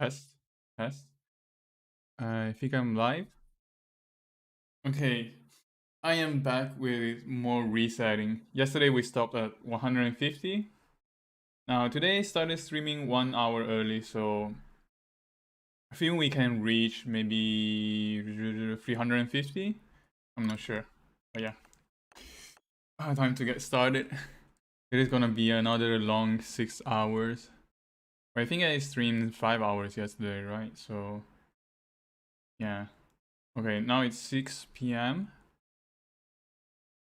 Test, test. I think I'm live. Okay, I am back with more resetting. Yesterday we stopped at 150. Now today I started streaming 1 hour early, so I think we can reach maybe 350. I'm not sure, but yeah. Time to get started. It is gonna be another long 6 hours. I think I streamed 5 hours yesterday, right? So yeah. Okay, now it's 6 p.m.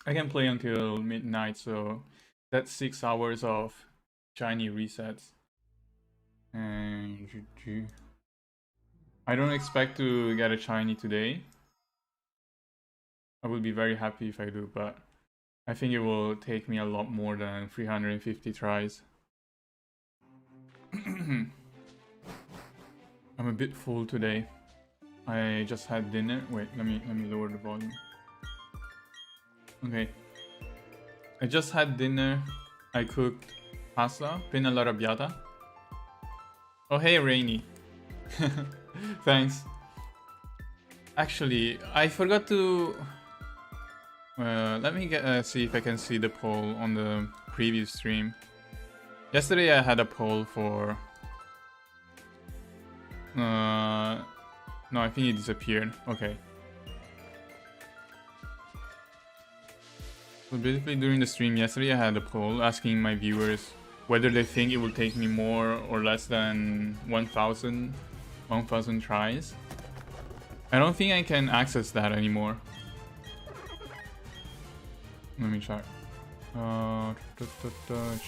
I can play until midnight, so that's 6 hours of shiny resets. And I don't expect to get a shiny today. I will be very happy if I do, but I think it will take me a lot more than 350 tries. I'm a bit full today. I just had dinner. Wait, let me lower the volume. Okay. I just had dinner. I cooked pasta, penne arrabbiata. Oh hey, Rainy. Thanks. Actually, I forgot to... let me see if I can see the poll on the previous stream. Yesterday I had a poll for... no, I think it disappeared. Okay. So basically during the stream yesterday I had a poll asking my viewers whether they think it will take me more or less than 1,000 tries. I don't think I can access that anymore. Let me check.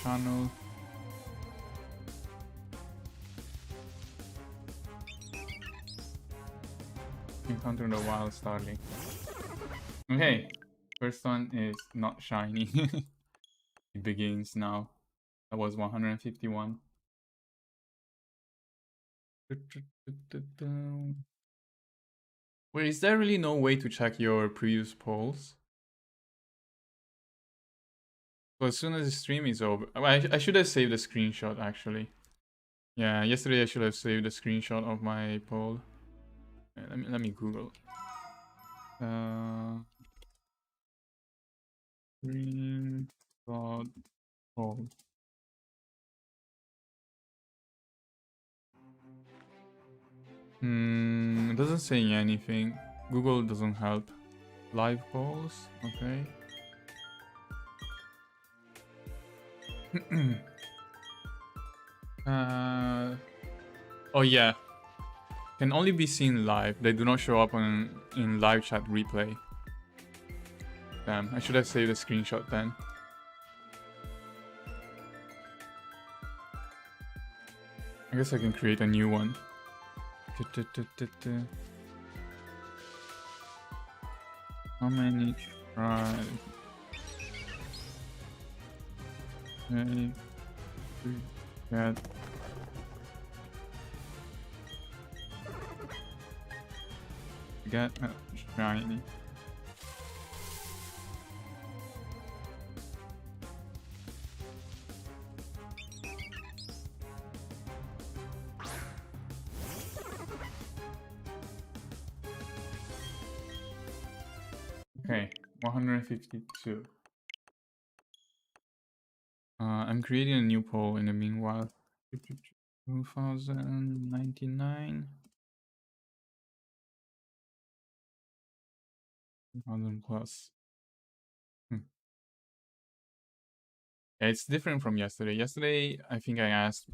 Channel. Encounter the wild starling. Okay, first one is not shiny. It begins now. That was 151. Wait, is there really no way to check your previous polls? So as soon as the stream is over... I should have saved a screenshot, actually. Yeah, yesterday I should have saved a screenshot of my poll. Let me Google. Screenshot poll. It doesn't say anything. Google doesn't help. Live polls, okay. Oh yeah, can only be seen live. They do not show up in live chat replay. Damn, I should have saved a screenshot then. I guess I can create a new one. How many tries? Okay. Get shiny. Okay, 152. I'm creating a new poll in the meanwhile. 2099. 100 plus. Yeah, it's different from yesterday. Yesterday, I think I asked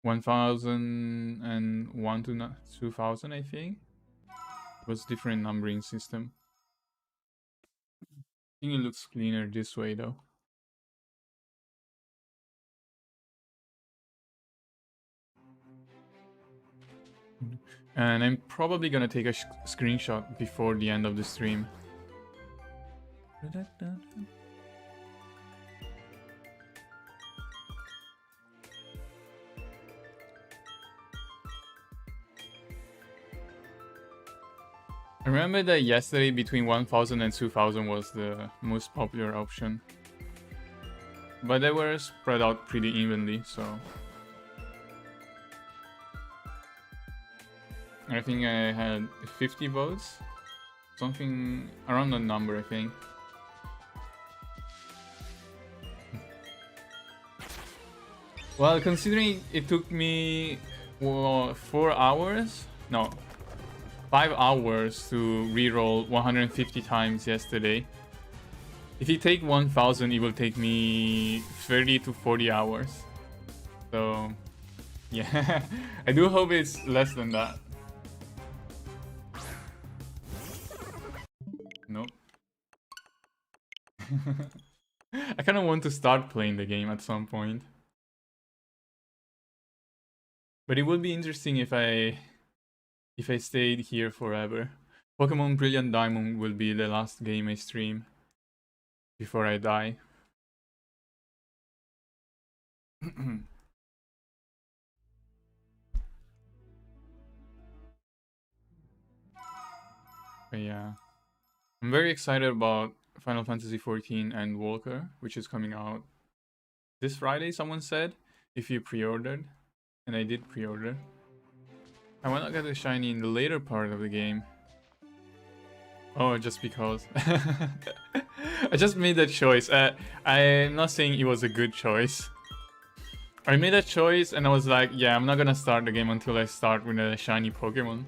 1001 to 2000, I think. It was different numbering system. I think it looks cleaner this way though. And I'm probably gonna take a screenshot before the end of the stream. I remember that yesterday between 1000 and 2000 was the most popular option. But they were spread out pretty evenly, so... I think I had 50 votes. Something around that number, I think. Well, considering it took me 4 hours? No, 5 hours to reroll 150 times yesterday. If you take 1000, it will take me 30 to 40 hours. So, yeah, I do hope it's less than that. Nope. I kind of want to start playing the game at some point. But it would be interesting if I stayed here forever. Pokemon Brilliant Diamond will be the last game I stream before I die. But yeah, I'm very excited about Final Fantasy XIV and Walker, which is coming out this Friday, someone said, if you pre-ordered. And I did pre-order. I want to get a shiny in the later part of the game. Oh, just because. I just made that choice. I'm not saying it was a good choice. I made that choice and I was like, yeah, I'm not gonna start the game until I start with a shiny Pokemon.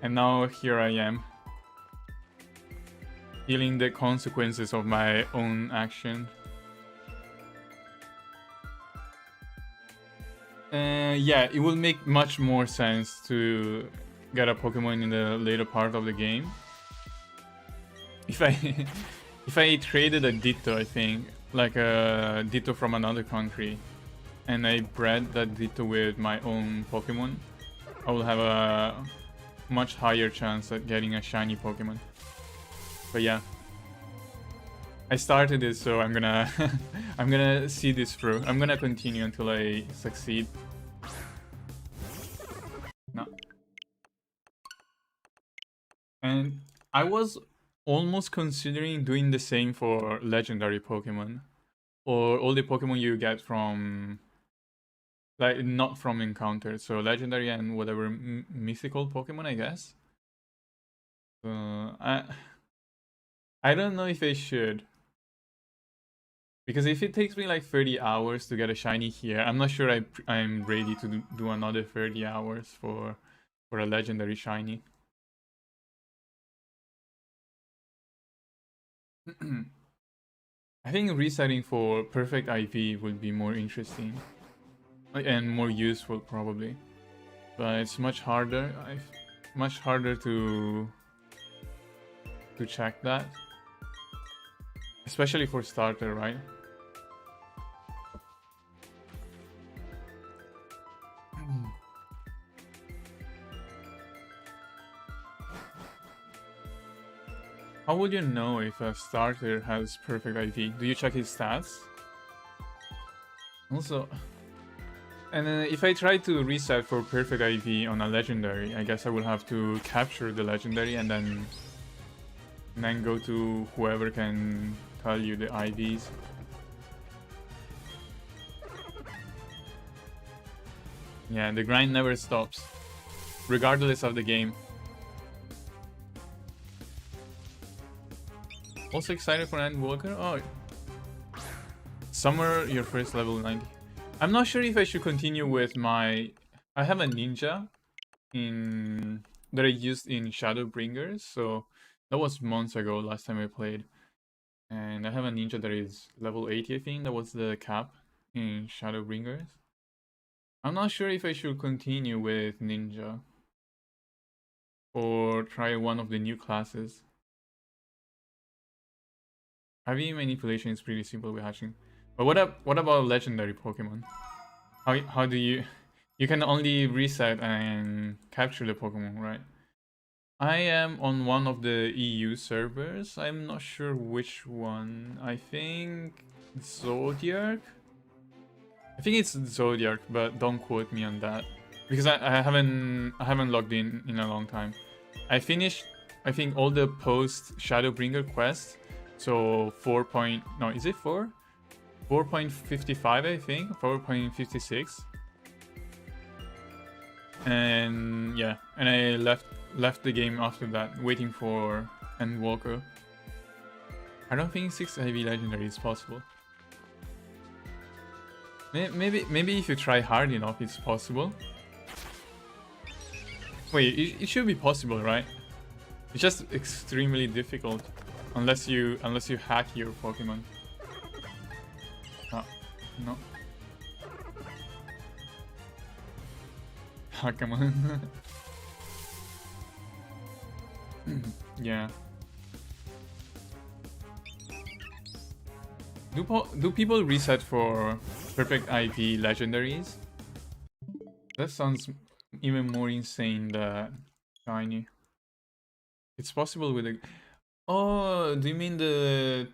And now here I am. Feeling the consequences of my own action. Yeah, it will make much more sense to get a Pokemon in the later part of the game. If I traded a Ditto, I think, like a Ditto from another country, and I bred that Ditto with my own Pokemon, I will have a much higher chance at getting a shiny Pokemon. But yeah, I started this, so I'm gonna I'm gonna see this through. I'm gonna continue until I succeed. No. And I was almost considering doing the same for legendary Pokemon, or all the Pokemon you get from, like, not from encounters, so legendary and whatever mythical Pokemon, I guess. I don't know if I should, because if it takes me like 30 hours to get a shiny here, I'm not sure I'm ready to do another 30 hours for a legendary shiny. I think resetting for perfect IV would be more interesting and more useful probably, but it's much harder. Much harder to check that, especially for starter, right? How would you know if a starter has perfect IV? Do you check his stats? Also, and if I try to reset for perfect IV on a legendary, I guess I will have to capture the legendary and then go to whoever can tell you the IVs. Yeah, the grind never stops, regardless of the game. Also excited for Walker? Oh, Summer, your first level 90. I'm not sure if I should continue with my... I have a ninja that I used in Shadowbringers, so that was months ago, last time I played. And I have a ninja that is level 80, I think. That was the cap in Shadowbringers. I'm not sure if I should continue with ninja or try one of the new classes. IV manipulation is pretty simple with hatching. But what about legendary Pokemon? How do you can only reset and capture the Pokemon, right? I am on one of the EU servers. I'm not sure which one. I think Zodiac. I think it's Zodiac, but don't quote me on that because I haven't logged in a long time. I finished, I think, all the post Shadowbringer quests. So 4. No, is it 4? 4.55, I think. 4.56. And yeah, and I left the game after that, waiting for Endwalker. I don't think 6 IV legendary is possible. Maybe if you try hard enough, it's possible. Wait, it should be possible, right? It's just extremely difficult, unless you hack your Pokemon. No. Come on. Yeah. Do people reset for perfect IV legendaries? That sounds even more insane than shiny. It's possible with a... Oh, do you mean the...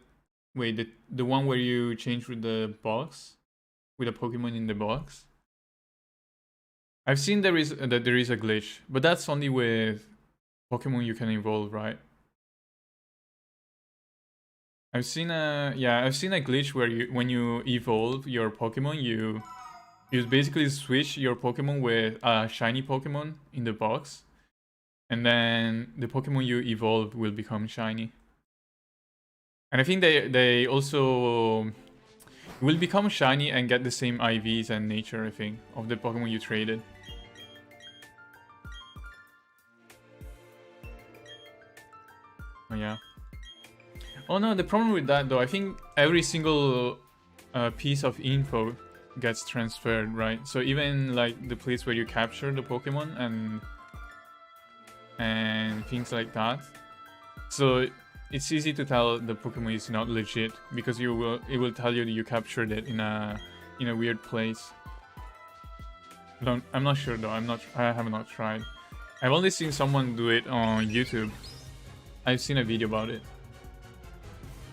Wait, the one where you change with the box? With a Pokemon in the box? I've seen that there is a glitch, but that's only with Pokemon you can evolve, right? I've seen a glitch where when you evolve your Pokemon, you basically switch your Pokemon with a shiny Pokemon in the box, and then the Pokemon you evolve will become shiny. And I think they also will become shiny and get the same IVs and nature, I think, of the Pokemon you traded. Oh yeah. Oh no, the problem with that though, I think every single piece of info gets transferred, right? So even like the place where you capture the Pokemon and things like that. So it's easy to tell the Pokemon is not legit because it will tell you that you captured it in a weird place. I'm not sure though. I have not tried. I've only seen someone do it on YouTube. I've seen a video about it.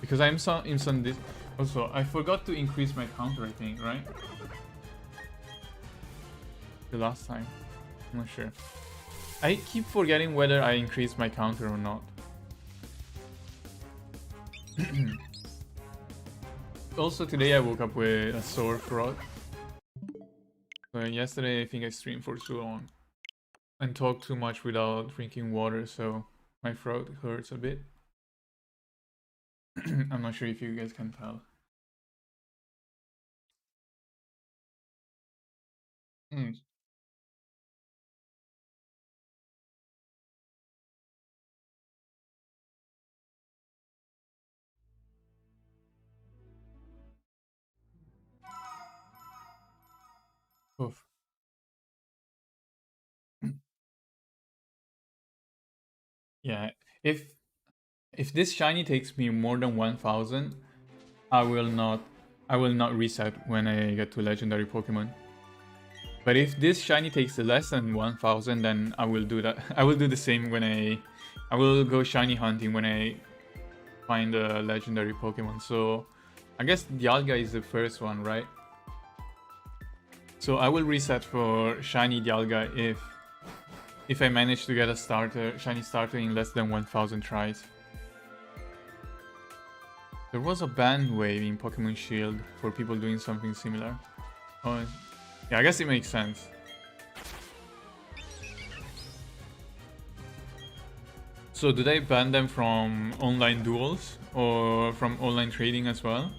Because I'm in some also, I forgot to increase my counter, I think, right? The last time. I'm not sure. I keep forgetting whether I increased my counter or not. Also, today I woke up with a sore throat. So yesterday I think I streamed for too long and talked too much without drinking water, so my throat hurts a bit. I'm not sure if you guys can tell. Mm. Oof. Yeah, if this shiny takes me more than 1000, I will not reset when I get to legendary Pokemon. But if this shiny takes less than 1000, then I will do that. I will do the same when I will go shiny hunting when I find a legendary Pokemon. So I guess Dialga is the first one, right? So I will reset for shiny Dialga if I manage to get a shiny starter in less than 1000 tries. There was a ban wave in Pokemon Shield for people doing something similar. Oh, yeah, I guess it makes sense. So do they ban them from online duels or from online trading as well?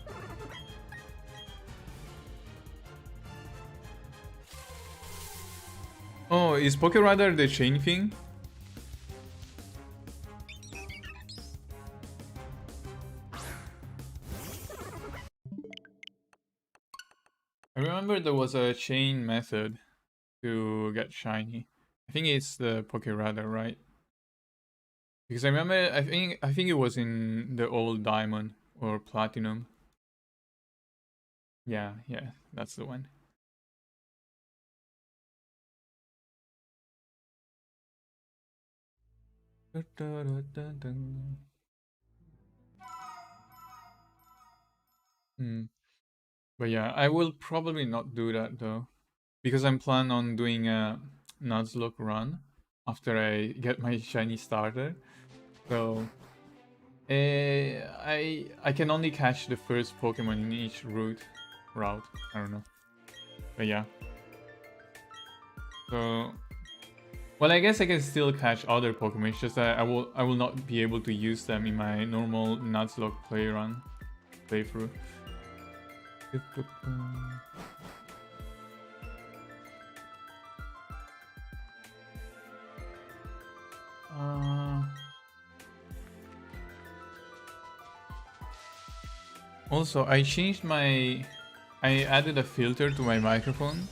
Oh, is Pokéradar the chain thing? I remember there was a chain method to get shiny. I think it's the Pokéradar, right? Because I remember, I think it was in the old Diamond or Platinum. Yeah, that's the one. Hmm. But yeah, I will probably not do that though, because I'm planning on doing a Nuzlocke run after I get my shiny starter. So I can only catch the first Pokemon in each route. I don't know. But yeah. So Well, I guess I can still catch other Pokemon. It's just that I will not be able to use them in my normal Nuzlocke playthrough. Also, I added a filter to my microphone,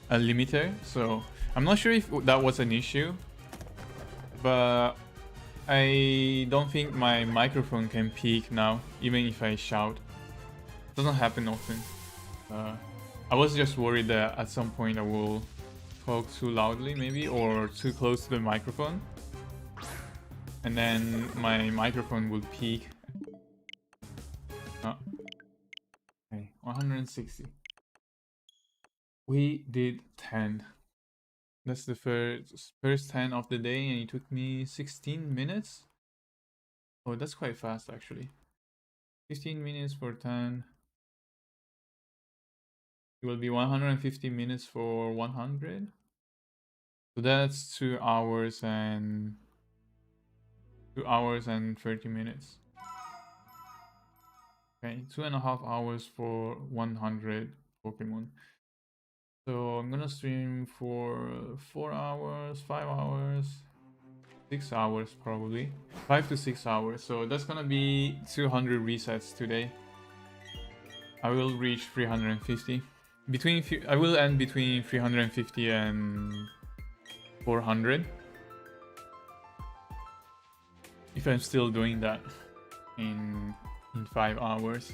a limiter, so I'm not sure if that was an issue, but I don't think my microphone can peak now, even if I shout. It doesn't happen often. I was just worried that at some point I will talk too loudly, maybe, or too close to the microphone, and then my microphone will peak. Oh. Okay, 160. We did 10. That's the first 10 of the day, and it took me 16 minutes. Oh, that's quite fast actually. 15 minutes for 10. It will be 150 minutes for 100. So that's 2 hours and 30 minutes. Okay, 2.5 hours for 100 Pokemon. So I'm gonna stream for 4 hours, 5 hours, 6 hours probably. 5 to 6 hours. So that's gonna be 200 resets today. I will reach 350. I will end between 350 and 400. If I'm still doing that in 5 hours.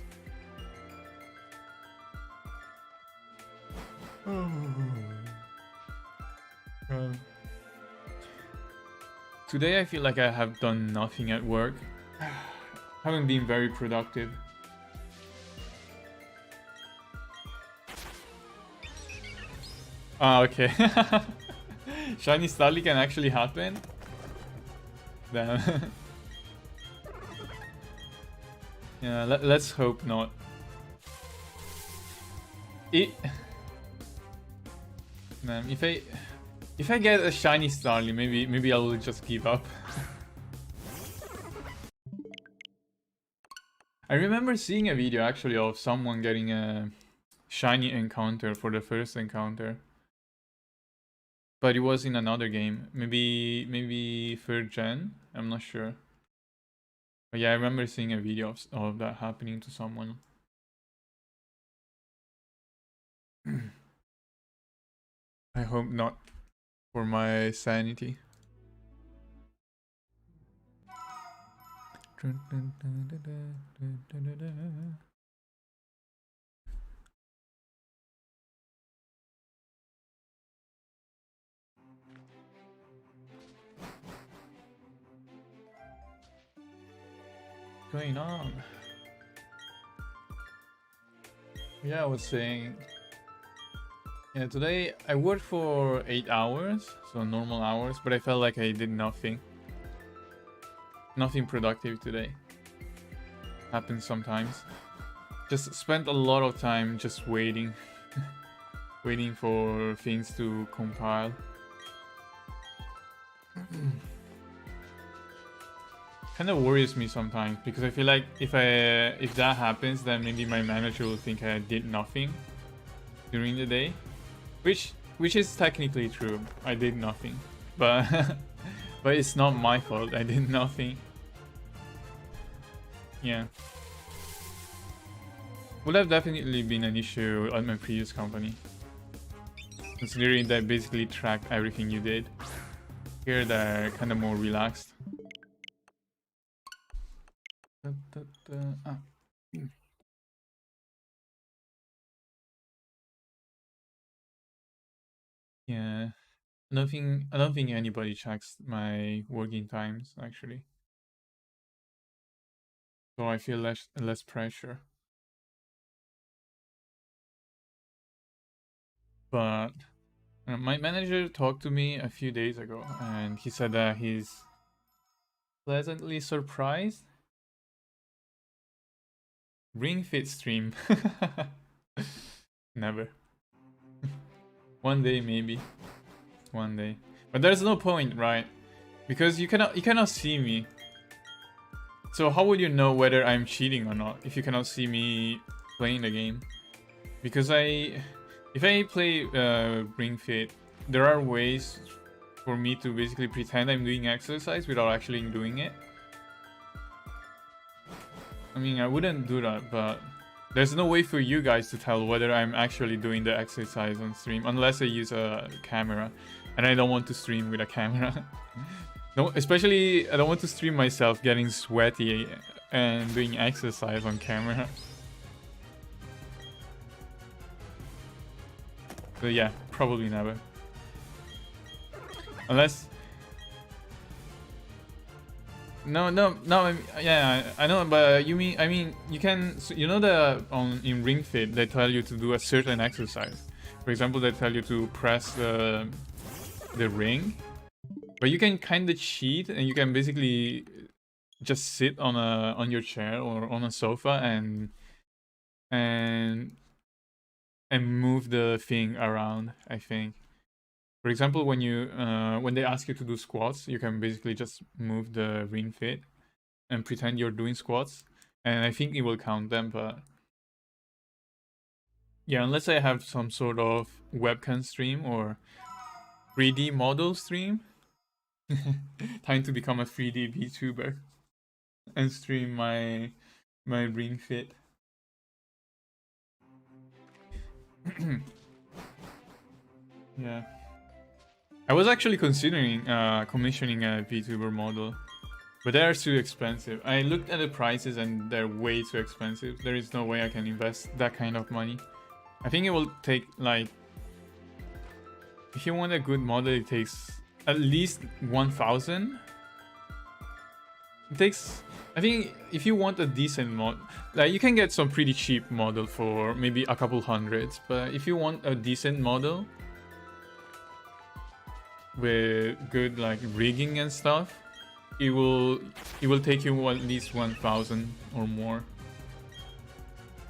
Today I feel like I have done nothing at work. Haven't been very productive. Ah, okay. Shiny Starly can actually happen? Damn. Yeah, let's hope not. Man, if I get a shiny Starly, maybe I will just give up. I remember seeing a video actually of someone getting a shiny encounter for the first encounter. But it was in another game. Maybe 3rd gen? I'm not sure. But yeah, I remember seeing a video of that happening to someone. I hope not, for my sanity. What's going on? Yeah, I was saying, yeah, today I worked for 8 hours, so normal hours, but I felt like I did nothing. Nothing productive today. Happens sometimes. Just spent a lot of time just waiting. Waiting for things to compile. Kind of worries me sometimes, because I feel like if that happens, then maybe my manager will think I did nothing during the day, which is technically true. I did nothing, but but it's not my fault. I did nothing. Yeah, would have definitely been an issue at my previous company, considering that basically tracked everything you did. Here they're kind of more relaxed. Yeah, I don't think anybody checks my working times actually, so I feel less pressure. But my manager talked to me a few days ago, and he said that he's pleasantly surprised. Ring Fit stream. Never. One day maybe. One day. But there's no point, right? Because you cannot see me. So how would you know whether I'm cheating or not if you cannot see me playing the game? Because if I play Ring Fit, there are ways for me to basically pretend I'm doing exercise without actually doing it. I mean, I wouldn't do that, but there's no way for you guys to tell whether I'm actually doing the exercise on stream unless I use a camera, and I don't want to stream with a camera. No, especially I don't want to stream myself getting sweaty and doing exercise on camera. But yeah, probably never. Unless... No, yeah, I know, but I mean, you can, you know, in Ring Fit, they tell you to do a certain exercise. For example, they tell you to press the ring, but you can kind of cheat, and you can basically just sit on your chair or on a sofa and move the thing around, I think. For example, when they ask you to do squats, you can basically just move the Ring Fit and pretend you're doing squats, and I think it will count them. But yeah, unless I have some sort of webcam stream or 3D model stream, time to become a 3D VTuber and stream my Ring Fit. Yeah. I was actually considering commissioning a VTuber model, but they are too expensive. I looked at the prices and they're way too expensive. There is no way I can invest that kind of money. I think it will take, like, if you want a good model, it takes at least 1,000. It takes, I think if you want a decent mod, like, you can get some pretty cheap model for maybe a couple hundreds, but if you want a decent model with good, like, rigging and stuff, it will take you at least 1,000 or more.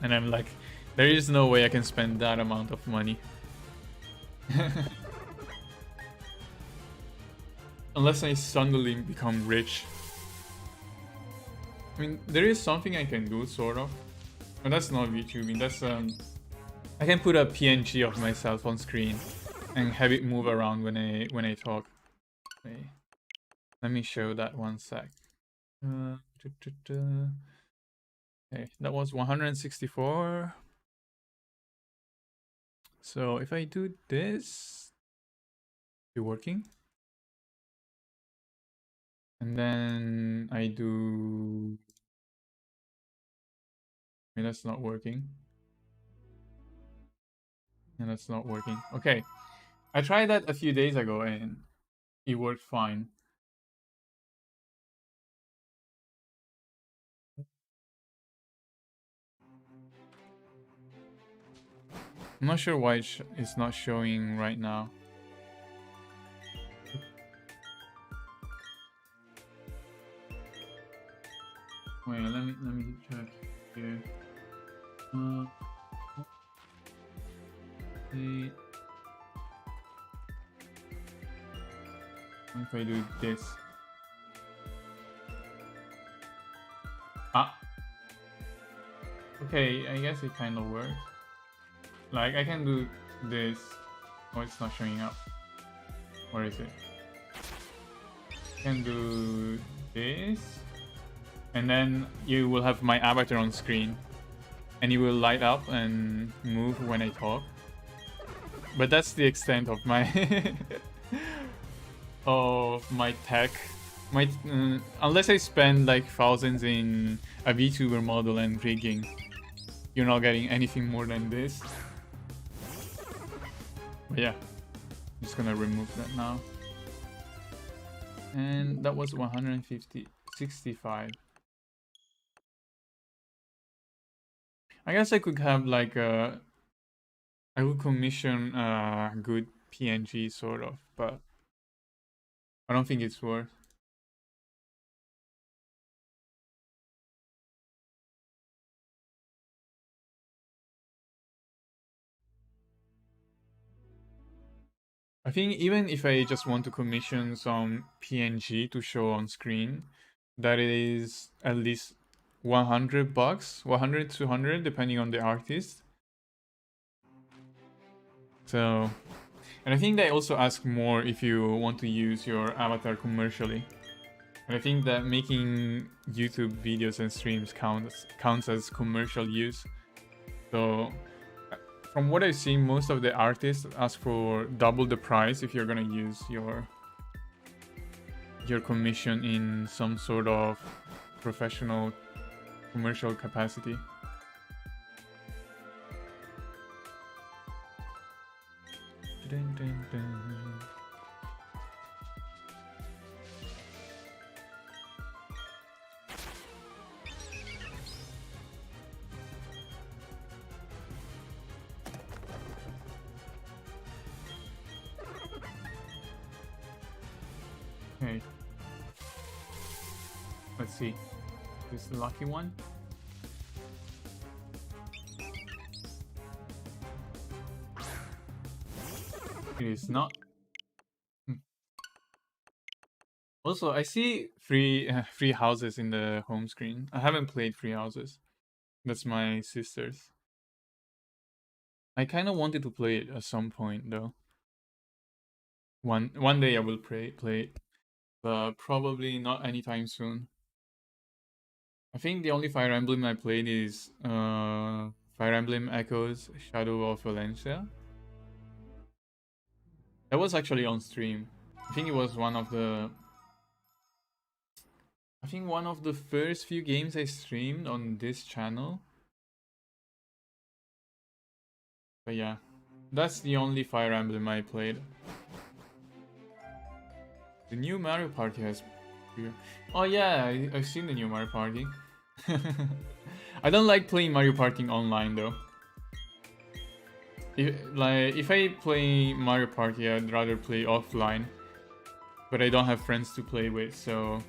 And I'm like, there is no way I can spend that amount of money. Unless I suddenly become rich. I mean, there is something I can do, sort of. But that's not VTubing, that's I can put a PNG of myself on screen and have it move around when I talk. Wait. Let me show that one sec. Okay, that was 164. So if I do this, it's working. And then I do... I mean, that's not working. And that's not working. Okay. I tried that a few days ago and it worked fine. I'm not sure why it's not showing right now. Wait, let me check here. If I do this. Ah. Okay, I guess it kind of works. Like, I can do this. Oh, it's not showing up. Where is it? I can do this. And then you will have my avatar on screen. And it will light up and move when I talk. But that's the extent of my of my tech. Unless I spend like thousands in a VTuber model and rigging, you're not getting anything more than this. But yeah, I'm just gonna remove that now. And that was 165. I guess I could have like I would commission a good PNG sort of, but I don't think it's worth. I think even if I just want to commission some PNG to show on screen, that is at least $100, 100 to 200 depending on the artist. So, and I think they also ask more if you want to use your avatar commercially. And I think that making YouTube videos and streams counts as commercial use. So from what I've seen, most of the artists ask for double the price if you're gonna use your commission in some sort of professional commercial capacity. Dun, dun, dun. Okay. Let's see. This is the lucky one. It is not. Also, I see free houses in the home screen. I haven't played free houses. That's my sister's. I kind of wanted to play it at some point though. One day I will play it, but probably not anytime soon. I think the only Fire Emblem I played is Fire Emblem Echoes Shadow of Valencia. That was actually on stream. I think it was one of the first few games I streamed on this channel. But yeah, that's the only Fire Emblem I played. The new Mario Party has... Oh yeah, I've seen the new Mario Party. I don't like playing Mario Party online though. If I play Mario Party, I'd rather play offline. But I don't have friends to play with, so...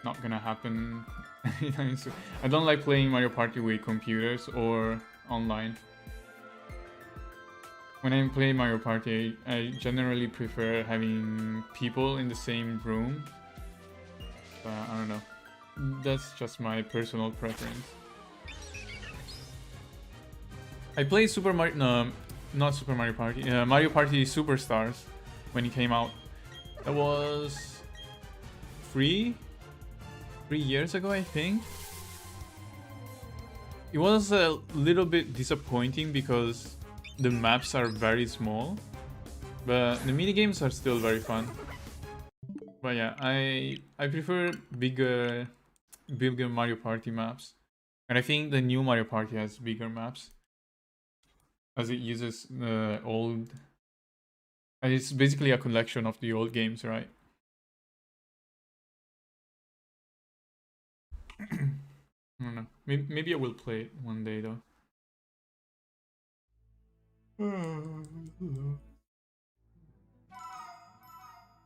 Not gonna happen anytime soon. I don't like playing Mario Party with computers or online. When I play Mario Party, I generally prefer having people in the same room. I don't know. That's just my personal preference. I played Super Mario... No, not Super Mario Party. Mario Party Superstars when it came out. That was... 3 years ago, I think. It was a little bit disappointing because the maps are very small, but the minigames are still very fun. But yeah, I prefer bigger Mario Party maps, and I think the new Mario Party has bigger maps as it uses the old. And it's basically a collection of the old games, right? I don't know. Maybe I will play it one day though.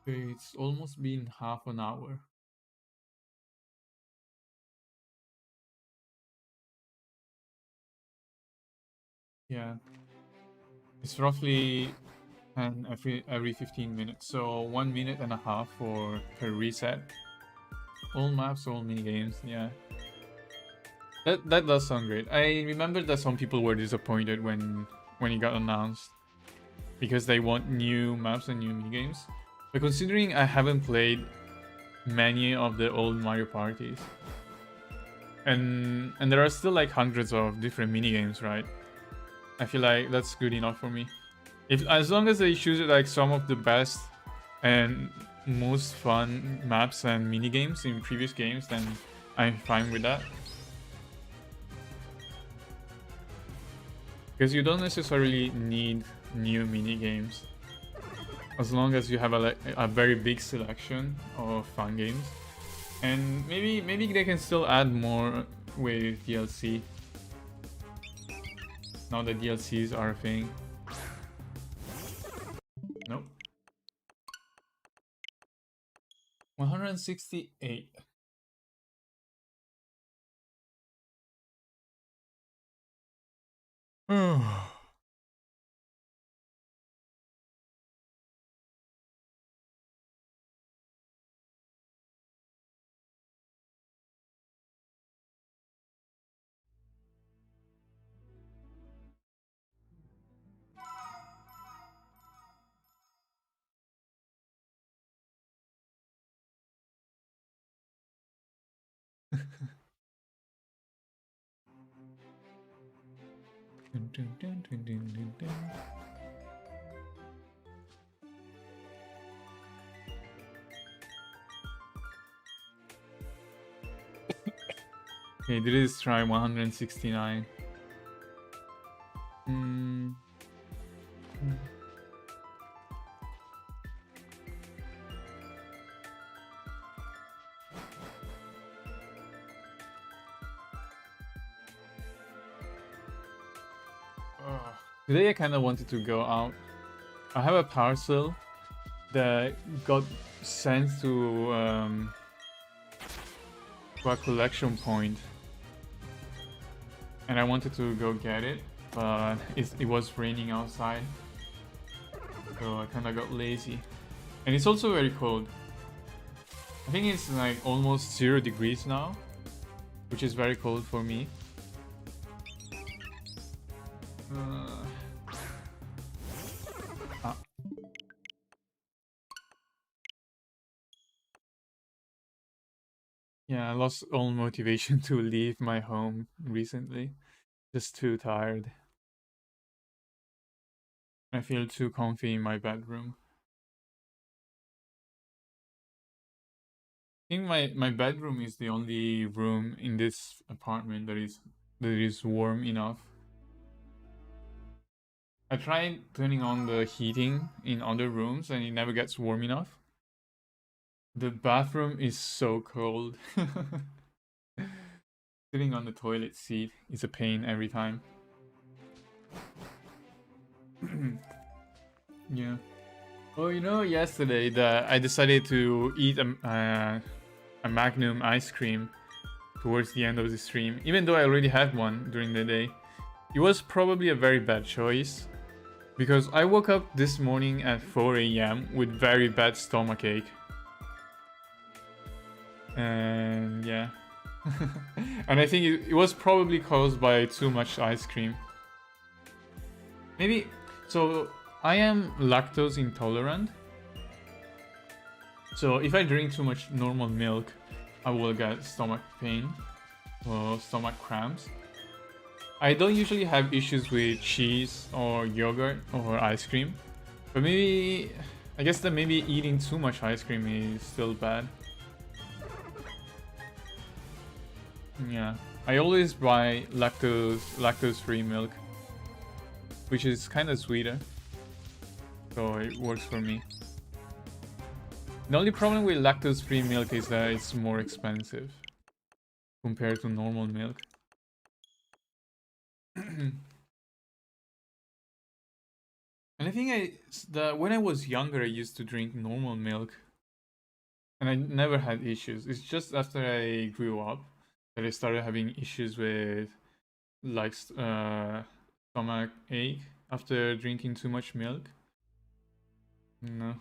Okay, it's almost been half an hour. Yeah, it's roughly every 15 minutes, so 1 minute and a half for per reset. All maps, all mini games. Yeah. That does sound great. I remember that some people were disappointed when it got announced because they want new maps and new minigames. But considering I haven't played many of the old Mario parties, and there are still like hundreds of different minigames, right? I feel like that's good enough for me. As long as they choose like some of the best and most fun maps and minigames in previous games, then I'm fine with that. Because you don't necessarily need new minigames, as long as you have a very big selection of fun games. And maybe they can still add more with DLC. Now that DLCs are a thing. Nope. 168. Okay, this is try 169. Today I kind of wanted to go out. I have a parcel that got sent to a collection point, and I wanted to go get it, but it was raining outside, so I kind of got lazy. And it's also very cold. I think it's like almost 0 degrees now, which is very cold for me. Yeah, I lost all motivation to leave my home recently. Just too tired. I feel too comfy in my bedroom. I think my bedroom is the only room in this apartment that is warm enough. I tried turning on the heating in other rooms and it never gets warm enough. The bathroom is so cold. Sitting on the toilet seat is a pain every time. Yeah. Oh, you know, yesterday I decided to eat a Magnum ice cream towards the end of the stream, even though I already had one during the day. It was probably a very bad choice, because I woke up this morning at 4 AM with very bad stomachache. And yeah. And I think it was probably caused by too much ice cream. Maybe, so I am lactose intolerant. So if I drink too much normal milk, I will get stomach pain or stomach cramps. I don't usually have issues with cheese or yogurt or ice cream, but maybe, I guess that maybe eating too much ice cream is still bad. Yeah, I always buy lactose-free milk, which is kind of sweeter, so it works for me. The only problem with lactose-free milk is that it's more expensive compared to normal milk. And I think when I was younger, I used to drink normal milk, and I never had issues. It's just after I grew up that I started having issues with like stomach ache after drinking too much milk. No.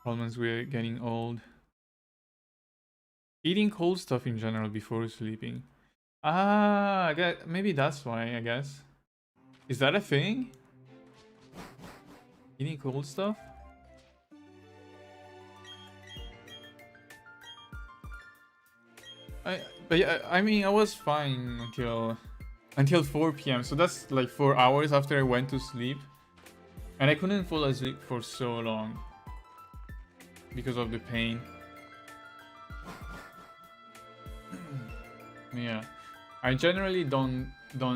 Problems with getting old. Eating cold stuff in general before sleeping. Ah, maybe that's why, I guess. Is that a thing? Eating cold stuff? But yeah, I mean, I was fine until 4 PM, so that's like 4 hours after I went to sleep. And I couldn't fall asleep for so long because of the pain. Yeah, I generally don't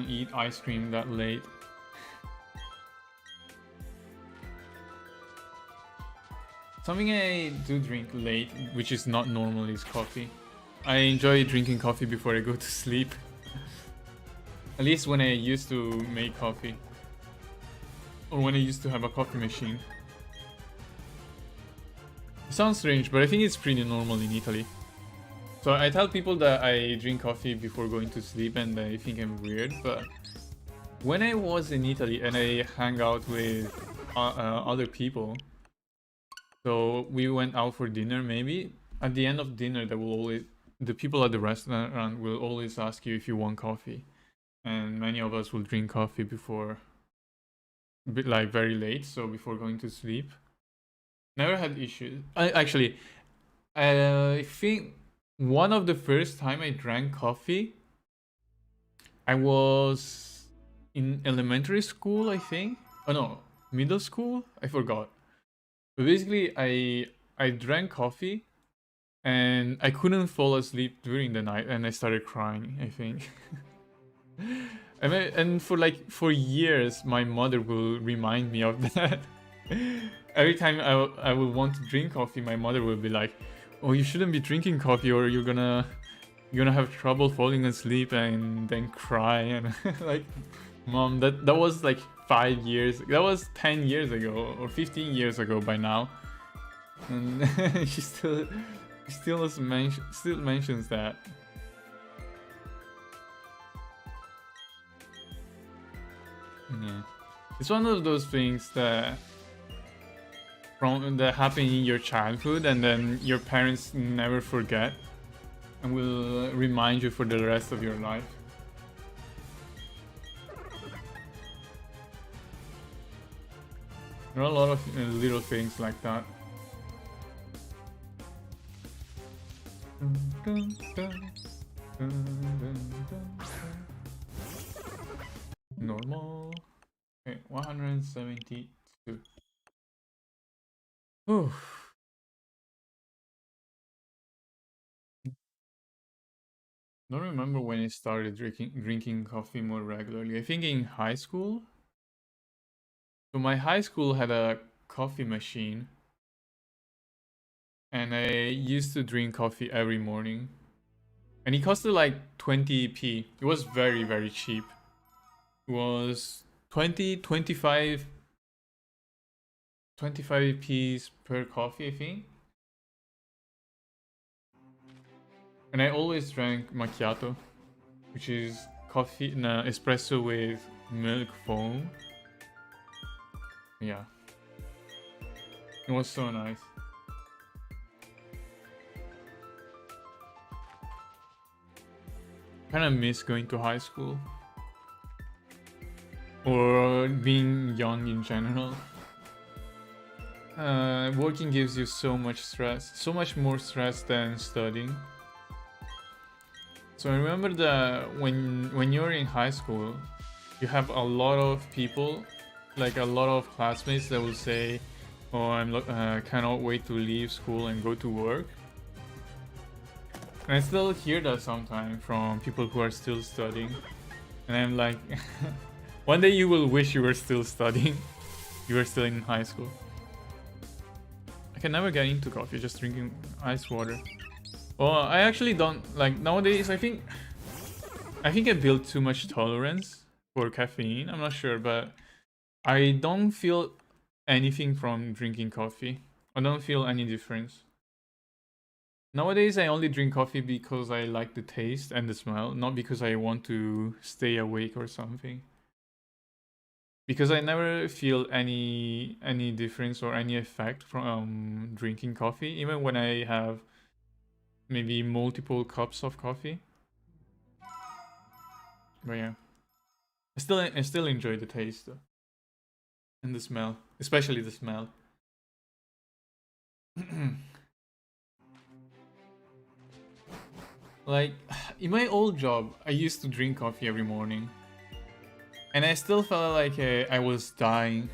eat ice cream that late. Something I do drink late, which is not normal, is coffee. I enjoy drinking coffee before I go to sleep. At least when I used to make coffee. Or when I used to have a coffee machine. It sounds strange, but I think it's pretty normal in Italy. So I tell people that I drink coffee before going to sleep and they think I'm weird, but when I was in Italy and I hang out with other people, so we went out for dinner maybe, at the end of dinner the people at the restaurant will always ask you if you want coffee. And many of us will drink coffee before, like very late, so before going to sleep. Never had issues. I think one of the first time I drank coffee I was in elementary school, I think. Oh no, middle school? I forgot. But basically, I drank coffee and I couldn't fall asleep during the night, and I started crying, I think. And for years, my mother will remind me of that. Every time I will want to drink coffee, my mother will be like, "Oh, you shouldn't be drinking coffee, or you're gonna have trouble falling asleep," and then cry and like, mom, that was like 5 years. That was 10 years ago or 15 years ago by now, and she still mentions that. Yeah. It's one of those things that happen in your childhood, and then your parents never forget and will remind you for the rest of your life. There are a lot of little things like that. Normal. Okay, 172. Whew. Don't remember when I started drinking coffee more regularly. I think in high school. So my high school had a coffee machine, and I used to drink coffee every morning. And it costed like 20p. It was very, very cheap. It was 20, 25 p's per coffee, I think. And I always drank macchiato, which is coffee, espresso with milk foam. Yeah. It was so nice. Kind of miss going to high school. Or being young in general. Working gives you so much stress. So much more stress than studying. So I remember that when you're in high school, you have a lot of people, like a lot of classmates that will say, "Oh, I cannot wait to leave school and go to work." And I still hear that sometimes from people who are still studying. And I'm like, one day you will wish you were still studying. You were still in high school. I can never get into coffee, just drinking ice water. Well, I actually don't, like, nowadays I think I built too much tolerance for caffeine. I'm not sure, but I don't feel anything from drinking coffee. I don't feel any difference. Nowadays I only drink coffee because I like the taste and the smell, not because I want to stay awake or something. Because I never feel any difference or any effect from drinking coffee, even when I have maybe multiple cups of coffee. But yeah, I still enjoy the taste though, and the smell, especially the smell. Like in my old job, I used to drink coffee every morning, and I still felt like I was dying.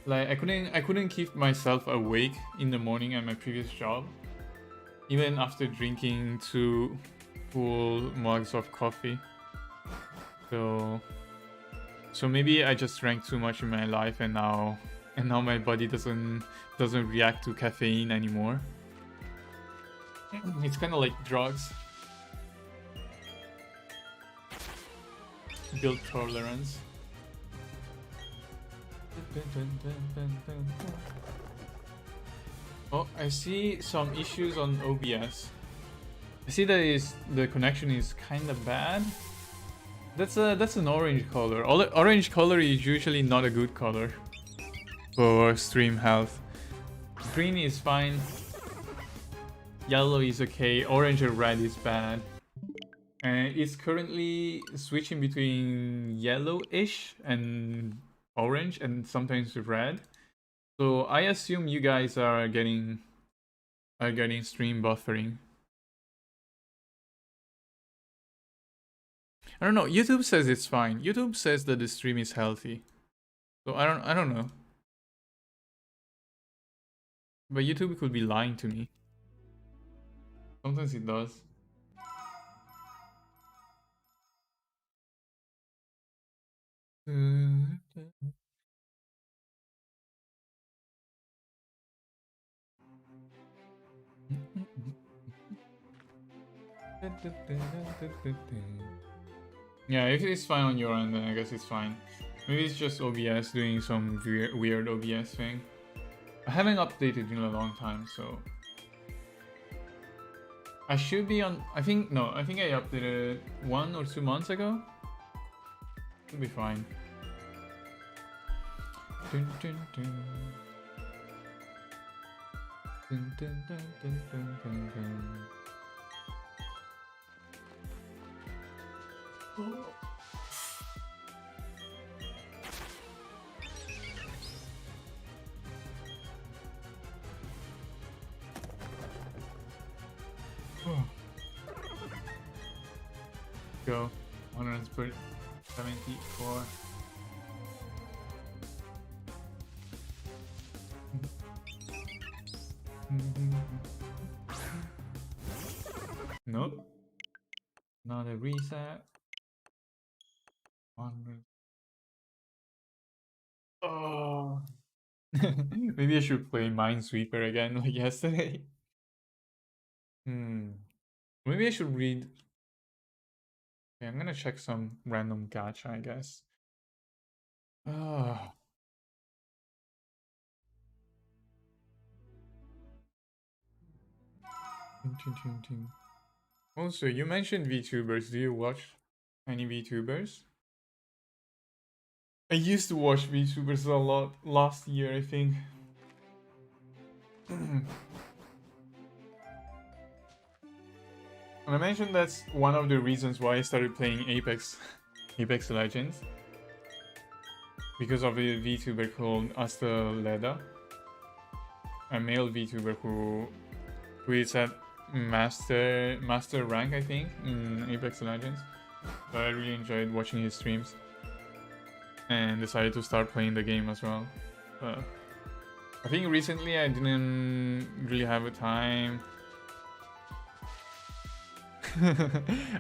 Like I couldn't keep myself awake in the morning at my previous job, even after drinking 2 full mugs of coffee. So maybe I just drank too much in my life, and now my body doesn't react to caffeine anymore. It's kind of like drugs. Build tolerance. Oh, I see some issues on OBS. I see that the connection is kind of bad. That's an orange color. Orange color is usually not a good color for stream health. Green is fine. Yellow is okay. Orange or red is bad. And it's currently switching between yellowish and orange, and sometimes red. So I assume you guys are getting stream buffering. I don't know. YouTube says it's fine. YouTube says that the stream is healthy. So I don't know. But YouTube could be lying to me. Sometimes it does. Yeah, if it's fine on your end, then I guess it's fine. Maybe it's just OBS doing some weird OBS thing. I haven't updated in a long time, so I should be on. I think I updated 1 or 2 months ago. Should be fine. Dun, dun, dun. Dun, dun, dun, dun, dun, dun, dun. Go 174. Nope. Another reset. 100. Oh. Maybe I should play Minesweeper again like yesterday. Maybe I should read. Okay, I'm gonna check some random gacha, I guess. Ah. Also, you mentioned VTubers. Do you watch any VTubers? I used to watch VTubers a lot last year, I think. And I mentioned that's one of the reasons why I started playing Apex Legends. Because of a VTuber called Asta Leda. A male VTuber who is at master rank, I think, in Apex Legends. So I really enjoyed watching his streams. And decided to start playing the game as well. I think recently I didn't really have a time.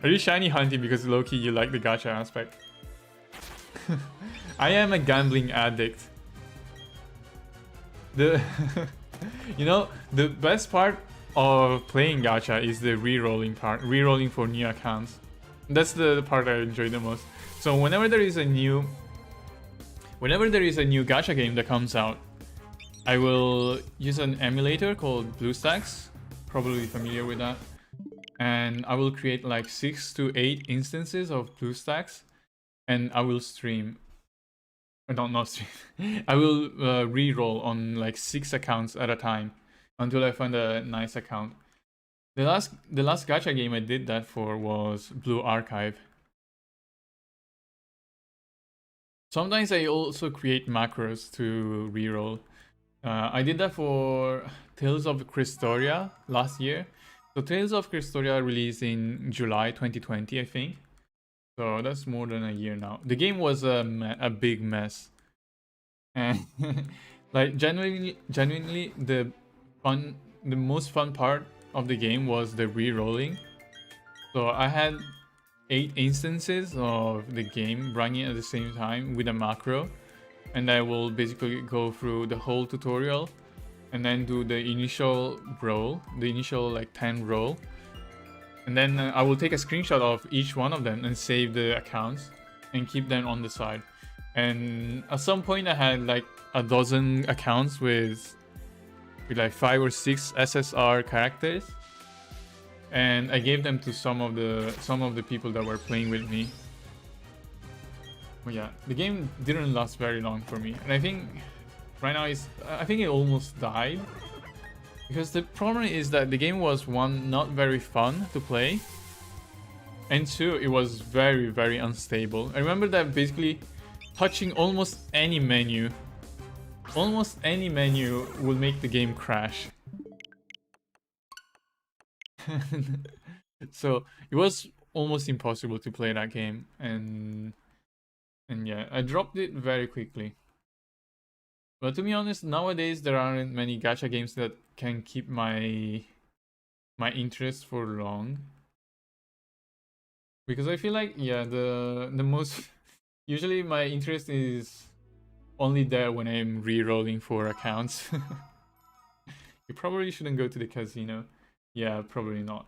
Are you shiny hunting because low-key you like the gacha aspect? I am a gambling addict. You know, the best part of playing gacha is the re-rolling part, re-rolling for new accounts. That's the part I enjoy the most. So whenever there is a new gacha game that comes out, I will use an emulator called BlueStacks, probably familiar with that, and I will create like 6 to 8 instances of BlueStacks, and I will stream. Not stream. I will re-roll on like 6 accounts at a time until I find a nice account. The last gacha game I did that for was Blue Archive. Sometimes I also create macros to reroll. I did that for Tales of Christoria last year. So Tales of Christoria released in July 2020, I think. So that's more than a year now. The game was a big mess. And like genuinely the most fun part of the game was the re-rolling. So I had 8 instances of the game running at the same time with a macro, and I will basically go through the whole tutorial and then do the initial roll, the initial like 10 roll, and then I will take a screenshot of each one of them and save the accounts and keep them on the side. And at some point I had like a dozen accounts with like 5 or 6 SSR characters, and I gave them to some of the people that were playing with me. But yeah, the game didn't last very long for me, and I think right now I think it almost died, because the problem is that the game was, 1, not very fun to play, and 2, it was very, very unstable. I remember that basically touching almost any menu will make the game crash. So it was almost impossible to play that game, and yeah, I dropped it very quickly. But to be honest, nowadays there aren't many gacha games that can keep my interest for long. Because I feel like, yeah, the most usually my interest is only there when I'm re-rolling for accounts. You probably shouldn't go to the casino. Yeah, probably not.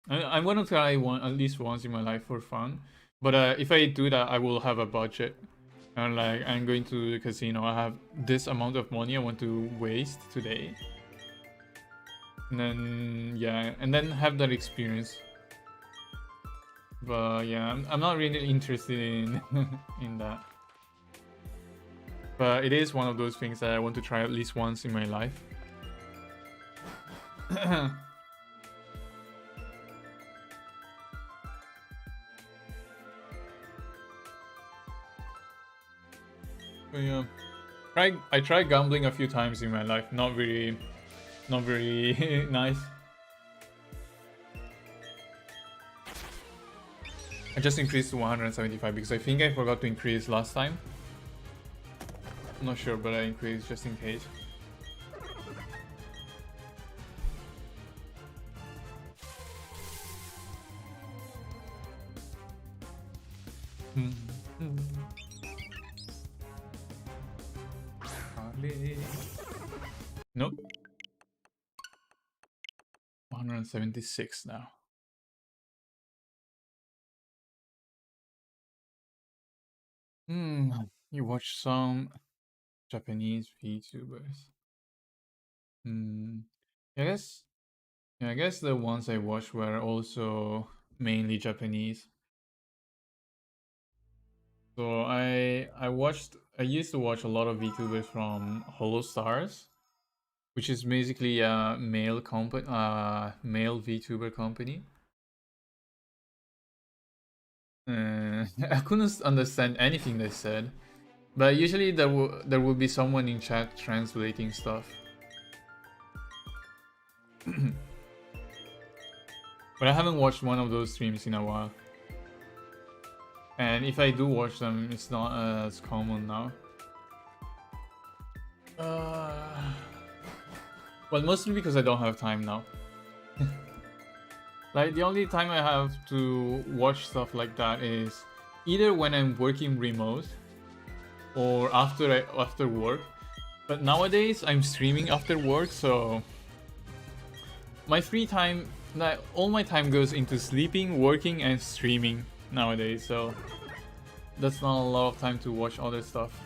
I'm gonna try at least once in my life for fun. But if I do that, I will have a budget. And like, I'm going to the casino, I have this amount of money I want to waste today. And then, yeah, and then have that experience. But yeah, I'm not really interested in in that. But it is one of those things that I want to try at least once in my life. But yeah, I tried gambling a few times in my life. Not very nice. I just increased to 175 because I think I forgot to increase last time. I'm not sure, but I increased just in case. Nope. 176 now. You watch some Japanese VTubers. I guess the ones I watched were also mainly Japanese. So I used to watch a lot of VTubers from Hollow Stars, which is basically a male VTuber company. I couldn't understand anything they said, but usually there will be someone in chat translating stuff. But I haven't watched one of those streams in a while. And if I do watch them, it's not as common now. Well, mostly because I don't have time now. Like, the only time I have to watch stuff like that is either when I'm working remote or after work. But nowadays I'm streaming after work, so my free time, like, all my time goes into sleeping, working, and streaming nowadays. So that's not a lot of time to watch other stuff.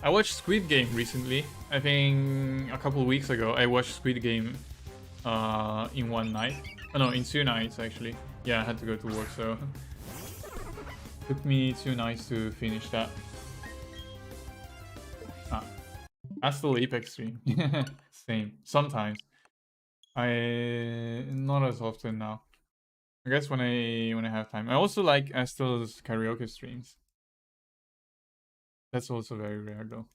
I watched Squid Game recently. I think a couple weeks ago I watched Squid Game in one night. Oh no, in 2 nights actually. Yeah, I had to go to work, so took me 2 nights to finish that. Astral Apex stream. Same. Sometimes. Not as often now. I guess when I have time. I also like Astral's karaoke streams. That's also very rare though.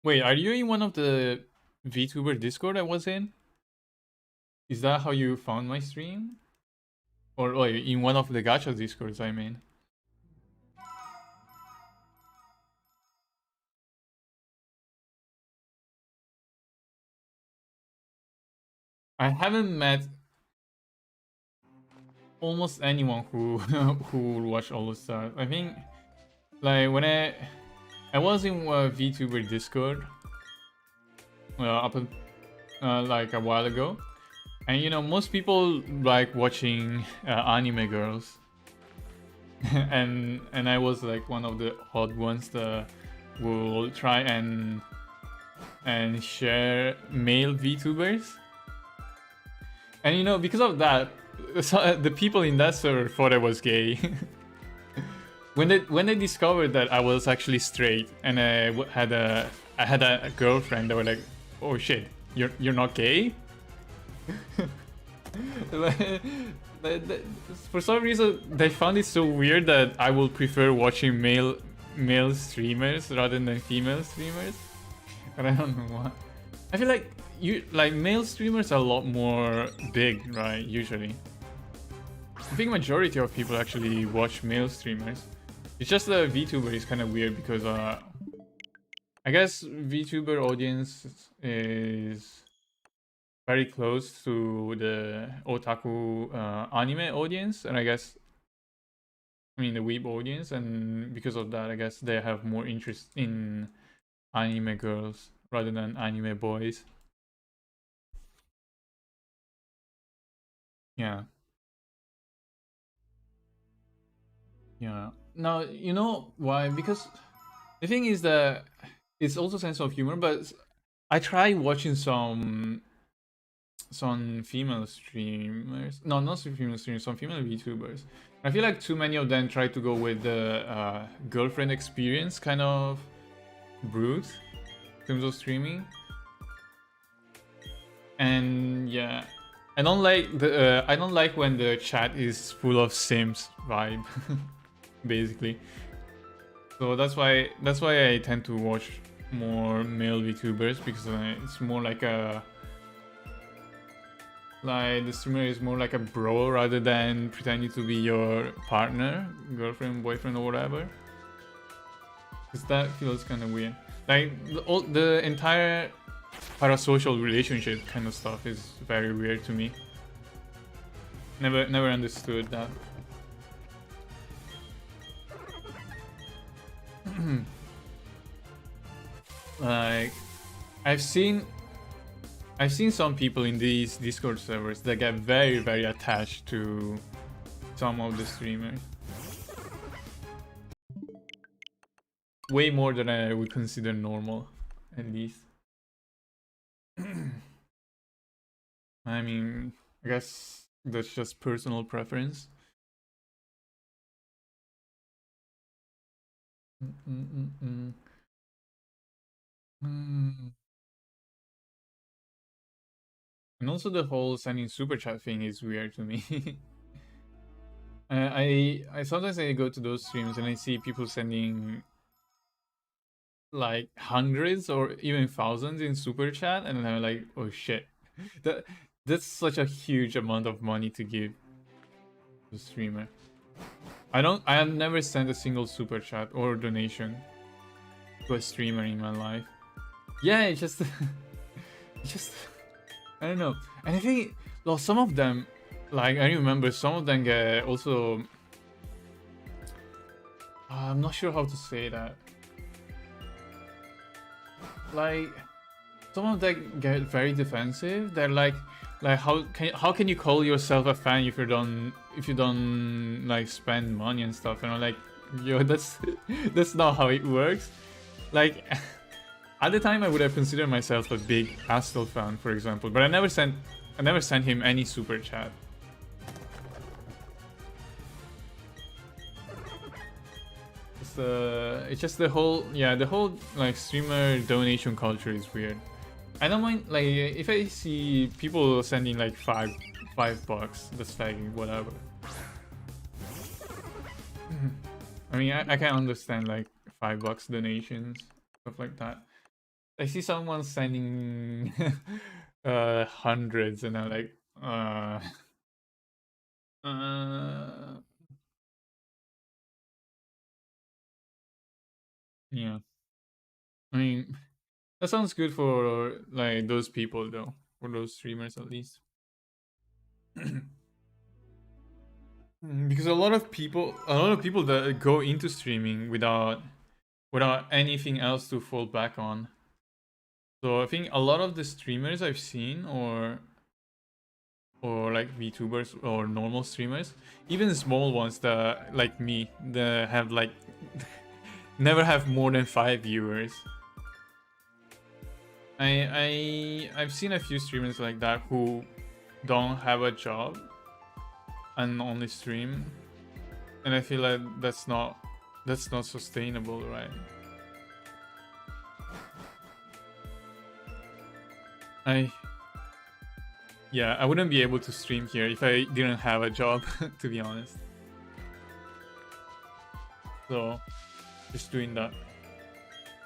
Wait, are you in one of the VTuber Discord I was in? Is that how you found my stream? Or in one of the gacha Discords, I mean. I haven't met almost anyone who who watch All Stars. I think, like, when I was in VTuber Discord like a while ago, and you know, most people like watching anime girls, and I was like one of the odd ones that will try and share male VTubers. And you know, because of that, the people in that server thought I was gay. when they discovered that I was actually straight and I had a girlfriend, they were like, "Oh shit, you're not gay?" For some reason, they found it so weird that I will prefer watching male streamers rather than female streamers. And I don't know why. I feel like you like male streamers are a lot more big, right? Usually, I think majority of people actually watch male streamers. It's just the VTuber is kind of weird because I guess VTuber audience is very close to the otaku anime audience, and I mean the weeb audience, and because of that, I guess they have more interest in anime girls rather than anime boys. Yeah. Yeah. Now, you know why? Because the thing is that it's also sense of humor, but I try watching some female streamers. No, not some female streamers, some female VTubers. I feel like too many of them try to go with the girlfriend experience kind of route in terms of streaming. And yeah, I don't like when the chat is full of Sims vibe, basically. So that's why I tend to watch more male VTubers, because it's more like the streamer is more like a bro rather than pretending to be your partner, girlfriend, boyfriend, or whatever. Because that feels kind of weird. Like the entire parasocial relationship kind of stuff is very weird to me. Never understood that. Like I've seen some people in these Discord servers that get very attached to some of the streamers. Way more than I would consider normal, at least. I mean, I guess that's just personal preference. And also the whole sending super chat thing is weird to me. I sometimes I go to those streams and I see people sending like hundreds or even thousands in super chat, and then I'm like, oh shit, that's such a huge amount of money to give to a streamer. I have never sent a single super chat or donation to a streamer in my life. Yeah, it's just I don't know. And I think, well, some of them, like, I remember some of them get also... I'm not sure how to say that. Like, some of them get very defensive. They're like how can you call yourself a fan if you don't like spend money and stuff? And I'm like, yo, that's not how it works. Like, at the time I would have considered myself a big Astel fan, for example, but I never sent him any super chat. It's just the whole like streamer donation culture is weird. I don't mind, like, if I see people sending like $5, that's like whatever. I mean, I can understand like $5 donations, stuff like that. I see someone sending hundreds, and I'm like, yeah. I mean, that sounds good for like those people though, for those streamers at least. Because a lot of people that go into streaming without anything else to fall back on. So I think a lot of the streamers I've seen, or like VTubers or normal streamers, even small ones that like me, that have like never have more than 5 viewers. I've seen a few streamers like that who don't have a job and only stream, and I feel like that's not sustainable, right? I wouldn't be able to stream here if I didn't have a job, to be honest. So, just doing that.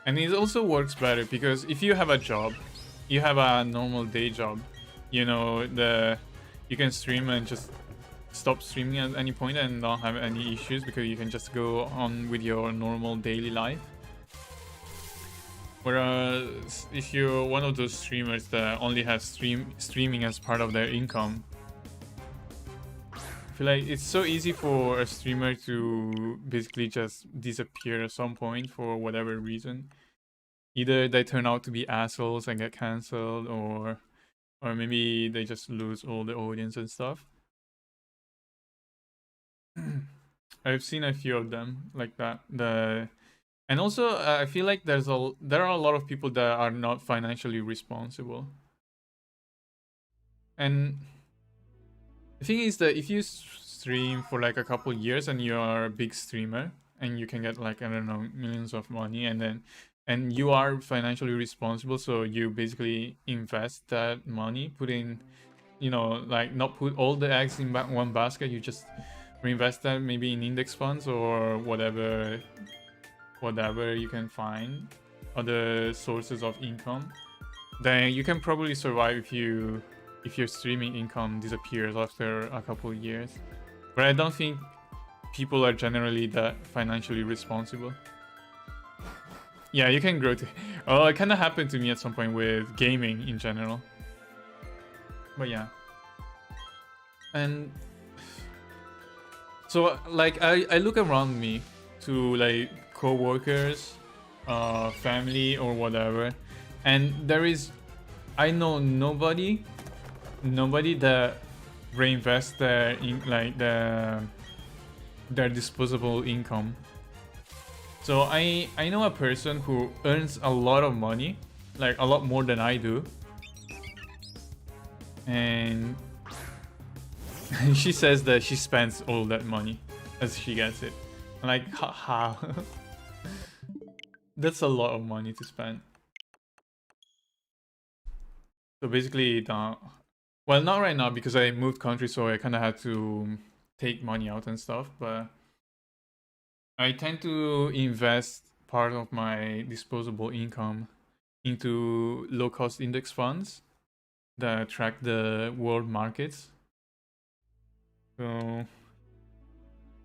And it also works better because if you have a job, you have a normal day job, you know, you can stream and just stop streaming at any point and not have any issues because you can just go on with your normal daily life. Whereas if you're one of those streamers that only has streaming as part of their income, I feel like it's so easy for a streamer to basically just disappear at some point for whatever reason. Either they turn out to be assholes and get cancelled, or maybe they just lose all the audience and stuff. I've seen a few of them like that. And also I feel like there are a lot of people that are not financially responsible. And the thing is that if you stream for like a couple years and you are a big streamer and you can get like, I don't know, millions of money, and you are financially responsible, so you basically invest that money, put in, you know, like not put all the eggs in one basket, you just reinvest that maybe in index funds or whatever you can find, other sources of income, then you can probably survive if your streaming income disappears after a couple of years. But I don't think people are generally that financially responsible. Yeah, you can grow to... Oh, it kind of happened to me at some point with gaming in general. But yeah. And... so, like, I look around me to, like, co-workers, family, or whatever. And there is... I know nobody that reinvests their disposable income. So I know a person who earns a lot of money, like a lot more than I do, and she says that she spends all that money as she gets it. I'm like, how? That's a lot of money to spend. So basically, well, not right now because I moved country, so I kind of had to take money out and stuff, but I tend to invest part of my disposable income into low-cost index funds that track the world markets.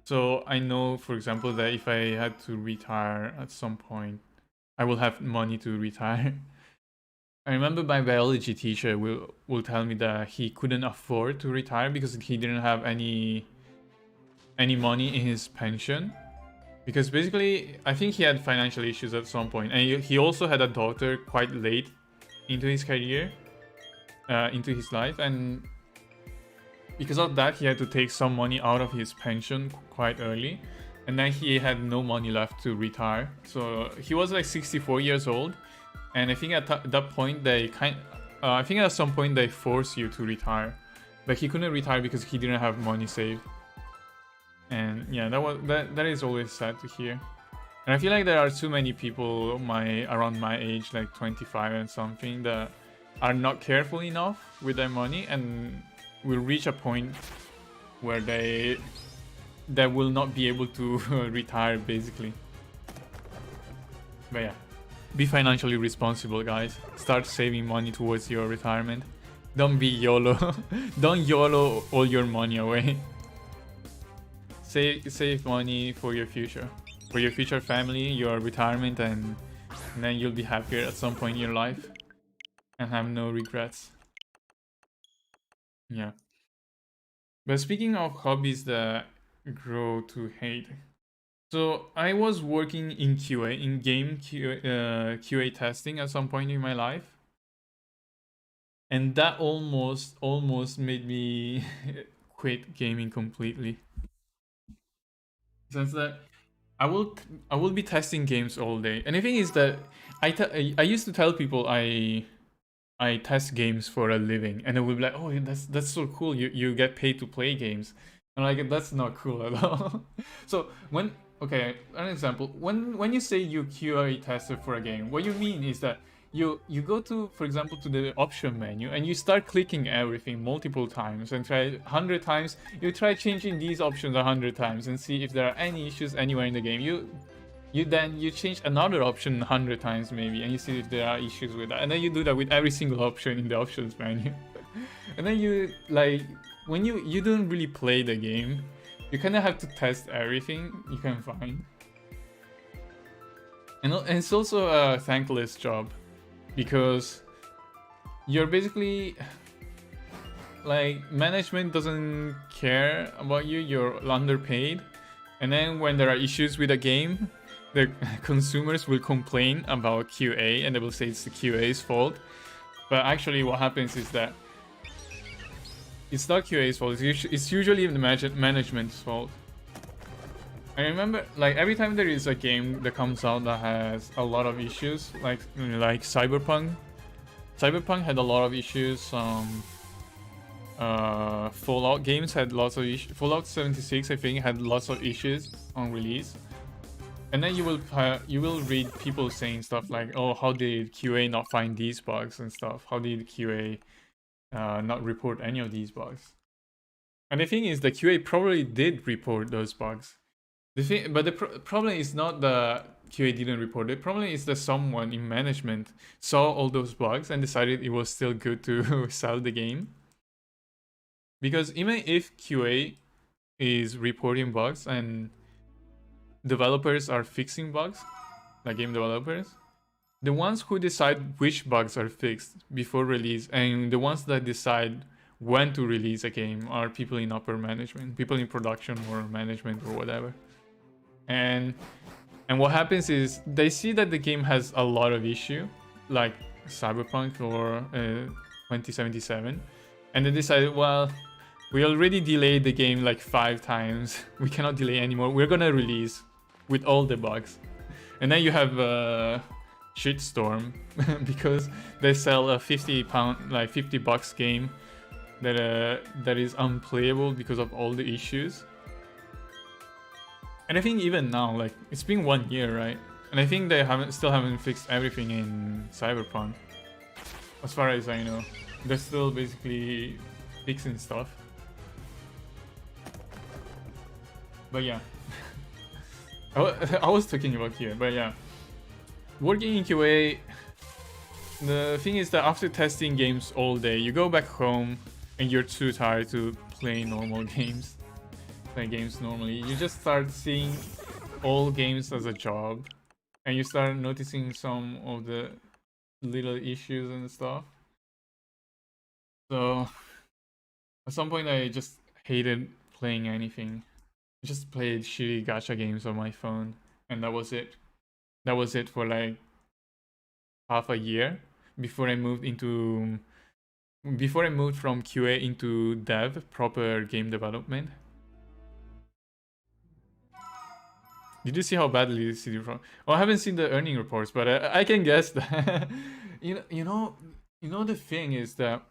So I know, for example, that if I had to retire at some point, I will have money to retire. I remember my biology teacher will tell me that he couldn't afford to retire because he didn't have any money in his pension. Because basically, I think he had financial issues at some point. And he also had a daughter quite late into his career, into his life. And because of that, he had to take some money out of his pension quite early. And then he had no money left to retire. So he was like 64 years old. And I think at that point, I think at some point they force you to retire. But he couldn't retire because he didn't have money saved. And yeah, that is always sad to hear. And I feel like there are too many people around my age, like 25 and something, that are not careful enough with their money and will reach a point where they will not be able to retire, basically. But yeah, be financially responsible, guys. Start saving money towards your retirement. Don't be YOLO. Don't YOLO all your money away. Save money for your future. For your future family, your retirement, and then you'll be happier at some point in your life. And have no regrets. Yeah. But speaking of hobbies that grow to hate. So I was working in QA, in game QA testing at some point in my life. And that almost made me quit gaming completely. Since that I will be testing games all day. And the thing is that I used to tell people I test games for a living, and they would be like, "Oh, that's so cool. You get paid to play games." And like, that's not cool at all. So an example, when you say you QA tester for a game, what you mean is that you go to, for example, to the option menu and you start clicking everything multiple times and try 100 times. You try changing these options 100 times and see if there are any issues anywhere in the game. You you change another option 100 times maybe, and you see if there are issues with that, and then you do that with every single option in the options menu. And then you like, when you don't really play the game, you kind of have to test everything you can find. And it's also a thankless job, because you're basically like, management doesn't care about you, you're underpaid, and then when there are issues with a game, the consumers will complain about QA and they will say it's the QA's fault. But actually what happens is that it's not QA's fault, it's usually the management's fault. I remember, like, every time there is a game that comes out that has a lot of issues, like Cyberpunk. Cyberpunk had a lot of issues. Fallout games had lots of issues. Fallout 76, I think, had lots of issues on release. And then you will read people saying stuff like, "Oh, how did QA not find these bugs and stuff? How did QA not report any of these bugs?" And the thing is, the QA probably did report those bugs. But the problem is not the QA didn't report it. The problem is that someone in management saw all those bugs and decided it was still good to sell the game. Because even if QA is reporting bugs and developers are fixing bugs, like game developers, the ones who decide which bugs are fixed before release and the ones that decide when to release a game are people in upper management, people in production or management or whatever. And what happens is they see that the game has a lot of issue, like Cyberpunk or 2077, and they decide, well, we already delayed the game like 5 times, we cannot delay anymore, we're gonna release with all the bugs. And then you have a shitstorm because they sell a £50, like $50 game that is unplayable because of all the issues. And I think even now, like, it's been 1 year, right? And I think they still haven't fixed everything in Cyberpunk. As far as I know, they're still basically fixing stuff. But yeah, I was talking about QA, but yeah. Working in QA, the thing is that after testing games all day, you go back home and you're too tired to play normal games. Play games normally. You just start seeing all games as a job, and you start noticing some of the little issues and stuff. So at some point I just hated playing anything. I just played shitty gacha games on my phone, and that was it. That was it for like half a year before I moved from QA into dev, proper game development. Did you see how badly CD Projekt? Oh, I haven't seen the earning reports, but I can guess that. you know the thing is that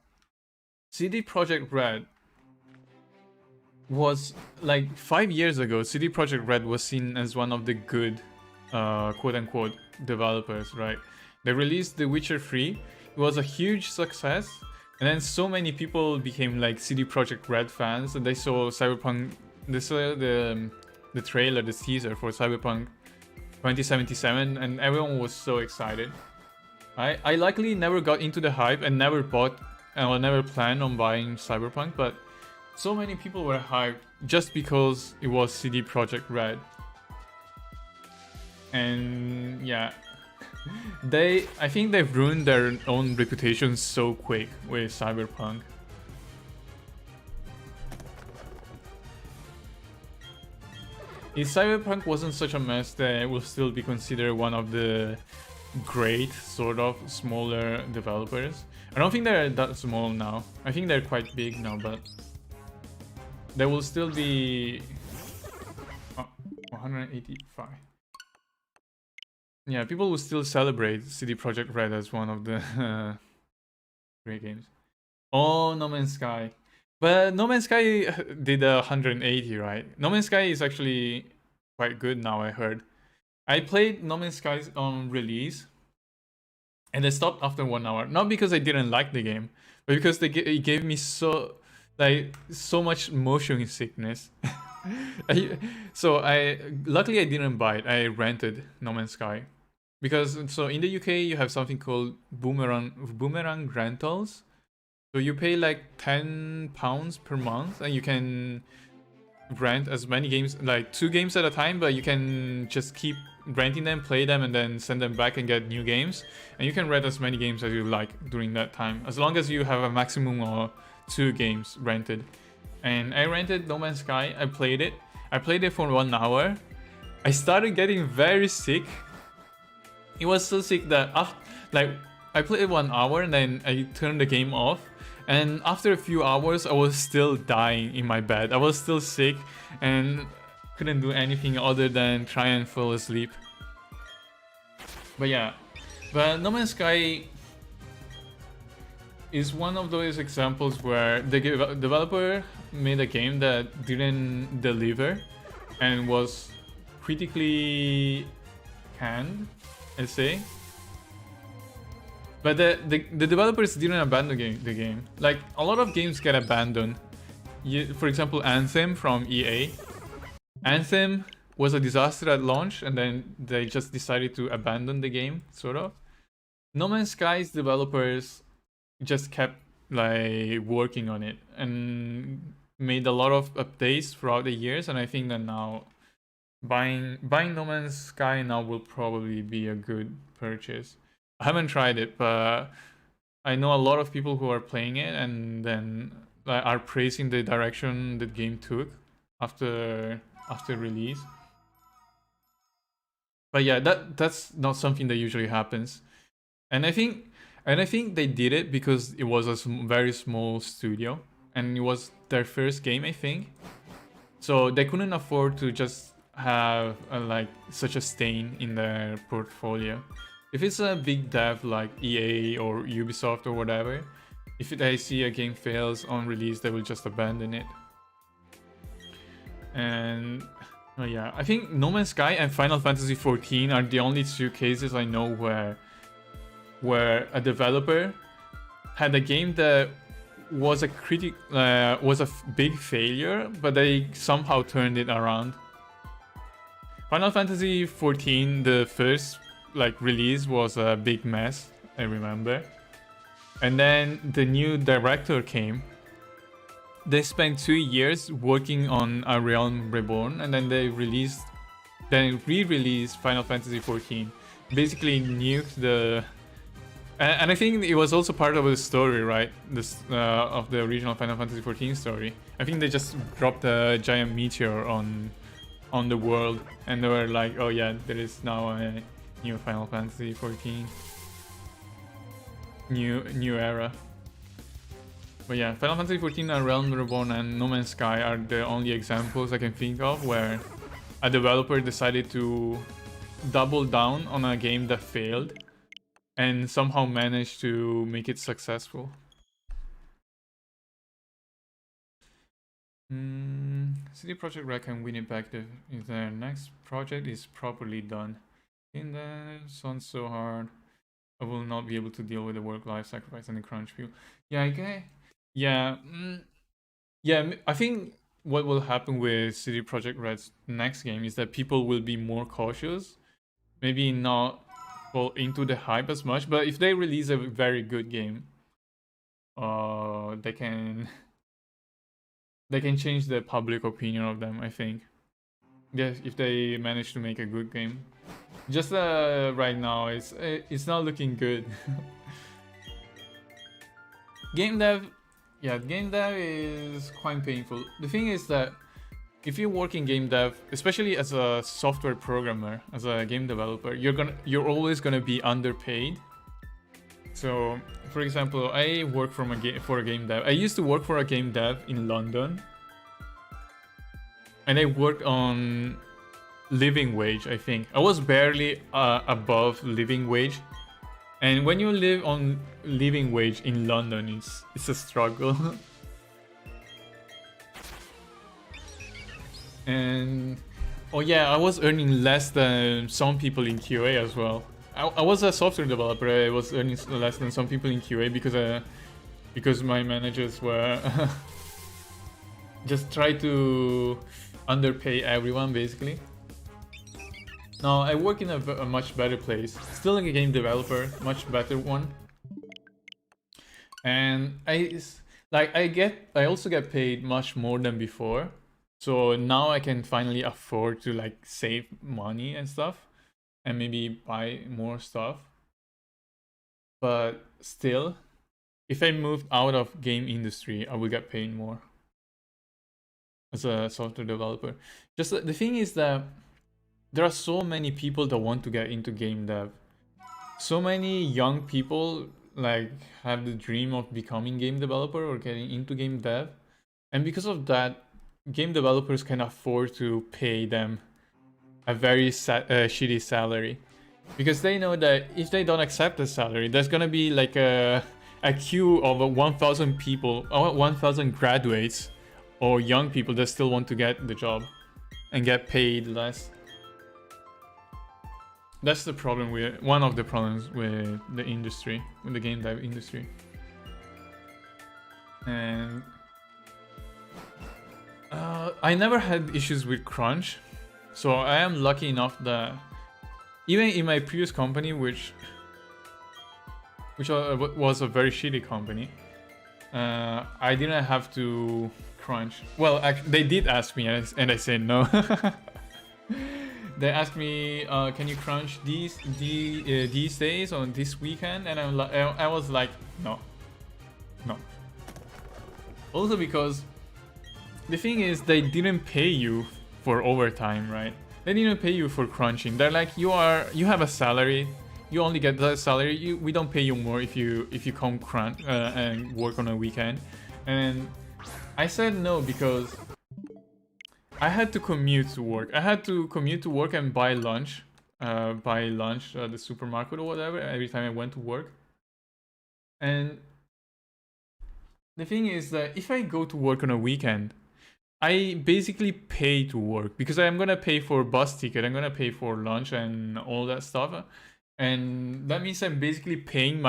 CD Projekt Red was, like, 5 years ago, CD Projekt Red was seen as one of the good quote-unquote developers, right? They released The Witcher 3. It was a huge success, and then so many people became like CD Projekt Red fans, and they saw Cyberpunk, they saw the trailer, the teaser for Cyberpunk 2077, and everyone was so excited. I likely never got into the hype and never bought or never planned on buying Cyberpunk, but so many people were hyped just because it was CD Projekt Red. And yeah, I think they've ruined their own reputation so quick with Cyberpunk. If Cyberpunk wasn't such a mess, then it will still be considered one of the great, sort of, smaller developers. I don't think they're that small now. I think they're quite big now, but they will still be 185. Yeah, people will still celebrate CD Projekt Red as one of the great games. Oh, No Man's Sky. But No Man's Sky did 180, right? No Man's Sky is actually quite good now, I heard. I played No Man's Sky on release, and I stopped after 1 hour. Not because I didn't like the game, but because it gave me so much motion sickness. Luckily I didn't buy it. I rented No Man's Sky because so in the UK you have something called boomerang rentals. So you pay like £10 per month and you can rent as many games, like 2 games at a time, but you can just keep renting them, play them, and then send them back and get new games. And you can rent as many games as you like during that time, as long as you have a maximum of 2 games rented. And I rented No Man's Sky. I played it for 1 hour. I started getting very sick. It was so sick that like I played 1 hour and then I turned the game off. And after a few hours, I was still dying in my bed. I was still sick and couldn't do anything other than try and fall asleep. But yeah, but No Man's Sky is one of those examples where the developer made a game that didn't deliver and was critically canned, I'd say. But the developers didn't abandon the game. Like, a lot of games get abandoned. For example, Anthem from EA. Anthem was a disaster at launch, and then they just decided to abandon the game, sort of. No Man's Sky's developers just kept like working on it and made a lot of updates throughout the years, and I think that now buying No Man's Sky now will probably be a good purchase. I haven't tried it, but I know a lot of people who are playing it and then are praising the direction the game took after release. But yeah, that's not something that usually happens, and I think they did it because it was a very small studio and it was their first game, I think. So they couldn't afford to just have like such a stain in their portfolio. If it's a big dev like EA or Ubisoft or whatever, if they see a game fails on release, they will just abandon it. And yeah, I think No Man's Sky and Final Fantasy XIV are the only 2 cases I know where a developer had a game that was a big failure, but they somehow turned it around. Final Fantasy XIV, the first release, was a big mess, I remember. And then the new director came. They spent 2 years working on A Realm Reborn, and then they re-released Final Fantasy XIV. Basically nuked the... And I think it was also part of the story, right? This of the original Final Fantasy XIV story. I think they just dropped a giant meteor on the world, and they were like, oh yeah, there is now a new Final Fantasy XIV. New era. But yeah, Final Fantasy XIV, A Realm Reborn, and No Man's Sky are the only examples I can think of where a developer decided to double down on a game that failed and somehow managed to make it successful. CD Projekt Red can win it back if their next project is properly done. In that sounds so hard. I will not be able to deal with the work-life sacrifice and the crunch feel. Yeah, okay. Yeah, I think what will happen with CD Projekt Red's next game is that people will be more cautious. Maybe not fall into the hype as much, but if they release a very good game, they can change the public opinion of them, I think. Yes, if they manage to make a good game. Just right now, it's not looking good. Game dev is quite painful. The thing is that if you work in game dev, especially as a software programmer, as a game developer, you're always gonna be underpaid. So, for example, I work for a game dev. I used to work for a game dev in London, and I worked on living wage, I think. I was barely above living wage. And when you live on living wage in London, it's a struggle. And oh yeah, I was earning less than some people in QA as well. I was a software developer. I was earning less than some people in QA because my managers were just try to underpay everyone basically. No, I work in a much better place. Still a game developer, much better one. And I also get paid much more than before. So now I can finally afford to like save money and stuff and maybe buy more stuff. But still, if I moved out of game industry, I would get paid more as a software developer. Just the thing is that there are so many people that want to get into game dev. So many young people like have the dream of becoming game developer or getting into game dev. And because of that, game developers can afford to pay them a very shitty salary. Because they know that if they don't accept the salary, there's gonna be like a queue of 1,000 people, or 1,000 graduates or young people that still want to get the job and get paid less. That's the problem with one of the problems with the industry, with the game dev industry. And I never had issues with crunch, so I am lucky enough that even in my previous company, which was a very shitty company, I didn't have to crunch. Well, they did ask me, and I said no. They asked me, "Can you crunch these days on this weekend?" And I was like, no. Also because the thing is, they didn't pay you for overtime, right? They didn't pay you for crunching. They're like, you have a salary. You only get that salary. We don't pay you more if you come crunch and work on a weekend. And I said no because I had to commute to work. I had to commute to work and buy lunch at the supermarket or whatever every time I went to work. And the thing is that if I go to work on a weekend, I basically pay to work because I'm gonna pay for bus ticket, I'm gonna pay for lunch and all that stuff, and that means I'm basically paying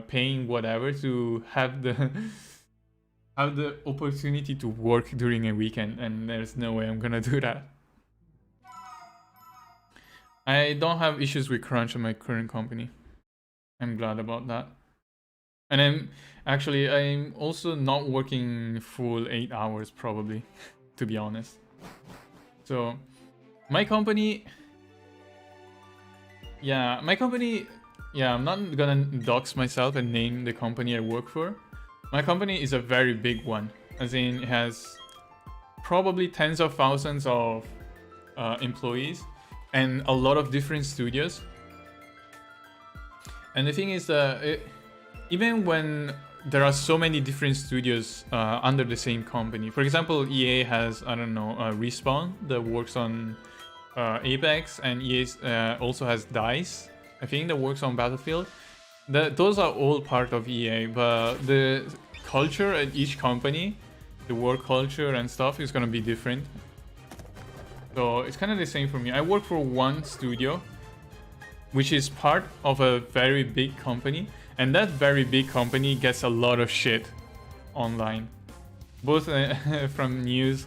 paying whatever to have the opportunity to work during a weekend, and there's no way I'm gonna do that. I don't have issues with crunch in my current company. I'm glad about that. And I'm also not working full 8 hours probably, to be honest. So my company, I'm not gonna dox myself and name the company I work for. My company is a very big one, as in it has probably tens of thousands of employees and a lot of different studios. And the thing is that even when there are so many different studios under the same company, for example, EA has, I don't know, Respawn that works on Apex, and EA also has DICE, I think, that works on Battlefield. Those are all part of EA, but the culture at each company, the work culture and stuff, is gonna be different. So it's kind of the same for me. I work for one studio, which is part of a very big company, and that very big company gets a lot of shit online, both from news,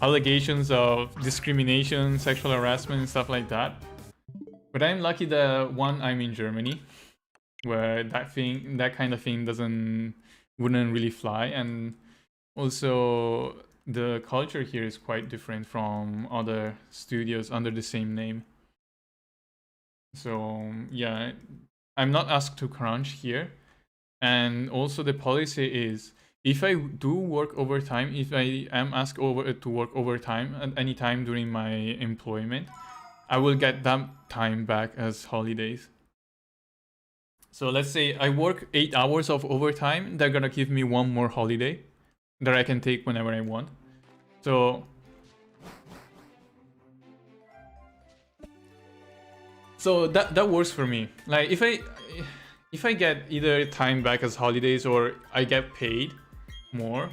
allegations of discrimination, sexual harassment, and stuff like that. But I'm lucky that I'm in Germany, where that kind of thing wouldn't really fly, and also the culture here is quite different from other studios under the same name. So yeah, I'm not asked to crunch here, and also the policy is if I do work overtime, if I am asked to work overtime at any time during my employment, I will get that time back as holidays. So let's say I work 8 hours of overtime, they're gonna give me one more holiday that I can take whenever I want. So that works for me. Like if I get either time back as holidays or I get paid more,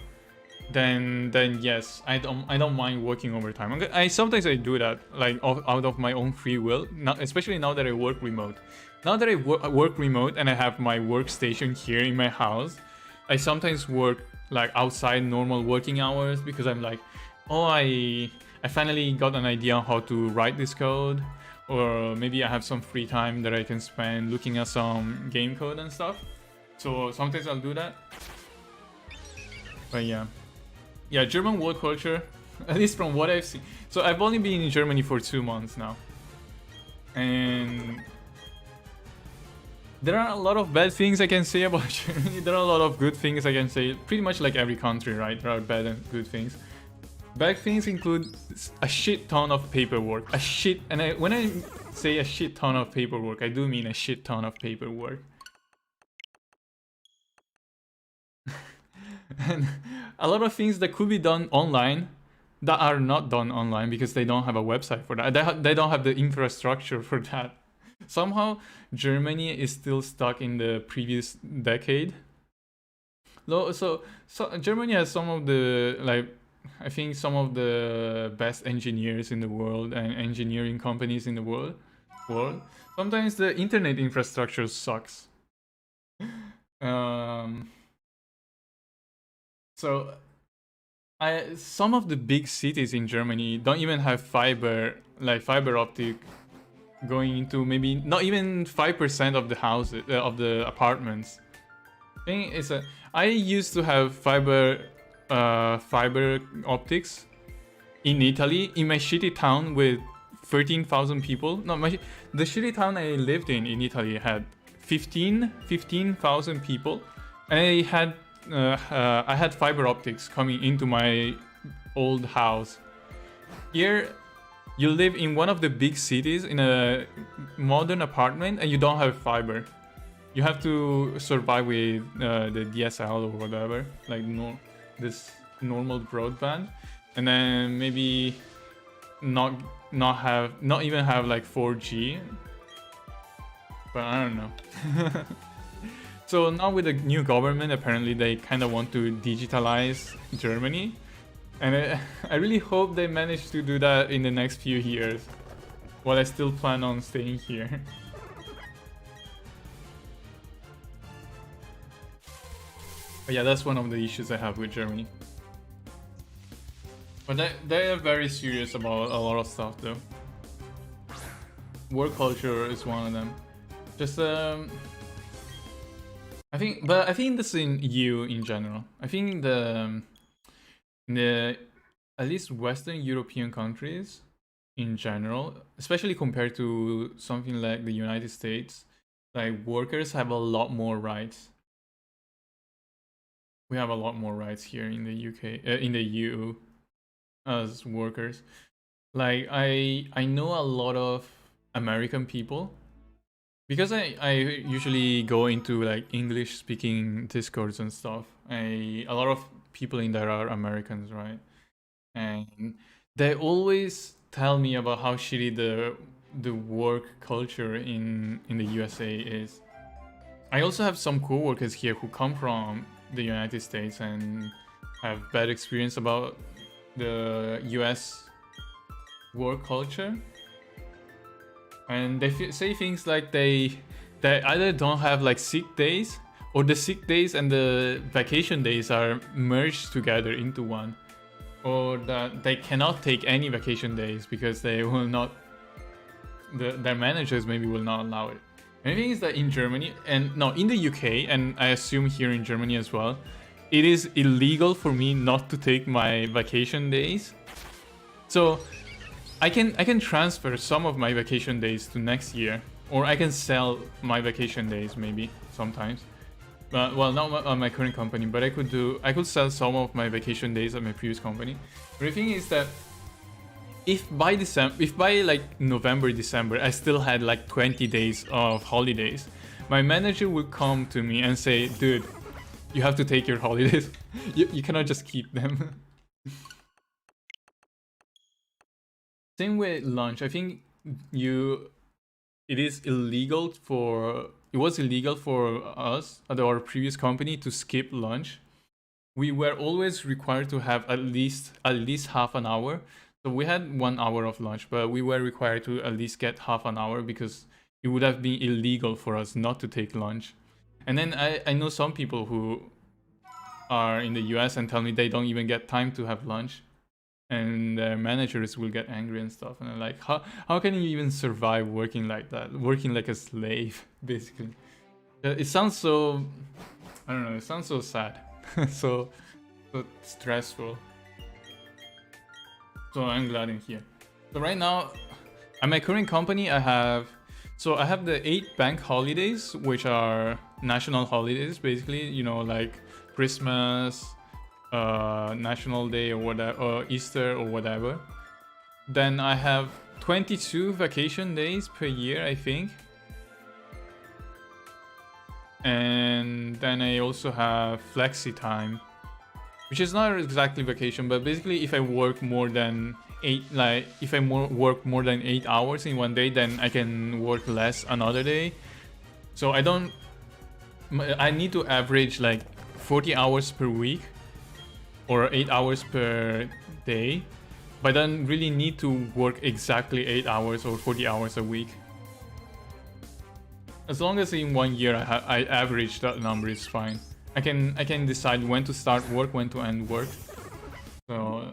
then yes, I don't mind working overtime. Sometimes I do that, like out of my own free will. Especially now that I work remote. Now that I work remote and I have my workstation here in my house, I sometimes work like outside normal working hours because I'm like, oh, I finally got an idea on how to write this code, or maybe I have some free time that I can spend looking at some game code and stuff. So sometimes I'll do that. But yeah, German work culture, at least from what I've seen. So I've only been in Germany for 2 months now, and there are a lot of bad things I can say about Germany. There are a lot of good things I can say. Pretty much like every country, right? There are bad and good things. Bad things include a shit ton of paperwork. When I say a shit ton of paperwork, I do mean a shit ton of paperwork. And a lot of things that could be done online that are not done online because they don't have a website for that. They don't have the infrastructure for that. Somehow Germany is still stuck in the previous decade. So Germany has some of the, like, I think some of the best engineers in the world and engineering companies in the world. Sometimes the internet infrastructure sucks. So some of the big cities in Germany don't even have fiber optic going into maybe not even 5% of the houses of the apartments. I used to have fiber optics in Italy, in my shitty town with 13,000 people. No, the shitty town I lived in Italy had 15,000 people, and I had fiber optics coming into my old house. Here, you live in one of the big cities in a modern apartment and you don't have fiber. You have to survive with the DSL or whatever, like this normal broadband, and then maybe not even have like 4G. But I don't know. So now with the new government, apparently they kind of want to digitalize Germany. And I really hope they manage to do that in the next few years, while I still plan on staying here. But yeah, that's one of the issues I have with Germany. But they are very serious about a lot of stuff though. Work culture is one of them. Just I think this in EU in general. I think in the at least Western European countries in general, especially compared to something like the United States, like workers have a lot more rights. We have a lot more rights here in the UK, in the EU, as workers. Like I know a lot of American people, because I usually go into like English speaking Discords and stuff. A lot of people in there are Americans, right? And they always tell me about how shitty the work culture in the USA is. I also have some coworkers here who come from the United States and have bad experience about the US work culture. And they say things like they either don't have like sick days, or the sick days and the vacation days are merged together into one, or that they cannot take any vacation days because they will not, their managers maybe will not allow it. And the thing is that in Germany, and no, in the UK, and I assume here in Germany as well, it is illegal for me not to take my vacation days. So I can transfer some of my vacation days to next year, or I can sell my vacation days maybe sometimes. Well, not on my current company, but I could sell some of my vacation days at my previous company. But the thing is that if by like November, December, I still had like 20 days of holidays, my manager would come to me and say, dude, you have to take your holidays. you cannot just keep them. Same with lunch. I think it was illegal for us at our previous company to skip lunch. We were always required to have at least half an hour. So we had 1 hour of lunch, but we were required to at least get half an hour because it would have been illegal for us not to take lunch. And then I know some people who are in the US and tell me they don't even get time to have lunch. and their managers will get angry and stuff. And I'm like, how can you even survive working like that? Working like a slave, basically. It sounds so, I don't know, it sounds so sad. so stressful. So I'm glad I'm here. So right now, at my current company, I have the 8 bank holidays, which are national holidays, basically, you know, like Christmas, National Day or whatever, or Easter or whatever. Then I have 22 vacation days per year, I think. And then I also have flexi time, which is not exactly vacation, but basically if I work more than 8, like if I work more than 8 hours in one day, then I can work less another day. So I need to average like 40 hours per week or 8 hours per day, but I don't really need to work exactly 8 hours or 40 hours a week. As long as in 1 year I average that number, is fine. I can decide when to start work, when to end work. So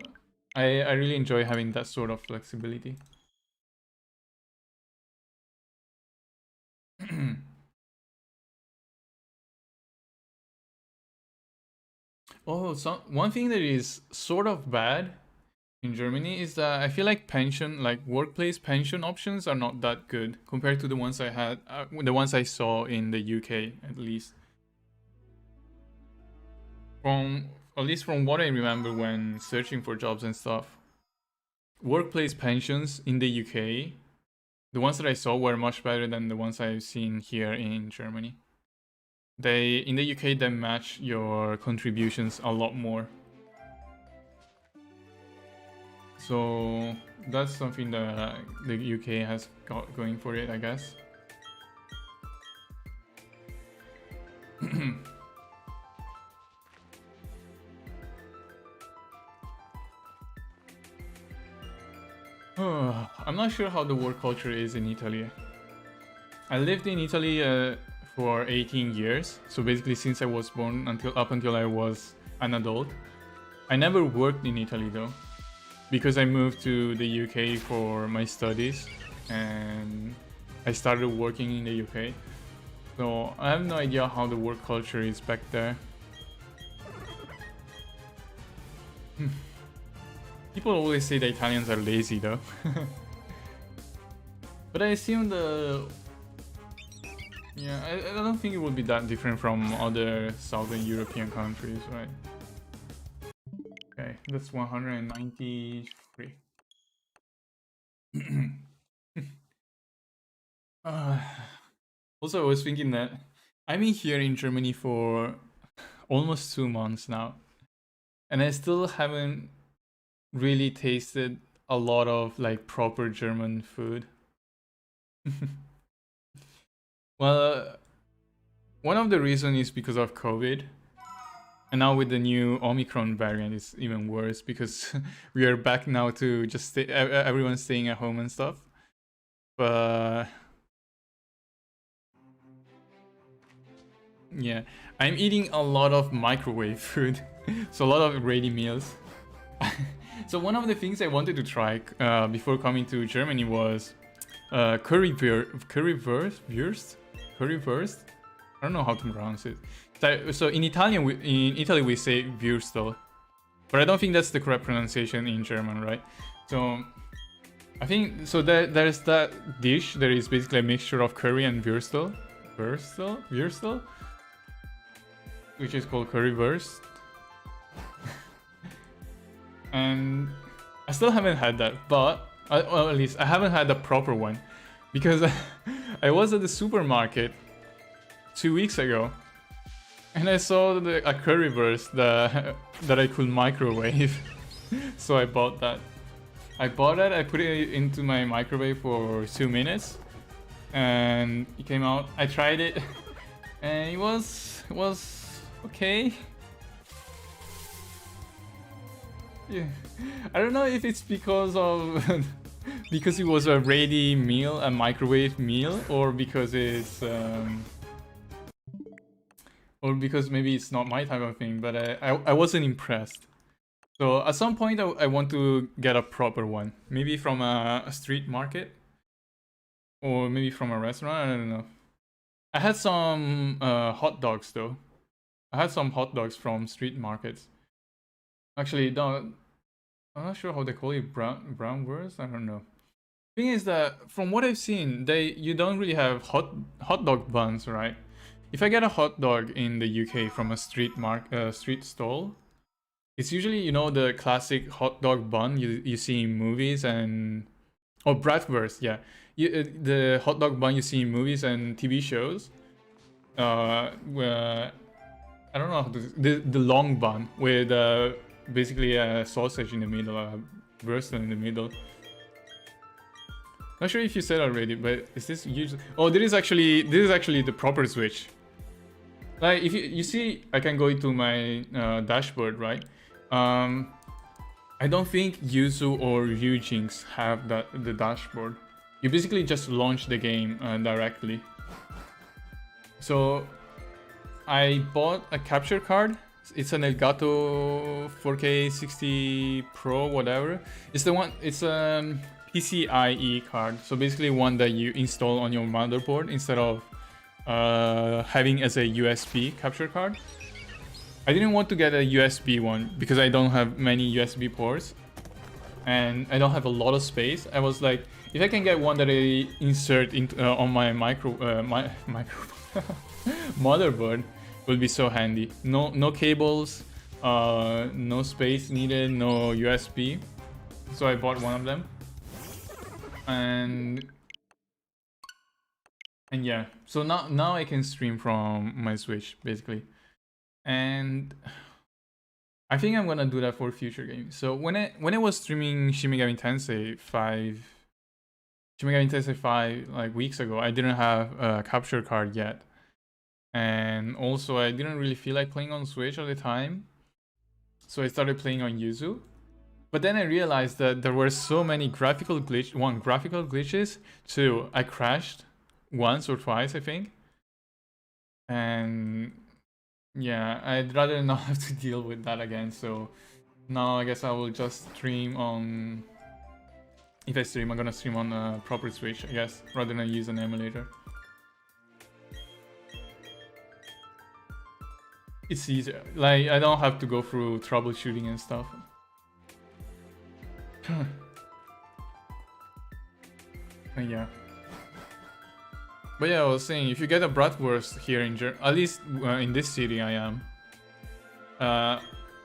I really enjoy having that sort of flexibility. Oh, so one thing that is sort of bad in Germany is that I feel like workplace pension options are not that good compared to the ones I had, the ones I saw in the UK, at least. At least from what I remember when searching for jobs and stuff, workplace pensions in the UK, the ones that I saw were much better than the ones I've seen here in Germany. In the UK, they match your contributions a lot more. So that's something that the UK has got going for it, I guess. I'm not sure how the work culture is in Italy. I lived in Italy for 18 years, so basically since I was born up until I was an adult. I never worked in Italy though, because I moved to the UK for my studies and I started working in the UK. So I have no idea how the work culture is back there. People always say the Italians are lazy though. But I assume yeah, I don't think it would be that different from other Southern European countries, right? Okay, that's 193. Also, I was thinking that I've been here in Germany for almost 2 months now, and I still haven't really tasted a lot of like proper German food. Well, one of the reasons is because of COVID, and now with the new Omicron variant, it's even worse because we are back now to just everyone's staying at home and stuff. But yeah, I'm eating a lot of microwave food, so a lot of ready meals. So one of the things I wanted to try before coming to Germany was currywurst. I don't know how to pronounce it. So in Italian, in Italy we say Würstel, but I don't think that's the correct pronunciation in German, right? So I think so. There's that dish that is basically a mixture of curry and Würstel, which is called currywurst. And I still haven't had that, but well, at least I haven't had the proper one, because I was at the supermarket 2 weeks ago and I saw a currywurst that I could microwave. So I bought that. I put it into my microwave for 2 minutes and it came out. I tried it and it was okay. Yeah, I don't know if it's because of because it was a ready meal, a microwave meal, or because it's or because maybe it's not my type of thing. But I wasn't impressed. So at some point I want to get a proper one, maybe from a street market or maybe from a restaurant. I don't know. I had some hot dogs though. I had some hot dogs from street markets. Actually, I'm not sure how they call it, brown wurst. I don't know. Thing is that from what I've seen, you don't really have hot dog buns, right? If I get a hot dog in the UK from a street stall, it's usually, you know, the classic hot dog bun you see in movies and bratwurst, yeah. The hot dog bun you see in movies and TV shows. Where I don't know how to, the long bun with basically a sausage in the middle, a wurst in the middle. Not sure if you said already, but is this usually? Oh, this is actually the proper Switch. Like if you see, I can go into my dashboard, right? I don't think Yuzu or Ryujinx have the dashboard. You basically just launch the game directly. So I bought a capture card. It's an Elgato 4K 60 Pro, whatever. It's the one. It's a PCIe card. So basically one that you install on your motherboard instead of having as a USB capture card. I didn't want to get a USB one because I don't have many USB ports and I don't have a lot of space. I was like, if I can get one that I insert into on my motherboard, will be so handy. No cables, no space needed, no USB. So I bought one of them, and yeah. So now I can stream from my Switch basically. And I think I'm gonna do that for future games. So when I was streaming Shin Megami Tensei 5 like weeks ago, I didn't have a capture card yet. And also I didn't really feel like playing on Switch at the time. So I started playing on Yuzu. But then I realized that there were so many graphical glitches. Two, I crashed once or twice, I think. And yeah, I'd rather not have to deal with that again. So now I guess I will just stream on... If I stream, I'm gonna stream on a proper Switch, I guess, rather than use an emulator. It's easier. Like, I don't have to go through troubleshooting and stuff. Yeah. But yeah, I was saying, if you get a bratwurst here in at least in this city I am. I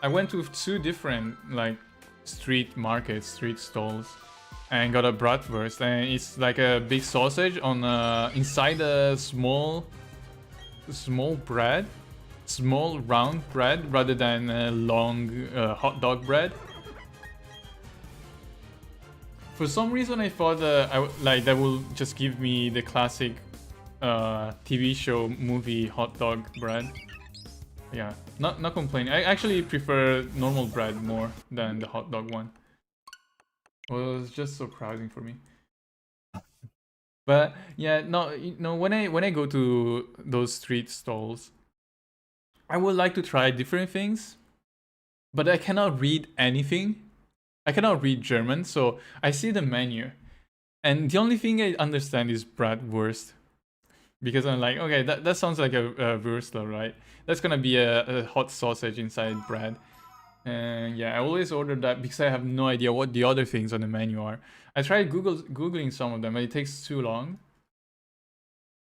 went to 2 different like street markets, street stalls, and got a bratwurst, and it's like a big sausage on inside a small bread, small round bread rather than a long hot dog bread. For some reason, I thought that will just give me the classic TV show movie hot dog bread. Yeah, not complaining. I actually prefer normal bread more than the hot dog one. Well, it was just so crowding for me. But yeah, no. When I go to those street stalls, I would like to try different things, but I cannot read anything. I cannot read German, so I see the menu, and the only thing I understand is bratwurst, because I'm like, okay, that sounds like a Würstel, right? That's gonna be a hot sausage inside bread. And yeah, I always order that because I have no idea what the other things on the menu are. I tried googling some of them, but it takes too long.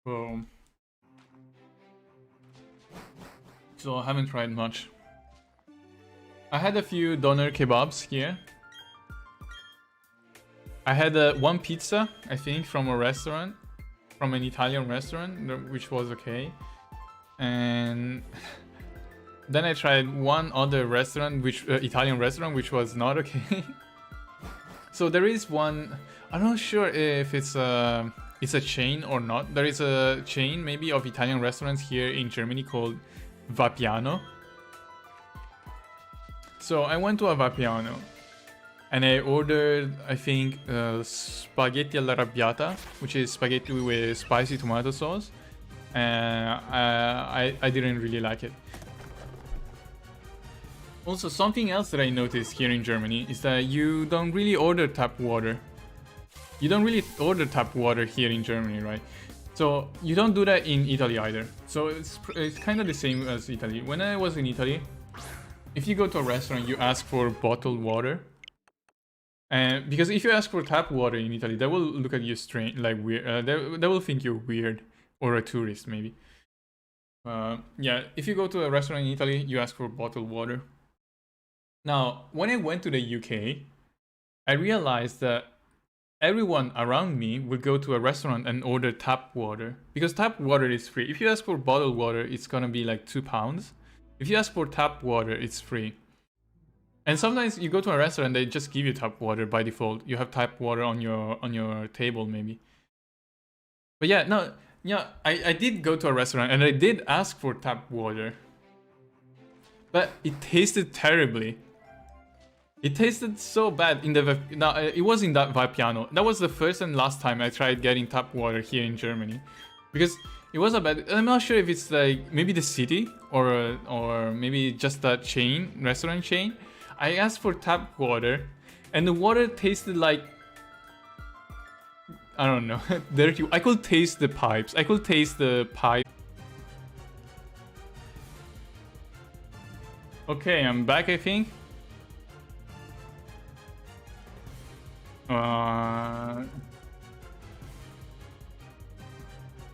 So I haven't tried much. I had a few doner kebabs here. I had one pizza, I think, from a restaurant, from an Italian restaurant, which was okay. And then I tried one other restaurant, Italian restaurant, which was not okay. So there is one, I'm not sure if it's a chain or not. There is a chain maybe of Italian restaurants here in Germany called Vapiano. So I went to a Vapiano and I ordered, I think, spaghetti all'arrabbiata, which is spaghetti with spicy tomato sauce. And I didn't really like it. Also, something else that I noticed here in Germany is that you don't really order tap water. You don't really order tap water here in Germany, right? So you don't do that in Italy either. So it's kind of the same as Italy. When I was in Italy, if you go to a restaurant, you ask for bottled water. And because if you ask for tap water in Italy, they will look at you strange, like weird. They will think you're weird or a tourist, maybe. Yeah, if you go to a restaurant in Italy, you ask for bottled water. Now, when I went to the UK, I realized that everyone around me would go to a restaurant and order tap water because tap water is free. If you ask for bottled water, it's gonna be like £2. If you ask for tap water, it's free. And sometimes you go to a restaurant, they just give you tap water by default. You have tap water on your table, maybe. But yeah, no, yeah, I did go to a restaurant and I did ask for tap water, but it tasted terribly. It tasted so bad in the it was in that Vapiano. That was the first and last time I tried getting tap water here in Germany, because it was a bad. I'm not sure if it's like maybe the city or maybe just that chain, restaurant chain. I asked for tap water, and the water tasted like, I don't know, dirty. I could taste the pipes. I could taste the pipe. Okay, I'm back, I think.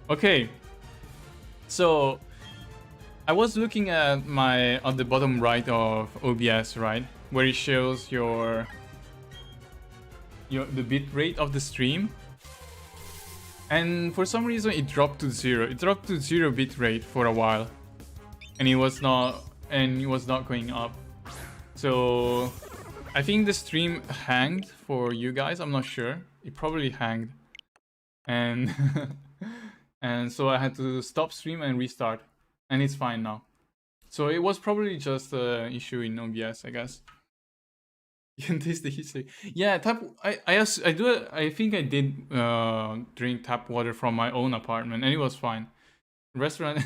Okay, so I was looking at the bottom right of OBS, right, where it shows the bit rate of the stream, and for some reason it dropped to 0. It dropped to 0 bit rate for a while, and it was not going up. So I think the stream hanged for you guys. I'm not sure. It probably hanged, and and so I had to stop stream and restart, and it's fine now. So it was probably just an issue in OBS, I guess. You can taste the history. Yeah, tap. I think I did drink tap water from my own apartment, and it was fine. Restaurant.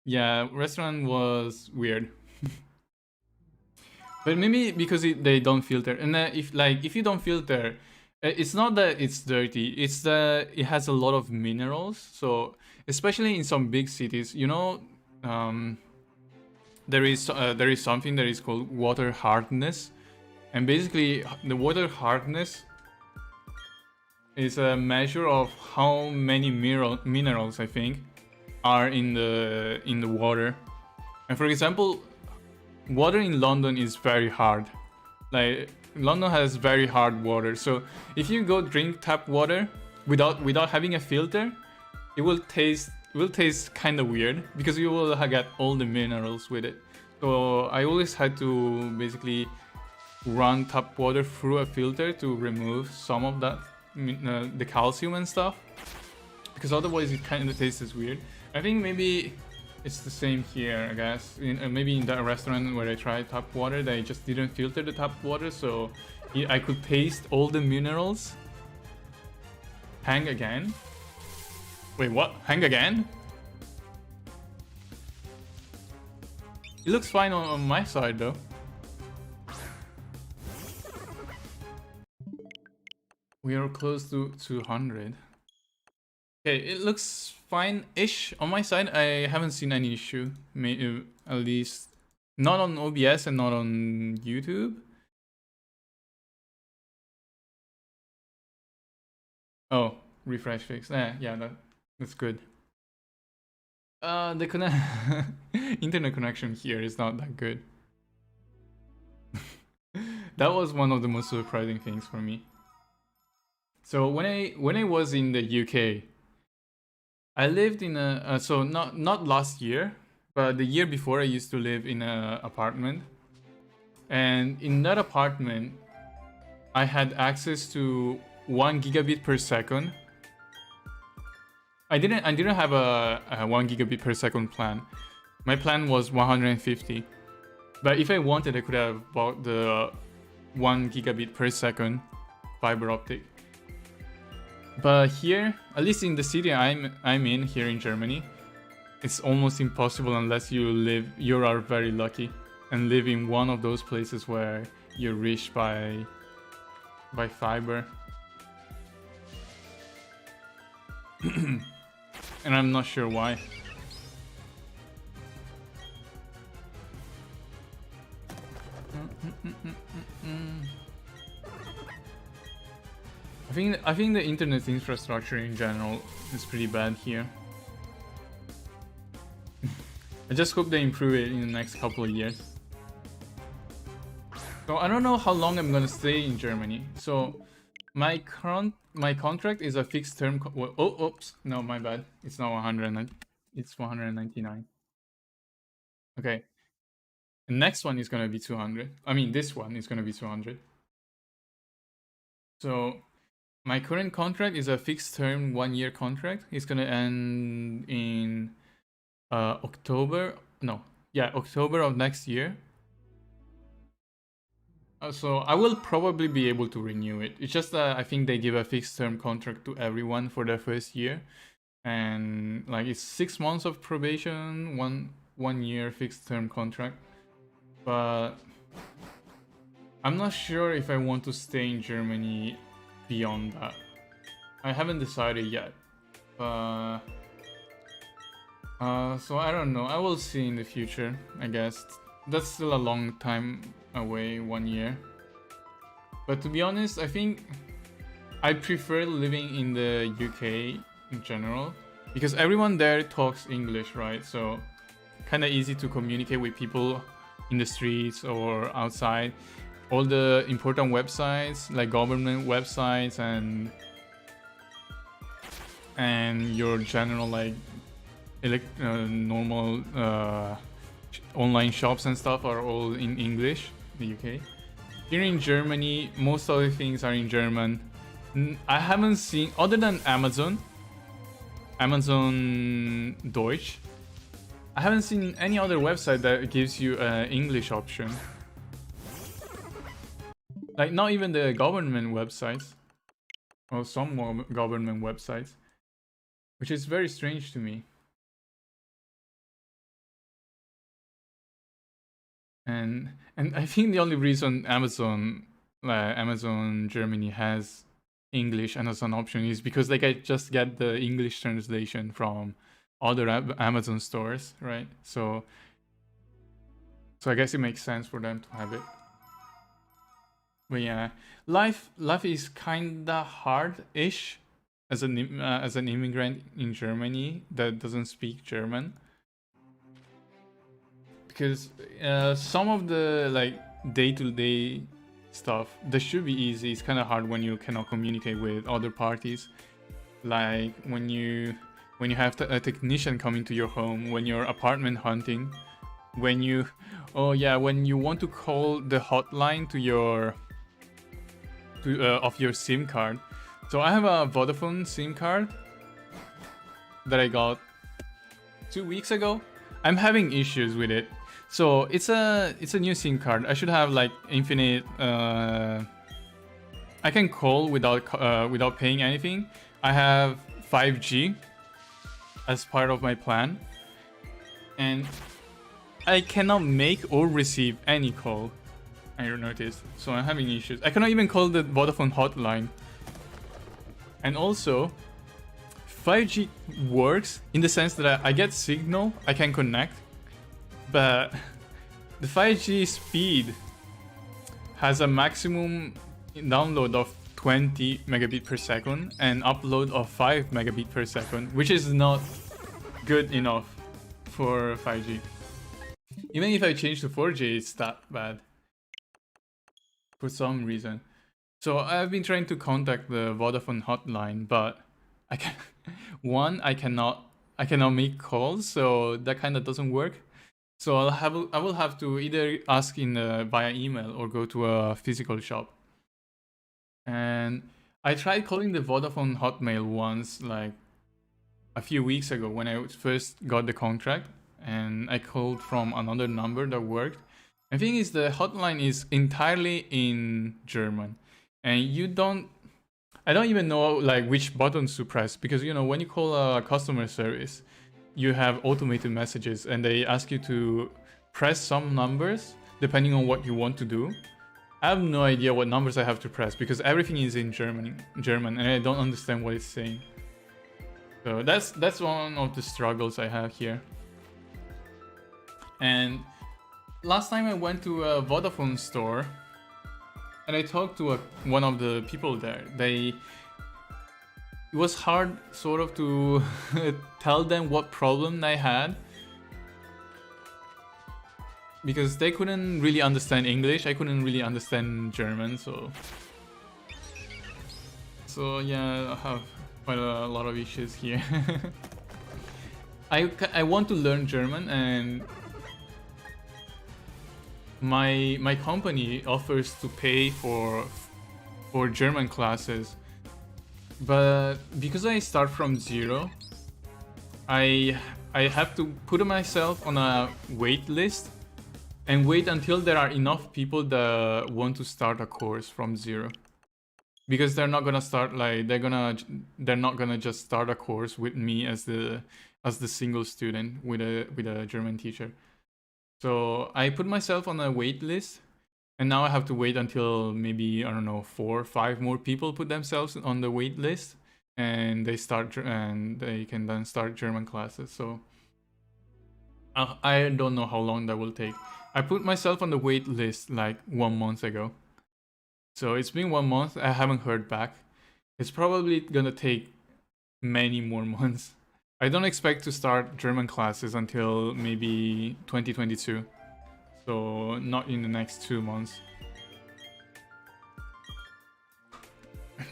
Yeah, restaurant was weird. But maybe because they don't filter, and if you don't filter, it's not that it's dirty. It's that it has a lot of minerals. So especially in some big cities, you know, there is something that is called water hardness, and basically the water hardness is a measure of how many minerals, I think, are in the water. And for example, water in London is very hard. Like, London has very hard water. So if you go drink tap water without having a filter, it will taste kind of weird because you will get all the minerals with it. So I always had to basically run tap water through a filter to remove some of that, the calcium and stuff, because otherwise it kind of tastes weird. I think maybe it's the same here, I guess. Maybe in that restaurant where I tried tap water, they just didn't filter the tap water, so I could taste all the minerals. Hang again? Wait, what? Hang again? It looks fine on my side, though. We are close to 200. Okay, it looks fine-ish on my side. I haven't seen any issue, at least not on OBS and not on YouTube. Oh, refresh fix. Yeah, that's good. The internet connection here is not that good. That was one of the most surprising things for me. So when I was in the UK, I lived in a so not last year, but the year before I used to live in an apartment, and in that apartment, I had access to 1 gigabit per second. I didn't have a 1 gigabit per second plan. My plan was 150, but if I wanted, I could have bought the 1 gigabit per second fiber optic. But here, at least in the city I'm in here in Germany, it's almost impossible unless you are very lucky and live in one of those places where you're reached by fiber. And I'm not sure why. I think the internet infrastructure in general is pretty bad here. I just hope they improve it in the next couple of years. So I don't know how long I'm gonna stay in Germany. So my contract is a fixed term. Oops, no, my bad. It's not 100. It's 199. Okay. The next one is gonna be 200. I mean, this one is gonna be 200. So my current contract is a fixed term 1-year contract. It's gonna end in October of next year. So I will probably be able to renew it. It's just that I think they give a fixed term contract to everyone for their first year, and like it's 6 months of probation, 1 year fixed term contract. But I'm not sure if I want to stay in Germany beyond that. I haven't decided yet. So I don't know. I will see in the future, I guess. That's still a long time away, 1 year. But to be honest, I think I prefer living in the UK in general, because everyone there talks English, right? So kind of easy to communicate with people in the streets or outside. All the important websites, like government websites and your general like normal online shops and stuff are all in English in the UK. Here in Germany, most of the things are in German. I haven't seen, other than Amazon Deutsch, I haven't seen any other website that gives you an English option. Like, not even the government websites, or some more government websites, which is very strange to me. And I think the only reason Amazon Germany has English and as an option is because they just get the English translation from other Amazon stores, right? So I guess it makes sense for them to have it. But yeah, life is kinda hard-ish as an immigrant in Germany that doesn't speak German, because some of the like day-to-day stuff that should be easy, it's kind of hard when you cannot communicate with other parties, like when you have a technician coming to your home, when you're apartment hunting, when you want to call the hotline to your of your SIM card. So I have a Vodafone SIM card that I got 2 weeks ago. I'm having issues with it. So it's a new SIM card. I should have like infinite. I can call without paying anything. I have 5G as part of my plan, and I cannot make or receive any call. I noticed. So I'm having issues. I cannot even call the Vodafone hotline. And also, 5G works in the sense that I get signal, I can connect, but the 5G speed has a maximum download of 20 megabit per second and upload of 5 megabit per second, which is not good enough for 5G. Even if I change to 4G, it's that bad for some reason. So I've been trying to contact the Vodafone hotline, but I cannot make calls, so that kind of doesn't work. So I will have to either ask via email or go to a physical shop. And I tried calling the Vodafone Hotmail once, like a few weeks ago when I first got the contract, and I called from another number that worked. The thing is, the hotline is entirely in German, and I don't even know like which buttons to press, because when you call a customer service, you have automated messages and they ask you to press some numbers depending on what you want to do. I have no idea what numbers I have to press because everything is in German, and I don't understand what it's saying. So that's one of the struggles I have here. And last time I went to a Vodafone store and I talked to one of the people there. It was hard sort of to tell them what problem I had because they couldn't really understand English. I couldn't really understand German, so yeah, I have quite a lot of issues here. I want to learn German, and my company offers to pay for German classes, but because I start from zero, I have to put myself on a wait list and wait until there are enough people that want to start a course from zero, because they're not gonna start like they're not gonna just start a course with me as the single student with a German teacher. So I put myself on a wait list, and now I have to wait until maybe, I don't know, 4 or 5 more people put themselves on the wait list, and they can then start German classes. So I don't know how long that will take. I put myself on the wait list like 1 month ago. So it's been 1 month, I haven't heard back. It's probably gonna take many more months. I don't expect to start German classes until maybe 2022. So not in the next 2 months.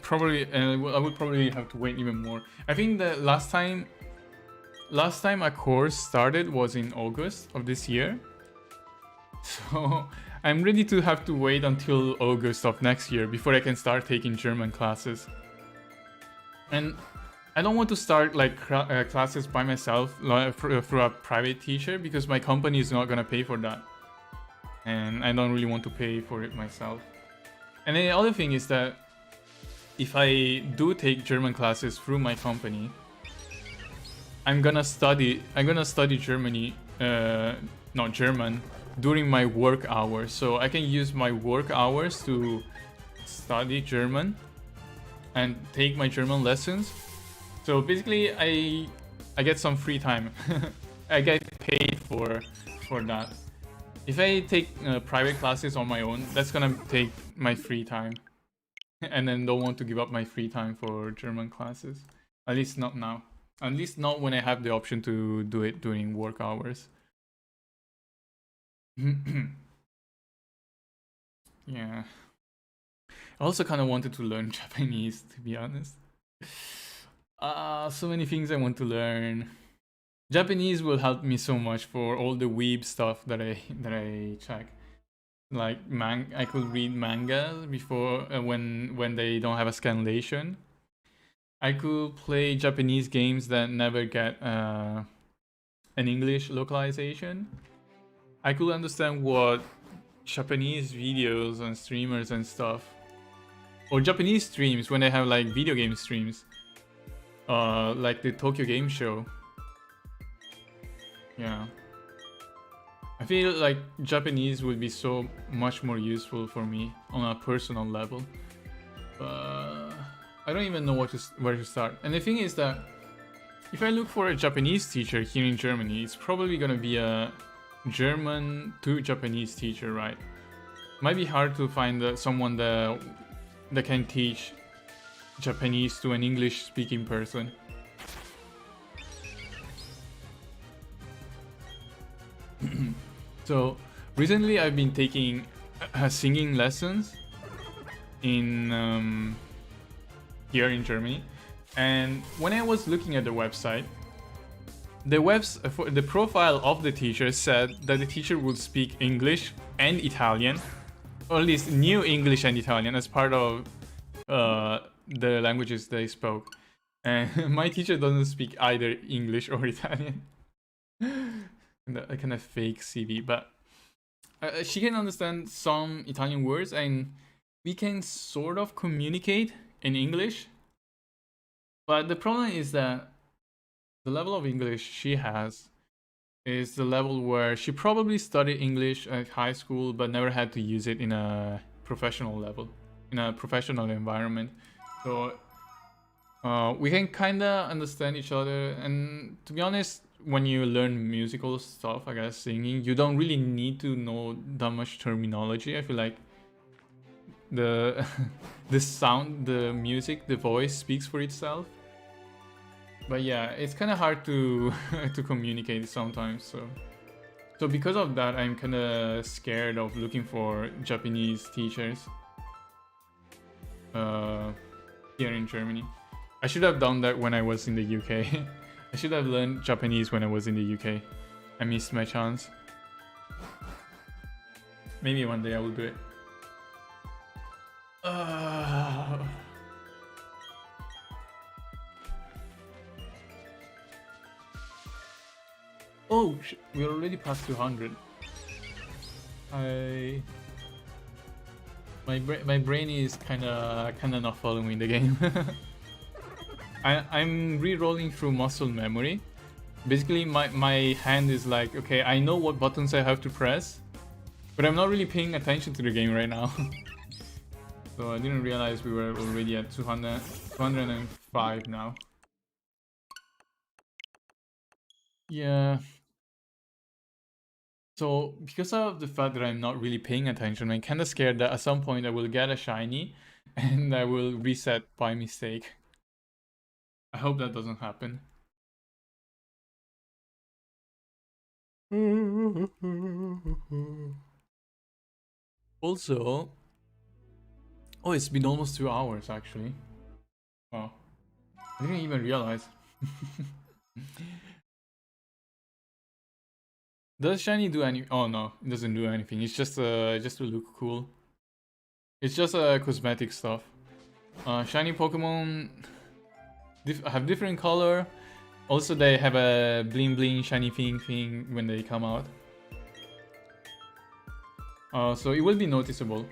Probably, I would probably have to wait even more. I think the last time a course started was in August of this year. So I'm ready to have to wait until August of next year before I can start taking German classes. And I don't want to start like classes by myself through a private teacher, because my company is not gonna pay for that. And I don't really want to pay for it myself. And the other thing is that if I do take German classes through my company, I'm gonna study German during my work hours. So I can use my work hours to study German and take my German lessons. So basically I get some free time. I get paid for that. If I take private classes on my own, that's gonna take my free time. And then don't want to give up my free time for German classes. At least not now. At least not when I have the option to do it during work hours. Yeah. I also kind of wanted to learn Japanese, to be honest. So many things I want to learn. Japanese will help me so much for all the weeb stuff that I check. Like I could read manga before when they don't have a scanlation. I could play Japanese games that never get an English localization. I could understand what Japanese videos and streamers and stuff, or Japanese streams when they have like video game streams, like the Tokyo Game Show. Yeah. I feel like Japanese would be so much more useful for me on a personal level. I don't even know where to start. And the thing is that if I look for a Japanese teacher here in Germany, it's probably gonna be a German to Japanese teacher, right? Might be hard to find someone that can teach Japanese to an English-speaking person. So recently I've been taking singing lessons in here in Germany, and when I was looking at the website, the profile of the teacher said that the teacher would speak English and Italian, or at least knew English and Italian as part of the languages they spoke. And my teacher doesn't speak either English or Italian. A kind of fake CV, but she can understand some Italian words, and we can sort of communicate in English. But the problem is that the level of English she has is the level where she probably studied English at high school but never had to use it in a professional level, in a professional environment. So we can kind of understand each other, and to be honest, when you learn musical stuff, I guess singing, you don't really need to know that much terminology. I feel like the the sound, the music, the voice speaks for itself. But yeah, it's kind of hard to to communicate sometimes. So because of that, I'm kind of scared of looking for Japanese teachers here in Germany. I should have done that when I was in the UK. I should have learned Japanese when I was in the UK. I missed my chance. Maybe one day I will do it. Oh, we're already past 200. My brain is kind of not following the game. I'm re-rolling through muscle memory. Basically, my hand is like, okay, I know what buttons I have to press, but I'm not really paying attention to the game right now. So I didn't realize we were already at 205 now. Yeah. So because of the fact that I'm not really paying attention, I'm kind of scared that at some point I will get a shiny and I will reset by mistake. I hope that doesn't happen. Also, oh, it's been almost 2 hours actually. Oh, I didn't even realize. Does shiny do any? Oh no, it doesn't do anything. It's just to look cool. It's just cosmetic stuff. Shiny Pokemon have different color. Also, they have a bling bling shiny thing when they come out. So it will be noticeable.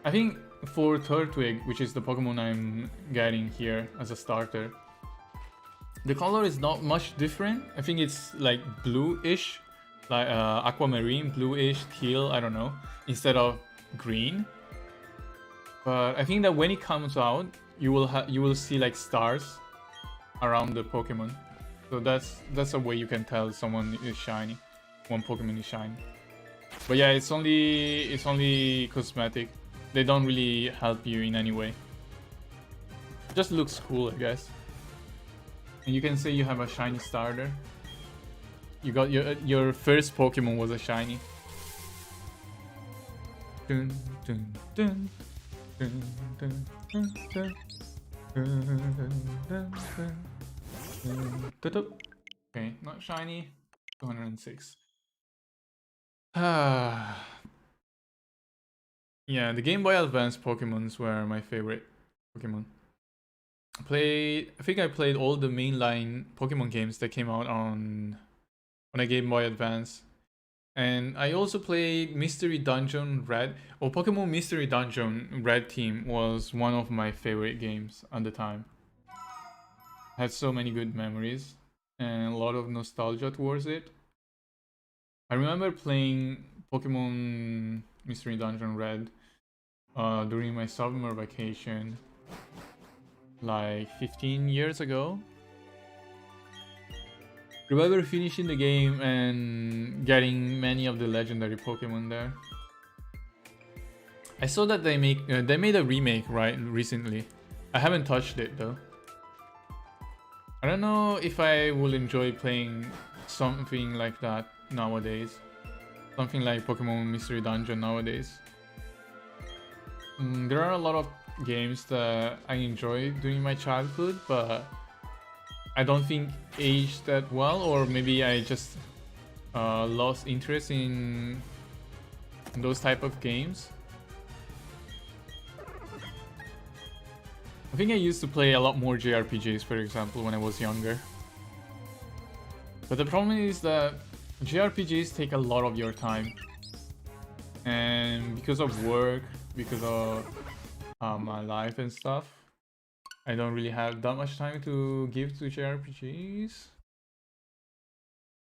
I think for Turtwig, which is the Pokemon I'm getting here as a starter, the color is not much different. I think it's like blue-ish, like aquamarine, bluish, teal, I don't know, instead of green. But I think that when it comes out, you will see like stars around the Pokemon. So that's a way you can tell someone is shiny, one Pokemon is shiny. But yeah, it's only cosmetic. They don't really help you in any way. It just looks cool, I guess. And you can say you have a shiny starter. You got your first Pokemon was a shiny. Dun, dun, dun, dun, dun, dun, dun, dun, dun, dun. Okay, not shiny. 206. Yeah, the Game Boy Advance Pokemons were my favorite Pokemon. I think I played all the mainline Pokemon games that came out on a Game Boy Advance. And I also played Mystery Dungeon Red. Or Pokemon Mystery Dungeon Red Team was one of my favorite games at the time. Had so many good memories and a lot of nostalgia towards it. I remember playing Pokemon Mystery Dungeon Red during my summer vacation like 15 years ago. Remember finishing the game and getting many of the legendary Pokemon there. I saw that they made a remake right recently. I haven't touched it though. I don't know if I will enjoy playing something like that nowadays. Something like Pokemon Mystery Dungeon nowadays. There are a lot of games that I enjoyed during my childhood, but I don't think aged that well, or maybe I just lost interest in those type of games. I think I used to play a lot more JRPGs, for example, when I was younger. But the problem is that JRPGs take a lot of your time. And because of work, because of my life and stuff, I don't really have that much time to give to JRPGs.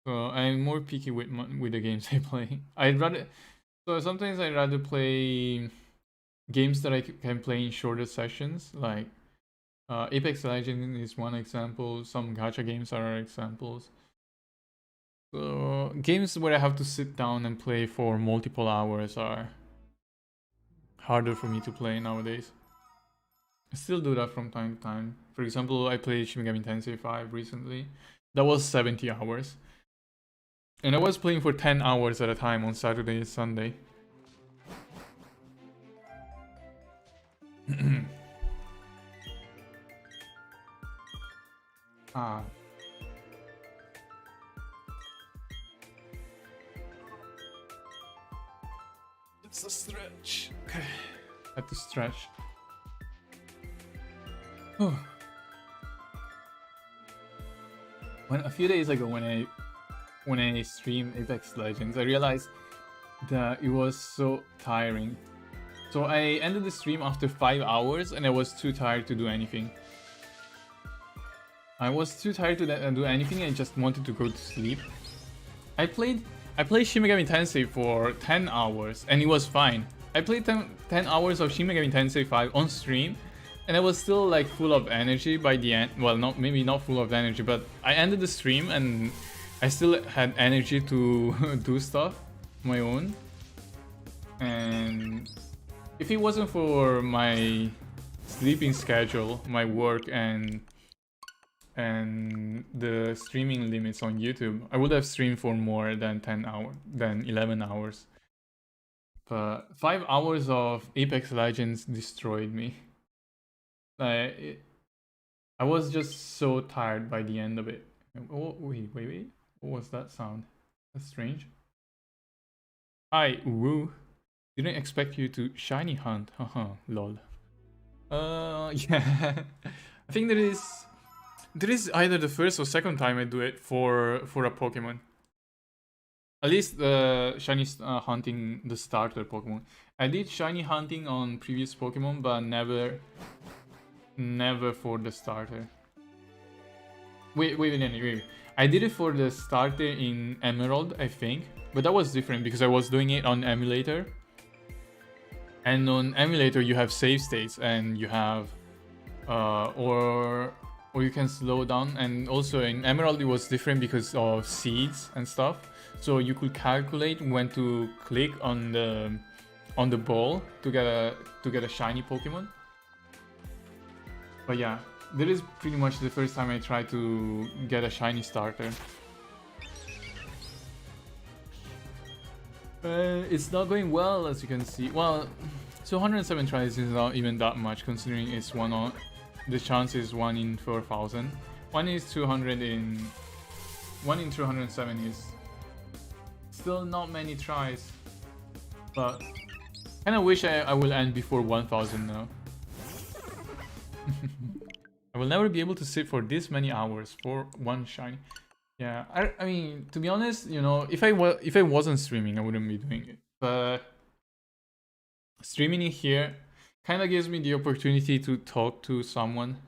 So I'm more picky with the games I play. Sometimes I'd rather play games that I can play in shorter sessions, like Apex Legends is one example. Some gacha games are examples. So games where I have to sit down and play for multiple hours are harder for me to play nowadays. I still do that from time to time. For example, I played Shin Megami Tensei 5 recently. That was 70 hours. And I was playing for 10 hours at a time on Saturday and Sunday. Ah. It's a stretch. Okay. Had to stretch. Oh. A few days ago when I streamed Apex Legends, I realized that it was so tiring. So I ended the stream after 5 hours and I was too tired to do anything. I was too tired to do anything. I just wanted to go to sleep. I played Shin Megami Tensei for 10 hours and it was fine. I played 10 hours of Shin Megami Tensei 5 on stream and I was still like full of energy by the end. Well, maybe not full of energy, but I ended the stream and I still had energy to do stuff on my own. And if it wasn't for my sleeping schedule, my work, and the streaming limits on YouTube, I would have streamed for more than 11 hours. But 5 hours of Apex Legends destroyed me. I was just so tired by the end of it. Oh, wait. What was that sound? That's strange. Hi, woo. Didn't expect you to shiny hunt. Haha, lol. Yeah. I think there is either the first or second time I do it for a Pokemon. At least the shiny hunting the starter Pokemon. I did shiny hunting on previous Pokemon, but never for the starter. Wait. I did it for the starter in Emerald, I think, but that was different because I was doing it on emulator. And on emulator you have save states and you have or you can slow down, and also in Emerald it was different because of seeds and stuff. So you could calculate when to click on the ball to get a shiny Pokemon. But yeah, that is pretty much the first time I tried to get a shiny starter. It's not going well, as you can see. Well, so 107 tries is not even that much, considering it's the chance is 1 in 4,000. 1 in 207 is still not many tries, but kind of wish I will end before 1,000 now. I will never be able to sit for this many hours for one shiny. Yeah, I mean, to be honest, you know, if I wasn't streaming, I wouldn't be doing it. But streaming in here kind of gives me the opportunity to talk to someone,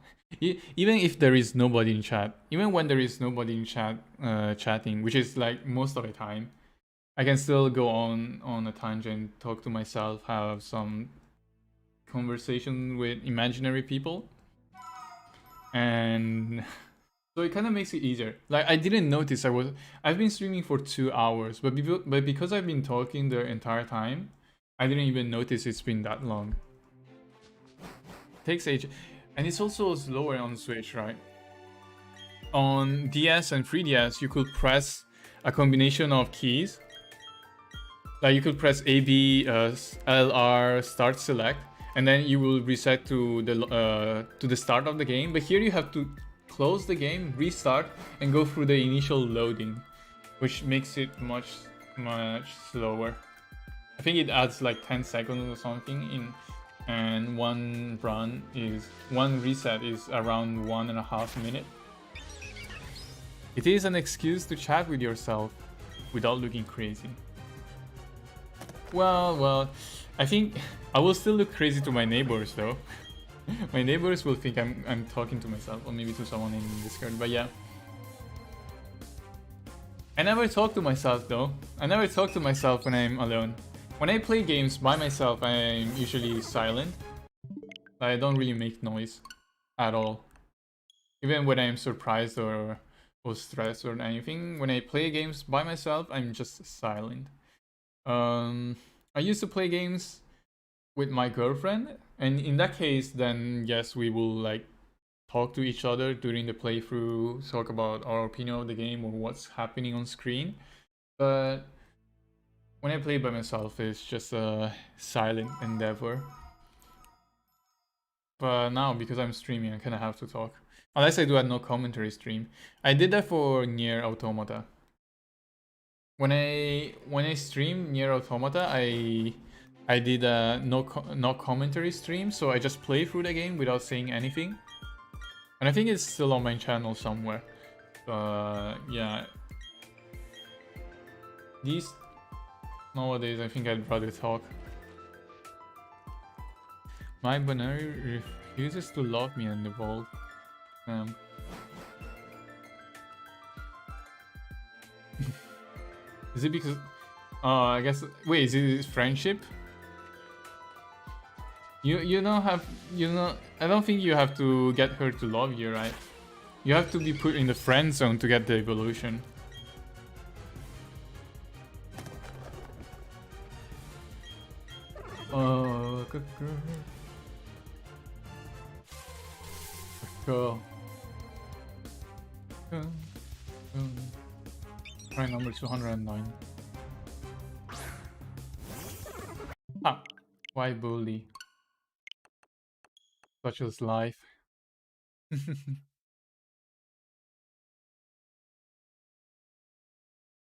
even if there is nobody in chat. Even when there is nobody in chat chatting, which is like most of the time, I can still go on a tangent, talk to myself, have some conversation with imaginary people, and so it kind of makes it easier. Like, I didn't notice I've been streaming for 2 hours, but because I've been talking the entire time, I didn't even notice it's been that long. It takes age, and it's also slower on Switch, right? On DS and 3DS, you could press a combination of keys. Like, you could press A, B, LR, start, select, and then you will reset to the start of the game. But here you have to close the game, restart, and go through the initial loading, which makes it much slower. I think it adds like 10 seconds or something and one reset is around 1.5 minutes. It is an excuse to chat with yourself without looking crazy. Well, I think I will still look crazy to my neighbors though. My neighbors will think I'm talking to myself, or maybe to someone in Discord, but yeah. I never talk to myself though. I never talk to myself when I'm alone. When I play games by myself, I'm usually silent. I don't really make noise at all. Even when I'm surprised or stressed or anything, when I play games by myself, I'm just silent. I used to play games with my girlfriend, and in that case, then yes, we will like talk to each other during the playthrough, talk about our opinion of the game or what's happening on screen. But when I play by myself, it's just a silent endeavor. But now, because I'm streaming, I kind of have to talk. Unless I do a no commentary stream. I did that for Nier Automata. When I stream Nier Automata, I did a no commentary stream, so I just play through the game without saying anything. And I think it's still on my channel somewhere. Yeah. These nowadays, I think I'd rather talk. My binary refuses to love me in the vault. Is it because... I guess... Wait, is it friendship? You don't have... I don't think you have to get her to love you, right? You have to be put in the friend zone to get the evolution. Oh, good girl. Cool. Try number 209. Ah, why bully? Such as life.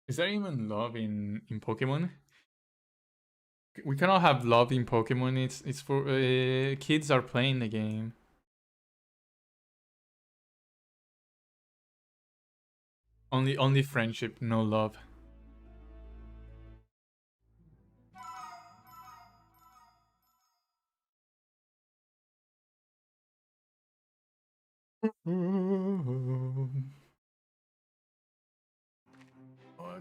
Is there even love in Pokemon? We cannot have love in Pokemon. It's for kids are playing the game. Only friendship, no love. I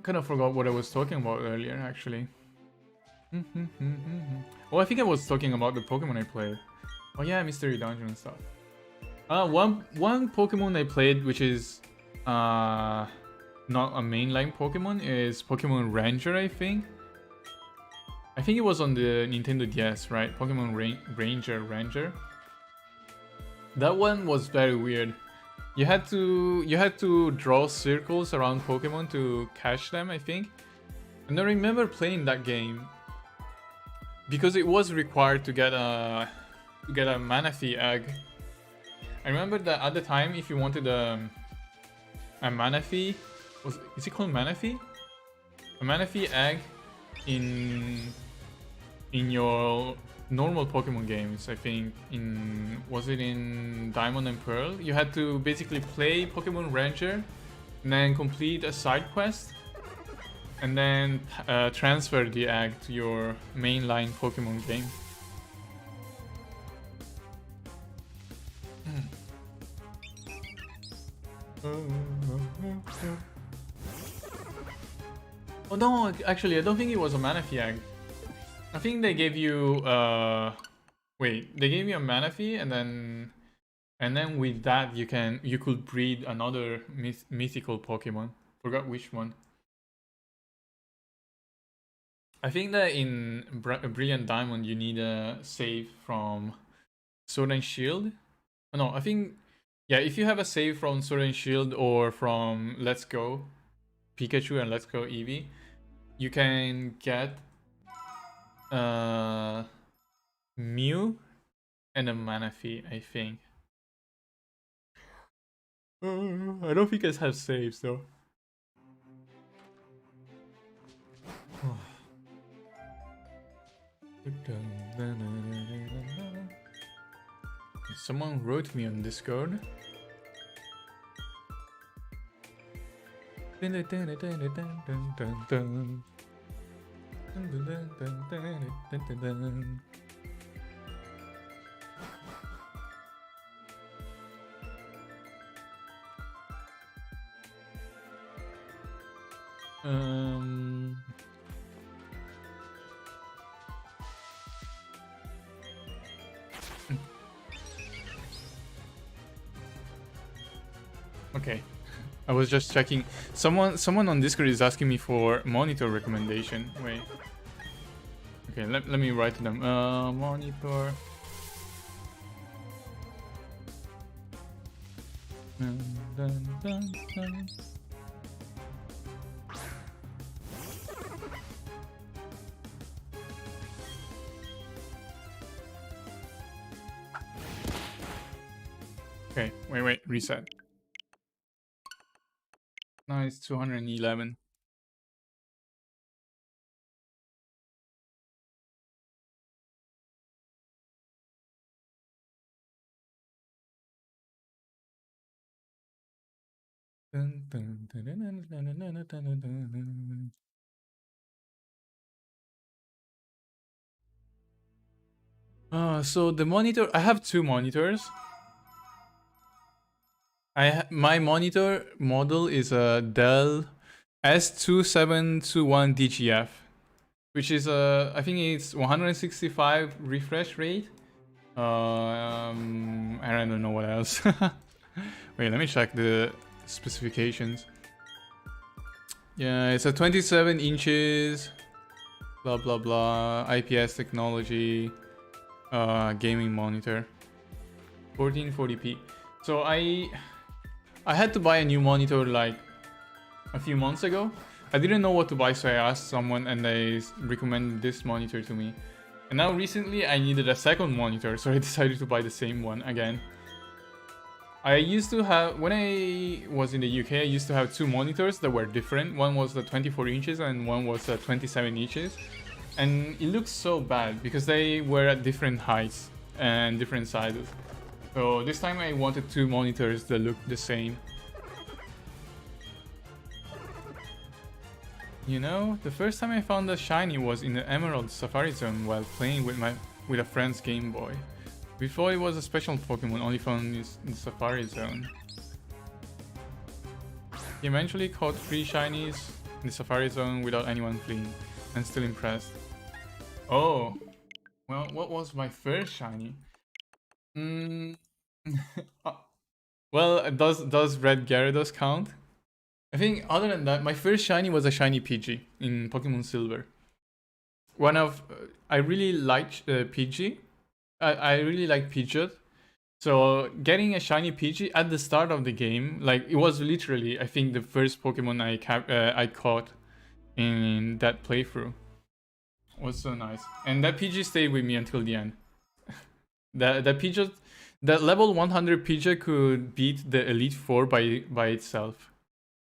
kind of forgot what I was talking about earlier, actually. Well, I think I was talking about the Pokemon I played. Oh yeah, Mystery Dungeon and stuff. One Pokemon I played, which is not a mainline Pokemon, is Pokemon Ranger, I think. I think it was on the Nintendo DS, right? Pokemon Ranger. That one was very weird. You had to draw circles around Pokemon to catch them, I think. And I remember playing that game because it was required to get a Manaphy egg. I remember that at the time, if you wanted a Manaphy, is it called Manaphy? A Manaphy egg in your normal Pokemon games, I think was it in Diamond and Pearl? You had to basically play Pokemon Ranger and then complete a side quest and then transfer the egg to your mainline Pokemon game. Oh no, actually I don't think it was a Manaphy egg. I think they gave you wait, they gave you a Manaphy and then with that you could breed another mythical Pokemon. Forgot which one. I think that in Brilliant Diamond you need a save from Sword and Shield. Oh, no, I think yeah, if you have a save from Sword and Shield or from Let's Go Pikachu and Let's Go Eevee, you can get Mew and a Manaphy, I think. I don't think I have saves though. Someone wrote me on Discord. Um. Okay, I was just checking. Someone on Discord is asking me for monitor recommendation. Wait. Okay, let me write to them. Monitor. Dun, dun, dun, dun. Okay, wait, reset. Now it's 211. So the monitor, I have two monitors. My monitor model is a Dell S2721 DGF, which is I think it's 165 refresh rate. And I don't know what else. Wait, let me check the specifications. Yeah, it's a 27 inches, blah blah blah, IPS technology, gaming monitor, 1440p. So I had to buy a new monitor like a few months ago. I didn't know what to buy, so I asked someone and they recommended this monitor to me. And now recently I needed a second monitor, so I decided to buy the same one again. I used to have, when I was in the UK, I used to have two monitors that were different. One was the 24 inches and one was the 27 inches. And it looked so bad because they were at different heights and different sizes. So this time I wanted two monitors that looked the same. You know, the first time I found a shiny was in the Emerald Safari Zone while playing with a friend's Game Boy. Before it was a special Pokemon only found in the Safari Zone. He eventually caught 3 shinies in the Safari Zone without anyone fleeing. I'm still impressed. Oh, well, what was my first shiny? Well, does Red Gyarados count? I think other than that, my first shiny was a shiny Pidgey in Pokemon Silver. One of I really liked Pidgey. I really like Pidgeot. So getting a shiny Pidgey at the start of the game, like it was literally, I think, the first Pokemon I caught in that playthrough. It was so nice, and that Pidgey stayed with me until the end. That Pidgeot, that level 100 Pidgeot could beat the Elite Four by itself,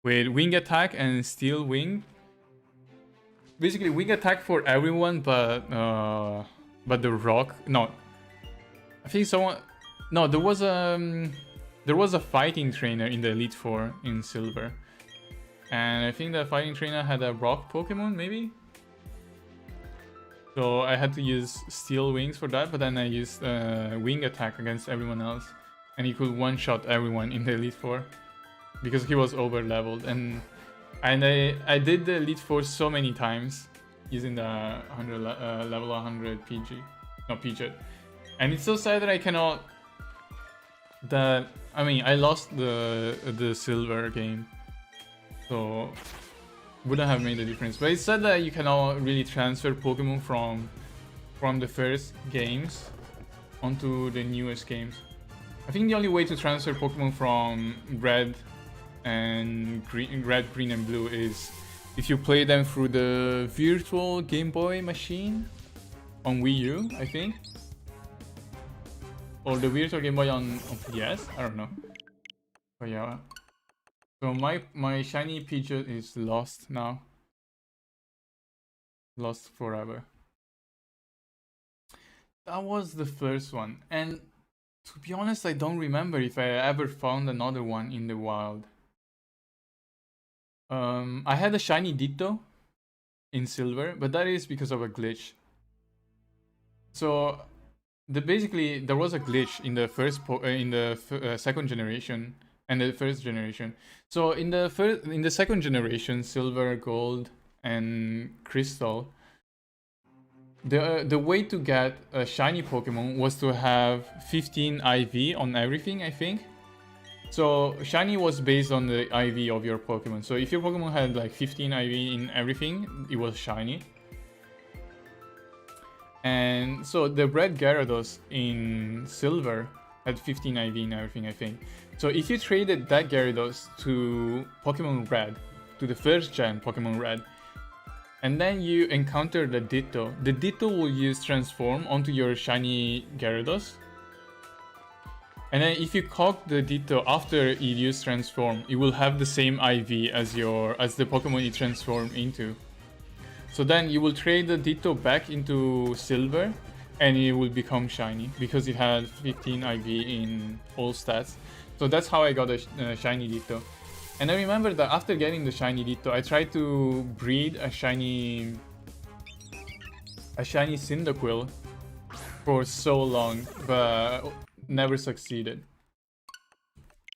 with Wing Attack and Steel Wing. Basically, Wing Attack for everyone, but the Rock. No, I think someone. No, there was a fighting trainer in the Elite Four in Silver, and I think the fighting trainer had a Rock Pokemon, maybe. So I had to use Steel Wings for that, but then I used Wing Attack against everyone else, and he could one-shot everyone in the Elite Four because he was over leveled, and I did the Elite Four so many times using the level 100 Pidgeot, and it's so sad that I cannot. I lost the Silver game, so wouldn't have made a difference. But it said that you cannot really transfer Pokemon from the first games onto the newest games. I think the only way to transfer Pokemon from Red, Green and Blue is if you play them through the virtual Game Boy machine on Wii U, I think. Or the virtual Game Boy on PS, I don't know. But yeah. So my shiny Pidgeot is lost now. Lost forever. That was the first one. And to be honest, I don't remember if I ever found another one in the wild. I had a shiny Ditto in Silver, but that is because of a glitch. So basically there was a glitch in the second generation and the first generation. So in the second generation, silver, gold, and crystal, the way to get a shiny Pokemon was to have 15 IV on everything, I think. So shiny was based on the IV of your Pokemon. So if your Pokemon had like 15 IV in everything, it was shiny. And so the red Gyarados in silver had 15 IV in everything, I think. So if you traded that Gyarados to Pokemon Red, to the first gen Pokemon Red, and then you encounter the Ditto will use Transform onto your shiny Gyarados. And then if you cock the Ditto after you use Transform, it will have the same IV as the Pokemon it transformed into. So then you will trade the Ditto back into silver and it will become shiny because it had 15 IV in all stats. So that's how I got a shiny Ditto. And I remember that after getting the shiny Ditto, I tried to breed a shiny Cyndaquil for so long, but never succeeded.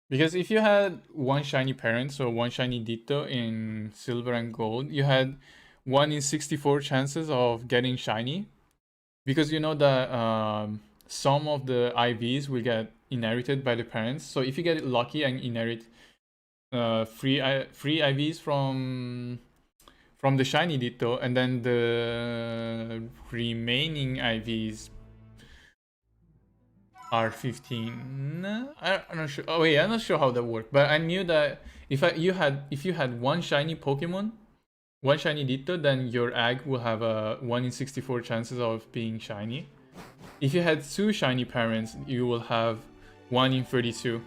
Because if you had one shiny parent, so one shiny Ditto in silver and gold, you had 1 in 64 chances of getting shiny. Because you know that some of the IVs will get inherited by the parents. So if you get lucky and inherit free IVs from the shiny Ditto, and then the remaining IVs are 15. I'm not sure. Oh wait, I'm not sure how that worked. But I knew that if you had one shiny Pokemon, one shiny Ditto, then your egg will have a 1 in 64 chances of being shiny. If you had 2 shiny parents, you will have 1 in 32.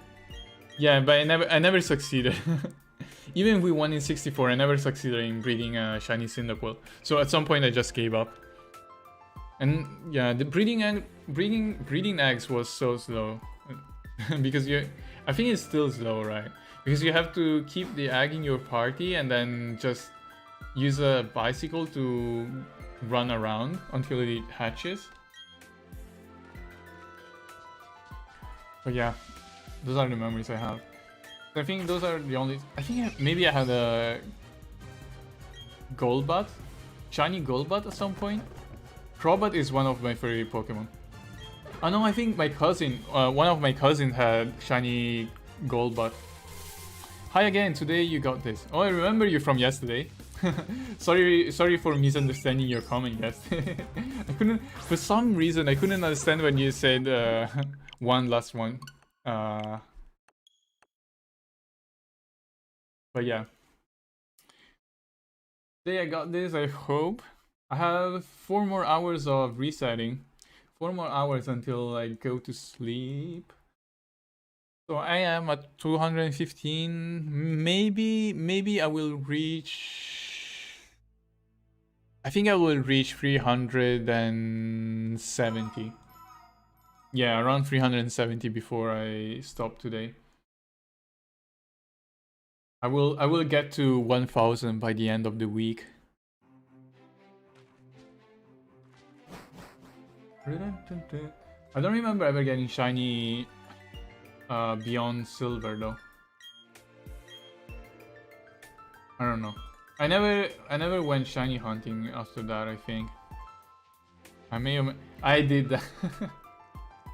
Yeah, but I never succeeded. Even with 1 in 64, I never succeeded in breeding a shiny Cyndaquil. So at some point I just gave up. And yeah, the breeding eggs was so slow. Because I think it's still slow, right? Because you have to keep the egg in your party and then just use a bicycle to run around until it hatches. But yeah, those are the memories I have. So I think those are the only... I think maybe I had a Golbat, shiny Golbat at some point. Crobat is one of my favorite Pokemon. Oh no, I think my cousin, one of my cousins had shiny Golbat. Hi again, today you got this. Oh, I remember you from yesterday. sorry for misunderstanding your comment yesterday. For some reason, I couldn't understand when you said last one. But yeah. Today I got this, I hope. I have 4 more hours of resetting. 4 more hours until I go to sleep. So I am at 215. Maybe I will reach... I think I will reach 370. Yeah, around 370 before I stop today. I will get to 1000 by the end of the week. I don't remember ever getting shiny beyond silver though. I don't know. I never went shiny hunting after that, I think. I did that.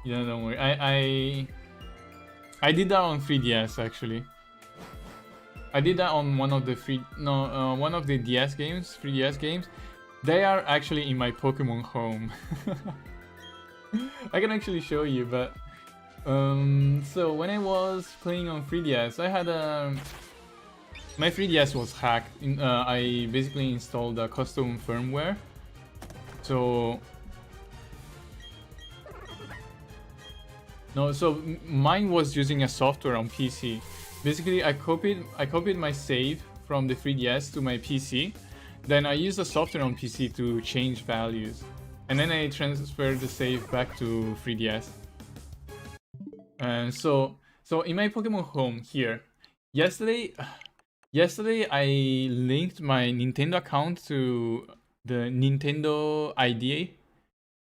Yeah, don't worry. I did that on 3DS actually. I did that on one of the one of the DS games, 3DS games. They are actually in my Pokemon home. I can actually show you, but so when I was playing on 3DS, I had my 3DS was hacked. I basically installed a custom firmware. So mine was using a software on PC. Basically, I copied my save from the 3DS to my PC. Then I used the software on PC to change values. And then I transferred the save back to 3DS. And so in my Pokemon home here, yesterday I linked my Nintendo account to the Nintendo ID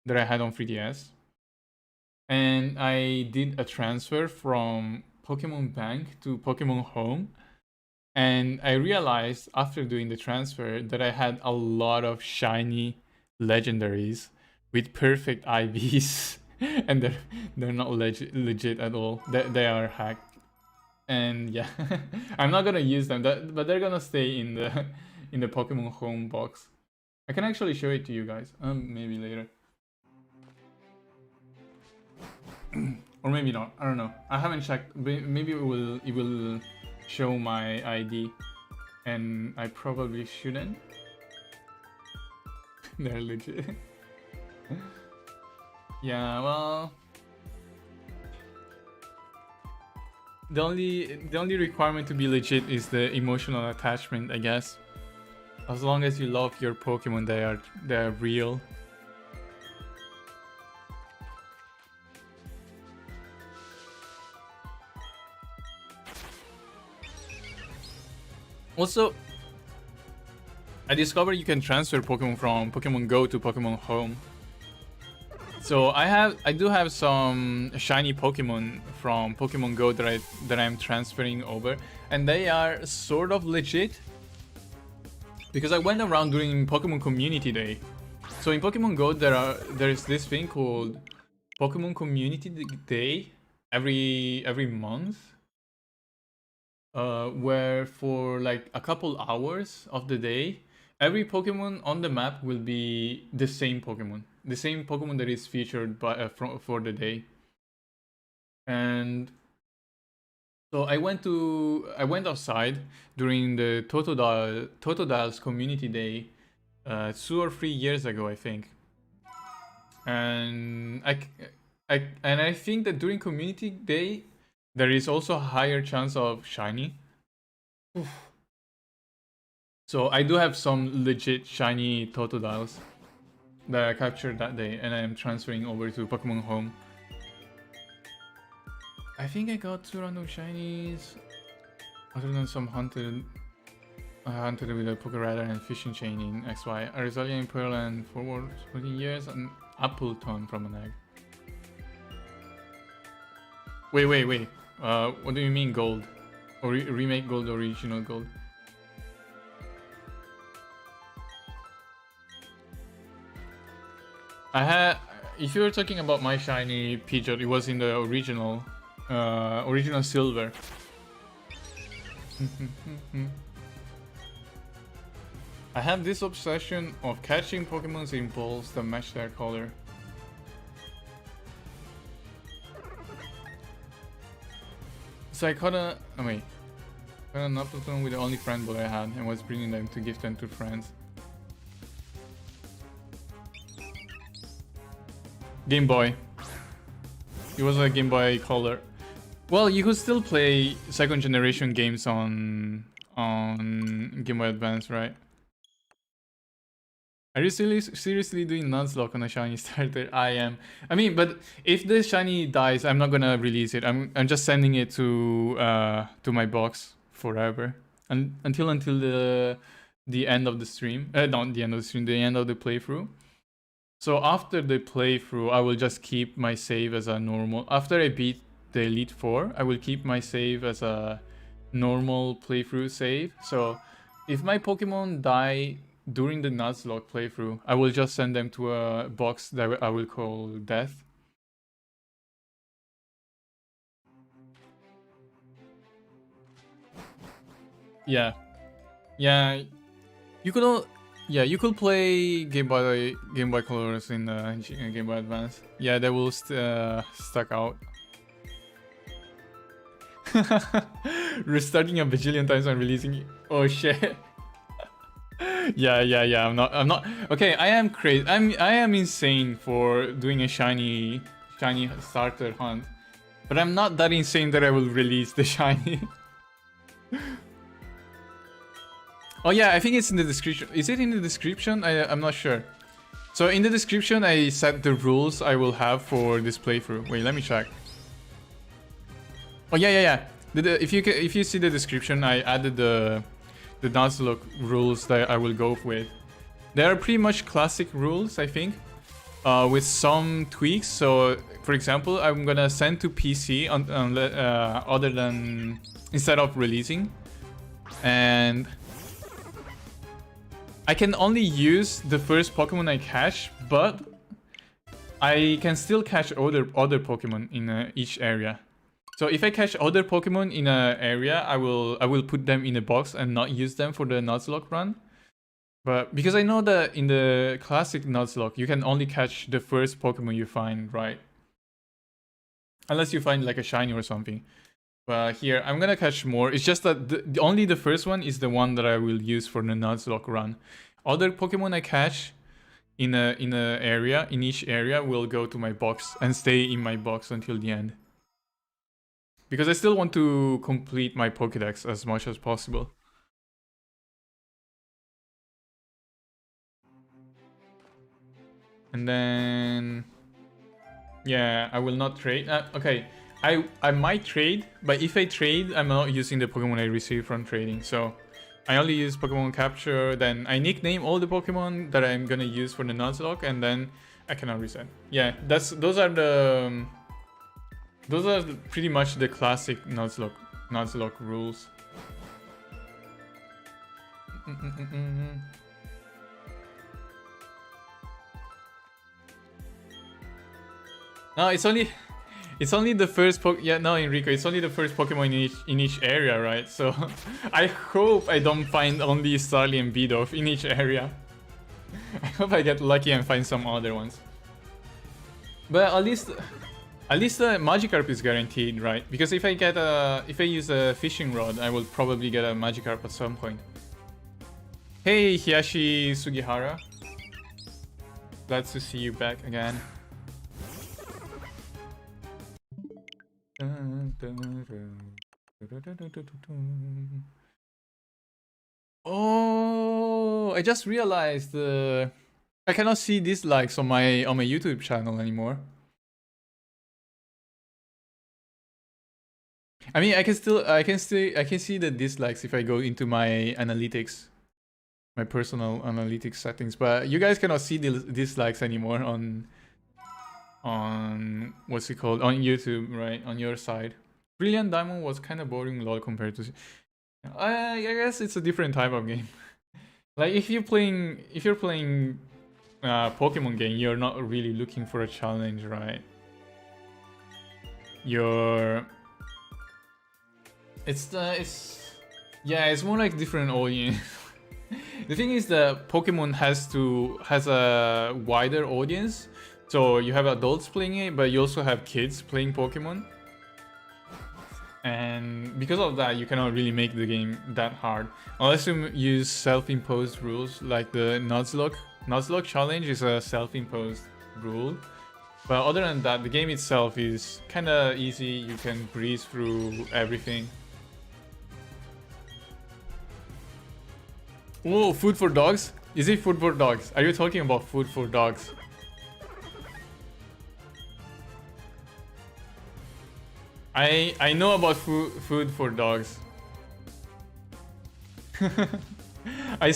that I had on 3DS. And I did a transfer from Pokemon Bank to Pokemon Home, and I realized after doing the transfer that I had a lot of shiny legendaries with perfect IVs, and they're not legit at all. They are hacked. And yeah, I'm not gonna use them, but they're gonna stay in the Pokemon Home box. I can actually show it to you guys. Maybe later. Or maybe not. I don't know. I haven't checked. Maybe it will show my ID, and I probably shouldn't. They're legit. Yeah, well, the only requirement to be legit is the emotional attachment, I guess. As long as you love your Pokemon, they are real. Also, I discovered you can transfer Pokemon from Pokemon Go to Pokemon Home. So I do have some shiny Pokemon from Pokemon Go that I'm transferring over, and they are sort of legit because I went around during Pokemon Community Day. So in Pokemon Go there's this thing called Pokemon Community Day every month, where for like a couple hours of the day, every Pokemon on the map will be the same Pokemon that is featured for the day. And so I went outside during the Totodile's Community Day 2 or 3 years ago, I think. And I think that during Community Day there is also a higher chance of shiny. Oof. So I do have some legit shiny Totodiles that I captured that day, and I am transferring over to Pokemon Home. I think I got 2 random shinies, other than some hunted with a Pokeradar and fishing chain in XY, a Resilient Pearl and forward 14 years, and Appleton from an egg. Wait. What do you mean gold? Or remake gold, original gold? If you were talking about my shiny Pidgeot, it was in the original silver. I have this obsession of catching Pokemon's impulse that match their color. So I caught an Appleton with the only friend boy I had and was bringing them to give them to friends. Game Boy. It was a Game Boy Color. Well, you could still play second generation games on Game Boy Advance, right? Are you seriously doing Nuzlocke on a shiny starter? I am. I mean, but if the shiny dies, I'm not gonna release it. I'm just sending it to my box forever until the end of the stream. Not the end of the stream, the end of the playthrough. So after the playthrough, I will just keep my save as a normal. After I beat the Elite Four, I will keep my save as a normal playthrough save. So if my Pokemon die during the Nuzlocke playthrough, I will just send them to a box that I will call Death. Yeah. You could play Game Boy Colors in Game Boy Advance. Yeah, they will stuck out. Restarting a bajillion times and releasing it. Oh shit. Yeah. I'm not. Okay, I am crazy. I am insane for doing a shiny starter hunt, but I'm not that insane that I will release the shiny. Oh yeah, I think it's in the description. Is it in the description? I'm not sure. So in the description, I set the rules I will have for this playthrough. Wait, let me check. Oh yeah. If you see the description, I added the Nuzlocke rules that I will go with. They are pretty much classic rules, I think. with some tweaks. So, for example, I'm gonna send to PC other than instead of releasing, and I can only use the first Pokemon I catch, but I can still catch other Pokemon in each area. So if I catch other Pokemon in an area, I will put them in a box and not use them for the Nuzlocke run. But because I know that in the classic Nuzlocke, you can only catch the first Pokemon you find, right? Unless you find like a shiny or something. But here, I'm gonna catch more. It's just that only the first one is the one that I will use for the Nuzlocke run. Other Pokemon I catch in each area will go to my box and stay in my box until the end. Because I still want to complete my Pokédex as much as possible. And then, yeah, I will not trade. Okay, I might trade, but if I trade, I'm not using the Pokemon I received from trading. So I only use Pokemon Capture. Then I nickname all the Pokemon that I'm gonna use for the Nuzlocke, and then I cannot reset. Yeah, those are pretty much the classic Nuzlocke rules. No, it's only the first Enrico, it's only the first Pokemon in each area, right? So I hope I don't find only Starly and Bidoof in each area. I hope I get lucky and find some other ones. But at least Magikarp is guaranteed, right? Because if I use a fishing rod, I will probably get a Magikarp at some point. Hey Hiyashi Sugihara, glad to see you back again. Oh, I just realized I cannot see dislikes on my YouTube channel anymore. I mean, I can see the dislikes if I go into my analytics, my personal analytics settings, but you guys cannot see the dislikes anymore on what's it called, on YouTube, right? On your side. Brilliant Diamond was kind of boring lol compared to I guess it's a different type of game. Like if you're playing Pokemon game, you're not really looking for a challenge, right? It's more like different audience. The thing is that Pokemon has a wider audience. So you have adults playing it, but you also have kids playing Pokemon. And because of that, you cannot really make the game that hard. Unless you use self-imposed rules, like the Nuzlocke. Nuzlocke challenge is a self-imposed rule. But other than that, the game itself is kinda easy. You can breeze through everything. Whoa, food for dogs? Is it food for dogs? Are you talking about food for dogs? I know about food for dogs. I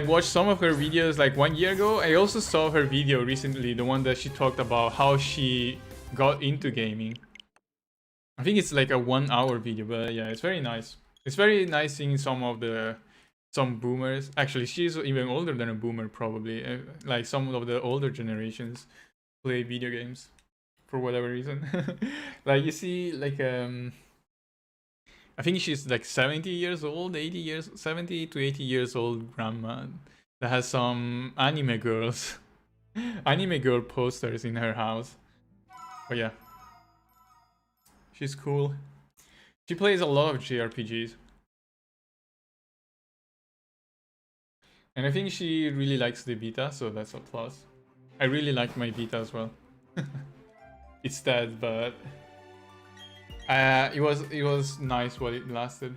watched some of her videos like 1 year ago. I also saw her video recently, the one that she talked about how she got into gaming. I think it's like a 1 hour video, but yeah, it's very nice. It's very nice seeing some boomers. Actually, she's even older than a boomer probably. Like some of the older generations play video games. For whatever reason. Like you see like I think she's like 70 years old, 70 to 80 years old grandma that has some anime girl posters in her house. But yeah, she's cool. She plays a lot of JRPGs. And I think she really likes the beta, so that's a plus. I really like my beta as well. It's dead, but it was nice while it lasted.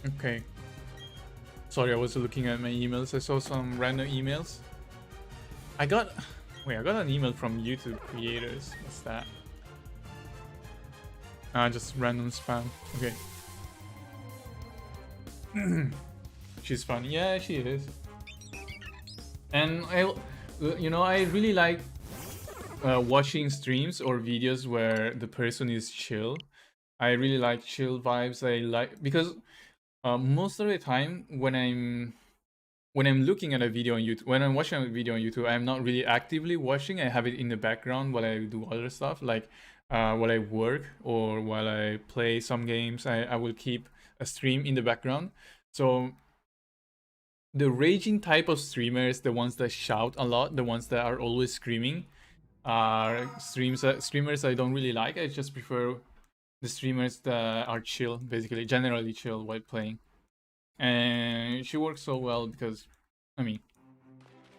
Okay. Sorry, I was looking at my emails. I saw some random emails. I got an email from YouTube creators. What's that? Just random spam. Okay. She's fun. Yeah, she is. And I really like watching streams or videos where the person is chill. I really like chill vibes. I like because most of the time when I'm looking at a video on YouTube, when I'm watching a video on YouTube, I'm not really actively watching. I have it in the background while I do other stuff, like while I work or while I play some games. I will keep a stream in the background. So the raging type of streamers, the ones that shout a lot, the ones that are always screaming, are streamers I don't really like. I just prefer the streamers that are chill, basically, generally chill while playing. And she works so well because, I mean,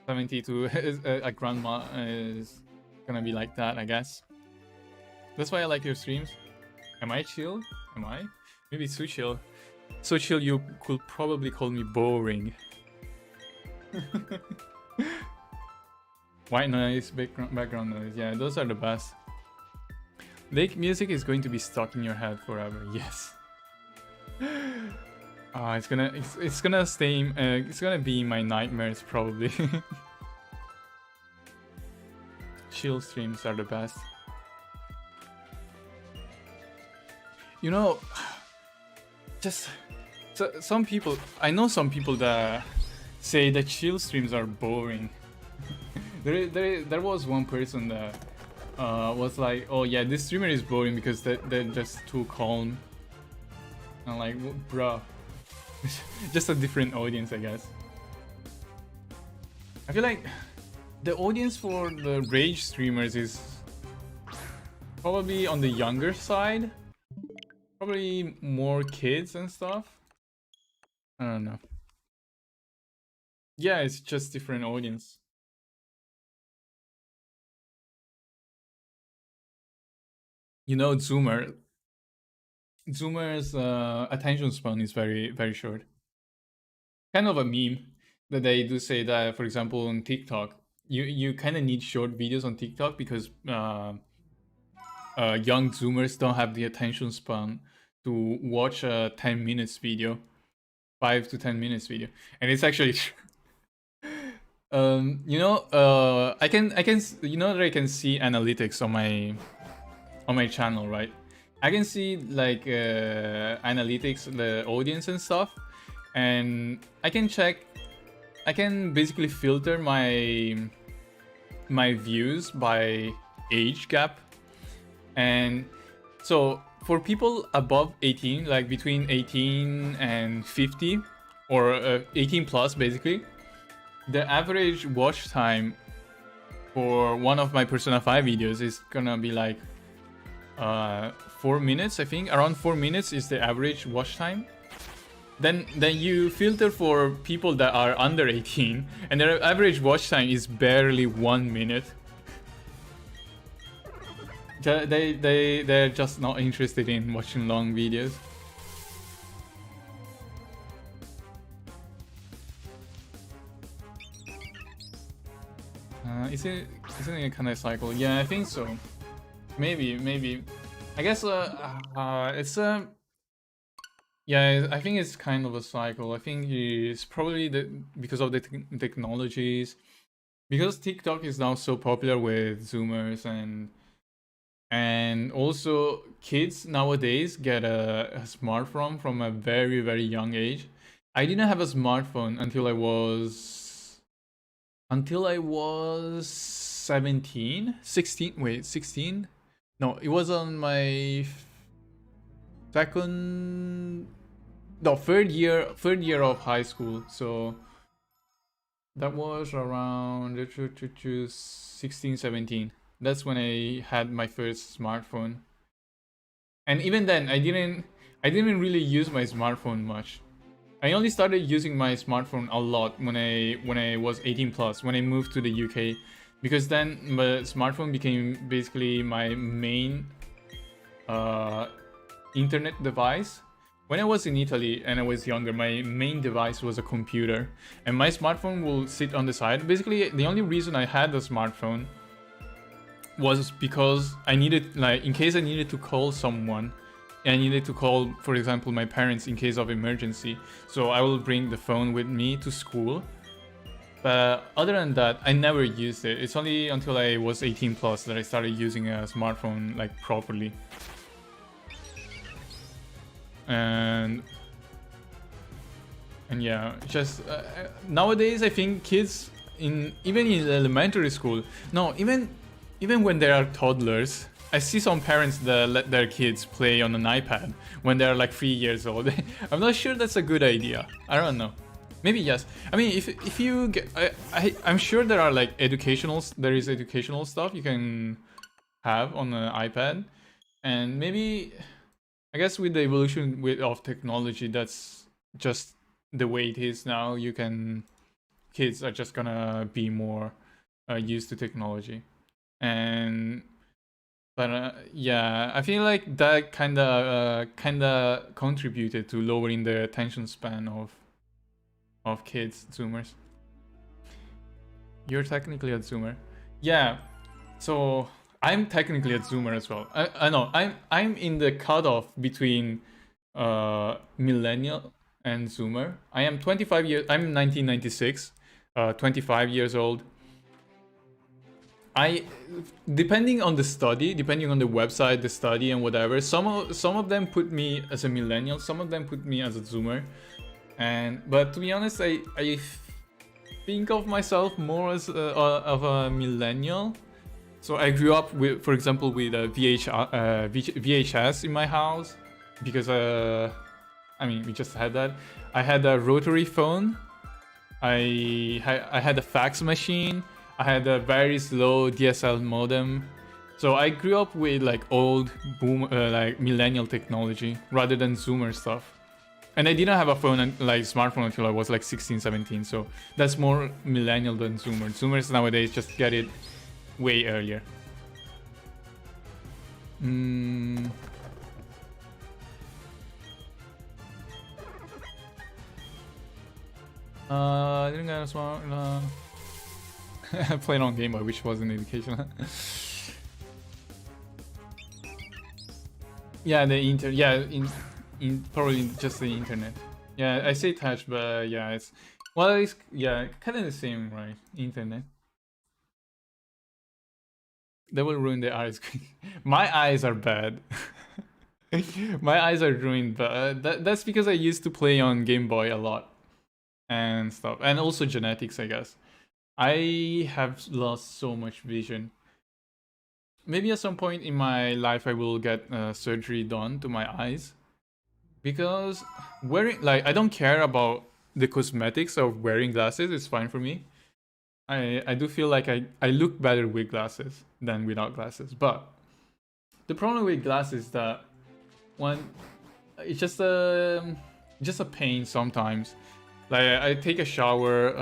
72 is a grandma is gonna be like that, I guess. That's why I like your streams. Am I chill? Am I? Maybe too chill. So chill you could probably call me boring. White noise, background noise. Yeah, those are the best. Lake music is going to be stuck in your head forever. Yes. It's gonna stay. It's gonna be my nightmares probably. Chill streams are the best. You know, just some people. I know some people that say that chill streams are boring. there was one person that was like, oh yeah, this streamer is boring because they're just too calm. I'm like, bruh. Just a different audience, I guess. I feel like the audience for the rage streamers is probably on the younger side. Probably more kids and stuff. I don't know. Yeah, it's just different audience. You know, Zoomer's attention span is very, very short. Kind of a meme that they do say that, for example, on TikTok, you kind of need short videos on TikTok because young Zoomers don't have the attention span to watch a 10 minutes video, 5 to 10 minutes video, and it's actually I can you know that I can see analytics on my channel, right? I can see like analytics, the audience and stuff, and I can basically filter my views by age gap. And so for people above 18, like between 18 and 50 or 18 plus basically, the average watch time for one of my Persona 5 videos is gonna be like 4 minutes, I think. Around 4 minutes is the average watch time. Then you filter for people that are under 18 and their average watch time is barely 1 minute. They're just not interested in watching long videos. Isn't it a kind of cycle? Yeah, I think so. Maybe. I guess it's yeah, I think it's kind of a cycle. I think it's probably because of the technologies, because TikTok is now so popular with Zoomers and also kids nowadays get a smartphone from a very, very young age. I didn't have a smartphone until I was 17, 16. Wait, 16? No, it was on my third year of high school. So that was around 16, 17. That's when I had my first smartphone. And even then, I didn't really use my smartphone much. I only started using my smartphone a lot when I was 18 plus, when I moved to the UK. because then my smartphone became basically my main internet device. When I was in Italy and I was younger, my main device was a computer, and my smartphone will sit on the side. Basically, the only reason I had a smartphone was because I needed, like, in case I needed to call someone, I needed to call, for example, my parents in case of emergency. So I will bring the phone with me to school. But other than that, I never used it. It's only until I was 18 plus that I started using a smartphone like properly. And yeah, just nowadays I think kids even in elementary school, no, even when they are toddlers, I see some parents that let their kids play on an iPad when they're like 3 years old. I'm not sure that's a good idea. I don't know. Maybe yes. I mean, if you get, I'm sure there are like there is educational stuff you can have on an iPad, and maybe, I guess with the evolution of technology, that's just the way it is now. Kids are just gonna be more used to technology, but yeah, I feel like that kinda contributed to lowering the attention span of kids, Zoomers. You're technically a Zoomer, yeah. So I'm technically a Zoomer as well. I know I'm in the cutoff between millennial and Zoomer. I am 25 years. I'm 1996, 25 years old. Depending on the study, depending on the website, the study, and whatever. Some of them put me as a millennial. Some of them put me as a Zoomer. But to be honest, I think of myself more as of a millennial. So I grew up with, for example, with a VHS in my house, because I mean, we just had that. I had a rotary phone. I had a fax machine. I had a very slow DSL modem. So I grew up with like old like millennial technology rather than Zoomer stuff. And I didn't have a phone like smartphone until I was like 16, 17. So that's more millennial than Zoomer. Zoomers nowadays just get it way earlier. I didn't get a smart. I played on Game Boy, which wasn't educational. Yeah, in probably just the internet. Yeah, I say touch, but yeah, it's kind of the same, right? Internet. That will ruin the eyes. My eyes are bad. My eyes are ruined, but that's because I used to play on Game Boy a lot and stuff, and also genetics, I guess. I have lost so much vision. Maybe at some point in my life I will get surgery done to my eyes, because I don't care about the cosmetics of wearing glasses. It's fine for me. I do feel like I look better with glasses than without glasses. But the problem with glasses is that it's just a pain sometimes. Like I take a shower,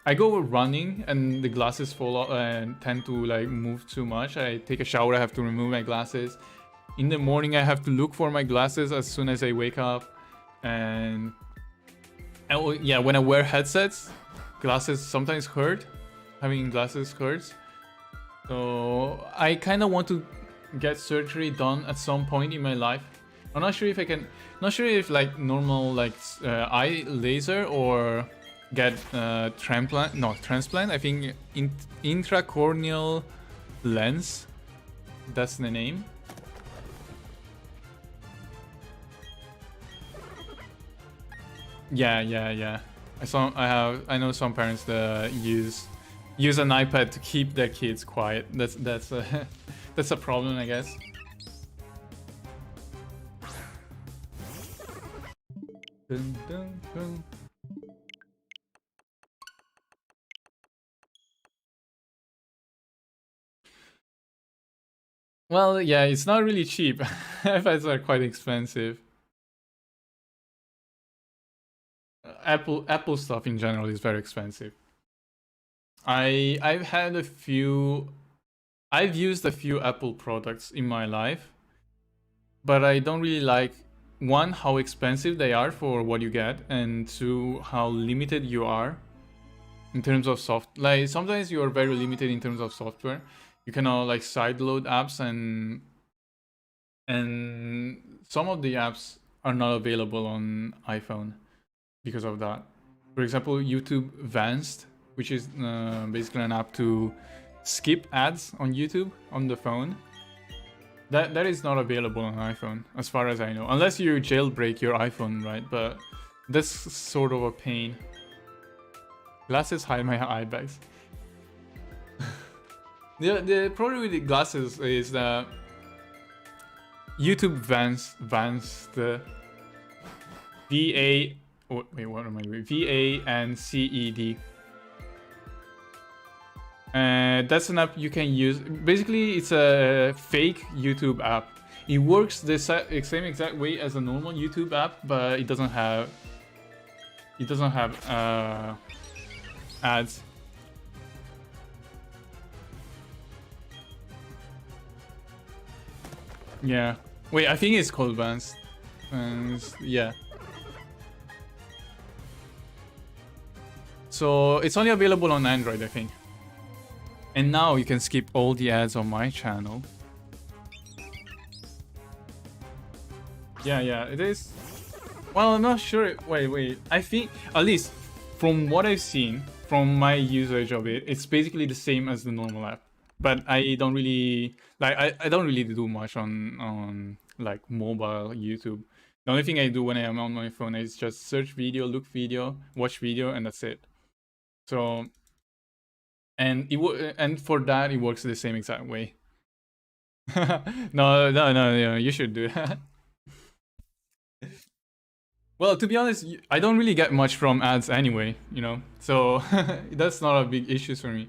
I go running and the glasses fall off and tend to like move too much. I take a shower, I have to remove my glasses. In the morning I have to look for my glasses as soon as I wake up. And yeah, when I wear headsets, glasses sometimes hurt. Having glasses hurts. So I kind of want to get surgery done at some point in my life. I'm not sure if I can, not sure if like normal like eye laser or get transplant. I think intracorneal lens, that's the name. Yeah. I know some parents that use an iPad to keep their kids quiet. That's a that's a problem, I guess. Dun, dun, dun. Well, yeah, it's not really cheap. iPads are quite expensive. Apple stuff in general is very expensive. I've had a few. I've used a few Apple products in my life, but I don't really like, one, how expensive they are for what you get, and two, how limited you are in terms of like sometimes you are very limited in terms of software. You cannot like sideload apps, and some of the apps are not available on iPhone because of that. For example, YouTube Vanced, which is basically an app to skip ads on YouTube on the phone. That is not available on iPhone, as far as I know, unless you jailbreak your iPhone, right? But that's sort of a pain. Glasses hide my eye bags. The problem with the glasses is that YouTube Vans the VA. Oh, wait, what am I doing? VANCED. That's an app you can use. Basically, it's a fake YouTube app. It works the same exact way as a normal YouTube app, but it doesn't have ads. Yeah. Wait, I think it's called Vans. Yeah. So it's only available on Android, I think. And now you can skip all the ads on my channel. Yeah, it is. Well, I'm not sure. Wait. I think, at least from what I've seen, from my usage of it, it's basically the same as the normal app. But I don't really, like, I don't really do much on like mobile YouTube. The only thing I do when I am on my phone is just search video, look video, watch video, and that's it. So, and for that it works the same exact way. No, you should do that. Well, to be honest, I don't really get much from ads anyway, you know, so that's not a big issue for me.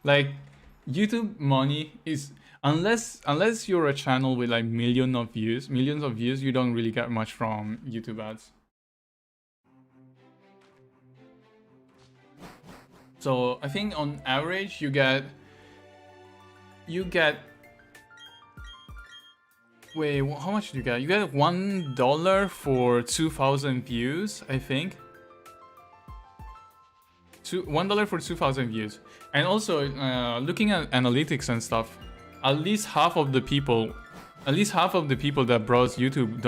Like, YouTube money is, unless you're a channel with like millions of views, you don't really get much from YouTube ads. So I think on average you get wait, how much do you get? You get $1 for 2,000 views, I think. $1 for 2,000 views. And also, looking at analytics and stuff, at least half of the people that browse YouTube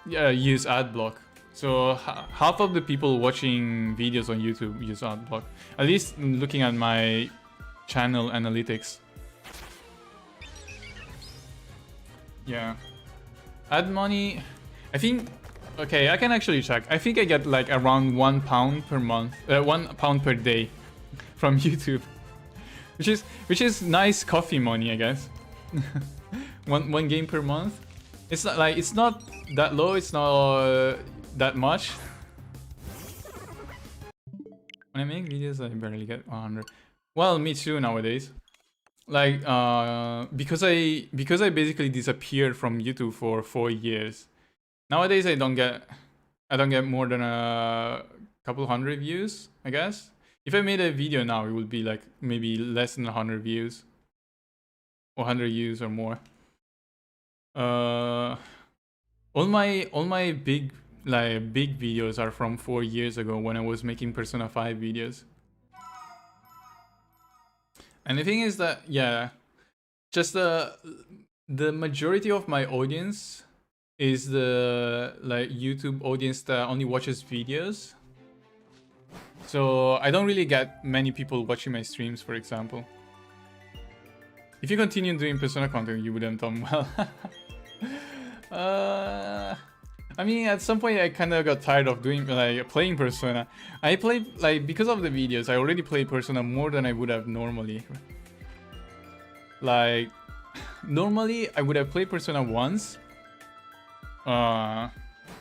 use ad block. So half of the people watching videos on YouTube use ad block. At least looking at my channel analytics. Yeah. Ad money, I think. Okay, I can actually check. I think I get like around £1 per month, £1 per day from YouTube, which is nice coffee money, I guess. one game per month. It's not like, it's not that low. It's not that much. When I make videos, I barely get 100. Well, me too nowadays. Like, because I basically disappeared from YouTube for 4 years. Nowadays, I don't get more than a couple hundred views, I guess. If I made a video now, it would be like maybe less than 100 views, or 100 views or more. All my big videos are from 4 years ago when I was making Persona 5 videos. And the thing is that, yeah, just the majority of my audience is the like YouTube audience that only watches videos. So I don't really get many people watching my streams, for example. If you continue doing Persona content, you would have done well. I mean, at some point I kind of got tired of playing Persona. I played, like, because of the videos, I already played Persona more than I would have normally. Like, normally I would have played Persona once,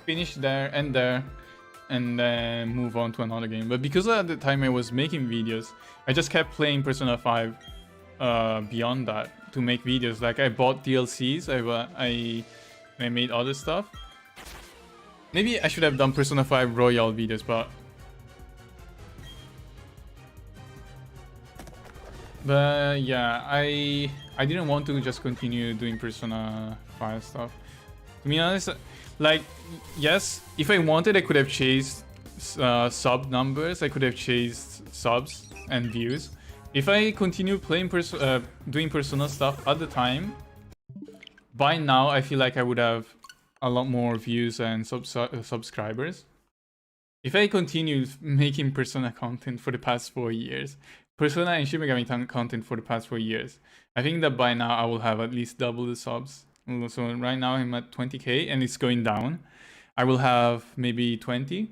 finish there, and then move on to another game. But because at the time I was making videos, I just kept playing Persona 5 beyond that to make videos. Like, I bought DLCs, I made other stuff. Maybe I should have done Persona 5 Royal videos, but yeah, I didn't want to just continue doing Persona 5 stuff. To be honest, like, yes, if I wanted, I could have chased sub numbers. I could have chased subs and views. If I continue playing doing Persona stuff at the time, by now I feel like I would have a lot more views and subscribers. If I continued making Persona content for the past 4 years, Persona and Shin Megami content for the past 4 years, I think that by now I will have at least double the subs. So right now I'm at 20k and it's going down. I will have maybe 20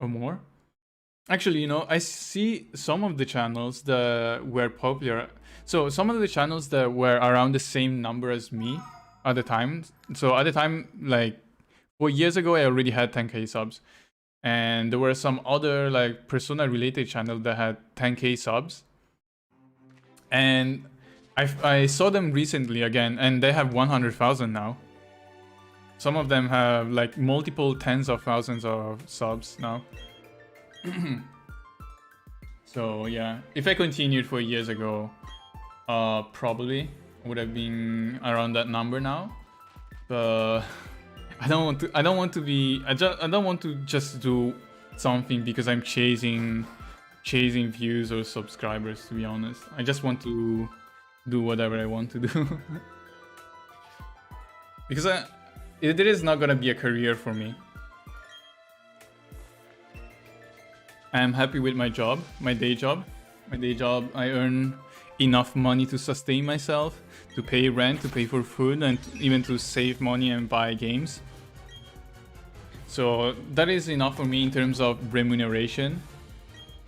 or more. Actually, you know, I see some of the channels that were popular. So some of the channels that were around the same number as me at the time. So at the time, like 4 years ago, I already had 10k subs. And there were some other like Persona related channels that had 10k subs. And I saw them recently again, and they have 100,000 now. Some of them have like multiple tens of thousands of subs now. So yeah, if I continued 4 years ago, probably would have been around that number now. But I don't want to just do something because I'm chasing views or subscribers, to be honest. I just want to do whatever I want to do. Because it is not gonna be a career for me. I'm happy with my job, my day job. My day job, I earn enough money to sustain myself, to pay rent, to pay for food, and even to save money and buy games. So that is enough for me in terms of remuneration.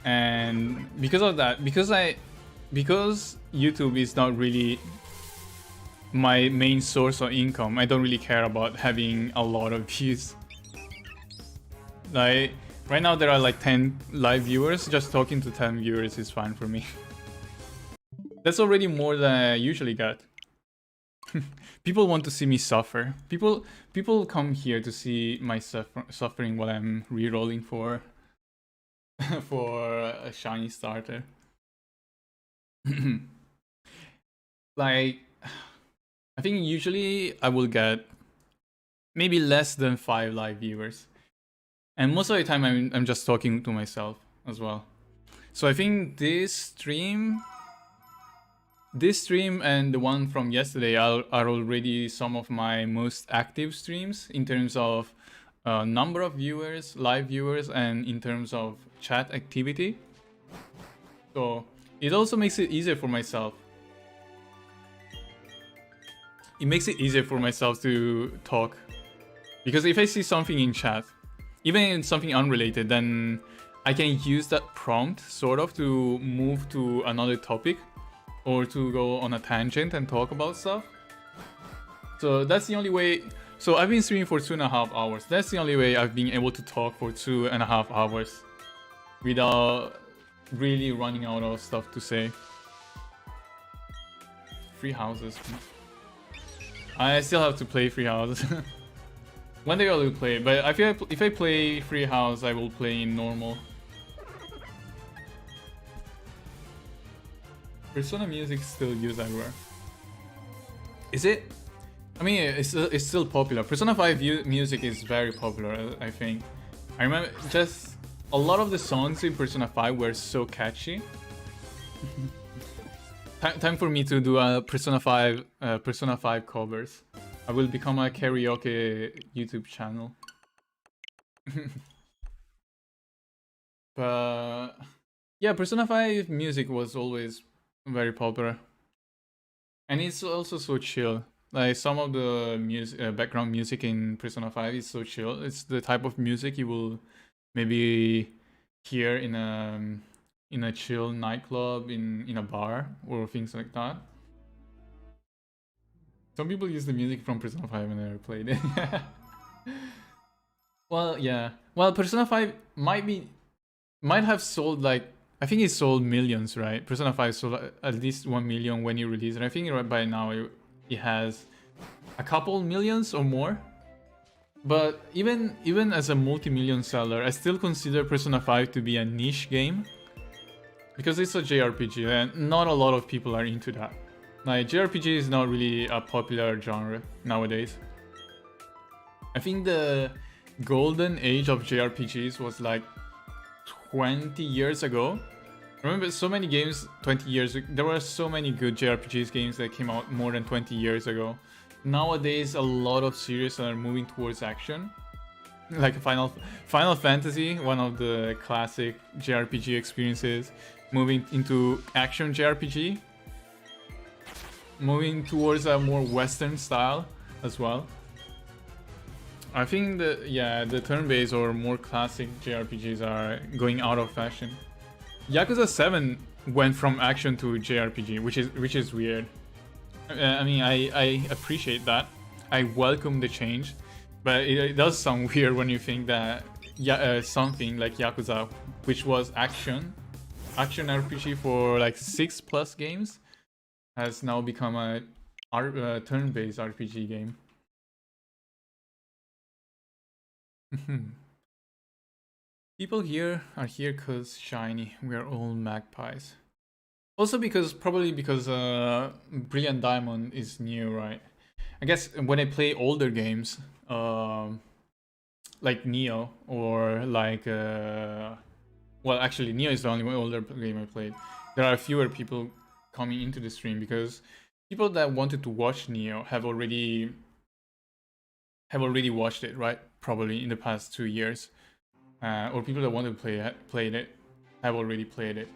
And because of that, because YouTube is not really my main source of income, I don't really care about having a lot of views. Like right now there are like 10 live viewers. Just talking to 10 viewers is fine for me. That's already more than I usually get. People want to see me suffer. People come here to see my suffering while I'm re-rolling for a shiny starter. Like, I think usually I will get maybe less than 5 live viewers, and most of the time I'm just talking to myself as well. So I think this stream and the one from yesterday are already some of my most active streams in terms of number of viewers, live viewers, and in terms of chat activity. So it also makes it easier for myself. It makes it easier for myself to talk. Because if I see something in chat, even in something unrelated, then I can use that prompt sort of to move to another topic or to go on a tangent and talk about stuff. So that's the only way. So I've been streaming for 2.5 hours. That's the only way I've been able to talk for 2.5 hours without really running out of stuff to say. Free houses. I still have to play free houses. One day I will play, but I feel like if I play free house, I will play in normal. Persona music still used everywhere. Is it? I mean, it's still popular. Persona 5 music is very popular, I think. I remember just a lot of the songs in Persona 5 were so catchy. Time for me to do a Persona 5 covers. I will become a karaoke YouTube channel. But yeah, Persona 5 music was always very popular, and it's also so chill. Like some of the music, background music in Persona 5 is so chill. It's the type of music you will maybe hear in a chill nightclub, in a bar, or things like that. Some people use the music from Persona 5 when they played it. Well, yeah. Well, Persona 5 might have sold like, I think it sold millions, right? Persona 5 sold at least 1 million when you released it. I think right by now it has a couple millions or more. But even as a multi-million seller, I still consider Persona 5 to be a niche game because it's a JRPG and not a lot of people are into that. Like JRPG is not really a popular genre nowadays. I think the golden age of JRPGs was like 20 years ago. I remember so many games 20 years ago. There were so many good JRPGs games that came out more than 20 years ago. Nowadays, a lot of series are moving towards action. Like Final Fantasy, one of the classic JRPG experiences, moving into action JRPG. Moving towards a more Western style as well. I think the turn-based or more classic JRPGs are going out of fashion. Yakuza 7 went from action to JRPG, which is weird. I mean, I appreciate that. I welcome the change, but it does sound weird when you think that something like Yakuza, which was action RPG for like 6+ games, has now become a turn-based RPG game. People here are here cause shiny. We are all magpies. Also probably because Brilliant Diamond is new, right? I guess when I play older games, like Neo or like well, actually Neo is the only older game I played. There are fewer people coming into the stream because people that wanted to watch Neo have already watched it, right? Probably in the past 2 years, or people that want to play it have already played it,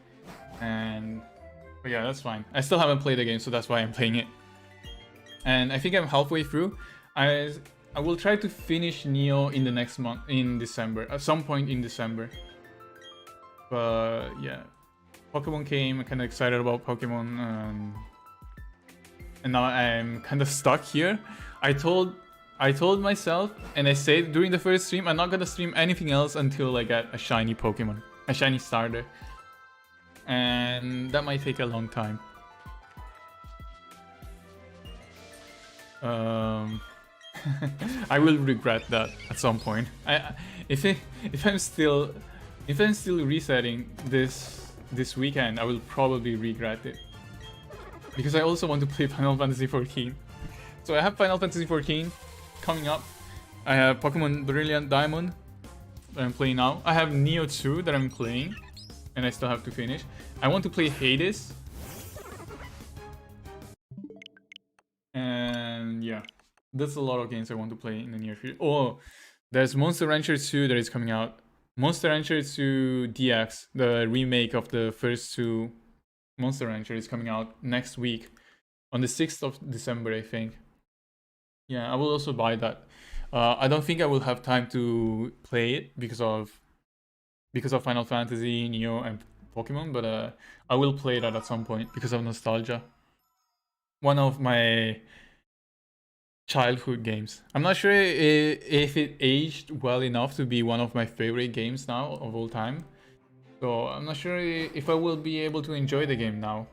but yeah, that's fine. I still haven't played the game, so that's why I'm playing it. And I think I'm halfway through. I will try to finish Neo in the next month, in December, at some point in December. But yeah, Pokemon came. I'm kind of excited about Pokemon, and now I'm kind of stuck here. I told myself, and I said during the first stream, I'm not gonna stream anything else until I get a shiny Pokemon, a shiny starter. And that might take a long time. I will regret that at some point. If I'm still resetting this weekend, I will probably regret it. Because I also want to play Final Fantasy XIV. So I have Final Fantasy XIV coming up. I have Pokemon Brilliant Diamond that I'm playing now. I have Neo 2 that I'm playing, and I still have to finish. I want to play Hades. And yeah, that's a lot of games I want to play in the near future. Oh, there's Monster Rancher 2 that is coming out. Monster Rancher 2 DX, the remake of the first two Monster Rancher, is coming out next week on the 6th of December, I think. Yeah, I will also buy that. I don't think I will have time to play it because of Final Fantasy, Neo, and Pokemon, but I will play that at some point because of nostalgia. One of my childhood games. I'm not sure if it aged well enough to be one of my favorite games now of all time. So I'm not sure if I will be able to enjoy the game now.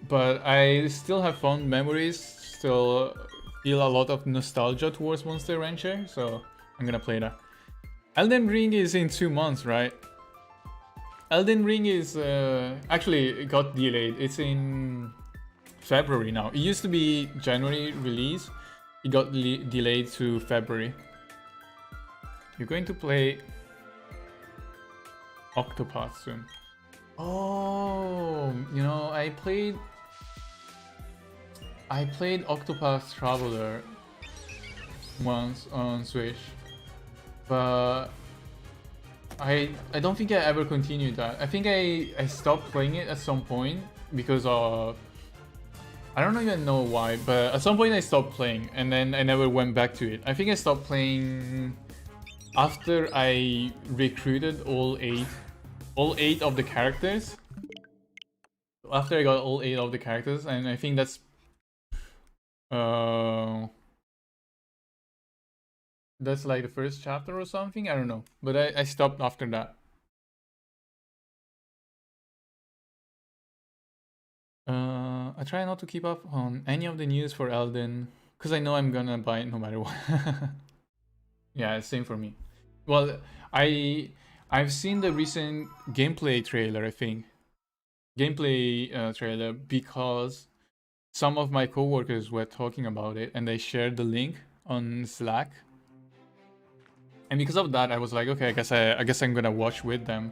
But I still have fond memories, still feel a lot of nostalgia towards Monster Rancher, so I'm gonna play that. Elden Ring is in 2 months, right? Elden Ring is actually, it got delayed. It's in February now. It used to be January release. It got delayed to February. You're going to play Octopath soon. Oh, you know, I played Octopath Traveler once on Switch, but I don't think I ever continued that. I think I stopped playing it at some point because of, I don't even know why, but at some point I stopped playing and then I never went back to it. I think I stopped playing after I recruited all eight of the characters. After I got all 8 of the characters, and I think that's like the first chapter or something. I don't know, but I stopped after that. I try not to keep up on any of the news for Elden, because I know I'm gonna buy it no matter what. Yeah, same for me. Well, I've seen the recent gameplay trailer, I think. Gameplay trailer because some of my coworkers were talking about it and they shared the link on Slack. And because of that, I was like, okay, I guess I'm gonna watch with them.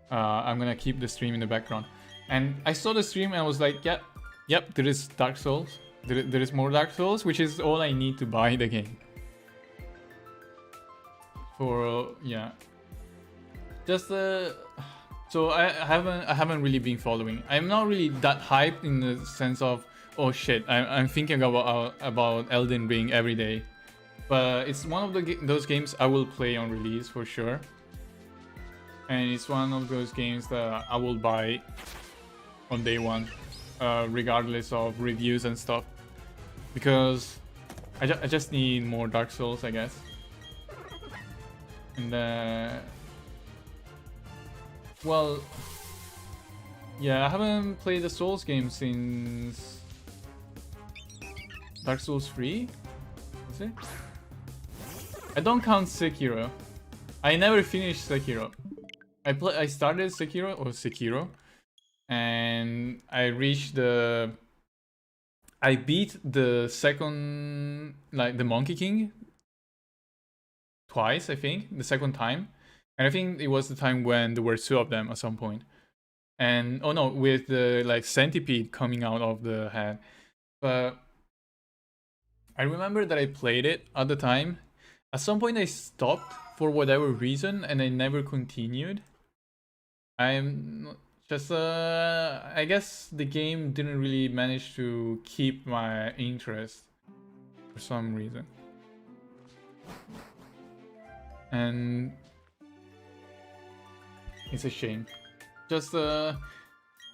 I'm gonna keep the stream in the background. And I saw the stream and I was like, yep, there is Dark Souls. There is more Dark Souls, which is all I need to buy the game. For yeah, just so I haven't really been following. I'm not really that hyped in the sense of, oh shit, I'm thinking about Elden Ring every day. But it's one of those games I will play on release for sure. And it's one of those games that I will buy on day one, regardless of reviews and stuff. Because I just need more Dark Souls, I guess. And well, yeah, I haven't played the Souls game since Dark Souls 3, is it? I don't count Sekiro. I never finished Sekiro. I started Sekiro, and I beat the second, like the Monkey King twice, I think, the second time. And I think it was the time when there were two of them at some point. And oh no, with the like centipede coming out of the head. But I remember that I played it at the time. At some point I stopped for whatever reason and I never continued. I'm just I guess the game didn't really manage to keep my interest for some reason. And it's a shame. Just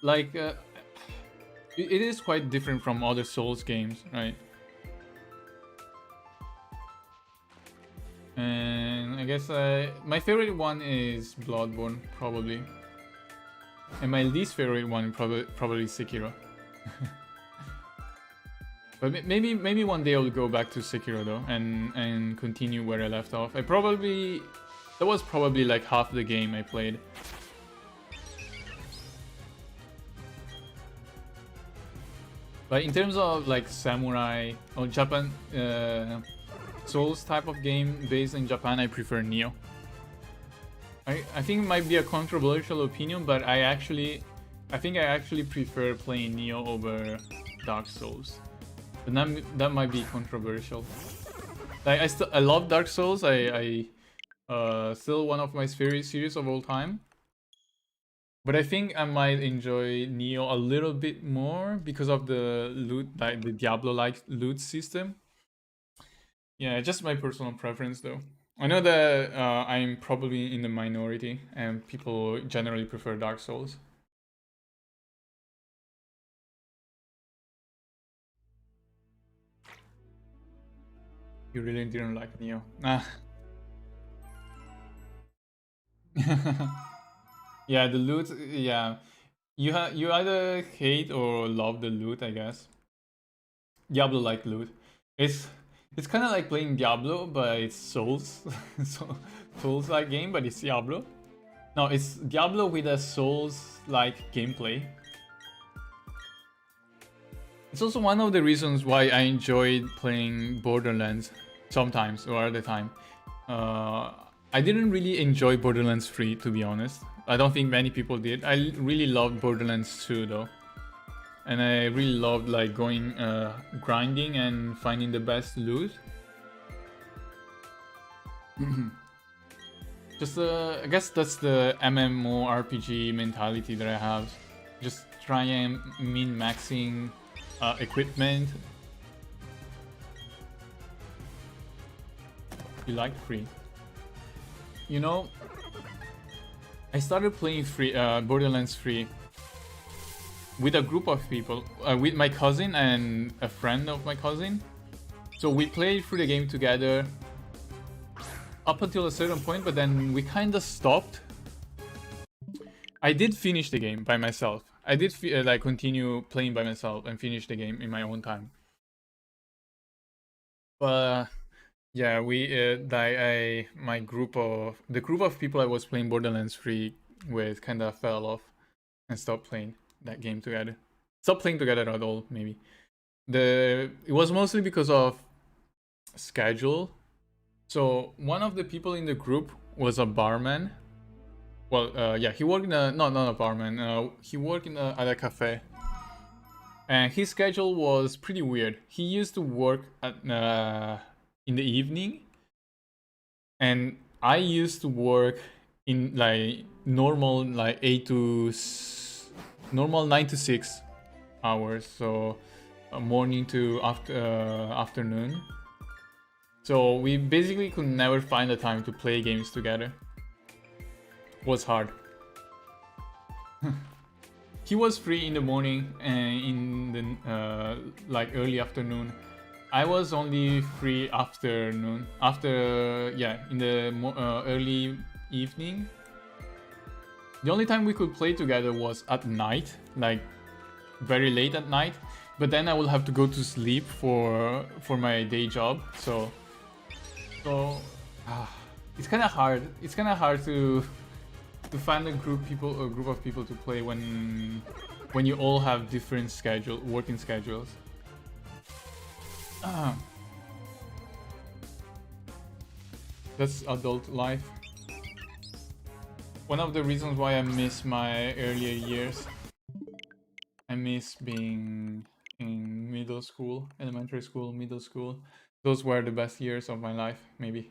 like it is quite different from other Souls games, right? And I guess my favorite one is Bloodborne, probably. And my least favorite one probably Sekiro. But maybe one day I'll go back to Sekiro though and continue where I left off. That was probably like half the game I played. But in terms of like samurai or Japan Souls type of game based in Japan, I prefer Nioh. I think it might be a controversial opinion, but I think I actually prefer playing Nioh over Dark Souls. But that might be controversial. Like I love Dark Souls. I still one of my favorite series of all time. But I think I might enjoy Nioh a little bit more because of the loot, like the Diablo-like loot system. Yeah, just my personal preference though. I know that I'm probably in the minority and people generally prefer Dark Souls. You really didn't like Nioh. Ah. Yeah, the loot, yeah. You either hate or love the loot, I guess. Diablo-like loot. It's kind of like playing Diablo, but it's Souls. Souls-like game, but it's Diablo. No, it's Diablo with a Souls-like gameplay. It's also one of the reasons why I enjoyed playing Borderlands sometimes or at the time. I didn't really enjoy Borderlands 3, to be honest. I don't think many people did. I really loved Borderlands 2 though. And I really loved like going grinding and finding the best loot. Just I guess that's the MMORPG mentality that I have. Just try and min-maxing equipment. You like free? You know, I started playing Borderlands 3 with a group of people, with my cousin and a friend of my cousin. So we played through the game together up until a certain point, but then we kind of stopped. I did finish the game by myself. I did like continue playing by myself and finish the game in my own time. But Yeah, we my the group of people I was playing Borderlands 3 with kind of fell off and stopped playing that game together. Stopped playing together at all, maybe. It was mostly because of schedule. So one of the people in the group was a barman. Well, yeah, he worked in a not a barman. He worked at a cafe, and his schedule was pretty weird. He used to work at in the evening, and I used to work in like normal like normal 9 to 6 hours. So morning to afternoon. So we basically could never find the time to play games together. It was hard. He was free in the morning and in the like early afternoon. I was only free afternoon. In the early evening. The only time we could play together was at night, like very late at night. But then I will have to go to sleep for my day job. So it's kind of hard. It's kind of hard to find a group of people to play when you all have different working schedules. That's adult life. One of the reasons why I miss my earlier years. I miss being in middle school, elementary school, middle school. Those were the best years of my life, maybe.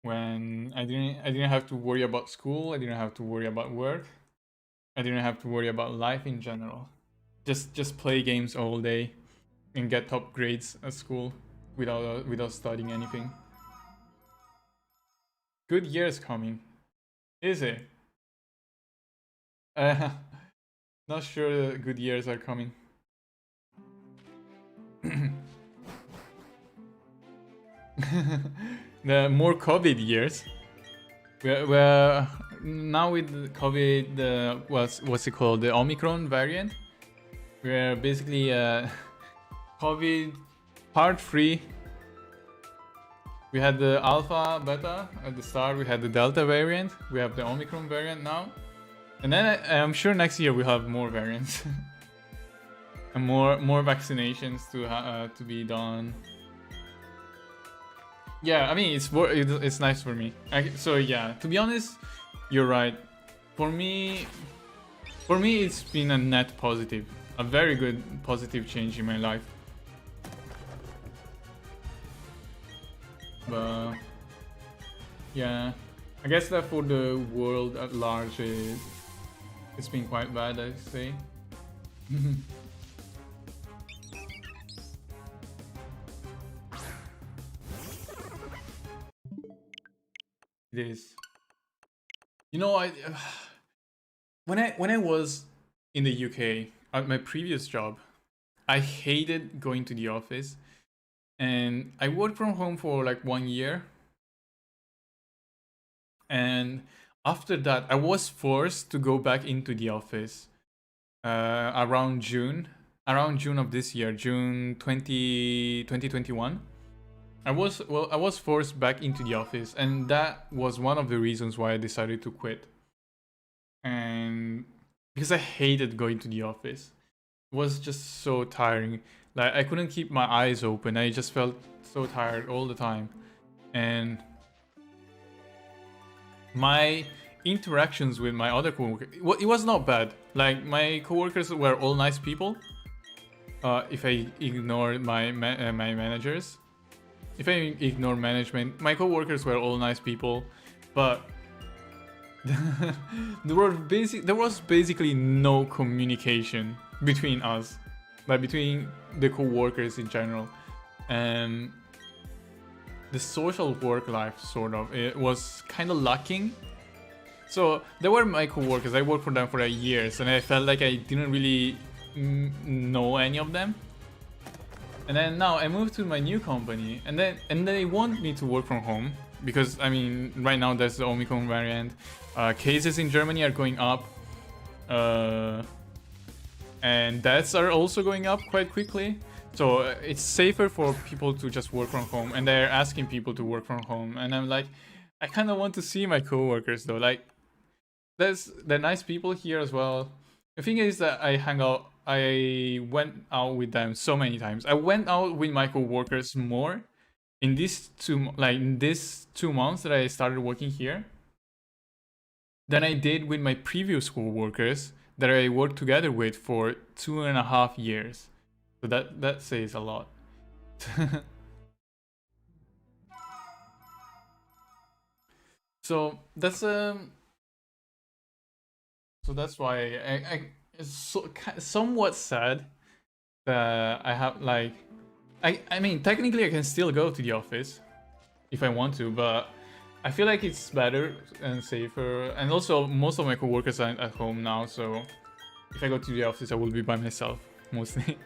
When I didn't have to worry about school, I didn't have to worry about work, I didn't have to worry about life in general. Just play games all day and get top grades at school without studying anything. Good years coming. Is it? Not sure good years are coming. The more COVID years. We're now with COVID, what's it called? The Omicron variant. We're basically COVID part 3. We had the Alpha, Beta at the start. We had the Delta variant. We have the Omicron variant now. And then I'm sure next year we'll have more variants. And more vaccinations to be done. Yeah, I mean it's nice for me. So yeah, to be honest, you're right. For me, it's been a net positive, a very good positive change in my life. But yeah, I guess that for the world at large, it's been quite bad, I'd say. It is. You know, when I was in the UK at my previous job, I hated going to the office, and I worked from home for like 1 year. And after that, I was forced to go back into the office around June of this year, June 2021. I was forced back into the office, and that was one of the reasons why I decided to quit. And because I hated going to the office. It was just so tiring. Like I couldn't keep my eyes open. I just felt so tired all the time. And my interactions with my other coworkers, it was not bad. Like my coworkers were all nice people. If I ignore my managers, if I ignore management, my coworkers were all nice people, but there was basically no communication between us, like between the co-workers in general. And the social work life, sort of, it was kind of lacking. So they were my co-workers. I worked for them for years, and I felt like I didn't really know any of them. And then now I moved to my new company, and then they want me to work from home, because I mean right now there's the Omicron variant. Cases in Germany are going up, and deaths are also going up quite quickly. So it's safer for people to just work from home, and they're asking people to work from home. And I'm like, I kind of want to see my coworkers though. Like, they're nice people here as well. The thing is that I went out with them so many times. I went out with my coworkers more in these 2 months that I started working here than I did with my previous coworkers that I worked together with for 2.5 years. So that says a lot. So that's why it's somewhat sad that I have like I mean technically I can still go to the office if I want to, but I feel like it's better and safer, and also most of my coworkers are at home now, so if I go to the office I will be by myself mostly.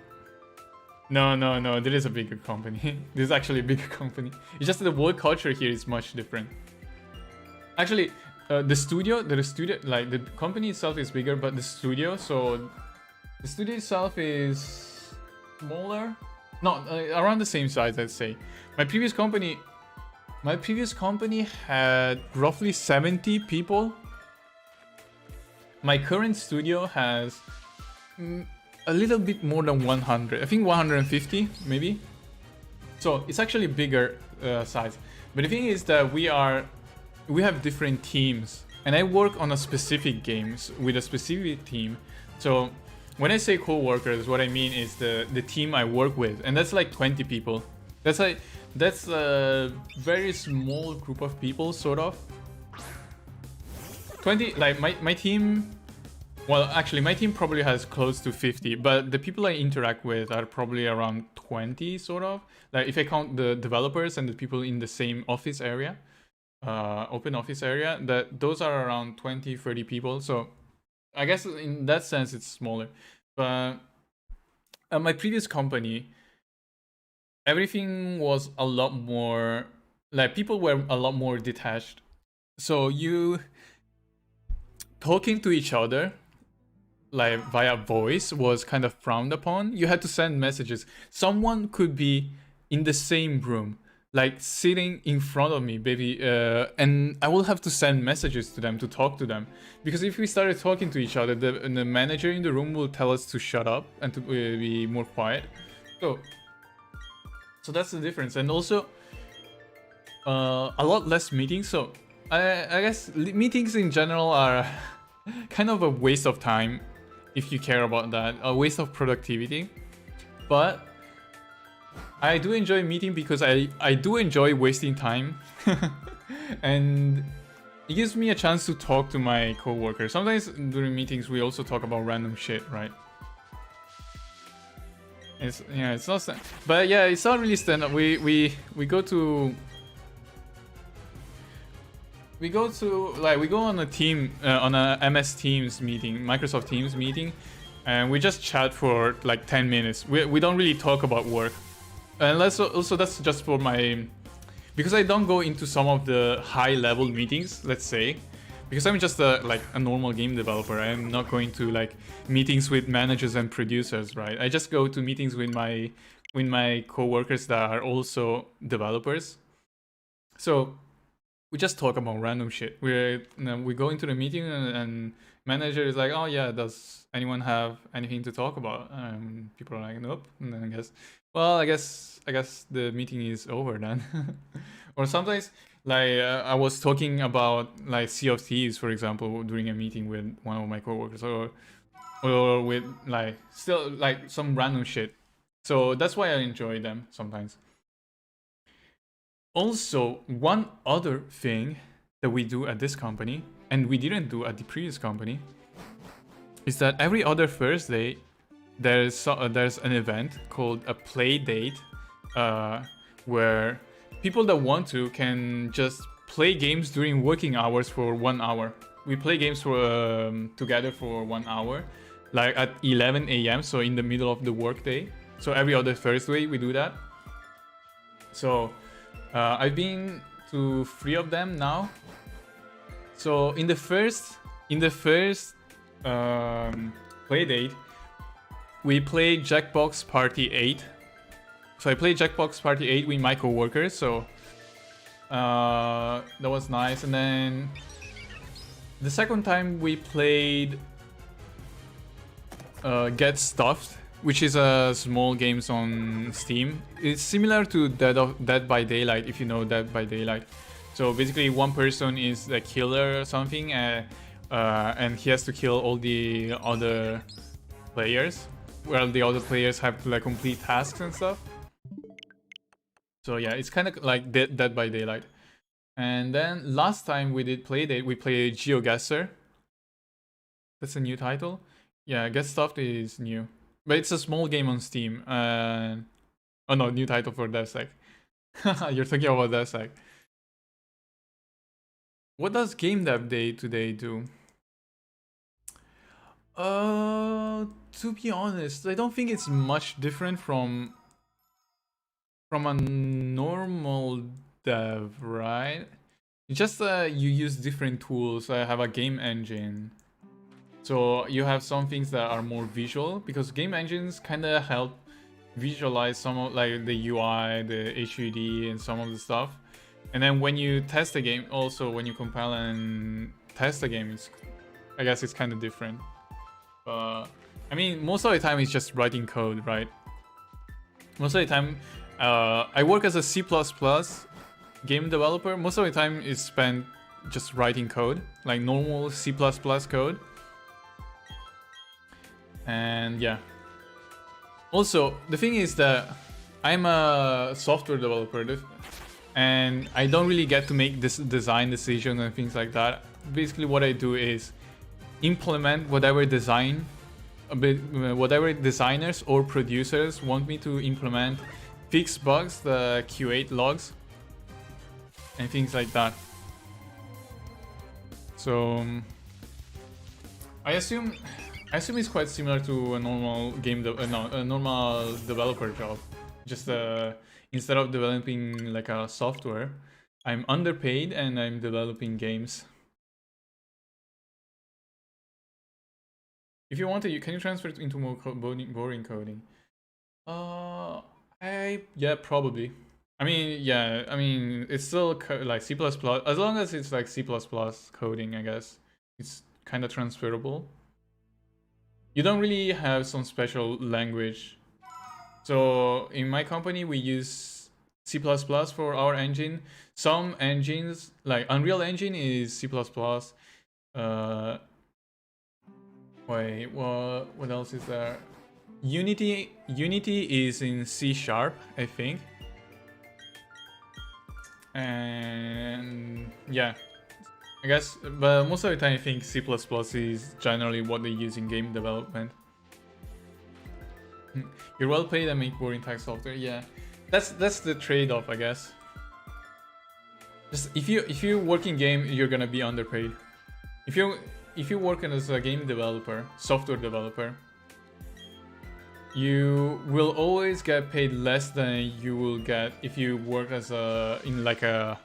No, there is a bigger company. This is actually a bigger company. It's just that the work culture here is much different. Actually, the studio, like the company itself is bigger, but the studio itself is smaller. No, around the same size, I'd say. My previous company had roughly 70 people. My current studio has a little bit more than 100. I think 150 maybe. So it's actually bigger size. But the thing is that we have different teams, and I work on a specific games with a specific team. So when I say co-workers, what I mean is the team I work with, and that's like 20 people. That's a very small group of people, sort of. 20, like my team. Well, actually, my team probably has close to 50, but the people I interact with are probably around 20, sort of. Like if I count the developers and the people in the same office area. Open office area, those are around 20-30 people, so I guess in that sense it's smaller. But at my previous company, everything was a lot more, like people were a lot more detached, so you talking to each other like via voice was kind of frowned upon. You had to send messages. Someone could be in the same room, like sitting in front of me, baby, and I will have to send messages to them to talk to them, because if we started talking to each other, the manager in the room will tell us to shut up and to be more quiet. So that's the difference, and also a lot less meetings. So I guess meetings in general are kind of a waste of time if you care about that, a waste of productivity, but I do enjoy meeting because I do enjoy wasting time. And it gives me a chance to talk to my coworkers. Sometimes during meetings we also talk about random shit, right? It's not but yeah, it's not really stand up. We go on a team on a MS Teams meeting, Microsoft Teams meeting, and we just chat for like 10 minutes. We don't really talk about work. And also that's just for my, because I don't go into some of the high level meetings, let's say, because I'm just a normal game developer. I'm not going to like meetings with managers and producers, right? I just go to meetings with my coworkers that are also developers. So we just talk about random shit. We go into the meeting and manager is like, oh yeah, does anyone have anything to talk about? People are like, nope. And then I guess the meeting is over then. Or sometimes like I was talking about like Sea of Thieves, for example, during a meeting with one of my coworkers, or with like still like some random shit. So that's why I enjoy them sometimes. Also, one other thing that we do at this company, and we didn't do at the previous company, is that every other Thursday there's an event called a play date, where people that want to can just play games during working hours for 1 hour. We play games for together for 1 hour, like at 11 a.m. so in the middle of the workday. So every other Thursday we do that. So I've been to 3 of them now. So in the first playdate, we played Jackbox Party 8. So I played Jackbox Party 8 with my coworkers, so that was nice. And then the second time we played Get Stuffed, which is a small games on Steam. It's similar to Dead by Daylight, if you know Dead by Daylight. So basically one person is the killer or something, and he has to kill all the other players, while the other players have to like complete tasks and stuff. So yeah, it's kind of like Dead by Daylight. And then last time we did Playdate, we played GeoGuessr. That's a new title. Yeah, Get Stuffed is new. But it's a small game on Steam. Oh no, new title for DevSec. You're talking about DevSec. What does Game Dev Day today do? To be honest, I don't think it's much different from a normal dev, right? It's just you use different tools. I have a game engine. So you have some things that are more visual, because game engines kind of help visualize some of like the UI, the HUD, and some of the stuff. And then when you test the game, also when you compile and test the game, I guess it's kind of different. I mean, most of the time it's just writing code, right? Most of the time, I work as a C++ game developer. Most of the time is spent just writing code, like normal C++ code. And yeah. Also, the thing is that I'm a software developer, and I don't really get to make this design decisions and things like that. Basically, what I do is implement whatever designers or producers want me to implement, fix bugs, the Q8 logs, and things like that. So I assume it's quite similar to a normal a normal developer job. Just instead of developing like a software, I'm underpaid and I'm developing games. If you want to, can you transfer it into more boring coding? Yeah, probably. I mean, it's still like C++. As long as it's like C++ coding, I guess it's kind of transferable. You don't really have some special language. So in my company, we use C++ for our engine. Some engines, like Unreal Engine, is C++. Wait, what else is there? Unity is in C#, I think. And yeah, I guess, but most of the time I think C++ is generally what they use in game development. You're well paid and make boring tech software. Yeah, that's the trade-off, I guess. Just if you work in game, you're gonna be underpaid. If you're working as a game developer, software developer, you will always get paid less than you will get if you work as in like a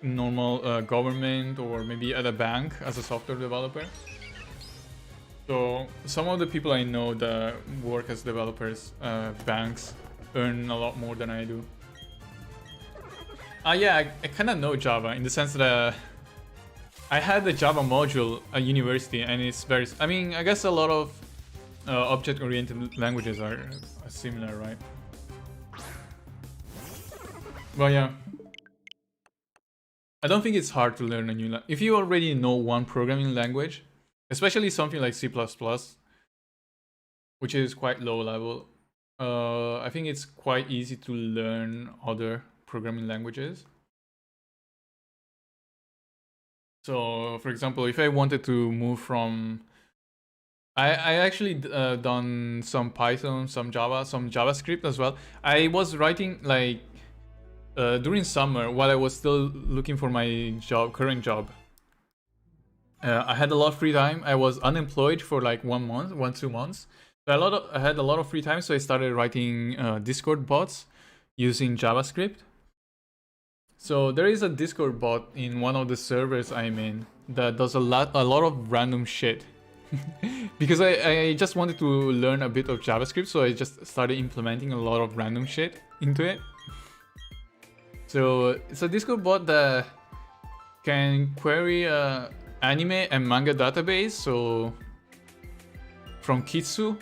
normal government or maybe at a bank as a software developer. So some of the people I know that work as developers, banks, earn a lot more than I do. Yeah, I kind of know Java in the sense that I had the Java module at university, and it's very. I mean, I guess a lot of object-oriented languages are similar, right? But yeah, I don't think it's hard to learn a new language. If you already know one programming language, especially something like C++, which is quite low level, I think it's quite easy to learn other programming languages. So, for example, if I wanted to move from... I actually done some Python, some Java, some JavaScript as well. I was writing like during summer while I was still looking for my current job. I had a lot of free time. I was unemployed for like 2 months. So I had a lot of free time, so I started writing Discord bots using JavaScript. So there is a Discord bot in one of the servers I'm in that does a lot of random shit. Because I just wanted to learn a bit of JavaScript, so I just started implementing a lot of random shit into it. So it's a Discord bot that can query a anime and manga database. So from kitsu.io,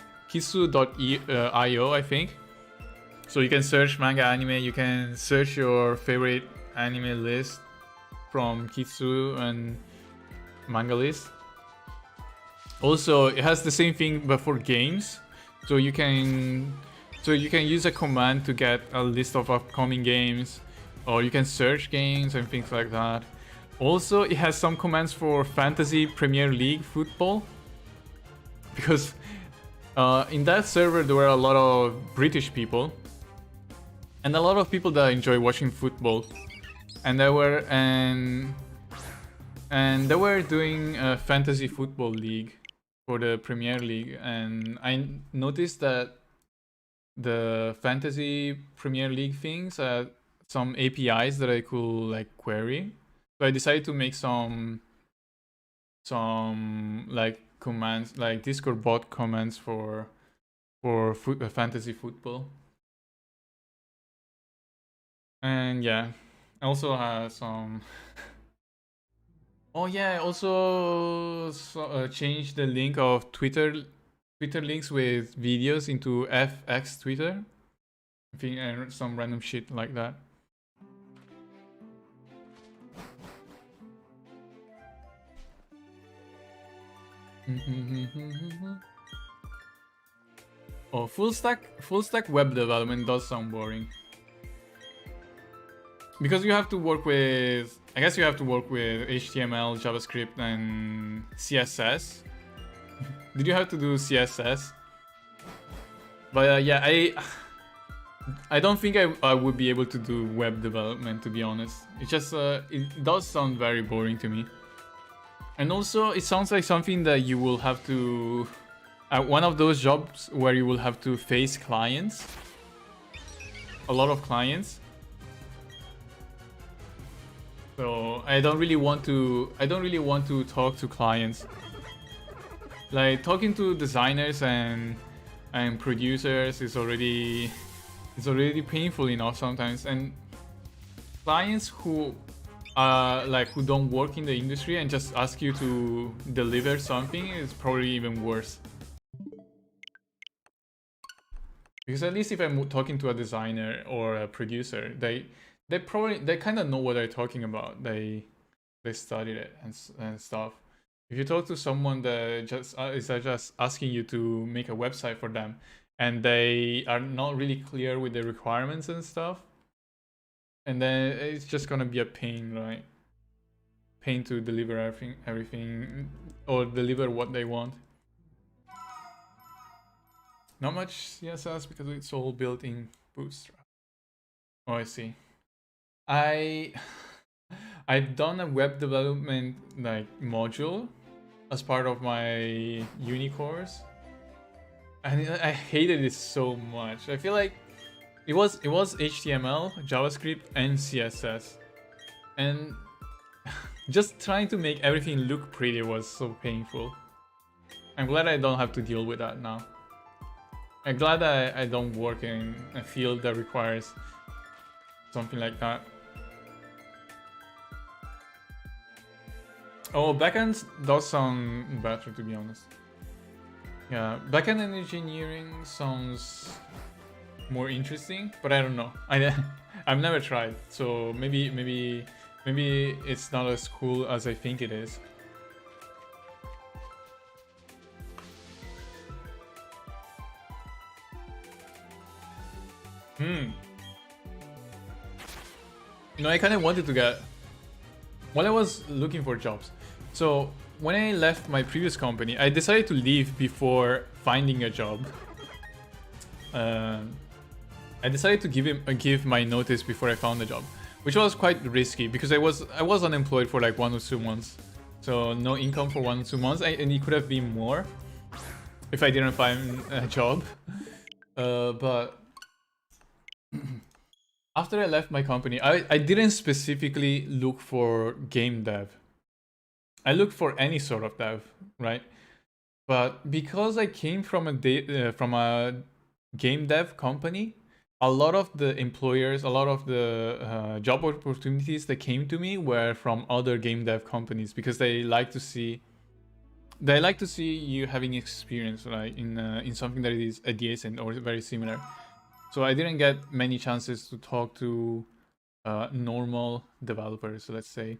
I think. So you can search manga, anime. You can search your favorite anime list from Kitsu and manga list. Also, it has the same thing but for games. So you can use a command to get a list of upcoming games, or you can search games and things like that. Also, it has some commands for fantasy Premier League football, because in that server there were a lot of British people and a lot of people that enjoy watching football, and they were doing a fantasy football league for the Premier League, and I noticed that the fantasy Premier League things had some APIs that I could like query. So I decided to make some like commands, like Discord bot commands for fantasy football. And yeah, I also have some. Oh yeah, I also changed the link of Twitter links with videos into FX Twitter. I think some random shit like that. Oh, full stack web development does sound boring. Because you have to work with, I guess you have to work with HTML, JavaScript, and CSS. Did you have to do CSS? But yeah, I don't think I would be able to do web development, to be honest. It just it does sound very boring to me. And also, it sounds like something that you will have to, one of those jobs where you will have to face clients, a lot of clients. So I don't really want to talk to clients. Like talking to designers and producers is already painful enough sometimes, and clients who who don't work in the industry and just ask you to deliver something is probably even worse. Because at least if I'm talking to a designer or a producer, they kind of know what they're talking about. They studied it and stuff. If you talk to someone that is just asking you to make a website for them, and they are not really clear with the requirements and stuff, and then it's just gonna be a pain, right? Pain to deliver everything, or deliver what they want. Not much CSS because it's all built in Bootstrap. Oh, I see. I've done a web development like module as part of my uni course, and I hated it so much. I feel like it was HTML, JavaScript, and CSS, and just trying to make everything look pretty was so painful. I'm glad I don't have to deal with that now. I'm glad I don't work in a field that requires something like that. Oh, backend does sound better, to be honest. Yeah, backend engineering sounds more interesting, but I don't know. I've never tried, so maybe it's not as cool as I think it is. You know, I kind of wanted to get, while I was looking for jobs. So when I left my previous company, I decided to leave before finding a job. I decided to give my notice before I found a job, which was quite risky because I was unemployed for like 1 or 2 months, so no income for 1 or 2 months, and it could have been more if I didn't find a job. But after I left my company, I didn't specifically look for game dev. I looked for any sort of dev, right? But because I came from a game dev company, a lot of the employers, a lot of the job opportunities that came to me were from other game dev companies, because they like to see you having experience, right, in something that is adjacent or very similar. So I didn't get many chances to talk to normal developers, let's say.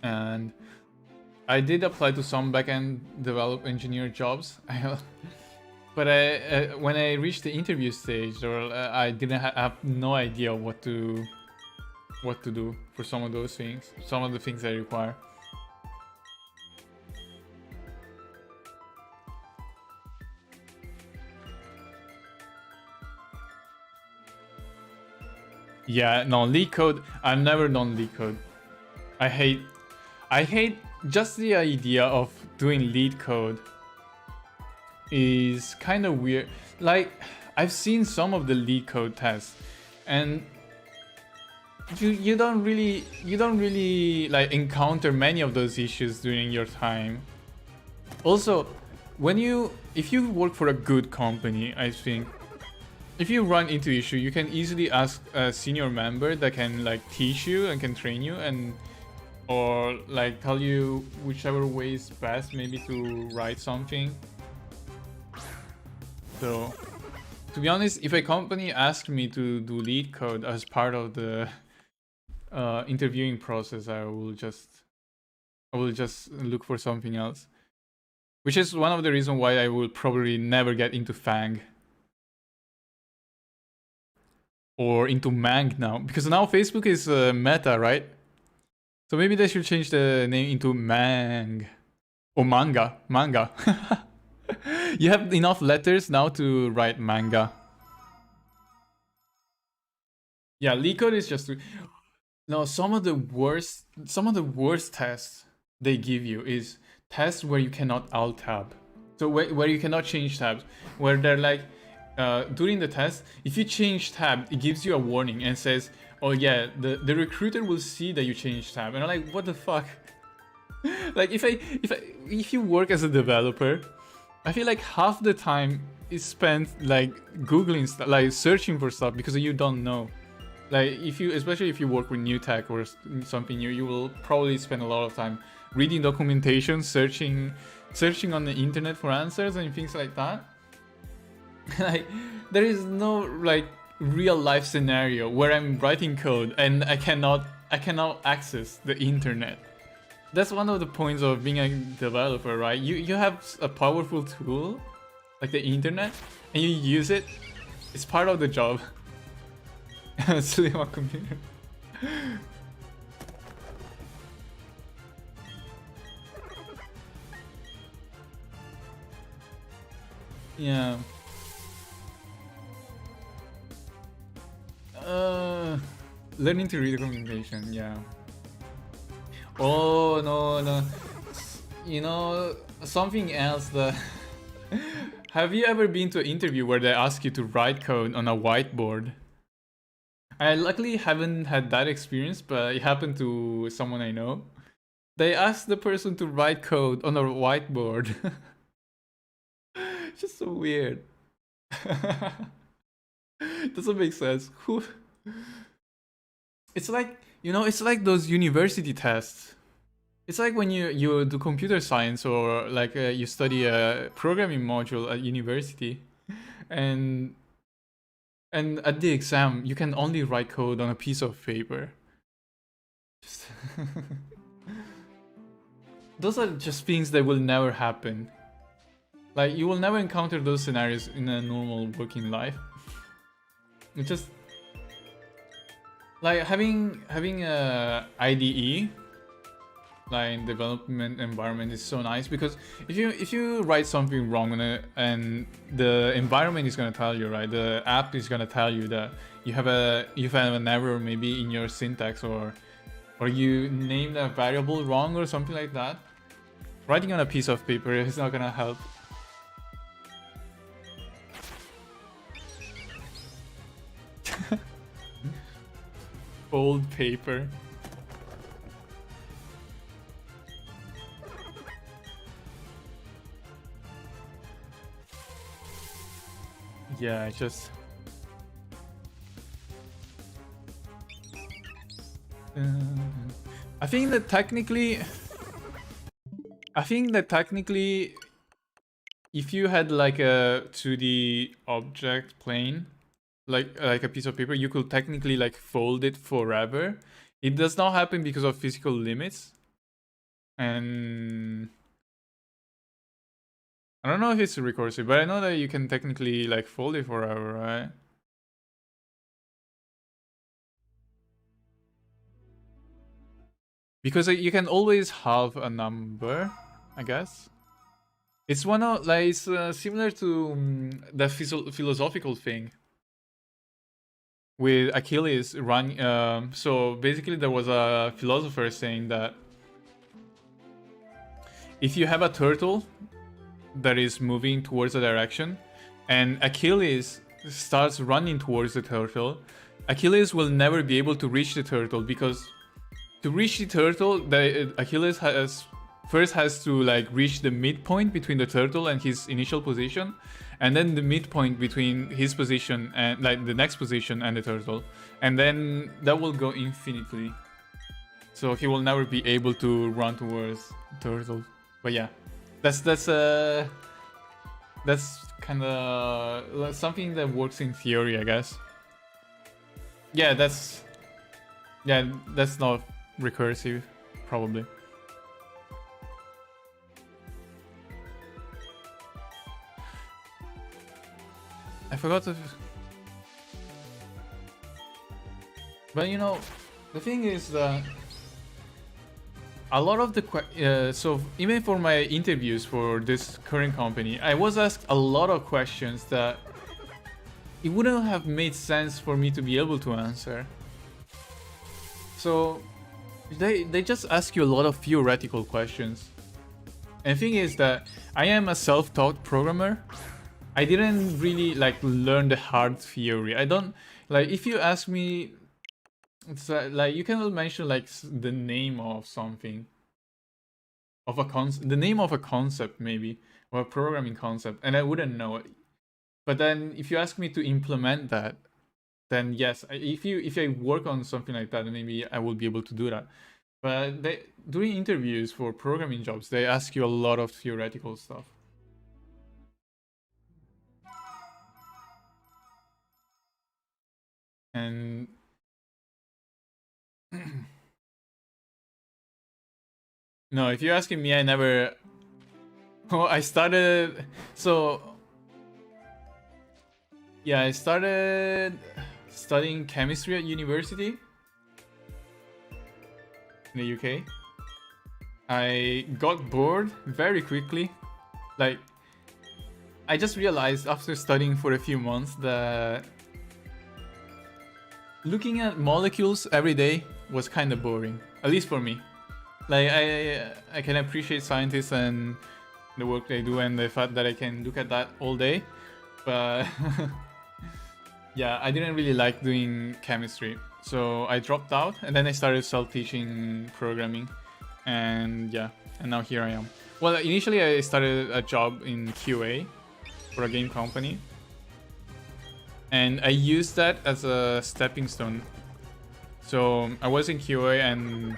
And I did apply to some backend develop engineer jobs, but when I reached the interview stage, or I didn't have no idea what to do for some of those things, some of the things I require. Yeah, no, leak code. I've never done leak code. I hate just the idea of doing lead code is kind of weird. Like, I've seen some of the lead code tests, and you don't really like encounter many of those issues during your time. Also, if you work for a good company, I think if you run into issue, you can easily ask a senior member that can like teach you and can train you, and or like tell you whichever way is best, maybe to write something. So, to be honest, if a company asked me to do lead code as part of the interviewing process, I will just look for something else. Which is one of the reasons why I will probably never get into Fang. Or into Mang now. Because now Facebook is Meta, right? So maybe they should change the name into Mang. Or Manga. Manga. You have enough letters now to write manga. Yeah, leak code is just... No, some of the worst tests they give you is tests where you cannot alt tab. So where you cannot change tabs. Where they're like, during the test, if you change tab, it gives you a warning and says, oh yeah, the recruiter will see that you changed tab. And I'm like, what the fuck? Like, if you work as a developer, I feel like half the time is spent like googling stuff, like searching for stuff, because you don't know. Like, especially if you work with new tech or something new, you will probably spend a lot of time reading documentation, searching on the internet for answers and things like that. Like, there is no like real life scenario where I'm writing code and I cannot access the internet. That's one of the points of being a developer, right? You have a powerful tool like the internet and you use it. It's part of the job. Slim on computer. Yeah. Learning to read documentation, yeah. Oh no. You know, something else that... Have you ever been to an interview where they ask you to write code on a whiteboard? I luckily haven't had that experience, but it happened to someone I know. They asked the person to write code on a whiteboard. It's just so weird. Doesn't make sense. It's like, you know, it's like those university tests. It's like when you do computer science, or like you study a programming module at university, and at the exam you can only write code on a piece of paper. Just those are just things that will never happen. Like, you will never encounter those scenarios in a normal working life. It's just like having a IDE, like development environment, is so nice, because if you write something wrong on it, and the environment is gonna tell you, right? The app is gonna tell you that you have an error maybe in your syntax, or you named a variable wrong or something like that. Writing on a piece of paper is not gonna help. Old paper. Yeah, just... I think that technically, if you had like a 2D object plane, like a piece of paper, you could technically like fold it forever. It does not happen because of physical limits. And I don't know if it's recursive, but I know that you can technically like fold it forever, right? Because you can always have a number, I guess. It's one of like it's similar to the philosophical thing with Achilles run. So basically, there was a philosopher saying that if you have a turtle that is moving towards a direction, and Achilles starts running towards the turtle, Achilles will never be able to reach the turtle, because to reach the turtle, Achilles has to like reach the midpoint between the turtle and his initial position, and then the midpoint between his position and like the next position and the turtle, and then that will go infinitely. So he will never be able to run towards turtle. But yeah, that's kind of something that works in theory, I guess. Yeah, that's not recursive, probably. I forgot to... But you know, the thing is that a lot of the so even for my interviews for this current company, I was asked a lot of questions that it wouldn't have made sense for me to be able to answer. So they just ask you a lot of theoretical questions. And the thing is that I am a self-taught programmer. I didn't really like learn the hard theory. I don't like, if you ask me, it's like you cannot mention like the name of something, of a the name of a concept maybe, or a programming concept, and I wouldn't know it. But then if you ask me to implement that, then yes, if I work on something like that, then maybe I will be able to do that. But during interviews for programming jobs, they ask you a lot of theoretical stuff. And no, if you're asking me, I never... Oh, I started... So... Yeah, I started studying chemistry at university in the UK. I got bored very quickly. Like, I just realized after studying for a few months that looking at molecules every day was kind of boring, at least for me. Like, I can appreciate scientists and the work they do and the fact that I can look at that all day, but yeah, I didn't really like doing chemistry, so I dropped out, and then I started self-teaching programming, and yeah, and now here I am. Well, initially I started a job in QA for a game company, and I used that as a stepping stone. So I was in QA, and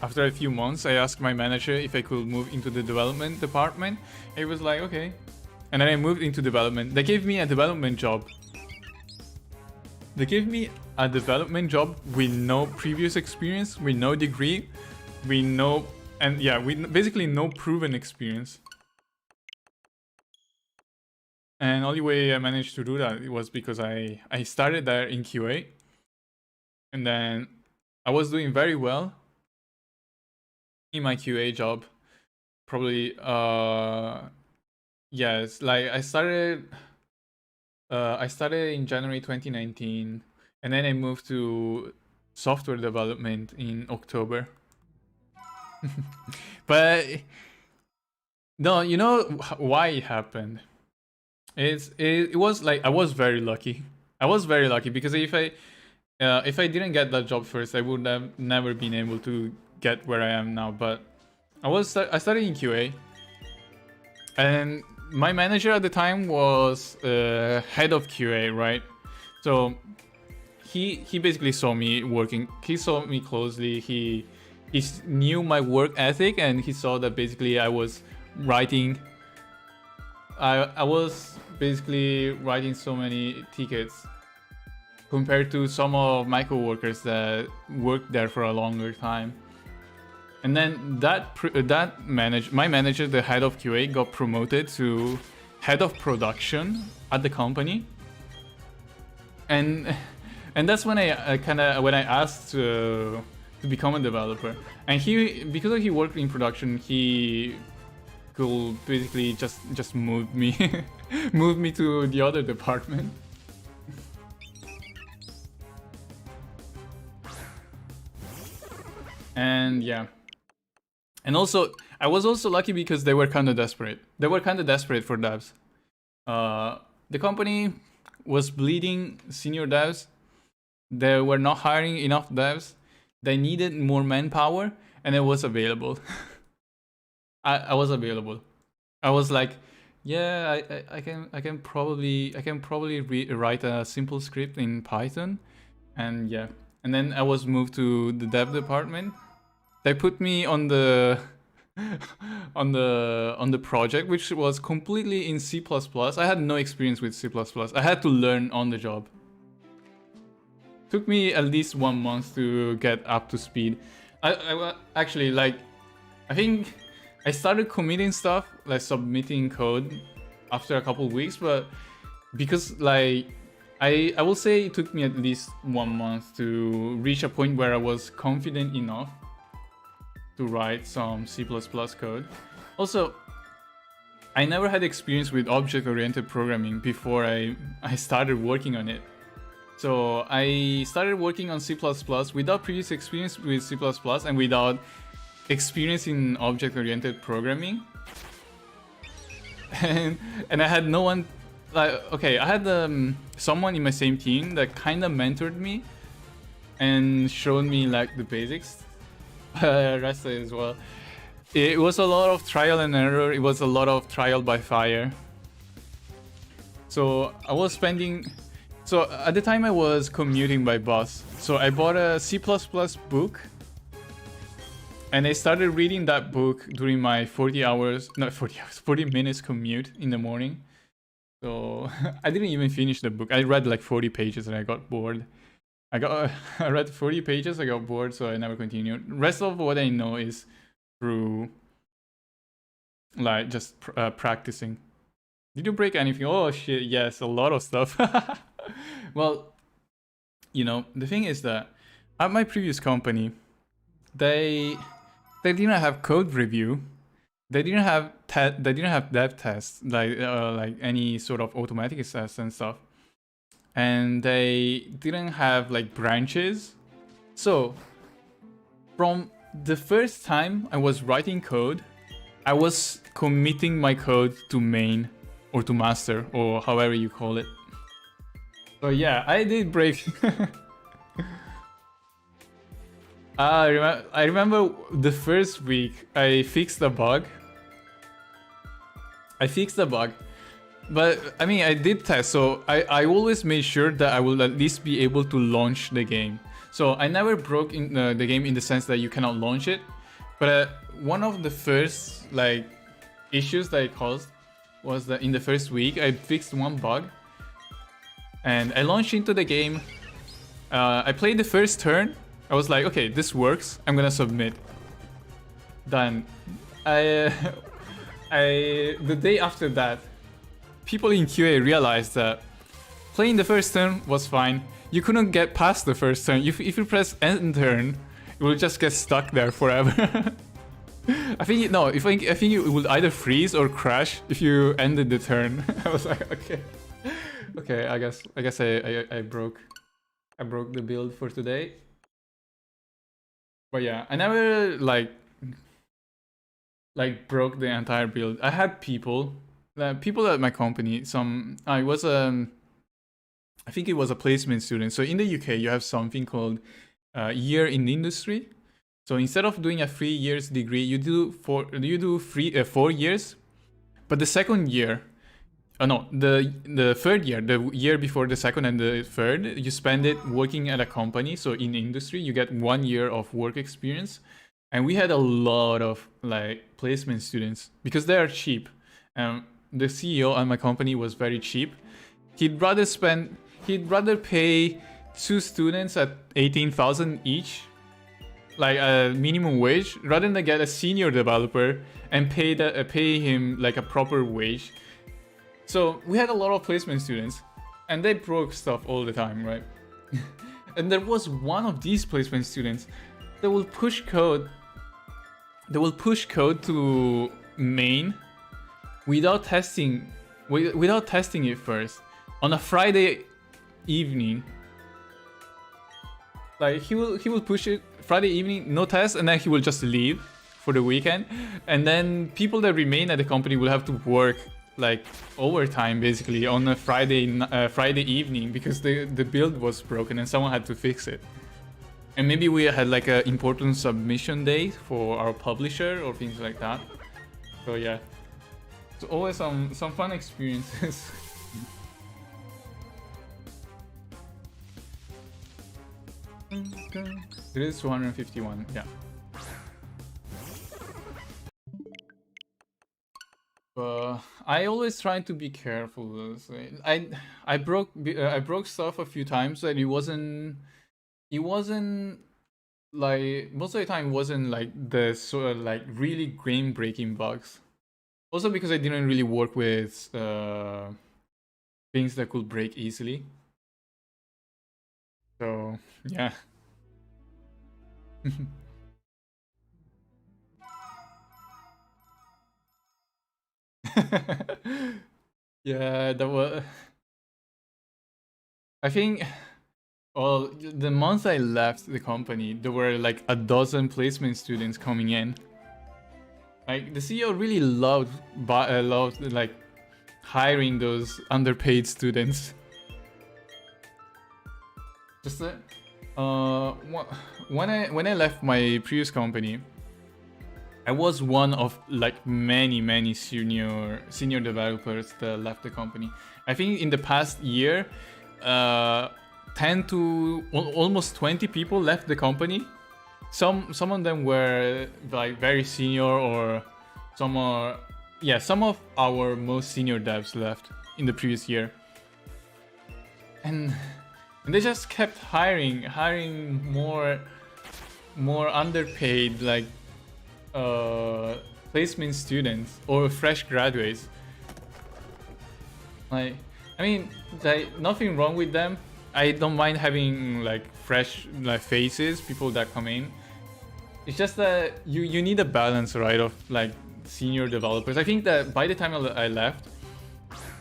after a few months I asked my manager if I could move into the development department. He was like, okay. And then I moved into development. They gave me a development job. They gave me a development job with no previous experience, with no degree, with no... And yeah, with basically no proven experience. And the only way I managed to do that was because I started there in QA. And then I was doing very well in my QA job. Probably, yes, like I started in January 2019, and then I moved to software development in October. But no, you know why it happened? It was like I was very lucky. I was very lucky because if I If I didn't get that job first, I would have never been able to get where I am now. But I started in QA, and my manager at the time was head of QA, right? So he basically saw me working. He saw me closely. He knew my work ethic, and he saw that basically I was writing. I was basically writing so many tickets compared to some of my coworkers that worked there for a longer time. And then my manager, the head of QA, got promoted to head of production at the company. And that's when I asked to become a developer. And because he worked in production, he could basically just move me move me to the other department. And yeah. And also, I was also lucky because they were kind of desperate. They were kind of desperate for devs. The company was bleeding senior devs. They were not hiring enough devs. They needed more manpower, and it was available. I was available. I was like, yeah, I can probably write a simple script in Python, and yeah. And then I was moved to the dev department. They put me on the on the project, which was completely in C++. I had no experience with C++. I had to learn on the job. Took me at least 1 month to get up to speed. I actually, like, I think I started committing stuff, like submitting code after a couple weeks, but because like I will say it took me at least 1 month to reach a point where I was confident enough to write some C++ code. Also, I never had experience with object-oriented programming before I started working on it. So I started working on C++ without previous experience with C++ and without experience in object-oriented programming. And I had no one, like, okay, I had someone in my same team that kind of mentored me and showed me like the basics. Rest as well. It was a lot of trial and error. It was a lot of trial by fire. So I was spending. So at the time I was commuting by bus. So I bought a C++ book, and I started reading that book during my 40 minutes commute in the morning. So I didn't even finish the book. I read like 40 pages and I got bored. I read 40 pages, I got bored, so I never continued. Rest of what I know is through like just practicing. Did you break anything? Oh shit, yes, a lot of stuff. Well, you know, the thing is that at my previous company, they didn't have code review. They didn't have dev tests, like any sort of automatic tests and stuff. And they didn't have like branches. So from the first time I was writing code, I was committing my code to main or to master or however you call it. So yeah, I did break. I remember the first week I fixed the bug. But I mean, I did test, so I always made sure that I will at least be able to launch the game. So I never broke in the game in the sense that you cannot launch it. But one of the first like issues that I caused was that in the first week I fixed one bug, and I launched into the game. I played the first turn. I was like, okay, this works. I'm gonna submit. Then the day after that, people in QA realized that playing the first turn was fine. You couldn't get past the first turn. If you press end turn, it will just get stuck there forever. I think it would either freeze or crash if you ended the turn. I was like, okay, I guess I broke the build for today. But yeah, I never like broke the entire build. I had people at my company. I was I think it was a placement student. So in the UK, you have something called year in industry. So instead of doing a 3 years degree, you do 4 years. But the second year, no, the third year, the year before the second and the third, you spend it working at a company. So in industry, you get 1 year of work experience. And we had a lot of like placement students because they are cheap. The CEO at my company was very cheap. He'd rather pay 2 students at 18,000 each, like a minimum wage, rather than get a senior developer and pay him like a proper wage. So we had a lot of placement students, and they broke stuff all the time, right? And there was one of these placement students that will push code. They will push code to main without testing it first on a Friday evening. Like he will push it Friday evening, no test, and then he will just leave for the weekend. And then people that remain at the company will have to work like overtime basically on a Friday evening because the build was broken and someone had to fix it. And maybe we had like an important submission day for our publisher or things like that. So yeah, it's always some fun experiences. It is 251, yeah. I always try to be careful. I broke stuff a few times, and it wasn't like most of the time it wasn't like the sort of like really game breaking bugs. Also because I didn't really work with things that could break easily. So yeah. Yeah, that was. I think. Well, the month I left the company, there were like a dozen placement students coming in. Like the CEO really loved like hiring those underpaid students. Just when I left my previous company, I was one of like many senior developers that left the company. I think in the past year, 10 to almost 20 people left the company. Some of them were like very senior, or some of our most senior devs left in the previous year. And they just kept hiring more underpaid like placement students or fresh graduates. Like, I mean, like, nothing wrong with them. I don't mind having like fresh like faces, people that come in. It's just that you need a balance, right, of like senior developers. I think that by the time I left,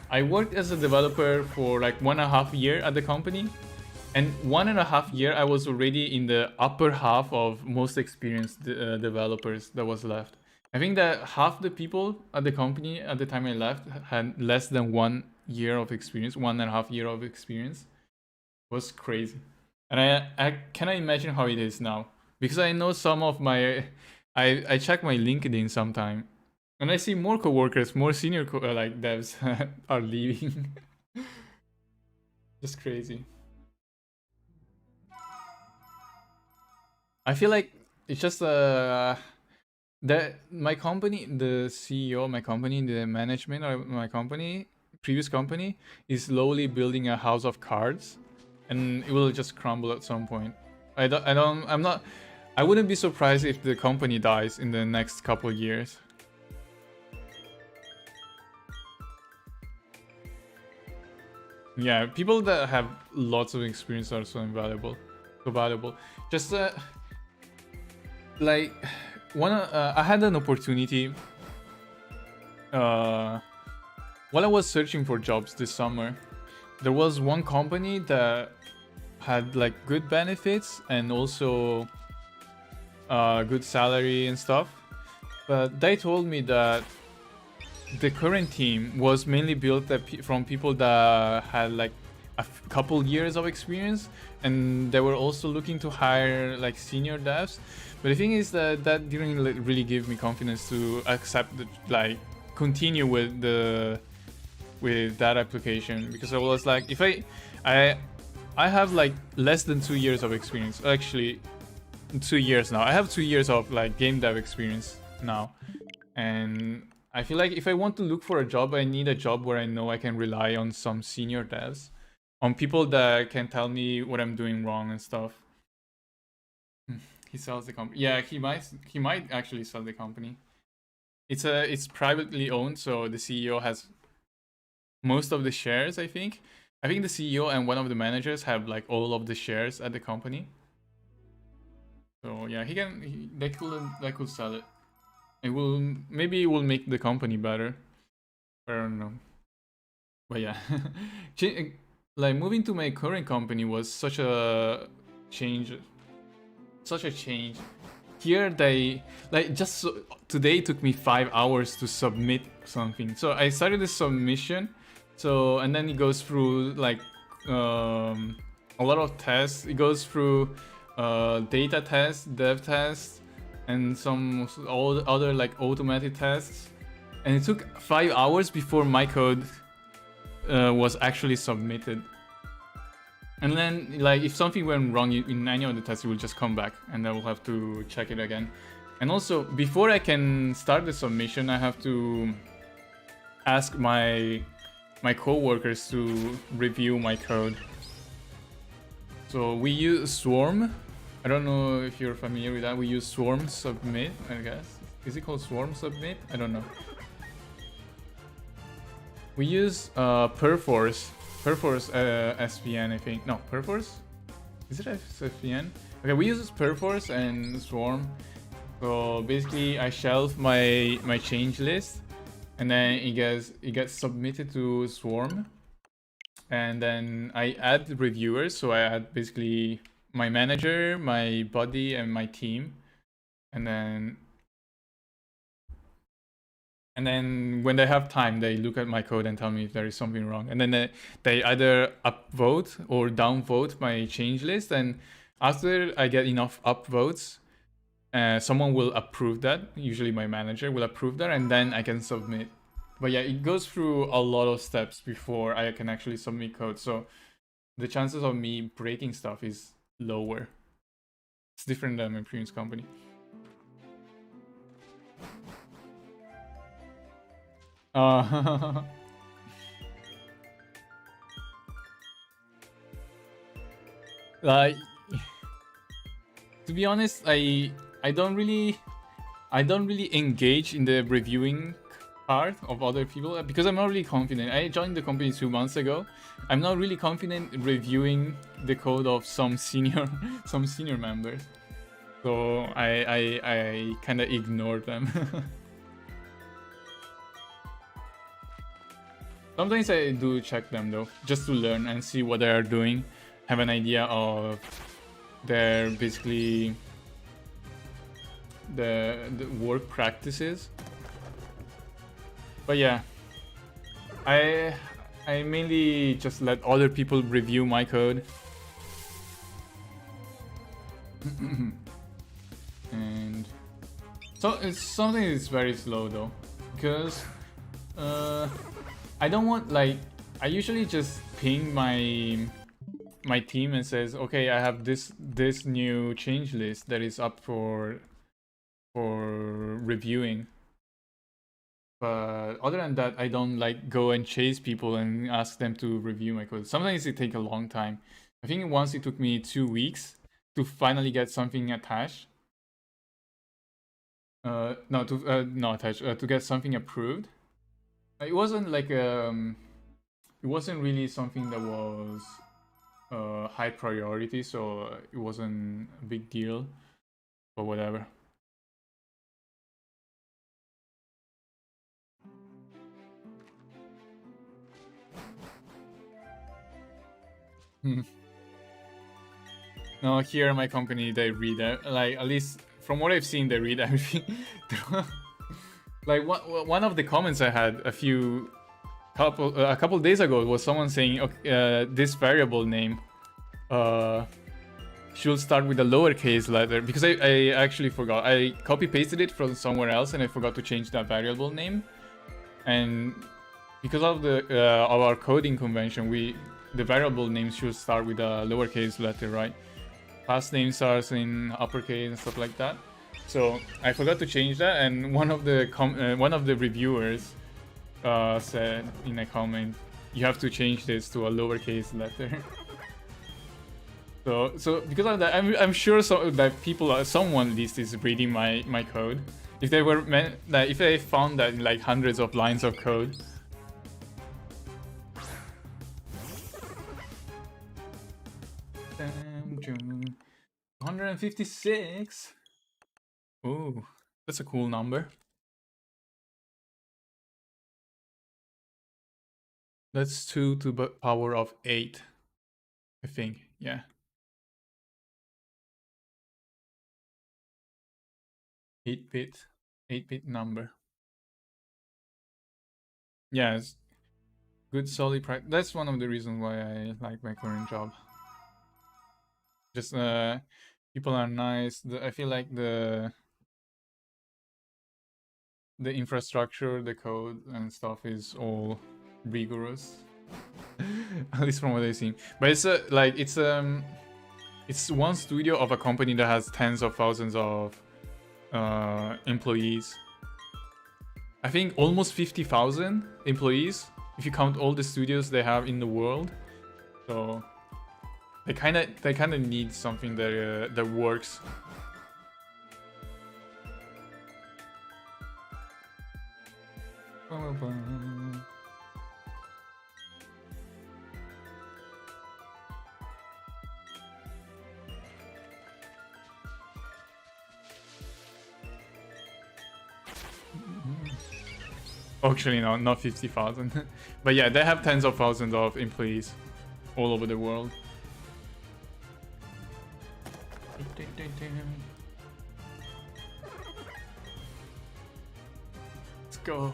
I worked as a developer for like 1.5 years at the company, and 1.5 years I was already in the upper half of most experienced developers that was left. I think that half the people at the company at the time I left had less than 1 year of experience, 1.5 years of experience. It was crazy. And I cannot imagine how it is now, because I know some of my, I check my LinkedIn sometime, and I see more coworkers, more senior like devs are leaving. Just crazy. I feel like it's just that my company, the CEO of my company, the management of my company, previous company, is slowly building a house of cards, and it will just crumble at some point. I wouldn't be surprised if the company dies in the next couple years. Yeah, people that have lots of experience are so invaluable, so valuable. Just like I had an opportunity while I was searching for jobs this summer. There was one company that had like good benefits and also good salary and stuff, but they told me that the current team was mainly built from people that had like couple years of experience, and they were also looking to hire like senior devs. But the thing is that that didn't really give me confidence to accept like continue with that application, because I was like, if I have like less than 2 years of experience. Actually, 2 years now. I have 2 years of like game dev experience now, and I feel like if I want to look for a job, I need a job where I know I can rely on some senior devs, on people that can tell me what I'm doing wrong and stuff. He sells the company. Yeah, he might actually sell the company. It's privately owned, so the CEO has most of the shares, I think. I think the CEO and one of the managers have like all of the shares at the company. So yeah, they could sell it. Maybe it will make the company better. I don't know. But yeah, like moving to my current company was such a change. Here they like today it took me 5 hours to submit something. So I started the submission. So, and then it goes through like a lot of tests. It goes through data tests, dev tests, and some other like automated tests. And it took 5 hours before my code was actually submitted. And then, like, if something went wrong in any of the tests, it will just come back, and I will have to check it again. And also, before I can start the submission, I have to ask my co-workers to review my code. So we use Swarm. I don't know if you're familiar with that. We use Swarm Submit, I guess. Is it called Swarm Submit? I don't know. We use Perforce SVN, I think. No, Perforce? Is it SVN? Okay, we use Perforce and Swarm. So basically, I shelve my change list, and then it gets submitted to Swarm, and then I add reviewers. So I add basically my manager, my buddy, and my team, and then when they have time, they look at my code and tell me if there is something wrong, and then they either upvote or downvote my change list, and after I get enough upvotes, someone will approve that. Usually my manager will approve that, and then I can submit. But yeah, it goes through a lot of steps before I can actually submit code, so the chances of me breaking stuff is lower. It's different than my previous company. Like, to be honest, I don't really engage in the reviewing part of other people because I'm not really confident. I joined the company 2 months ago. I'm not really confident reviewing the code of some senior members, so I kind of ignore them. Sometimes I do check them though, just to learn and see what they are doing, have an idea of their basically the work practices. But yeah, I mainly just let other people review my code. And so it's something that's very slow though, because I don't want, like, I usually just ping my team and says, okay, I have this new change list that is up for reviewing. But other than that, I don't like go and chase people and ask them to review my code. Sometimes it takes a long time. I think once it took me 2 weeks to finally get something attached. To get something approved. It wasn't like it wasn't really something that was high priority, so it wasn't a big deal, or whatever. No, here in my company they read like, at least from what I've seen, they read everything. Like one of the comments I had a few a couple days ago was someone saying, okay, this variable name should start with a lowercase letter, because I actually forgot. I copy pasted it from somewhere else and I forgot to change that variable name. And because of our coding convention, the variable name should start with a lowercase letter, right? Past name starts in uppercase and stuff like that. So I forgot to change that, and one of the reviewers said in a comment, you have to change this to a lowercase letter. so because of that, I'm sure that someone at least is reading my code. If they were if they found that in like hundreds of lines of code. 156. Ooh, that's a cool number. That's 2 to the power of 8, I think. Yeah. 8-bit number. Yeah, it's good solid practice. That's one of the reasons why I like my current job. Just people are nice. I feel like the infrastructure, the code and stuff is all rigorous. At least from what I've seen. But it's one studio of a company that has tens of thousands of employees. I think almost 50,000 employees if you count all the studios they have in the world. So they kind of need something that works. Actually, no, not 50,000. But yeah, they have tens of thousands of employees all over the world. Let's go.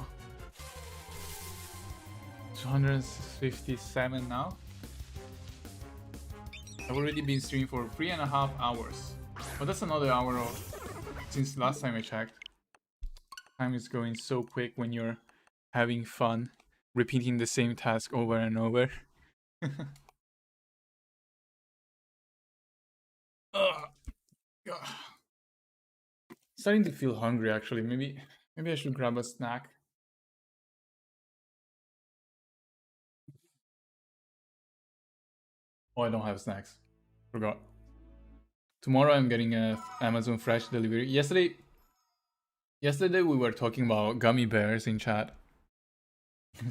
257 now. I've already been streaming for 3.5 hours. But that's another hour since last time I checked. Time is going so quick when you're having fun, repeating the same task over and over. Starting to feel hungry actually. Maybe I should grab a snack. Oh, I don't have snacks. Forgot. Tomorrow I'm getting a Amazon Fresh delivery. Yesterday we were talking about gummy bears in chat.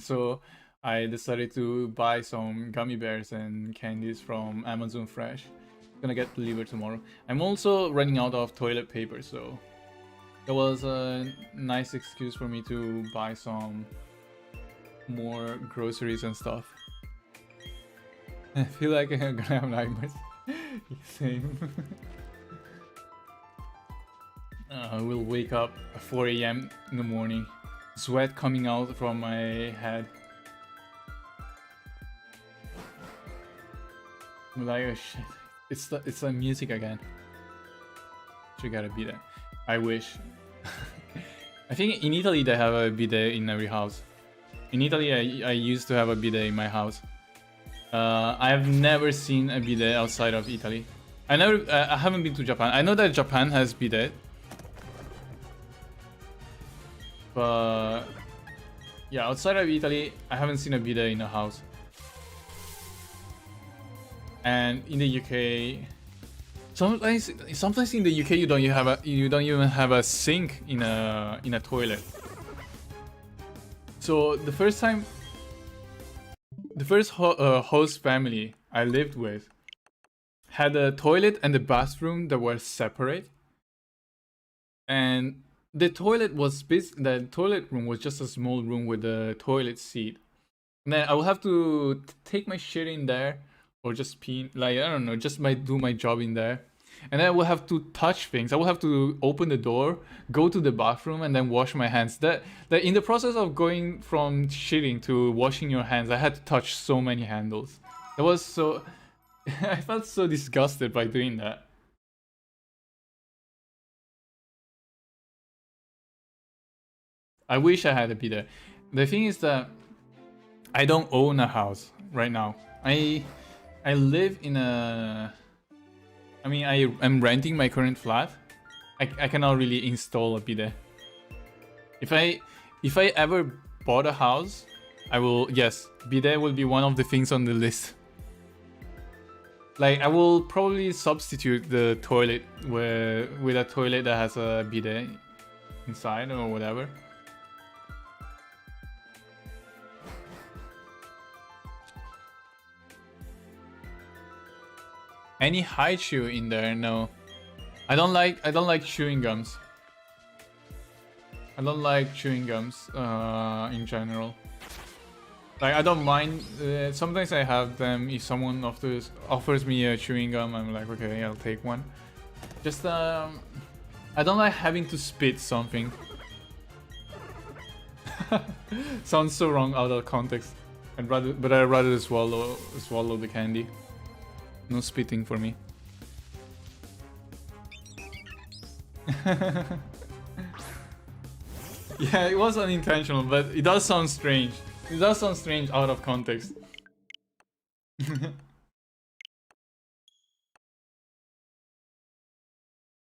So I decided to buy some gummy bears and candies from Amazon Fresh. It's gonna get delivered tomorrow. I'm also running out of toilet paper, so that was a nice excuse for me to buy some more groceries and stuff. I feel like I'm gonna have nightmares. Same. I will wake up at 4 a.m. in the morning. Sweat coming out from my head. I'm like, oh shit. It's the music again. You gotta be there. I wish. I think in Italy they have a bidet in every house. In Italy I used to have a bidet in my house. I have never seen a bidet outside of Italy. I haven't been to Japan. I know that Japan has bidet. But yeah, outside of Italy, I haven't seen a bidet in a house. And in the UK, sometimes in the UK you don't even have a sink in a toilet. So the first host family I lived with had a toilet and a bathroom that were separate, and the toilet room was just a small room with a toilet seat. And then I will have to take my shit in there, or just pee, like I don't know, just do my job in there. and then I will have to touch things. I will have to open the door, go to the bathroom, and then wash my hands. That in the process of going from shitting to washing your hands, I had to touch so many handles. That was so... I felt so disgusted by doing that. I wish I had a bidet. The thing is that I don't own a house right now. I live in a... I mean, I am renting my current flat. I cannot really install a bidet. If I ever bought a house, I will... Yes, bidet will be one of the things on the list. Like, I will probably substitute the toilet with a toilet that has a bidet inside or whatever. Any haichu in there? No. I don't like chewing gums. I don't like chewing gums in general. Like, I don't mind. Sometimes I have them. If someone offers me a chewing gum, I'm like, okay, I'll take one. Just I don't like having to spit something. Sounds so wrong out of context. I'd rather swallow the candy. No spitting for me. Yeah, it was unintentional, but it does sound strange. It does sound strange out of context.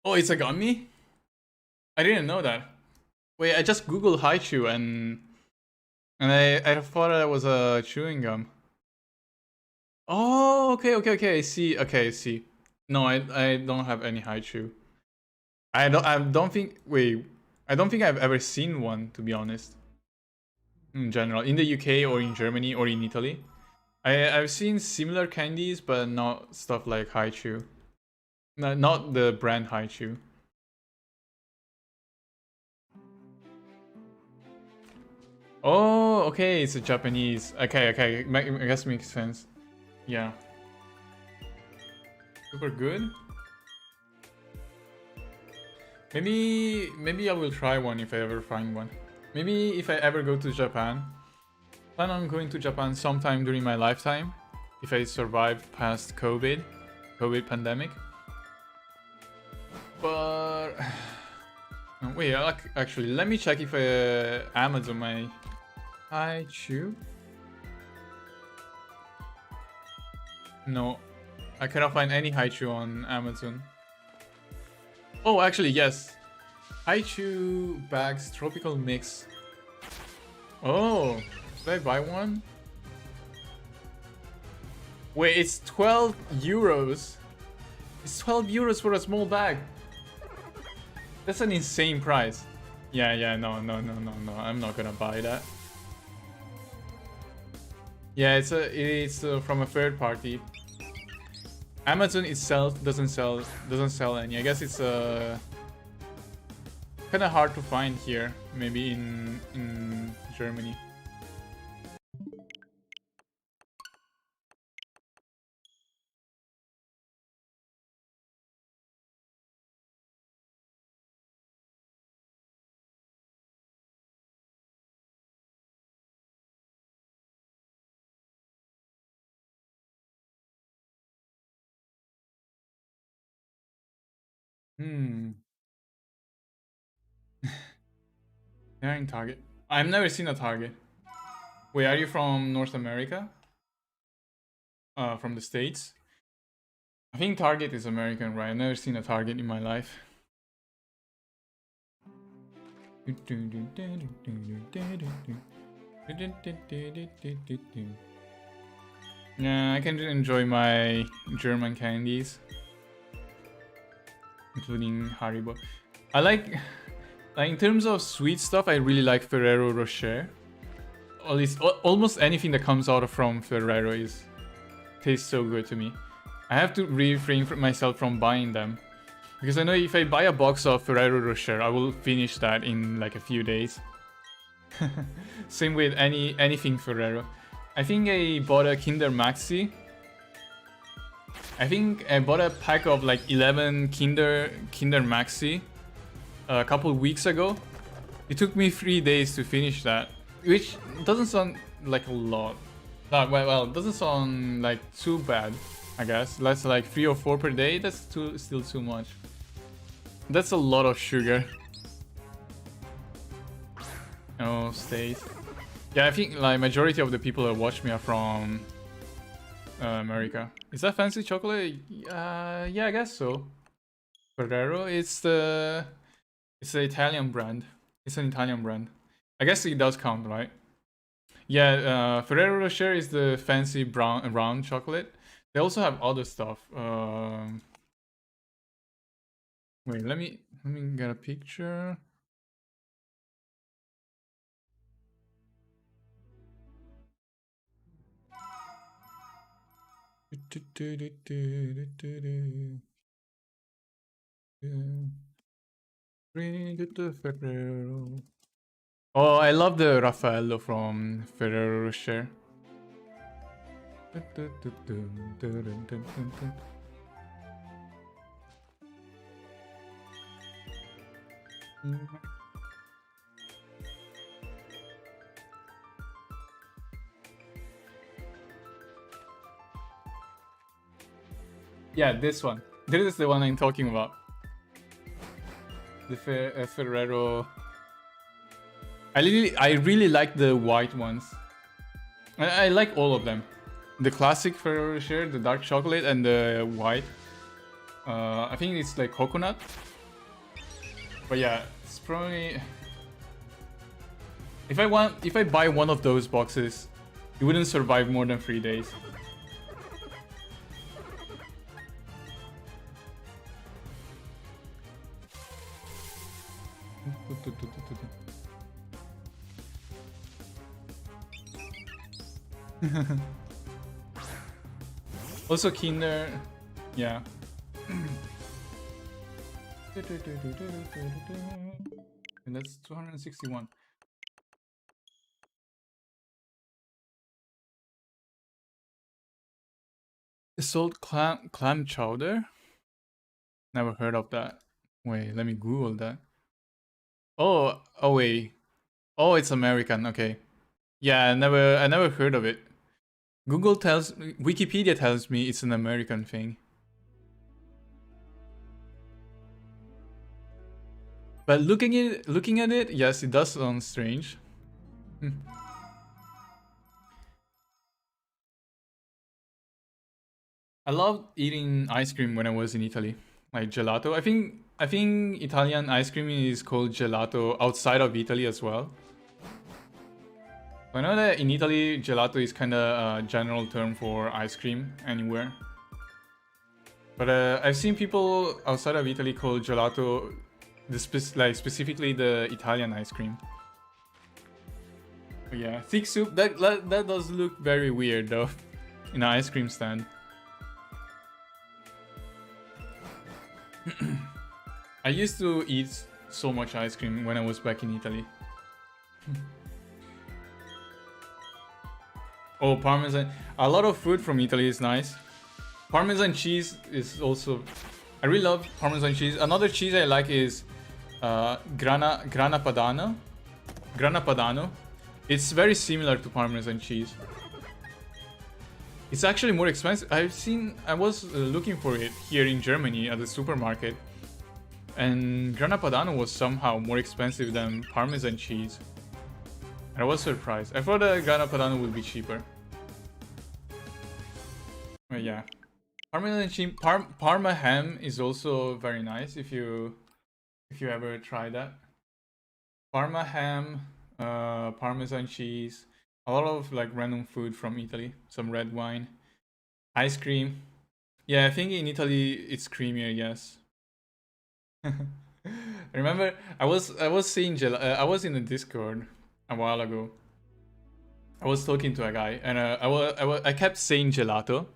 Oh, it's a gummy? I didn't know that. Wait, I just googled haichu and I thought it was a chewing gum. Oh, okay. I see. No, I don't have any haichu. I don't think I've ever seen one, to be honest. In general, in the UK or in Germany or in Italy. I've seen similar candies, but not stuff like haichu. No, not the brand haichu. Oh, okay, it's a Japanese. Okay, I guess makes sense. Yeah. Super good. Maybe I will try one if I ever find one. Maybe if I ever go to Japan. I plan on going to Japan sometime during my lifetime. If I survive past COVID pandemic. But... wait, actually, let me check if Amazon my haichu. No, I cannot find any haichu on Amazon. Oh, actually, yes. Haichu bags tropical mix. Oh, did I buy one? Wait, it's 12 euros. It's 12 euros for a small bag. That's an insane price. Yeah, no, I'm not gonna buy that. Yeah, it's from a third party. Amazon itself doesn't sell any. I guess it's kind of hard to find here, maybe in Germany. They're in Target. I've never seen a Target. Wait, are you from North America? From the States? I think Target is American, right? I've never seen a Target in my life. Yeah, I can enjoy my German candies, including Haribo. I like in terms of sweet stuff, I really like Ferrero Rocher. At least almost anything that comes out from Ferrero tastes so good to me. I have to refrain myself from buying them, because I know if I buy a box of Ferrero Rocher, I will finish that in like a few days. Same with anything Ferrero. I think I bought a Kinder Maxi I think I bought a pack of like 11 Kinder Maxi a couple weeks ago. It took me 3 days to finish that, which doesn't sound like a lot. Well, it doesn't sound like too bad, I guess. That's like 3 or 4 per day. That's still too much. That's a lot of sugar. Oh, state. Yeah, I think like majority of the people that watch me are from America. Is that fancy chocolate? Yeah, I guess so. Ferrero, it's the Italian brand. It's an Italian brand. I guess it does count, right? Yeah, Ferrero Rocher is the fancy round chocolate. They also have other stuff. Wait, let me get a picture. Ferrero. Oh, I love the Raffaello from Ferrero Rocher. Yeah, this one. This is the one I'm talking about. The Ferrero. I really like the white ones. I like all of them. The classic Ferrero Rocher, the dark chocolate, and the white. I think it's like coconut. But yeah, it's probably. If I buy one of those boxes, it wouldn't survive more than 3 days. Also Kinder, yeah. And that's 261. Salt clam chowder? Never heard of that. Wait, let me Google that. Oh wait. Oh, it's American. Okay. Yeah, I never heard of it. Wikipedia tells me it's an American thing. But looking at it, yes, it does sound strange. I loved eating ice cream when I was in Italy, like gelato. I think Italian ice cream is called gelato outside of Italy as well. I know that in Italy, gelato is kind of a general term for ice cream anywhere. But I've seen people outside of Italy call gelato specifically the Italian ice cream. But yeah, thick soup. That does look very weird though, in an ice cream stand. I used to eat so much ice cream when I was back in Italy. Oh, Parmesan. A lot of food from Italy is nice. Parmesan cheese is also... I really love Parmesan cheese. Another cheese I like is Grana Padano. Grana Padano. It's very similar to Parmesan cheese. It's actually more expensive. I was looking for it here in Germany at the supermarket. And Grana Padano was somehow more expensive than Parmesan cheese. And I was surprised. I thought that Grana Padano would be cheaper. But yeah. Parmesan cheese, Parma ham is also very nice if you ever try that. Parma ham, Parmesan cheese, a lot of like random food from Italy, some red wine, ice cream. Yeah, I think in Italy it's creamier, yes. I remember I was seeing I was in the Discord a while ago. I was talking to a guy and I kept saying gelato,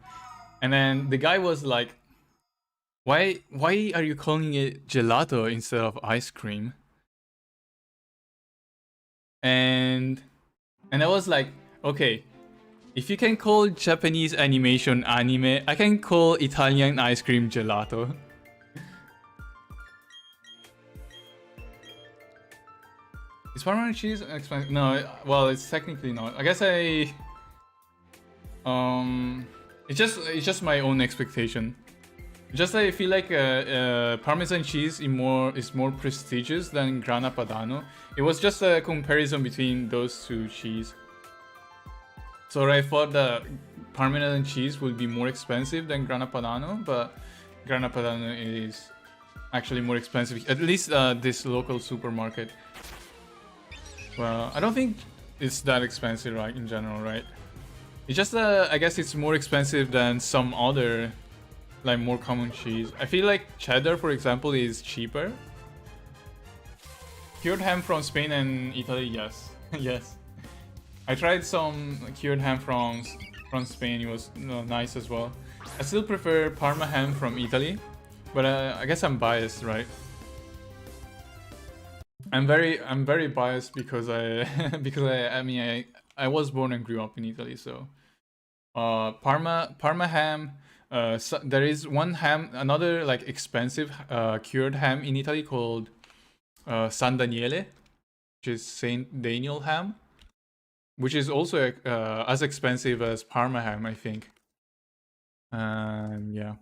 and then the guy was like, why are you calling it gelato instead of ice cream? And I was like, okay, If you can call Japanese animation anime, I can call Italian ice cream gelato. Is Parmesan cheese expensive? No, well, it's technically not. I guess it's just my own expectation. Just I feel like Parmesan cheese is more prestigious than Grana Padano. It was just a comparison between those two cheese. So I thought that Parmesan cheese would be more expensive than Grana Padano, but Grana Padano is actually more expensive. At least this local supermarket. Well, I don't think it's that expensive, right? In general, right? It's just I guess it's more expensive than some other, like, more common cheese. I feel like cheddar, for example, is cheaper. Cured ham from Spain and Italy, yes. Yes. I tried some cured ham from Spain, it was nice as well. I still prefer Parma ham from Italy, but I guess I'm biased, right? I'm very biased because I was born and grew up in Italy, so Parma ham. So there is one ham, another like expensive cured ham in Italy called San Daniele, which is Saint Daniel ham, which is also as expensive as Parma ham, I think. Yeah.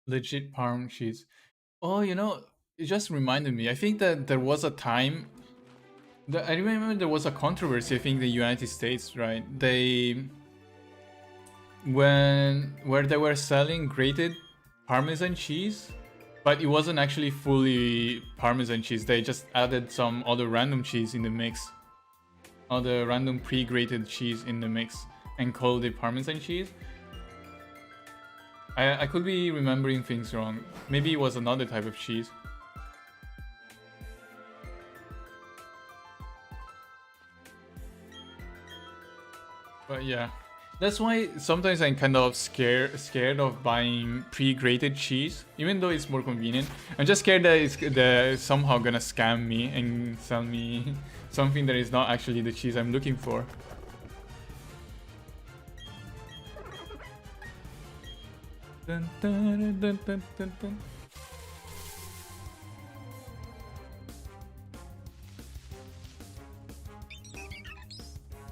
Legit Parm cheese. Oh, you know, it just reminded me. I think that there was a time that I remember there was a controversy, I think, in the United States, right? Where they were selling grated Parmesan cheese, but it wasn't actually fully Parmesan cheese. They just added some other random cheese in the mix. Other random pre-grated cheese in the mix and called it Parmesan cheese. I could be remembering things wrong. Maybe it was another type of cheese. But yeah, that's why sometimes I'm kind of scared of buying pre-grated cheese, even though it's more convenient. I'm just scared that they're somehow gonna scam me and sell me something that is not actually the cheese I'm looking for. Dun, dun, dun, dun, dun, dun.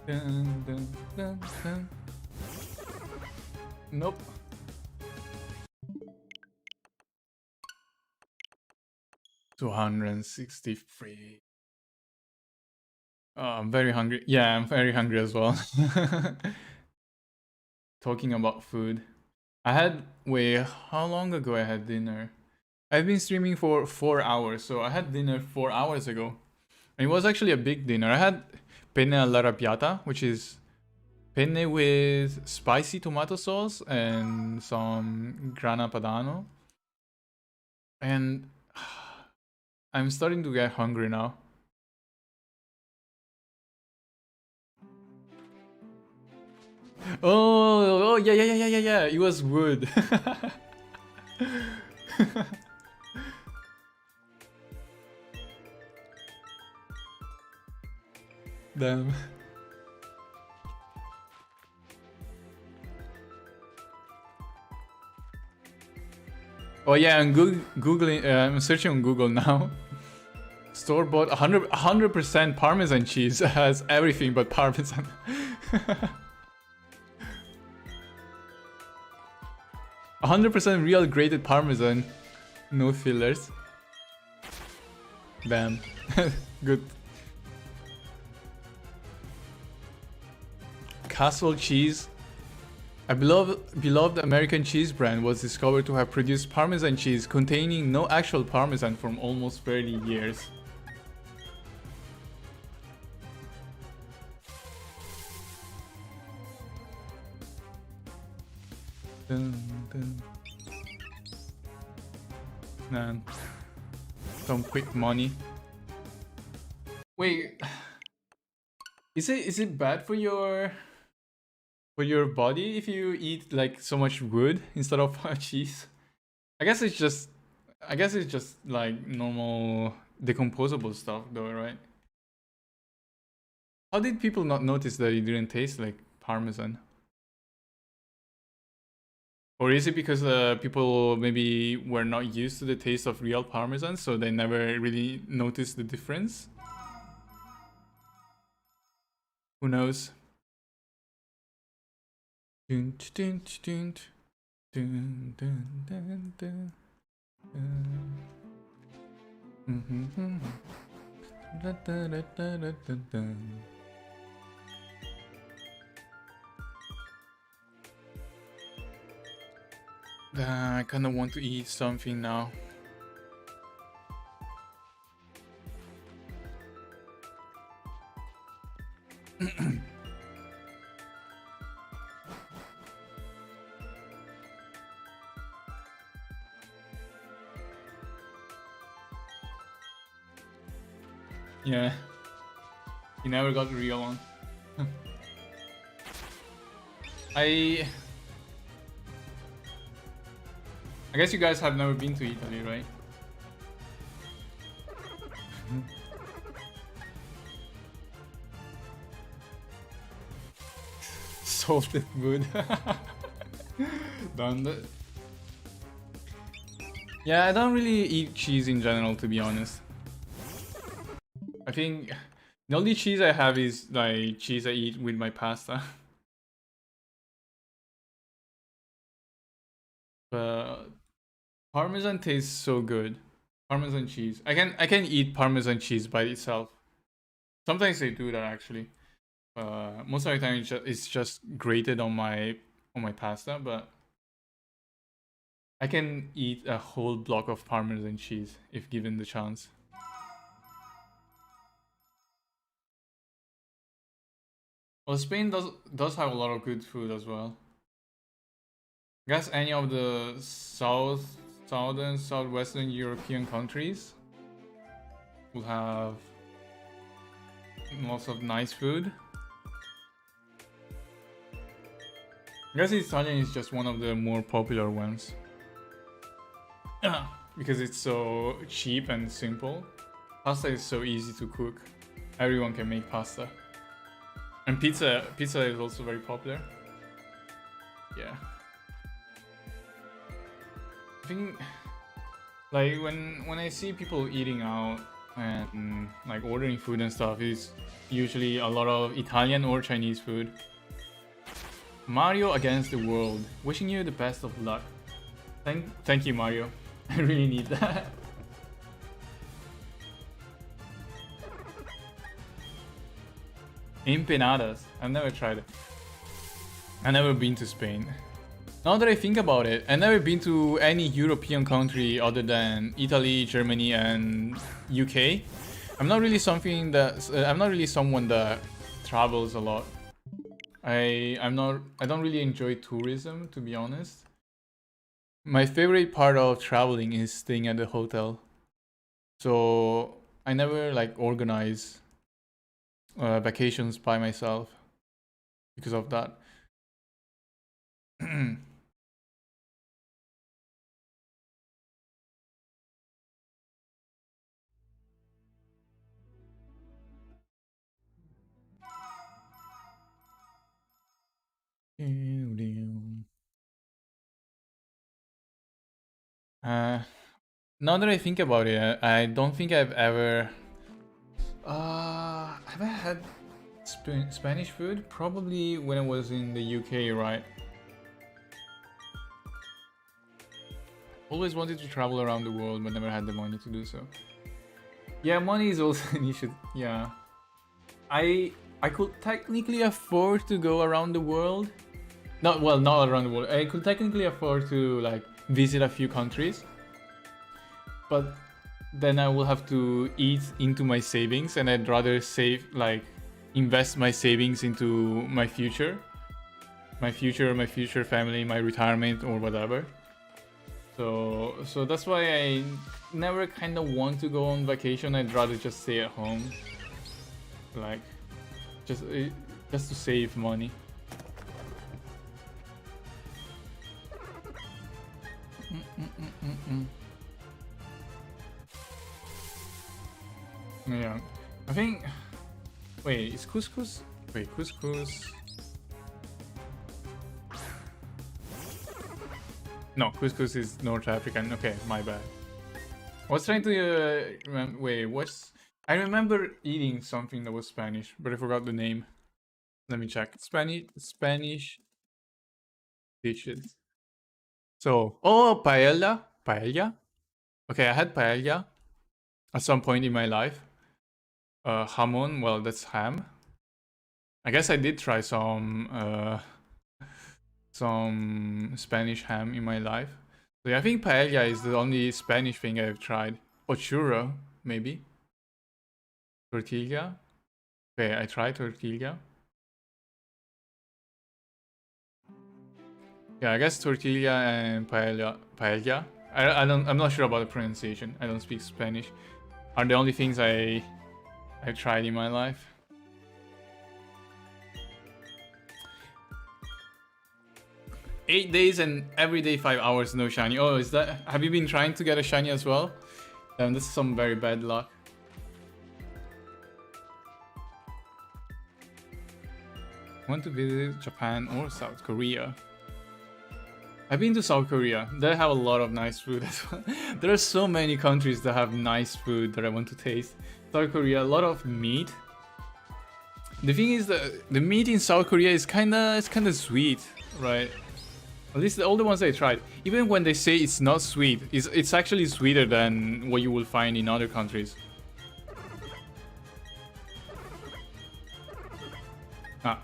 Dun, dun, dun, dun. Nope. $263. Oh, I'm very hungry. Yeah, I'm very hungry as well. Talking about food. Wait, how long ago I had dinner? I've been streaming for 4 hours, so I had dinner 4 hours ago. And it was actually a big dinner. I had penne all'arrabbiata, which is penne with spicy tomato sauce and some grana padano. And I'm starting to get hungry now. Oh, yeah. It was wood. Damn. Oh yeah, I'm googling. I'm searching on Google now. Store bought 100% Parmesan cheese has everything but Parmesan. 100% real grated Parmesan, no fillers. Damn, good. Castle cheese. A beloved American cheese brand was discovered to have produced Parmesan cheese containing no actual Parmesan for almost 30 years. Dun, dun. Man, some quick money. Wait, is it bad for your for your body if you eat like so much wood instead of cheese. I guess it's just like normal decomposable stuff though, right? How did people not notice that it didn't taste like parmesan? Or is it because people maybe were not used to the taste of real parmesan, so they never really noticed the difference? Who knows? Dun, dun, dun, dun, dun, dun, dun, dun. Da, da, da, da, da, da, da. I kind of want to eat something now. Yeah, he never got real on. I guess you guys have never been to Italy, right? Salted food. Done. Yeah, I don't really eat cheese in general, to be honest. I think the only cheese I have is like cheese I eat with my pasta. But Parmesan tastes so good. Parmesan cheese. I can eat Parmesan cheese by itself. Sometimes I do that actually. Most of the time it's just grated on my pasta, but I can eat a whole block of Parmesan cheese if given the chance. Well, Spain does have a lot of good food as well. I guess any of the southwestern European countries will have lots of nice food. I guess Italian is just one of the more popular ones. Because it's so cheap and simple. Pasta is so easy to cook. Everyone can make pasta. And pizza is also very popular. Yeah. I think like when I see people eating out and like ordering food and stuff, it's usually a lot of Italian or Chinese food. Mario against the world. Wishing you the best of luck. Thank you, Mario. I really need that. Empanadas. I've never tried it. I've never been to Spain. Now that I think about it, I've never been to any European country other than Italy, Germany, and UK. I'm not really someone that travels a lot. I don't really enjoy tourism, to be honest. My favorite part of traveling is staying at the hotel. So I never like organize vacations by myself because of that. Now that I think about it, I don't think I've ever have I had Spanish food? Probably when I was in the UK, right? Always wanted to travel around the world, but never had the money to do so. Yeah, money is also an issue. Yeah, I could technically afford to go around the world. Not around the world. I could technically afford to like visit a few countries, but then I will have to eat into my savings, and I'd rather invest my savings into my future family, my retirement, or whatever. So that's why I never kind of want to go on vacation. I'd rather just stay at home, like just to save money. Yeah, I think. Wait, is couscous? Wait, couscous. No, couscous is North African. Okay, my bad. I was trying to wait. What's? I remember eating something that was Spanish, but I forgot the name. Let me check. Spanish dishes. So, oh, paella. Okay, I had paella at some point in my life. Jamon, well, that's ham. I guess I did try some Spanish ham in my life. So yeah, I think paella is the only Spanish thing I've tried. Or churro, maybe. Tortilla. Okay, I tried tortilla. Yeah, I guess tortilla and paella. I'm not sure about the pronunciation. I don't speak Spanish. Are the only things I've tried in my life. Eight days and every day 5 hours, no shiny. Oh, is that? Have you been trying to get a shiny as well? This is some very bad luck. I want to visit Japan or South Korea. I've been to South Korea. They have a lot of nice food as well. There are so many countries that have nice food that I want to taste. South Korea, a lot of meat. The thing is that the meat in South Korea is kinda sweet, right? At least all the ones I tried. Even when they say it's not sweet, it's actually sweeter than what you will find in other countries. Ah.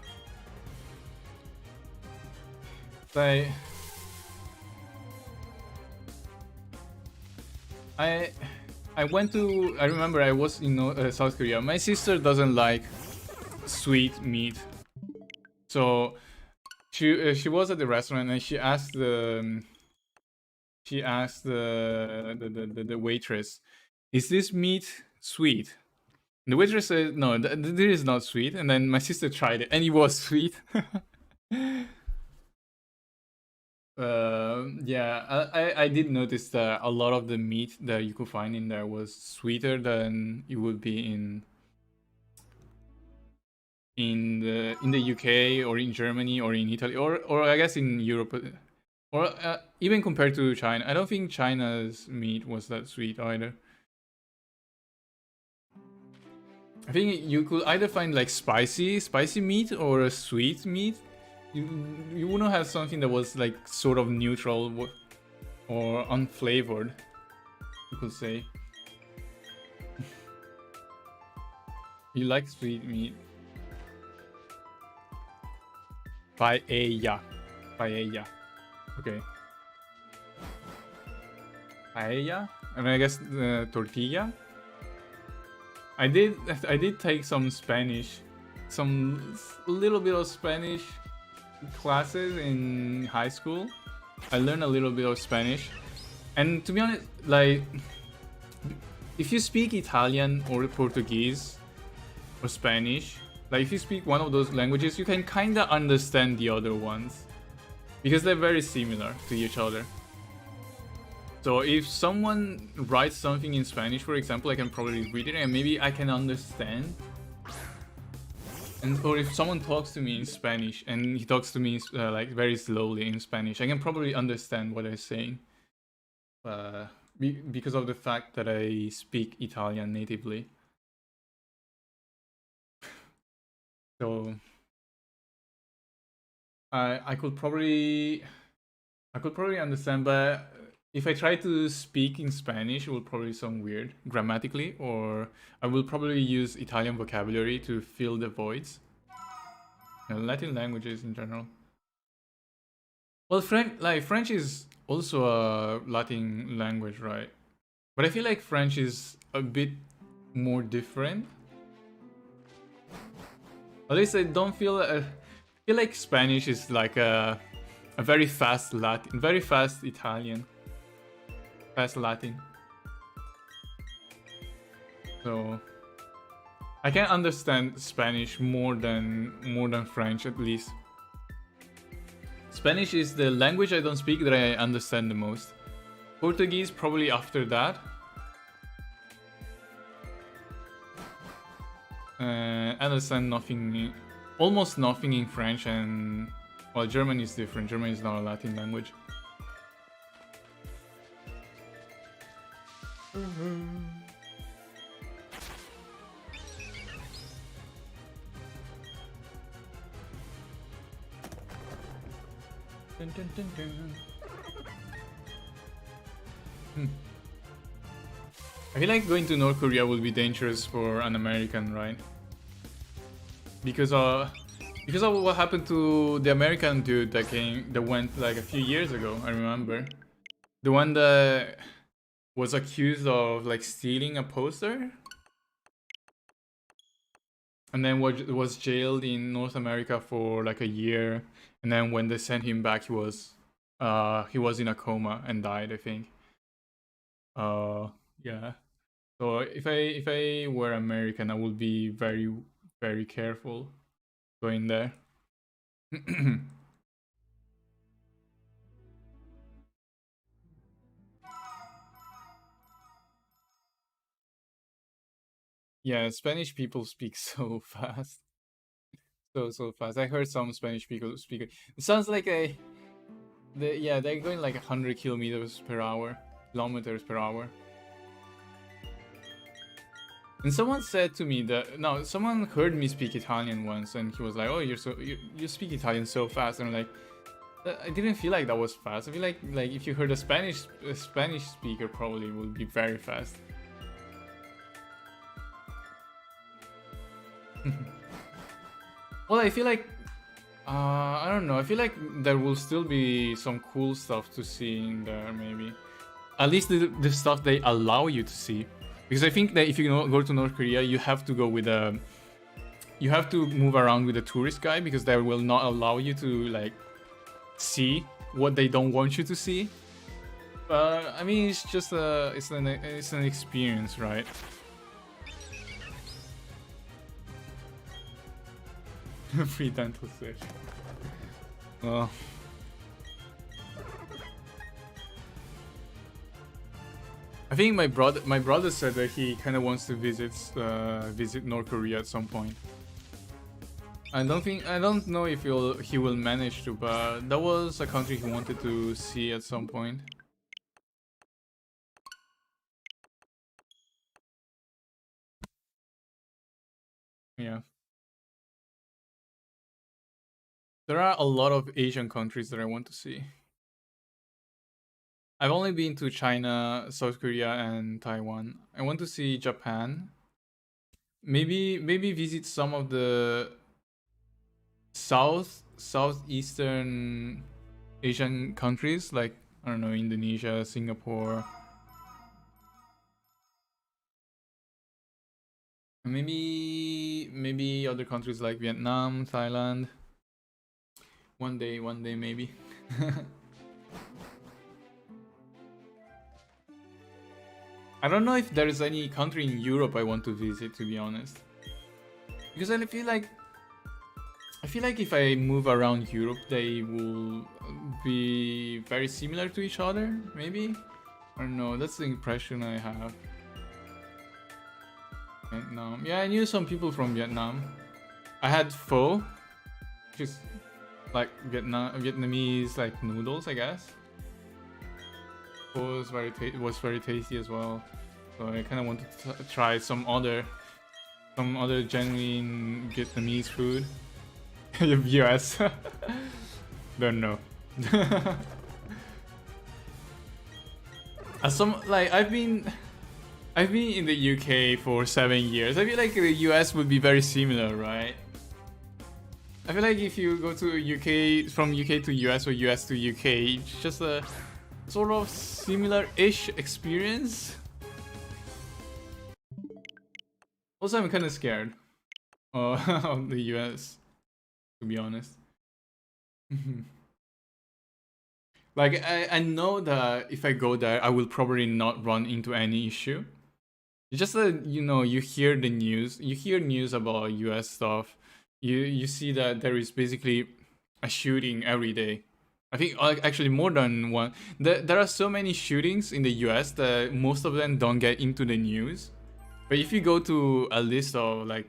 I went to. I remember I was in South Korea. My sister doesn't like sweet meat, so she was at the restaurant and she asked the waitress, "Is this meat sweet?" And the waitress said, "No, this is not sweet." And then my sister tried it, and it was sweet. Yeah, I did notice that a lot of the meat that you could find in there was sweeter than it would be in the UK or in Germany or in Italy or I guess in Europe or even compared to China. I don't think China's meat was that sweet either. I think you could either find like spicy meat or a sweet meat. You wouldn't have something that was like sort of neutral or unflavored, you could say. You like sweet meat. Paella. Okay. Paella? I mean, I guess tortilla? I did take some Spanish. Some little bit of Spanish classes in high school. I learned a little bit of Spanish, and to be honest, like if you speak Italian or Portuguese or Spanish, like if you speak one of those languages, you can kind of understand the other ones because they're very similar to each other. So if someone writes something in Spanish, for example, I can probably read it and maybe I can understand. Or if someone talks to me in Spanish and he talks to me like very slowly in Spanish, I can probably understand what they're saying. Because of the fact that I speak Italian natively. So I could probably understand, but if I try to speak in Spanish, it will probably sound weird grammatically, or I will probably use Italian vocabulary to fill the voids. Latin languages in general. Well, French is also a Latin language, right? But I feel like French is a bit more different. At least I don't feel. I feel like Spanish is like a very fast Latin, very fast Italian. Fast Latin. So I can understand Spanish more than French, at least. Spanish is the language I don't speak that I understand the most. Portuguese probably after that. understand nothing, almost nothing in French, and well, German is different. German is not a Latin language. Dun, dun, dun, dun. I feel like going to North Korea would be dangerous for an American, right? Because of what happened to the American dude that went like a few years ago. I remember the one that was accused of like stealing a poster, and then was jailed in North America for like a year, and then when they sent him back, he was in a coma and died, I think. Yeah. So if I were American, I would be very, very careful going there. Yeah, Spanish people speak so fast. So fast. I heard some Spanish people speak. It sounds like they're going like 100 kilometers per hour, kilometers per hour. And someone said to me that someone heard me speak Italian once, and he was like, "Oh, you speak Italian so fast," and I'm like, I didn't feel like that was fast. I feel like if you heard a Spanish speaker, probably would be very fast. Well, I feel like I don't know. I feel like there will still be some cool stuff to see in there, maybe. At least the stuff they allow you to see. Because I think that if you go to North Korea, you have to go with you have to move around with a tourist guide, because they will not allow you to like see what they don't want you to see. But I mean, it's just it's an experience, right? Free dental session. Well. I think my brother said that he kind of wants to visit North Korea at some point. I don't know if he will manage to, but that was a country he wanted to see at some point. Yeah. There are a lot of Asian countries that I want to see. I've only been to China, South Korea, and Taiwan. I want to see Japan. Maybe visit some of the southeastern Asian countries, like I don't know, Indonesia, Singapore. Maybe other countries like Vietnam, Thailand. One day maybe. I don't know if there is any country in Europe I want to visit, to be honest. Because I feel like if I move around Europe, they will be very similar to each other, maybe? I don't know, that's the impression I have. Vietnam. Yeah, I knew some people from Vietnam. I had pho, which is like Vietnamese like noodles, I guess. Pho was very tasty as well. So I kind of wanted to try some other genuine Vietnamese food. US. Don't know. I've been in the UK for 7 years. I feel like the US would be very similar, right? I feel like if you go to UK, from UK to US or US to UK, it's just a sort of similar-ish experience. Also, I'm kind of scared of the US, to be honest. Like, I know that if I go there, I will probably not run into any issue. It's just that, you know, you hear the news, you hear news about US stuff, you see that there is basically a shooting every day. I think actually more than one. There are so many shootings in the US that most of them don't get into the news. But if you go to a list of like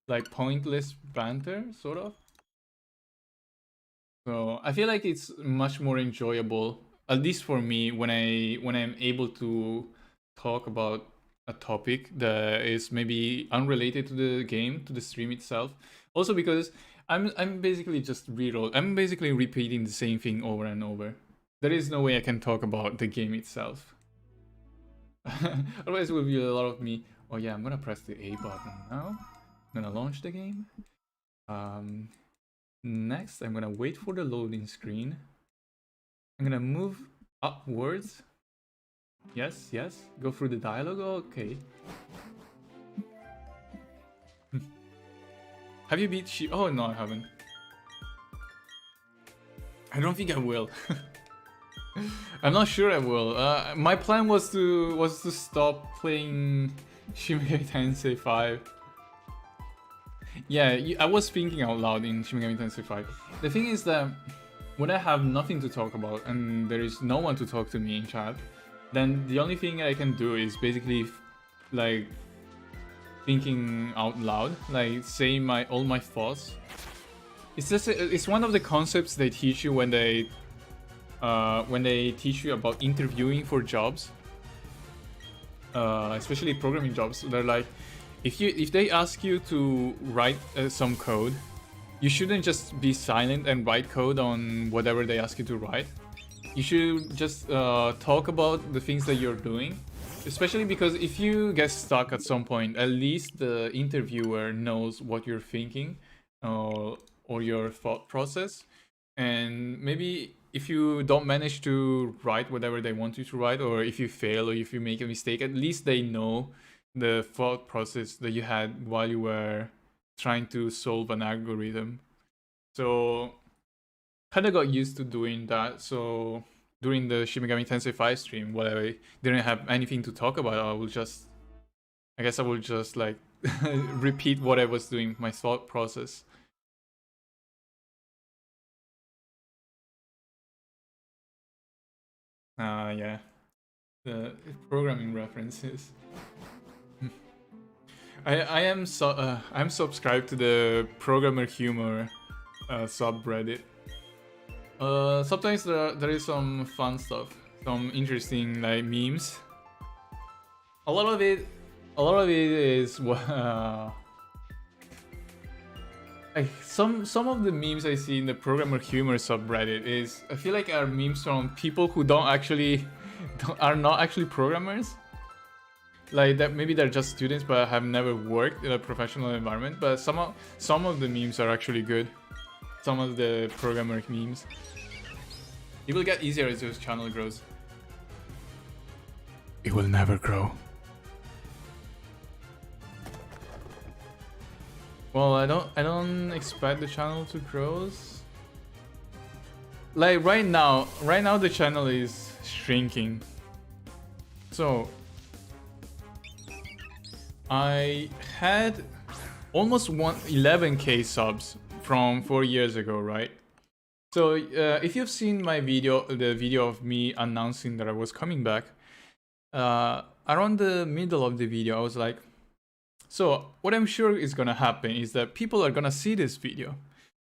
like pointless banter, sort of. So I feel like it's much more enjoyable, at least for me, when I'm able to talk about a topic that is maybe unrelated to the game, to the stream itself. Also because I'm basically just reroll. I'm basically repeating the same thing over and over. There is no way I can talk about the game itself. Otherwise, it will be a lot of me. Oh yeah, I'm gonna press the A button now. I'm gonna launch the game. Next, I'm gonna wait for the loading screen. I'm gonna move upwards. Yes, yes. Go through the dialogue. Okay. Have you beat She? Oh no, I haven't. I don't think I will. I'm not sure I will. My plan was to stop playing Shin Megami Tensei 5. Yeah, I was thinking out loud in Shin Megami Tensei 5. The thing is that when I have nothing to talk about and there is no one to talk to me in chat, then the only thing I can do is basically like thinking out loud, like saying all my thoughts. It's just it's one of the concepts they teach you when they teach you about interviewing for jobs, especially programming jobs. They're like, if they ask you to write some code, you shouldn't just be silent and write code on whatever they ask you to write. You should just talk about the things that you're doing, especially because if you get stuck at some point, at least the interviewer knows what you're thinking or your thought process. And maybe if you don't manage to write whatever they want you to write, or if you fail or if you make a mistake, at least they know the thought process that you had while you were trying to solve an algorithm. So kind of got used to doing that. So during the Shin Megami Tensei 5 stream, while I didn't have anything to talk about, I guess I will just like repeat what I was doing, my thought process. Yeah, the programming references. I'm subscribed to the Programmer Humor subreddit. Sometimes there is some fun stuff, some interesting like memes. A lot of it is some of the memes I see in the Programmer Humor subreddit is, I feel like, are memes from people who are not actually programmers. Like that, maybe they're just students but have never worked in a professional environment. But some of the memes are actually good. Some of the programmer memes. It will get easier as your channel grows. It will never grow. Well, I don't expect the channel to grow. Like right now the channel is shrinking. So I had almost 11k subs from 4 years ago, right? So if you've seen my video, the video of me announcing that I was coming back, around the middle of the video, I was like, so what I'm sure is gonna happen is that people are gonna see this video.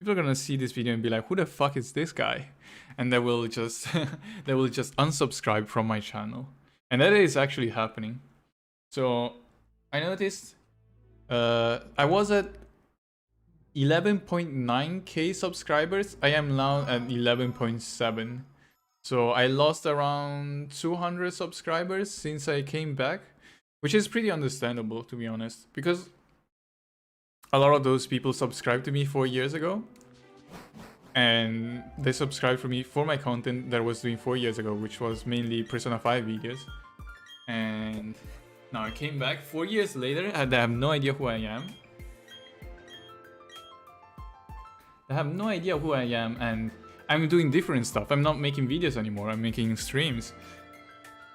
People are gonna see this video and be like, who the fuck is this guy? And they will just they will just unsubscribe from my channel. And that is actually happening. So I noticed I was at 11.9k subscribers. I am now at 11.7. So I lost around 200 subscribers since I came back, which is pretty understandable, to be honest, because a lot of those people subscribed to me 4 years ago, and they subscribed for my content that I was doing 4 years ago, which was mainly Persona 5 videos. And now I came back 4 years later and I have no idea who I am. And I'm doing different stuff. I'm not making videos anymore, I'm making streams.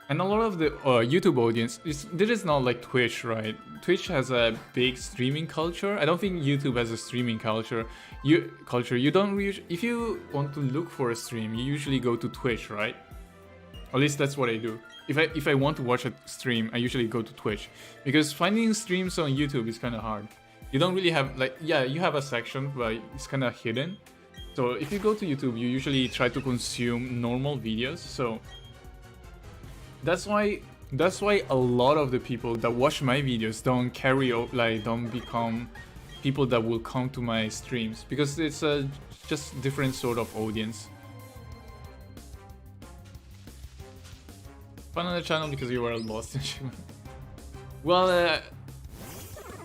And a lot of the YouTube audience, this is not like Twitch, right? Twitch has a big streaming culture. I don't think YouTube has a streaming culture. You don't if you want to look for a stream, you usually go to Twitch, right? At least that's what I do. If I want to watch a stream, I usually go to Twitch, because finding streams on YouTube is kind of hard. You don't really have like, yeah, you have a section, but it's kind of hidden. So if you go to YouTube, you usually try to consume normal videos. So that's why a lot of the people that watch my videos don't don't become people that will come to my streams, because it's a just different sort of audience. Fun on the channel because you were lost. Well,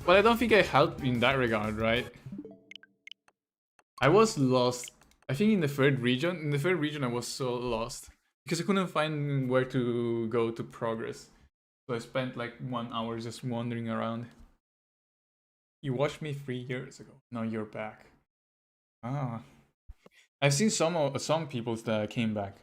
I don't think I helped in that regard, right? I was lost. I think in the third region. In the third region, I was so lost because I couldn't find where to go to progress. So I spent like 1 hour just wandering around. You watched me 3 years ago. Now you're back. Ah, I've seen some people that came back.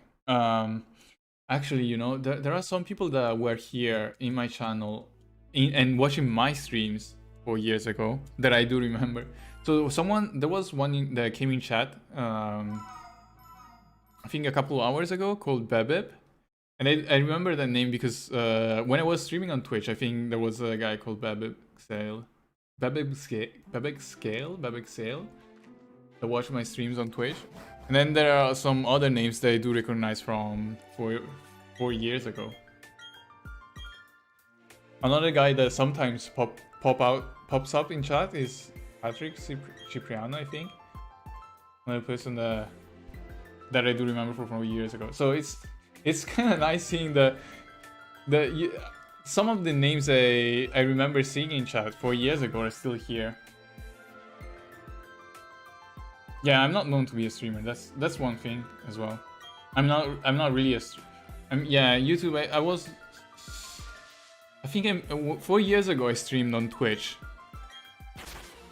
Actually, you know, there are some people that were here in my channel and watching my streams 4 years ago that I do remember. So there was one that came in chat, I think a couple of hours ago, called Bebeb. And I remember that name because when I was streaming on Twitch, I think there was a guy called Bebeb Sale that watched my streams on Twitch. And then there are some other names that I do recognize from 4 years ago. Another guy that sometimes pops up in chat is Patrick Cipriano, I think. Another person that I do remember from 4 years ago. So it's kind of nice seeing some of the names I remember seeing in chat 4 years ago are still here. Yeah, I'm not known to be a streamer. That's one thing as well. I'm not really a. Yeah, YouTube. I think 4 years ago I streamed on Twitch.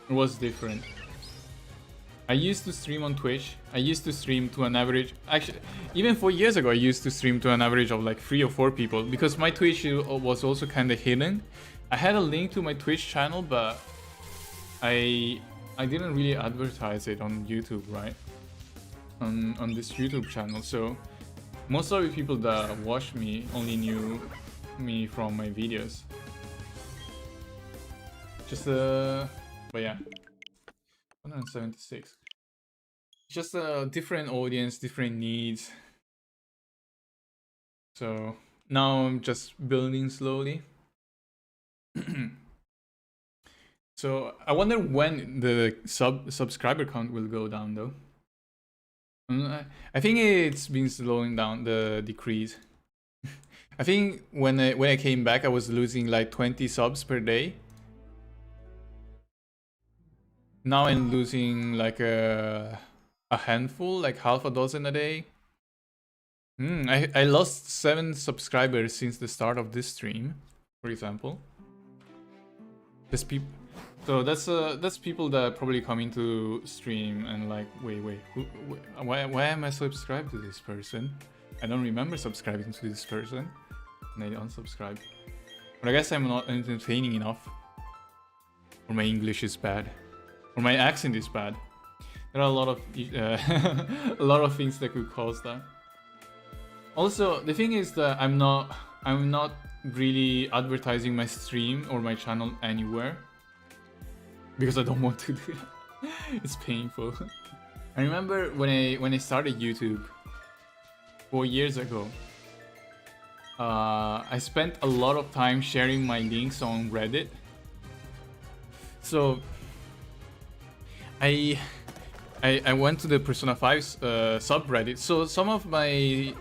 It was different. I used to stream on Twitch. I used to stream to an average. Actually, even 4 years ago, I used to stream to an average of like 3 or 4 people because my Twitch was also kind of hidden. I had a link to my Twitch channel, but I didn't really advertise it on YouTube, right? On this YouTube channel. So most of the people that watch me only knew me from my videos. But yeah. 176. Just a different audience, different needs. So now I'm just building slowly. So I wonder when the subscriber count will go down though. I think it's been slowing down, the decrease. I think when I came back, I was losing like 20 subs per day. Now I'm losing like a handful, like half a dozen a day. I lost 7 subscribers since the start of this stream, for example. So that's people that probably come into stream and like, wait, why am I subscribed to this person? I don't remember subscribing to this person, and I unsubscribe. But I guess I'm not entertaining enough, or my English is bad, or my accent is bad. There are a lot of things that could cause that. Also, the thing is that I'm not really advertising my stream or my channel anywhere because I don't want to do it. It's painful. I remember when I started YouTube 4 years ago. I spent a lot of time sharing my links on Reddit. So I went to the Persona 5 subreddit. So some of my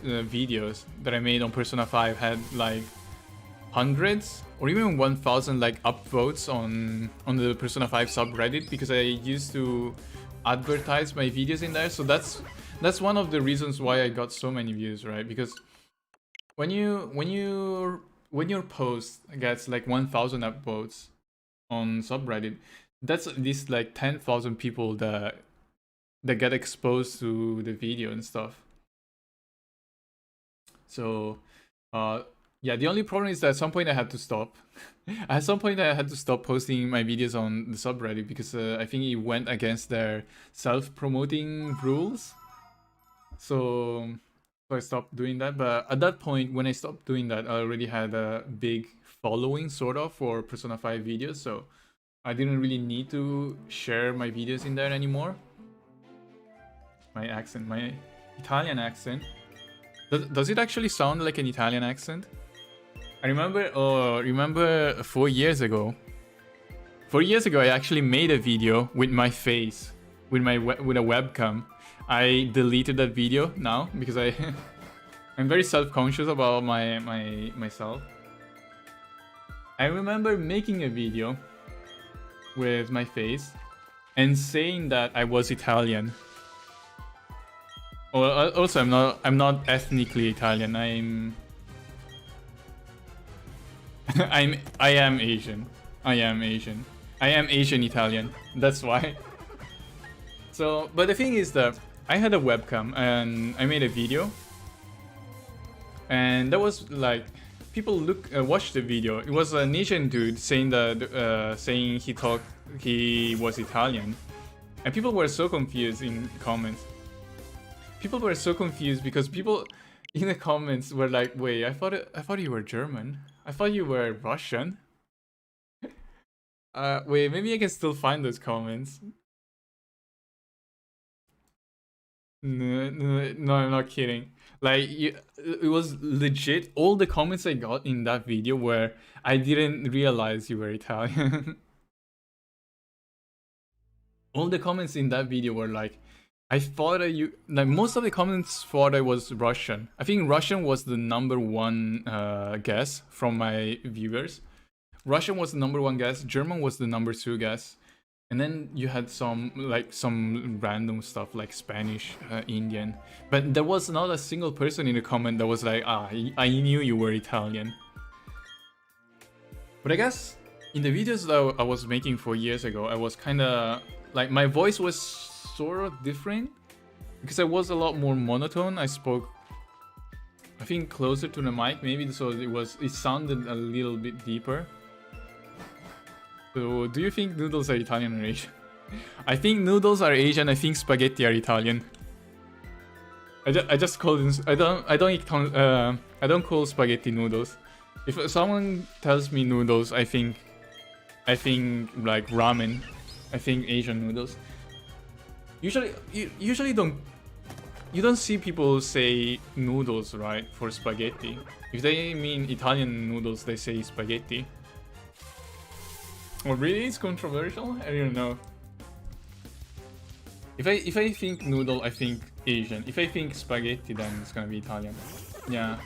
videos that I made on Persona 5 had like hundreds or even 1,000 like upvotes on the Persona 5 subreddit because I used to advertise my videos in there. So that's one of the reasons why I got so many views, right? Because when your post gets like 1,000 upvotes on subreddit, that's at least like 10,000 people that get exposed to the video and stuff. So yeah, the only problem is that at some point I had to stop. At some point I had to stop posting my videos on the subreddit because I think it went against their self-promoting rules. So I stopped doing that. But at that point, when I stopped doing that, I already had a big following sort of for Persona 5 videos, so I didn't really need to share my videos in there anymore. My accent, my Italian accent. Does it actually sound like an Italian accent? I remember 4 years ago. 4 years ago, I actually made a video with my face, with a webcam. I deleted that video now because I'm very self-conscious about myself. I remember making a video with my face and saying that I was Italian. Also, I'm not ethnically Italian. I am Asian. I am Asian Italian. That's why. So, but the thing is that I had a webcam and I made a video, and that was like people watched the video. It was an Asian dude saying that he was Italian, and people were so confused in comments. People were so confused because people in the comments were like, "Wait, I thought you were German. I thought you were Russian." Wait, maybe I can still find those comments. No, I'm not kidding. Like, it was legit. All the comments I got in that video were, "I didn't realize you were Italian." All the comments in that video were like, "I thought you..." Like, most of the comments thought I was Russian. I think Russian was the #1 guess from my viewers. Russian was the #1 guess. German was the #2 guess. And then you had some random stuff like Spanish, Indian. But there was not a single person in the comment that was like, I knew you were Italian. But I guess in the videos that I was making 4 years ago, I was kind of like, my voice was sort of different because I was a lot more monotone. I spoke, I think, closer to the mic maybe, so it sounded a little bit deeper. So, do you think noodles are Italian or Asian? I think noodles are Asian. I think spaghetti are Italian. I just call them. I don't call spaghetti noodles. If someone tells me noodles, I think like ramen. I think Asian noodles. Usually you don't see people say noodles, right, for spaghetti. If they mean Italian noodles, they say spaghetti. Oh, really? It's controversial? I don't know. If I think noodle, I think Asian. If I think spaghetti, then it's gonna be Italian. Yeah.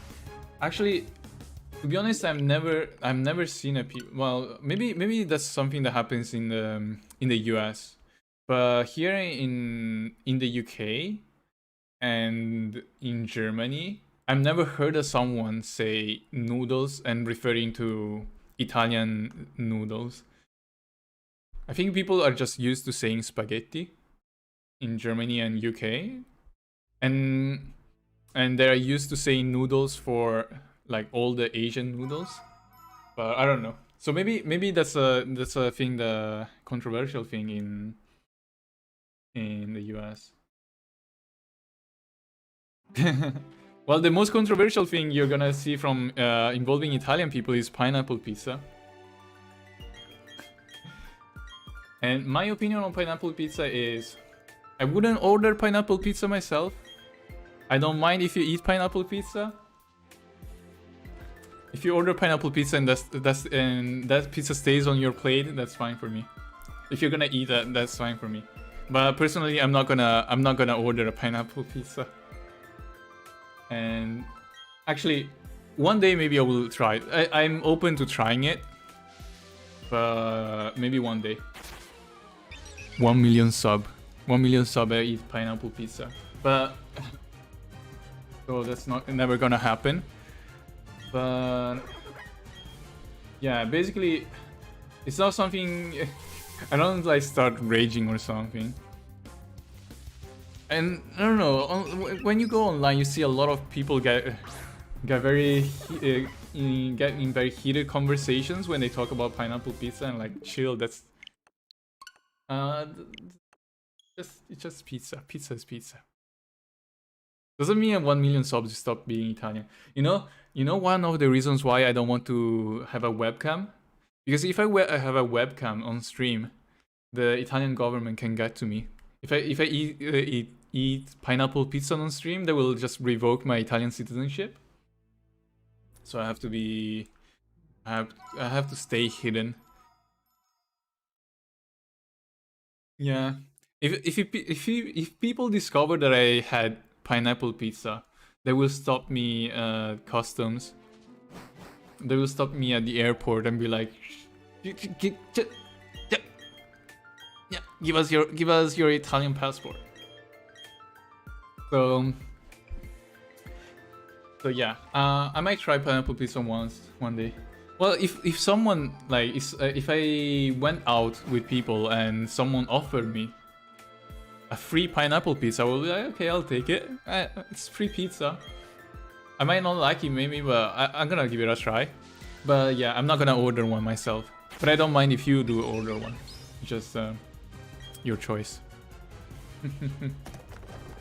Actually, to be honest, I've never seen a well, maybe that's something that happens in the US. But here in the UK and in Germany, I've never heard of someone say noodles and referring to Italian noodles. I think people are just used to saying spaghetti in Germany and UK, and they're used to saying noodles for like all the Asian noodles. But I don't know. So maybe that's a thing, the controversial thing in the US. Well, the most controversial thing you're gonna see from involving Italian people is pineapple pizza. And my opinion on pineapple pizza is, I wouldn't order pineapple pizza myself. I don't mind if you eat pineapple pizza. If you order pineapple pizza and that pizza stays on your plate, that's fine for me. If you're gonna eat that, that's fine for me. But personally, I'm not gonna order a pineapple pizza. And actually, one day maybe I will try it. I'm open to trying it, but maybe one day. 1 million sub. 1 million sub, I eat pineapple pizza. But so that's never gonna happen. But yeah, basically, it's not something. I don't like start raging or something. And I don't know. When you go online, you see a lot of people get in very heated conversations when they talk about pineapple pizza, and like, chill. That's it's just pizza. Pizza is pizza. Doesn't mean at 1 million subs you stop being Italian. You know one of the reasons why I don't want to have a webcam? Because if I have a webcam on stream, the Italian government can get to me. If I eat pineapple pizza on stream, they will just revoke my Italian citizenship. So I have to be... I have to stay hidden. Yeah. If people discover that I had pineapple pizza, they will stop me customs. They will stop me at the airport and be like, yeah, give us your Italian passport. So yeah, I might try pineapple pizza one day. Well, if someone like if I went out with people and someone offered me a free pineapple pizza, I will be like, okay, I'll take it. It's free pizza. I might not like it maybe, but I'm gonna give it a try. But yeah, I'm not gonna order one myself. But I don't mind if you do order one. Just your choice.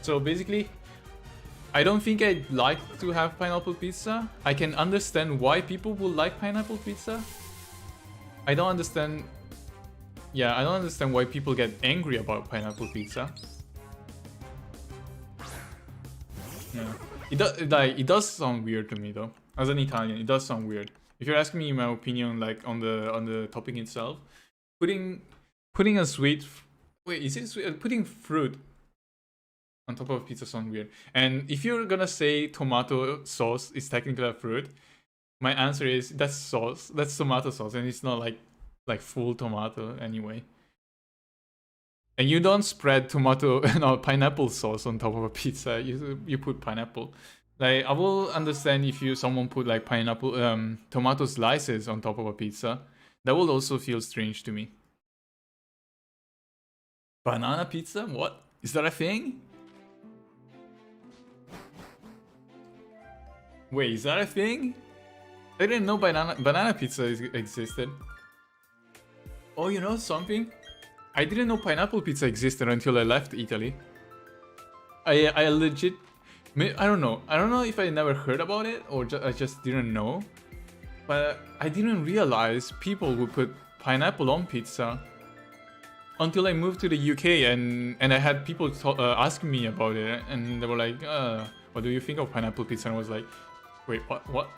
So basically, I don't think I'd like to have pineapple pizza. I can understand why people would like pineapple pizza. I don't understand... Yeah, I don't understand why people get angry about pineapple pizza. Yeah. It does sound weird to me though. As an Italian, it does sound weird. If you're asking me my opinion like on the topic itself, putting a sweet... Wait, is it sweet? Putting fruit on top of pizza sounds weird. And if you're gonna say tomato sauce is technically a fruit, my answer is that's sauce. That's tomato sauce, and it's not like full tomato anyway. And you don't spread pineapple sauce on top of a pizza. You put pineapple. Like I will understand if someone put like pineapple tomato slices on top of a pizza. That will also feel strange to me. Banana pizza? What? Is that a thing? Wait, is that a thing? I didn't know banana pizza existed. Oh, you know something? I didn't know pineapple pizza existed until I left Italy. I legit... I don't know. I don't know if I never heard about it or I just didn't know. But I didn't realize people would put pineapple on pizza until I moved to the UK and I had people asking me about it, and they were like, what do you think of pineapple pizza? And I was like, wait, what?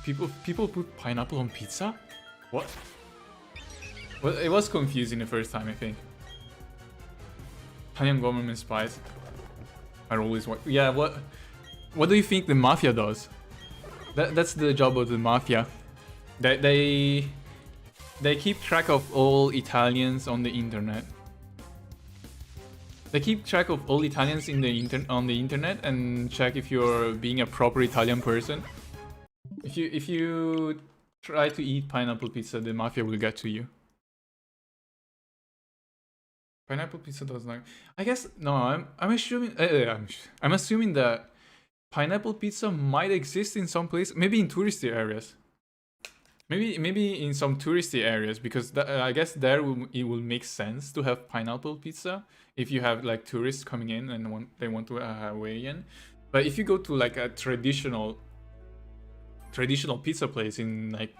People put pineapple on pizza? What? Well, it was confusing the first time, I think. Italian government spies are always what? Yeah, what do you think the mafia does? That's the job of the mafia. They keep track of all Italians on the internet. They keep track of all Italians on the internet and check if you're being a proper Italian person. If you try to eat pineapple pizza, the mafia will get to you. Pineapple pizza does not... I guess no. I'm assuming I'm assuming that pineapple pizza might exist in some place, maybe in touristy areas. Maybe in some touristy areas, because I guess there it will make sense to have pineapple pizza if you have like tourists coming in and they want to weigh in. But if you go to like a traditional pizza place in like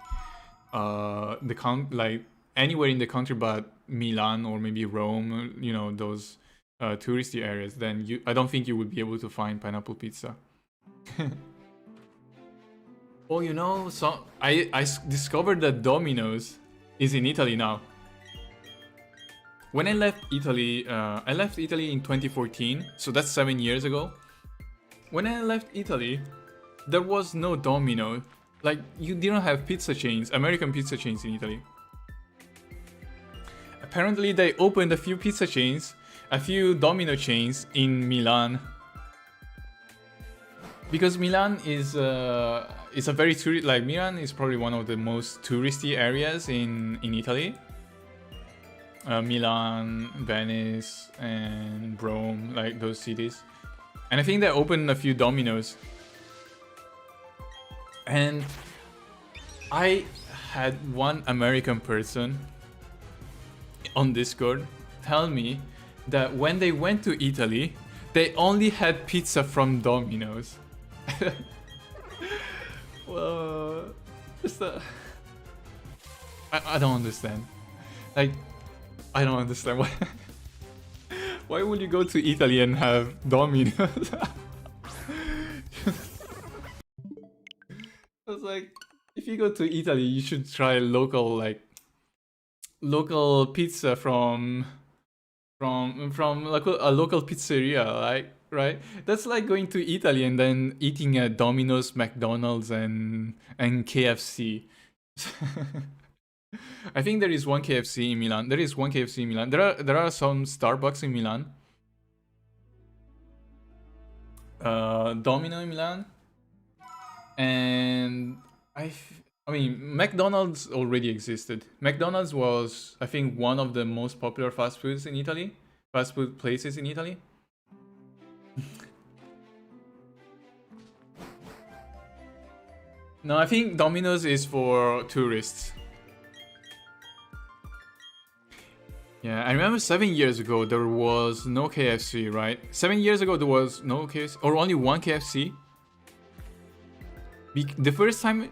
like anywhere in the country but Milan or maybe Rome, you know, those touristy areas, then I don't think you would be able to find pineapple pizza. Oh, you know, so I discovered that Domino's is in Italy now. When I left Italy in 2014, so that's 7 years ago. When I left Italy, there was no Domino. Like, you didn't have pizza chains, American pizza chains in Italy. Apparently, they opened a few pizza chains, a few Domino chains in Milan. Because Milan is a very Milan is probably one of the most touristy areas in Italy. Milan, Venice, and Rome, like those cities. And I think they opened a few Domino's. And I had one American person on Discord tell me that when they went to Italy, They only had pizza from Domino's. Well, just I don't understand. Like, I don't understand why. Why would you go to Italy and have Domino's? I was like, if you go to Italy, you should try local pizza from like a local pizzeria, like, right? That's like going to Italy and then eating at Domino's, McDonald's, and KFC. I think there is one KFC in Milan. There is one KFC in Milan. There are some Starbucks in Milan. Domino in Milan. And I mean, McDonald's already existed. McDonald's was, I think, one of the most popular fast food places in Italy. No, I think Domino's is for tourists. Yeah, I remember 7 years ago there was no KFC, right? 7 years ago there was no KFC, or only one KFC. The first time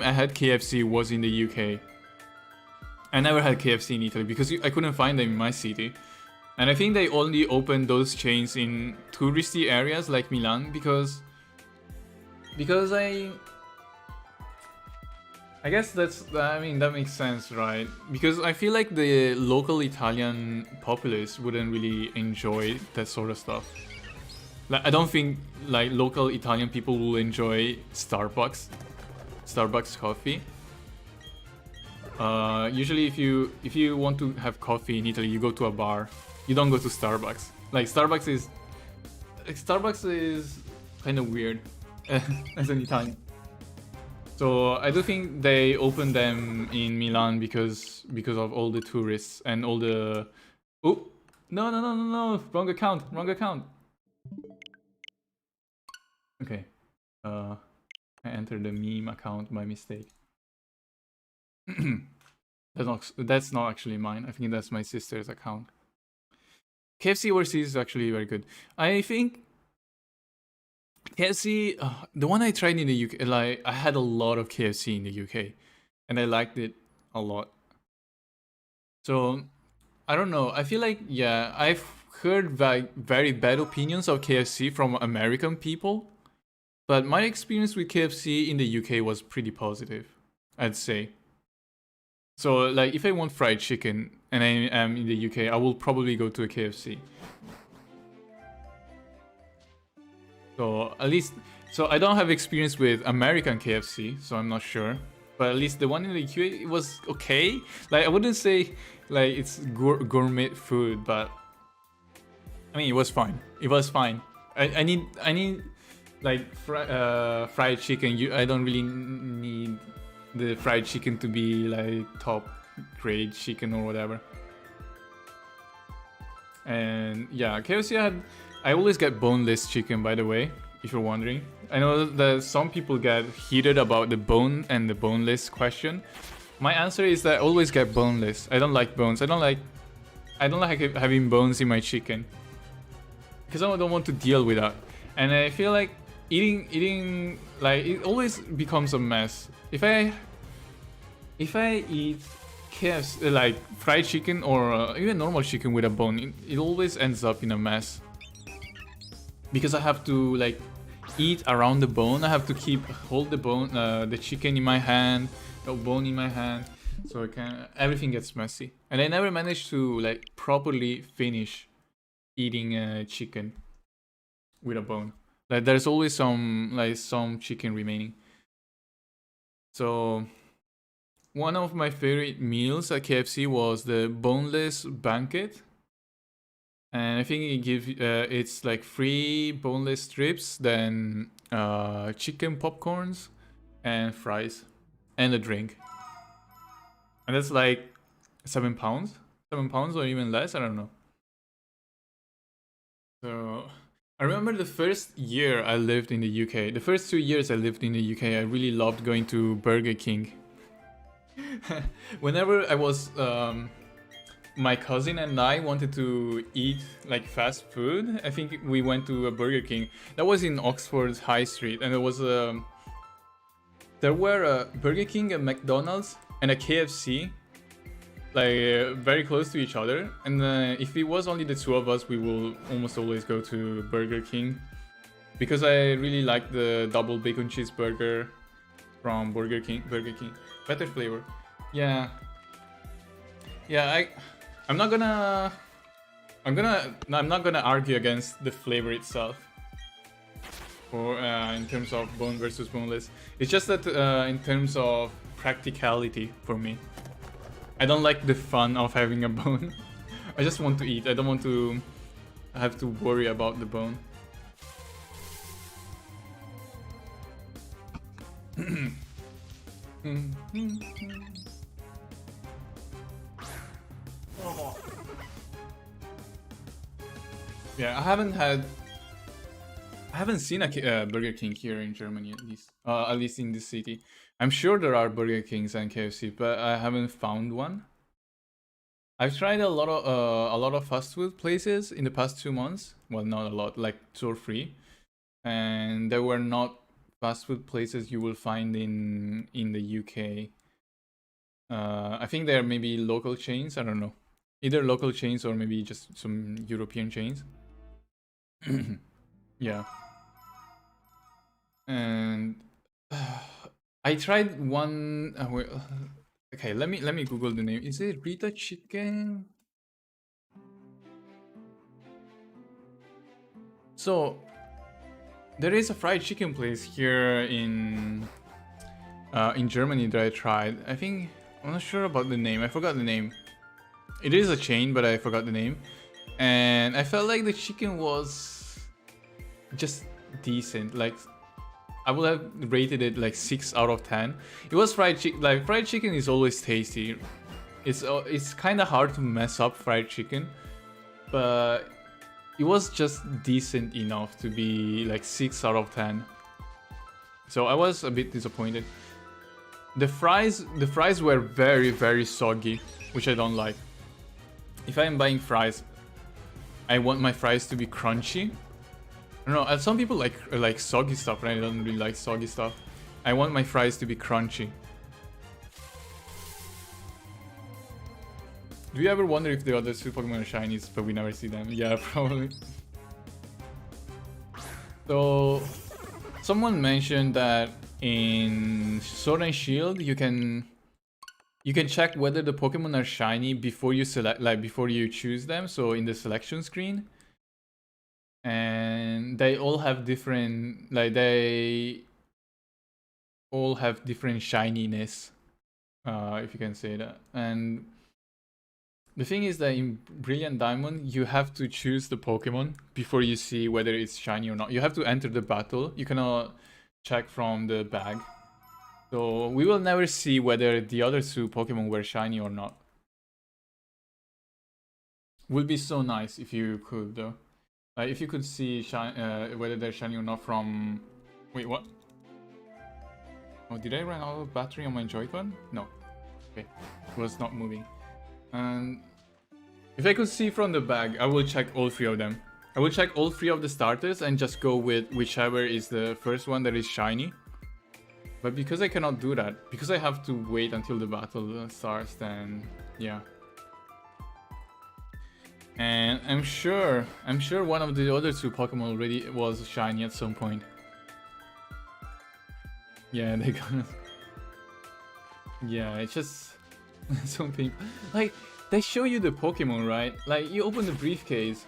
I had KFC was in the UK. I never had KFC in Italy because I couldn't find them in my city. And I think they only opened those chains in touristy areas like Milan because I guess that makes sense, right? Because I feel like the local Italian populace wouldn't really enjoy that sort of stuff. Like, I don't think like local Italian people will enjoy Starbucks coffee. Usually if you want to have coffee in Italy, you go to a bar. You don't go to Starbucks. Like Starbucks is kind of weird as an Italian. So I do think they opened them in Milan because of all the tourists and all the... Oh, no, wrong account. Okay, I entered the meme account by mistake. That's not actually mine. I think that's my sister's account. KFC overseas is actually very good. I think KFC, the one I tried in the UK, like I had a lot of KFC in the UK, and I liked it a lot. So I don't know. I feel like, yeah, I've heard very bad opinions of KFC from American people, but my experience with KFC in the UK was pretty positive, I'd say. So like if I want fried chicken and I am in the UK, I will probably go to a KFC. So at least, so I don't have experience with American KFC, so I'm not sure. But at least the one in the UK, it was okay. Like I wouldn't say like it's gourmet food, but I mean it was fine. It was fine. I need like fried chicken. I don't really need the fried chicken to be like top grade chicken or whatever. And yeah, KFC I always get boneless chicken, by the way, if you're wondering. I know that some people get heated about the bone and the boneless question. My answer is that I always get boneless. I don't like bones. I don't like having bones in my chicken because I don't want to deal with that. And I feel like eating like it always becomes a mess. If I eat KFC, like fried chicken or even normal chicken with a bone, it always ends up in a mess. Because I have to like eat around the bone. I have to hold the bone, the chicken in my hand, the bone in my hand, so everything gets messy. And I never managed to like properly finish eating chicken with a bone. Like there's always some chicken remaining. So one of my favorite meals at KFC was the boneless banquet. And I think it gives it's like 3 boneless strips, then chicken popcorns and fries and a drink. And that's like 7 pounds, or even less. I don't know. So I remember the first year I lived in the UK. The first 2 years I lived in the UK, I really loved going to Burger King. Whenever I was my cousin and I wanted to eat like fast food, I think we went to a Burger King. That was in Oxford's High Street, and there were a Burger King, a McDonald's, and a KFC, like very close to each other. And if it was only the two of us, we will almost always go to Burger King, because I really like the double bacon cheeseburger from Burger King. Better flavor. Yeah. Yeah, I'm not gonna argue against the flavor itself, or in terms of bone versus boneless. It's just that in terms of practicality for me, I don't like the fun of having a bone. I just want to eat. I don't want to have to worry about the bone. Yeah, I haven't seen a Burger King here in Germany, at least in this city. I'm sure there are Burger Kings and KFC, but I haven't found one. I've tried a lot of fast food places in the past 2 months. Well, not a lot, like 2 or 3, and there were not fast food places you will find in the UK. I think there may be local chains. I don't know, either local chains or maybe just some European chains. Yeah. And I tried one. Okay, let me Google the name. Is it Rita Chicken? So there is a fried chicken place here in Germany that I tried. I think I'm not sure about the name. I forgot the name. It is a chain, but I forgot the name. And I felt like the chicken was just decent. Like, I would have rated it like 6 out of 10. It was fried chicken. Like, fried chicken is always tasty. It's kind of hard to mess up fried chicken, but it was just decent enough to be like 6 out of 10. So I was a bit disappointed. The fries were very, very soggy, which I don't like. If I'm buying fries, I want my fries to be crunchy. I don't know, some people like soggy stuff, right? I don't really like soggy stuff. I want my fries to be crunchy. Do you ever wonder if the other two Pokemon are shinies, but we never see them? Yeah, probably. So, someone mentioned that in Sword and Shield you can check whether the Pokemon are shiny before you select, like before you choose them. So in the selection screen, and they all have different, shininess, if you can say that. And the thing is that in Brilliant Diamond, you have to choose the Pokemon before you see whether it's shiny or not. You have to enter the battle. You cannot check from the bag. So we will never see whether the other two Pokemon were shiny or not. Would be so nice if you could, though. If you could see whether they're shiny or not from... Wait, what? Oh, did I run out of battery on my Joy-Con? No. Okay, it was not moving. And if I could see from the bag, I will check all 3 of them. I will check all 3 of the starters and just go with whichever is the first one that is shiny. But because I cannot do that, because I have to wait until the battle starts, then yeah. And I'm sure one of the other 2 Pokemon already was shiny at some point. Yeah, they got it. Yeah, it's just something like they show you the Pokemon, right? Like you open the briefcase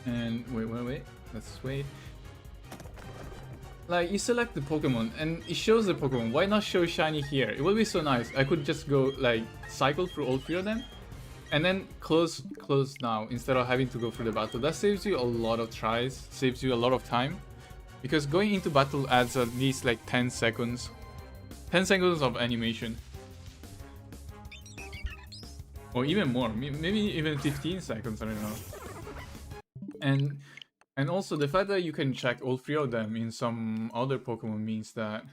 and wait, let's wait. Like you select the Pokemon and it shows the Pokemon. Why not show shiny here? It would be so nice. I could just go like cycle through all 3 of them and then close now instead of having to go through the battle. That saves you a lot of tries, saves you a lot of time, because going into battle adds at least like 10 seconds. 10 seconds of animation. Or even more, maybe even 15 seconds, I don't know. And also the fact that you can check all 3 of them in some other Pokemon means that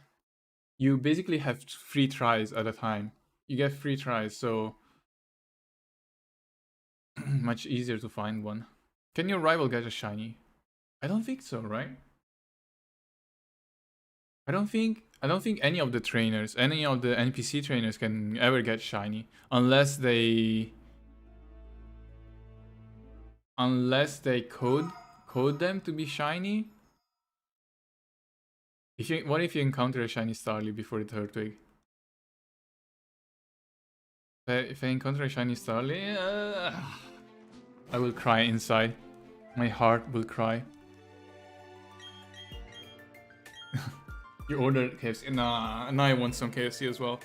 you basically have 3 tries at a time. You get 3 tries, so much easier to find one. Can your rival get a shiny? I don't think so, right? I don't think any of the trainers, any of the NPC trainers can ever get shiny unless they code them to be shiny. What if you encounter a shiny Starly before the third twig? If I encounter a shiny Starly, I will cry inside. My heart will cry. You ordered KFC? Nah, I want some KFC as well.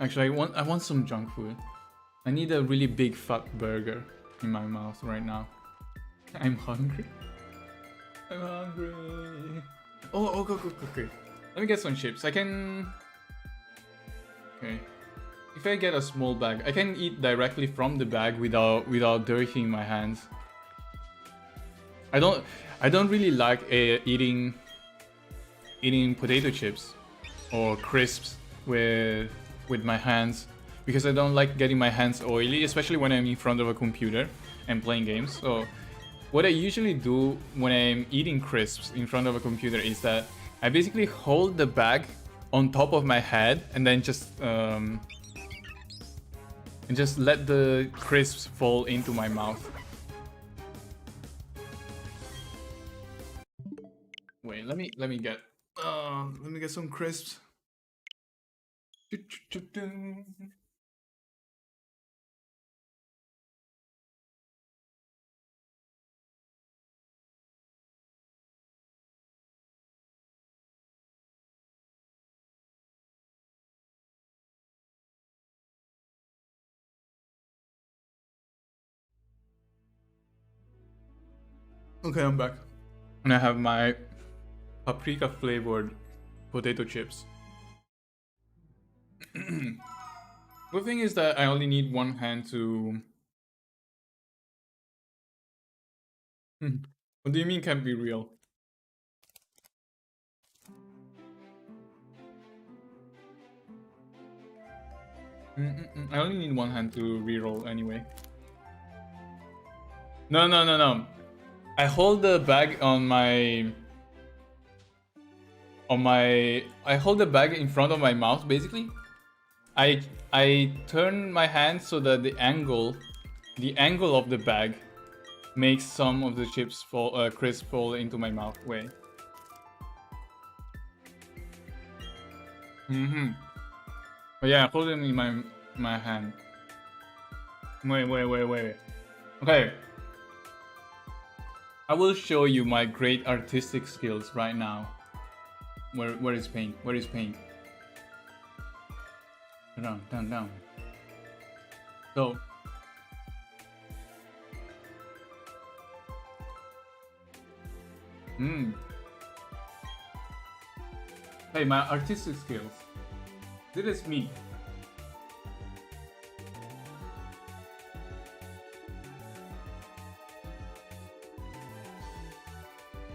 Actually, I want some junk food. I need a really big fat burger in my mouth right now. I'm hungry. I'm hungry. Oh, go. Let me get some chips. I can... Okay. If I get a small bag, I can eat directly from the bag without dirtying my hands. I don't really like eating potato chips or crisps with my hands because I don't like getting my hands oily, especially when I'm in front of a computer and playing games. So what I usually do when I'm eating crisps in front of a computer is that I basically hold the bag on top of my head and then just let the crisps fall into my mouth. Wait, let me get some crisps. Okay, I'm back. And I have my paprika flavored potato chips. The thing is that I only need one hand to... What do you mean can't be real? I only need one hand to reroll anyway. No. I hold the bag I hold the bag in front of my mouth basically. I turn my hand so that the angle of the bag makes some of the chips fall crisp fall into my mouth. Wait. But yeah, hold them in my hand. Wait. Okay. I will show you my great artistic skills right now. Where is paint? Where is paint? Down. So Hey, my artistic skills. This is me.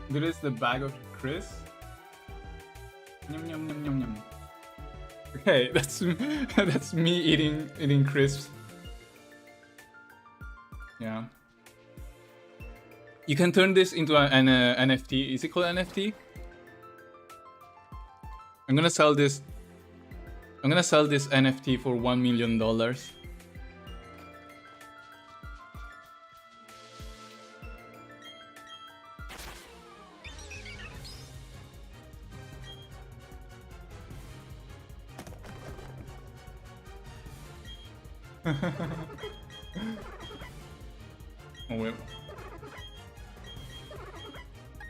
This is the bag of crisps. Yum. Okay, that's me eating crisps. Yeah. You can turn this into an NFT. Is it called NFT? I'm gonna sell this NFT for $1 million. Oh wait.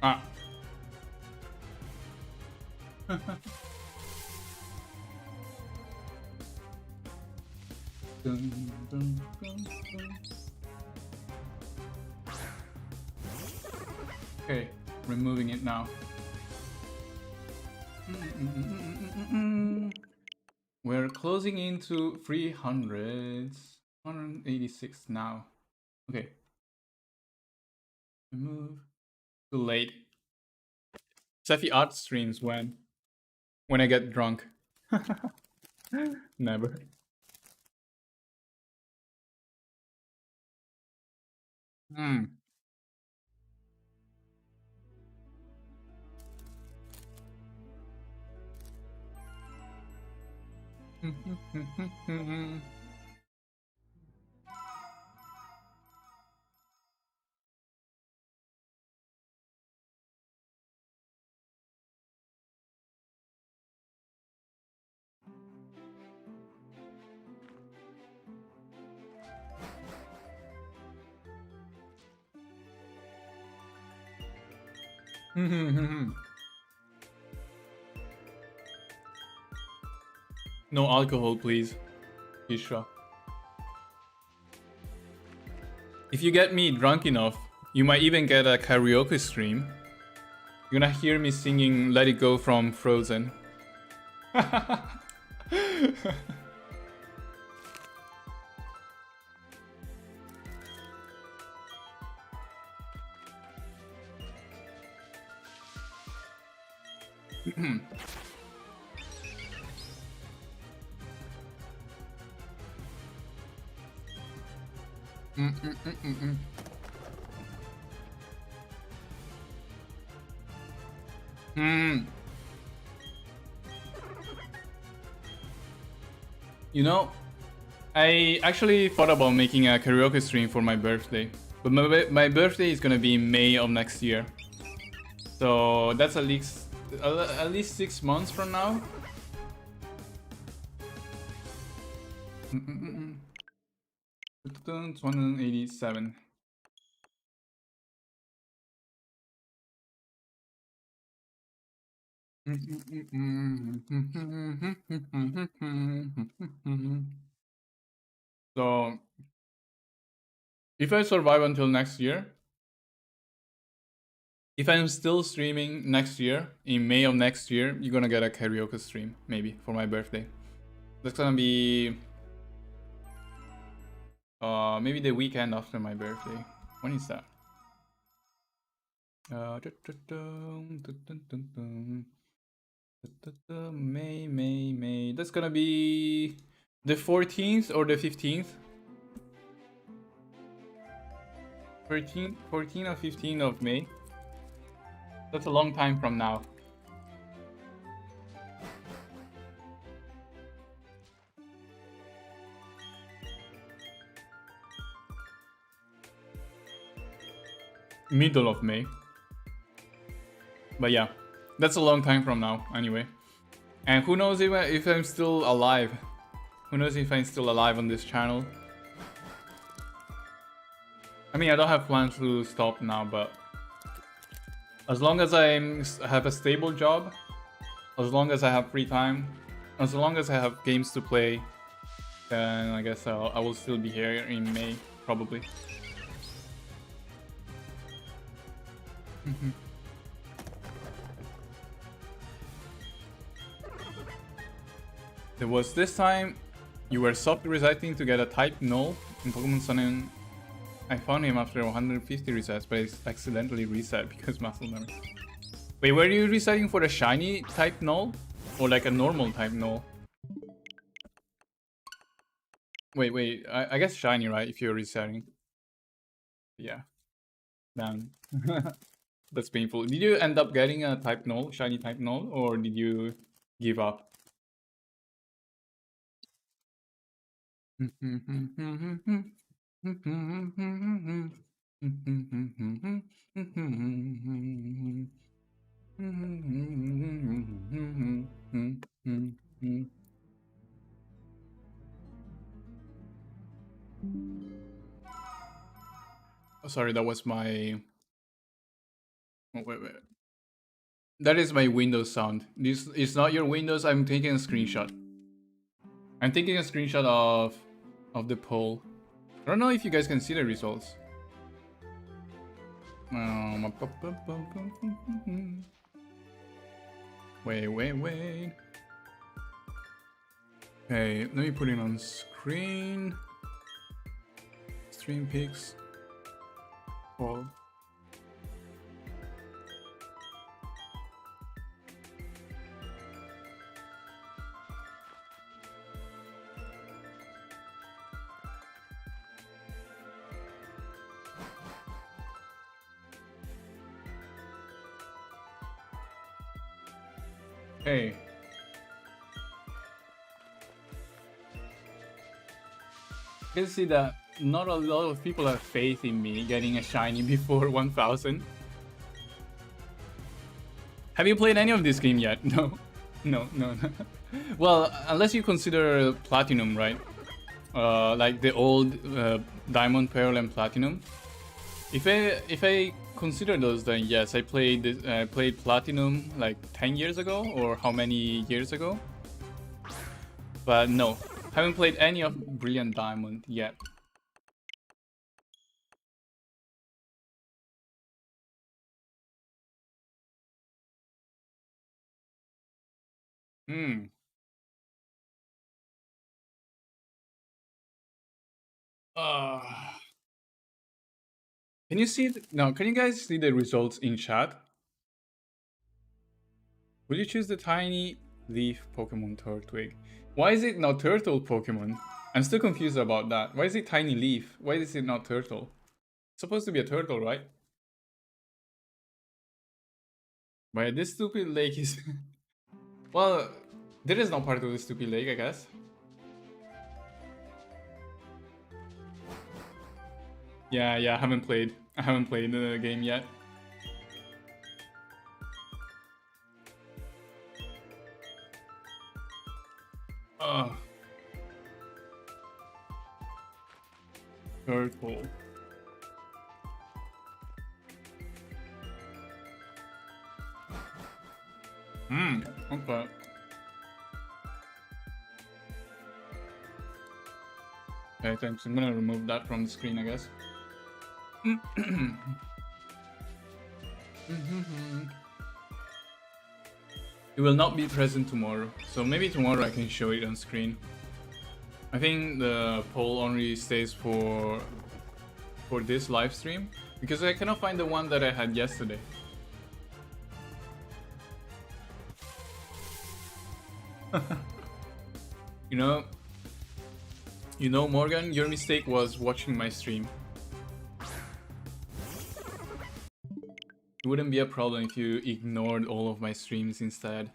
Ah. Okay, removing it now. We're closing into 300s. 186 now. Okay. Remove. Too late. Sephi art streams when I get drunk. Never. Hmm. No alcohol, please, Ishra. If you get me drunk enough, you might even get a karaoke stream. You're gonna hear me singing Let It Go from Frozen. You know, I actually thought about making a karaoke stream for my birthday, but my birthday is gonna be in May of next year, so that's at least 6 months from now. 187. So, if I survive until next year, if I'm still streaming next year, in May of next year, you're gonna get a karaoke stream, maybe, for my birthday. That's gonna be maybe the weekend after my birthday. When is that? May. That's gonna be the 14th or the 15th. 14 or 15th of May. That's a long time from now. Middle of May. But yeah, that's a long time from now, anyway. And who knows if I'm still alive. Who knows if I'm still alive on this channel. I mean, I don't have plans to stop now, but as long as I have a stable job, as long as I have free time, as long as I have games to play, then I guess I will still be here in May, probably. There was this time you were soft resetting to get a type null in Pokemon Sun and I found him after 150 resets, but it's accidentally reset because muscle memory. Wait, were you resetting for a shiny type null? Or like a normal type null? Wait, I guess shiny, right? If you're resetting. Yeah. Damn. That's painful. Did you end up getting a type null, shiny type null, or did you give up? Oh, sorry, that was my... Oh, wait. That is my Windows sound. This is not your Windows. I'm taking a screenshot. I'm taking a screenshot of the poll. I don't know if you guys can see the results. Wait. Okay, let me put it on screen. Stream pics. Poll. Hey. You can see that not a lot of people have faith in me getting a shiny before 1000. Have you played any of this game yet? No. No. Well, unless you consider Platinum, right? Like the old Diamond, Pearl, and Platinum. If I consider those, then yes, I played Platinum like 10 years ago, or how many years ago? But no, haven't played any of Brilliant Diamond yet. Hmm. Can you see? No, can you guys see the results in chat? Will you choose the tiny leaf Pokemon Turtwig? Why is it not turtle Pokemon? I'm still confused about that. Why is it tiny leaf? Why is it not turtle? It's supposed to be a turtle, right? But this stupid lake is... Well, there is no part of the stupid lake, I guess. Yeah, I haven't played the game yet. Ugh. Turtle. Okay. Okay, thanks. I'm gonna remove that from the screen, I guess. It will not be present tomorrow, so maybe tomorrow I can show it on screen. I think the poll only stays for this live stream, because I cannot find the one that I had yesterday. You know, Morgan, your mistake was watching my stream. It wouldn't be a problem if you ignored all of my streams instead.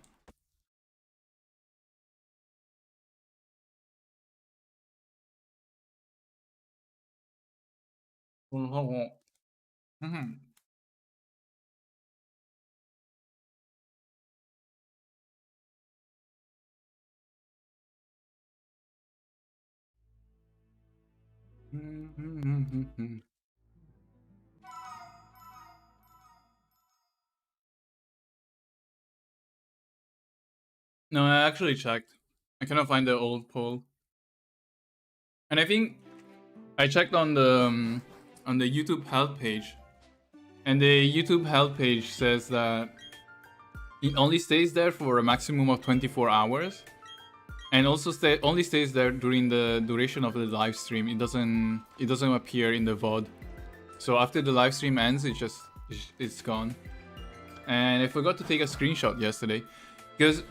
No, I actually checked. I cannot find the old poll. And I think I checked on the YouTube help page. And the YouTube help page says that it only stays there for a maximum of 24 hours. And also only stays there during the duration of the live stream. It doesn't appear in the VOD. So after the live stream ends, it's gone. And I forgot to take a screenshot yesterday, because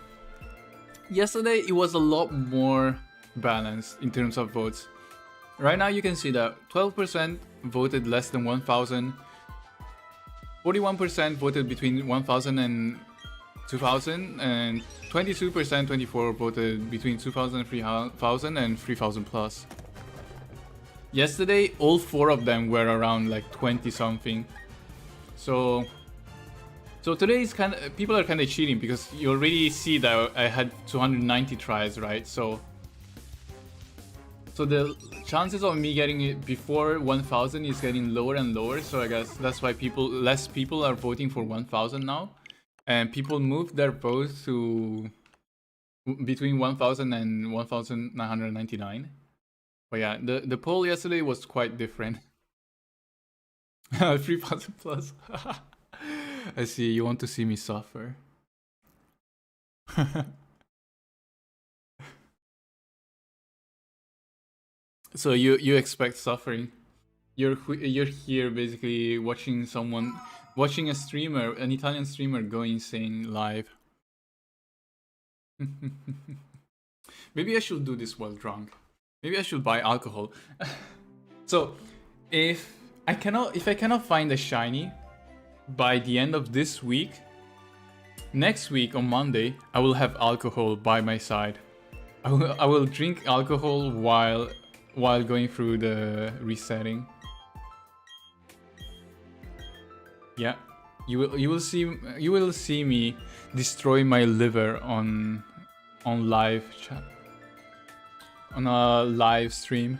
yesterday it was a lot more balanced in terms of votes. Right now you can see that 12% voted less than 1,000, 41% voted between 1,000 and 2,000, and 22%, 24 voted between 2,000 and 3,000 and 3,000 plus. Yesterday, all 4 of them were around like 20 something. So today is people are kind of cheating, because you already see that I had 290 tries, right? So the chances of me getting it before 1,000 is getting lower and lower. So I guess that's why less people are voting for 1,000 now, and people moved their votes to between 1,000 and 1,999. But yeah, the poll yesterday was quite different. 3,000 plus. I see, you want to see me suffer. So you expect suffering. You're here basically watching a streamer, an Italian streamer, go insane live. Maybe I should do this while drunk. Maybe I should buy alcohol. So if I cannot find a shiny by the end of this week, Next week on Monday, I will have alcohol by my side. I will drink alcohol while going through the resetting. Yeah, you will see me destroy my liver on live chat, on a live stream.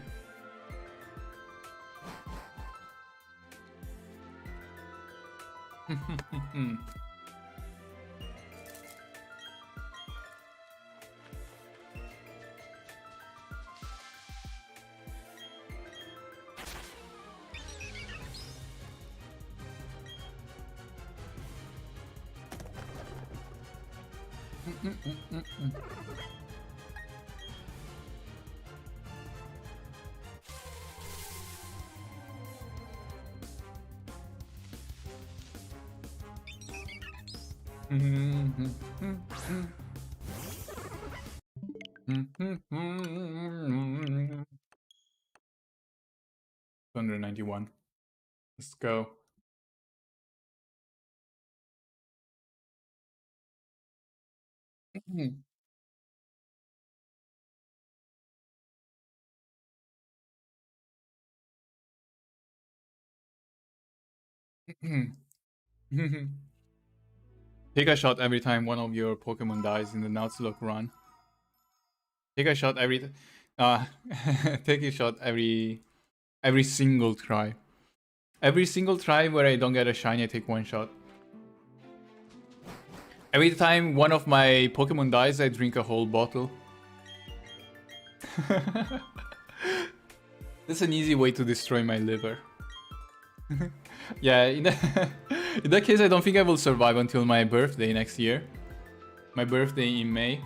$191. Let's go. Take a shot every time one of your Pokemon dies in the Nuzlocke run. Take a shot every take a shot every single try. Every single try where I don't get a shiny, I take one shot. Every time one of my Pokemon dies, I drink a whole bottle. That's an easy way to destroy my liver. Yeah, in that case, I don't think I will survive until my birthday next year. My birthday in May.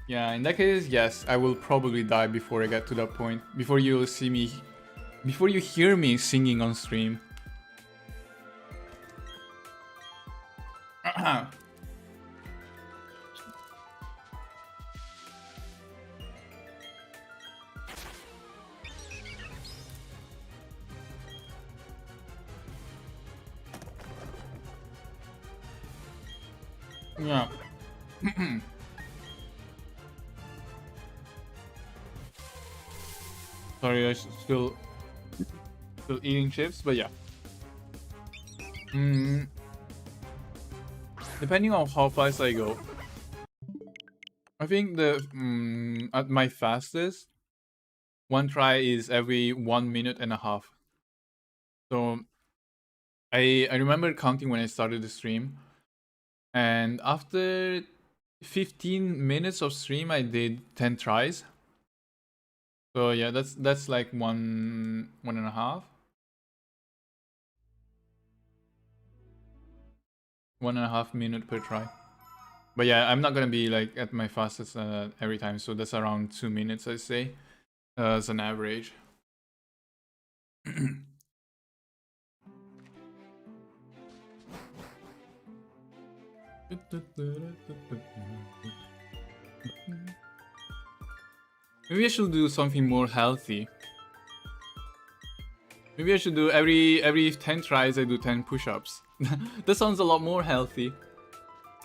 Yeah, in that case, yes, I will probably die before I get to that point. Before you see me... Before you hear me singing on stream. Yeah. Sorry, I still eating chips, but yeah. Depending on how fast I go, I think the at my fastest, one try is every 1 minute and a half. So I remember counting when I started the stream, and after 15 minutes of stream, I did 10 tries. So yeah, that's like one and a half. 1.5 minutes per try. But yeah, I'm not gonna be like at my fastest every time, so that's around 2 minutes, I say, as an average. Maybe I should do something more healthy. Maybe I should do every 10 tries I do 10 push-ups. That sounds a lot more healthy.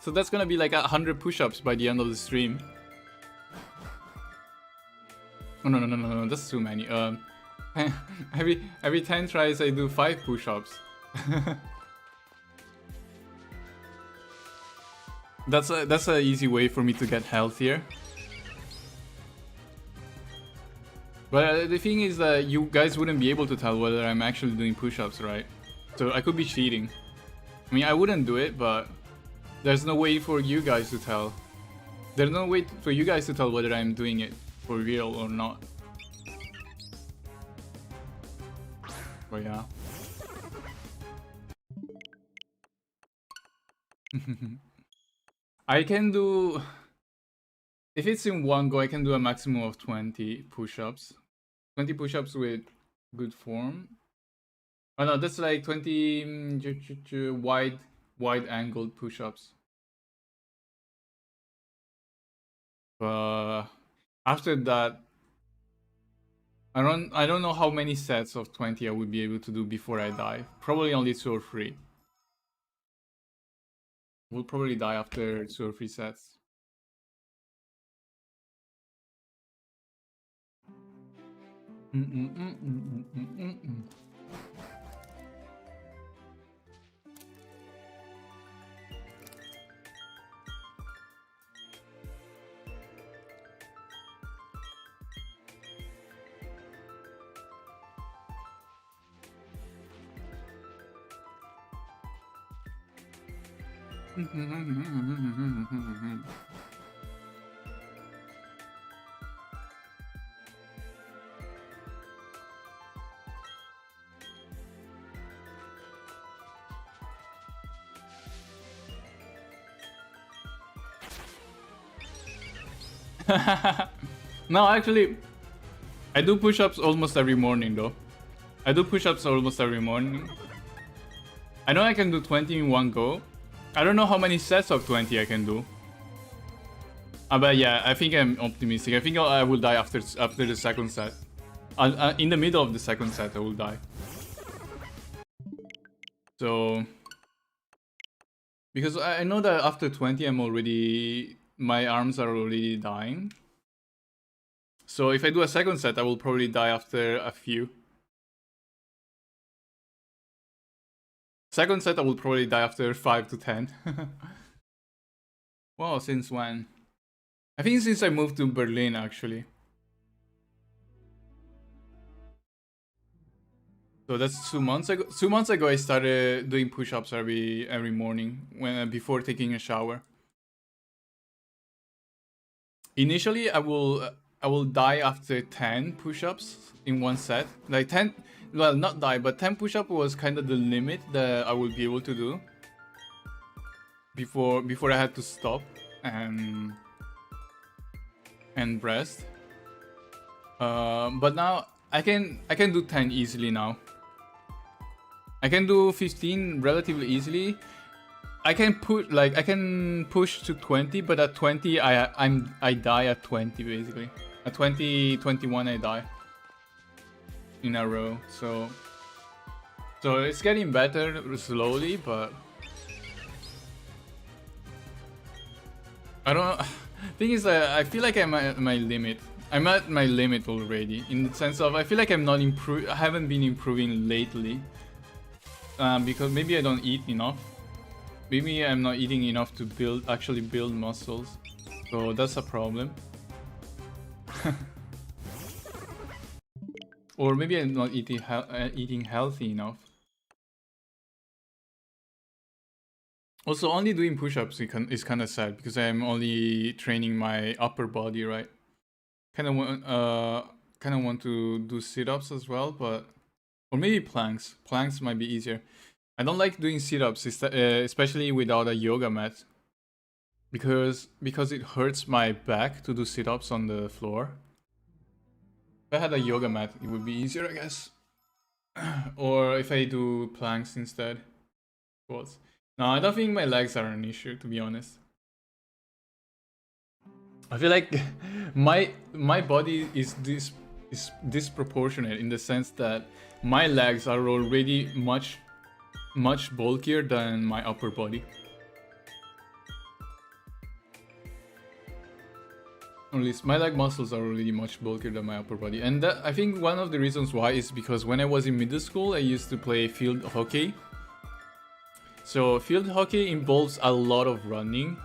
So that's gonna be like 100 push-ups by the end of the stream. Oh no, that's too many. Every 10 tries I do 5 push-ups. That's an easy way for me to get healthier. But the thing is that you guys wouldn't be able to tell whether I'm actually doing push-ups, right? So I could be cheating. I mean, I wouldn't do it, but there's no way for you guys to tell. There's no way for you guys to tell whether I'm doing it for real or not. But yeah. I can do... If it's in one go, I can do a maximum of 20 push-ups. 20 push-ups with good form. Oh no, that's like 20 wide-angled push-ups. After that, I don't know how many sets of 20 I would be able to do before I die. Probably only 2 or 3. We'll probably die after 2 or 3 sets. No, actually, I do push-ups almost every morning though. I do push-ups almost every morning. I know I can do 20 in one go. I don't know how many sets of 20 I can do. But yeah, I think I'm optimistic. I think I will die after the second set. In the middle of the second set, I will die. So, because I know that after 20, my arms are already dying. So if I do a second set, I will probably die after a few. Second set, I will probably die after 5 to 10. Wow, since when? I think since I moved to Berlin, actually. So that's 2 months ago. 2 months ago, I started doing push-ups every morning before taking a shower. Initially, I will die after 10 push-ups in one set. Like 10, well, not die, but 10 push-up was kind of the limit that I would be able to do before I had to stop and rest. But now I can do 10 easily now. I can do 15 relatively easily. I can push to 20, but at 20 I die at 20 basically. At 20, 21 I die in a row. So it's getting better slowly, but I don't know. Thing is that I feel like I'm at my limit. I'm at my limit already in the sense of I feel like I haven't been improving lately. Because maybe I don't eat enough. Maybe I'm not eating enough to actually build muscles. So that's a problem. Or maybe I'm not eating healthy enough. Also, only doing push-ups is kind of sad because I'm only training my upper body, right? Kind of want to do sit-ups as well, but or maybe planks. Planks might be easier. I don't like doing sit-ups, especially without a yoga mat, because it hurts my back to do sit-ups on the floor. If I had a yoga mat, it would be easier, I guess. Or if I do planks instead. Squats. No, I don't think my legs are an issue, to be honest. I feel like my body is disproportionate in the sense that my legs are already much bulkier than my upper body. Or at least my leg muscles are already much bulkier than my upper body. And that, I think one of the reasons why is because when I was in middle school, I used to play field hockey. So field hockey involves a lot of running,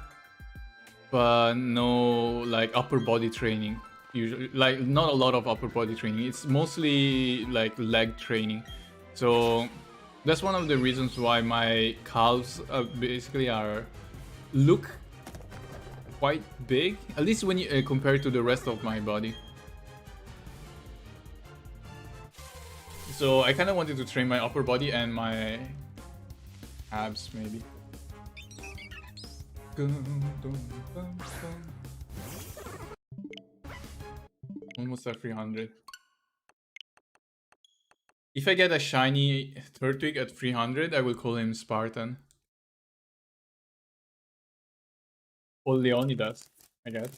but no like upper body training. Usually, like not a lot of upper body training. It's mostly like leg training. So that's one of the reasons why my calves basically look quite big, at least when you compare to the rest of my body. So I kind of wanted to train my upper body and my abs, maybe. Almost at 300. If I get a shiny Turtwig at 300, I will call him Spartan. Or Leonidas, I guess.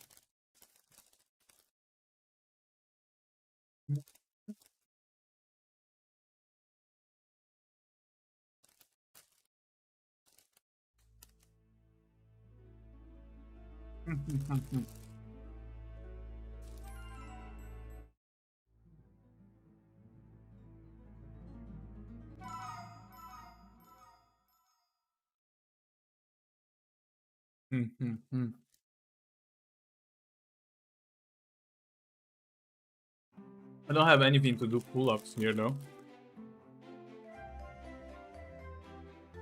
I don't have anything to do pull-ups here though.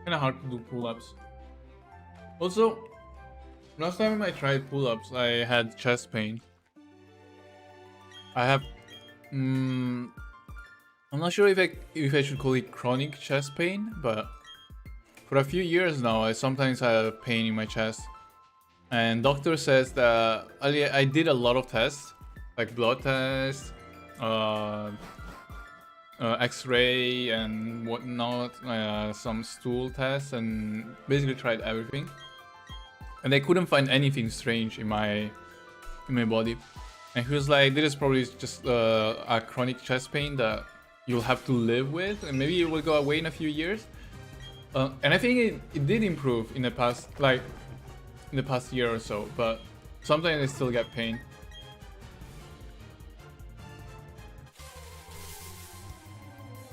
Kinda hard to do pull-ups. Also, last time I tried pull-ups, I had chest pain. I have, I'm not sure if I should call it chronic chest pain, but for a few years now, I sometimes have pain in my chest. And doctor says that I did a lot of tests, like blood tests, X-ray and whatnot, some stool tests, and basically tried everything. And they couldn't find anything strange in my body. And he was like, "This is probably just a chronic chest pain that you'll have to live with, and maybe it will go away in a few years." And I think it did improve in the past, like in the past year or so, but sometimes I still get pain.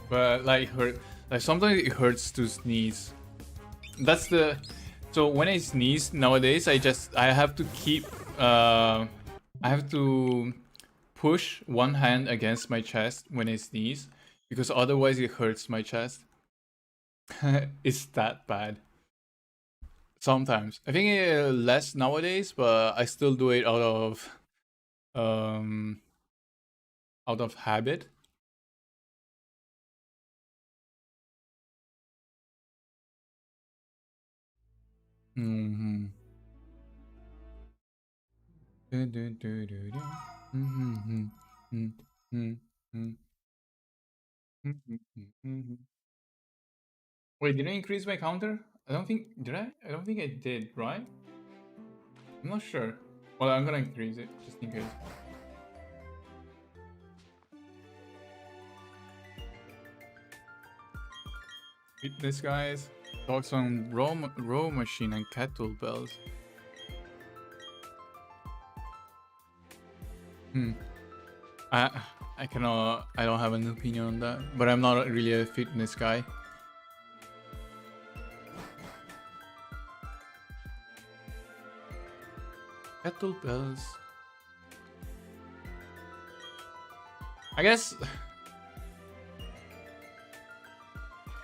But like sometimes it hurts to sneeze. That's the so when I sneeze nowadays, I have to keep I have to push one hand against my chest when I sneeze because otherwise it hurts my chest. It's that bad. Sometimes I think less nowadays, but I still do it out of habit. Mm-hmm. Wait, did I increase my counter? I don't think did I? I don't think I did, right? I'm not sure. Well, I'm gonna increase it just in case. Fitness guys, talks on row machine and kettlebells. I cannot. I don't have an opinion on that, but I'm not really a fitness guy. Kettlebells. I guess.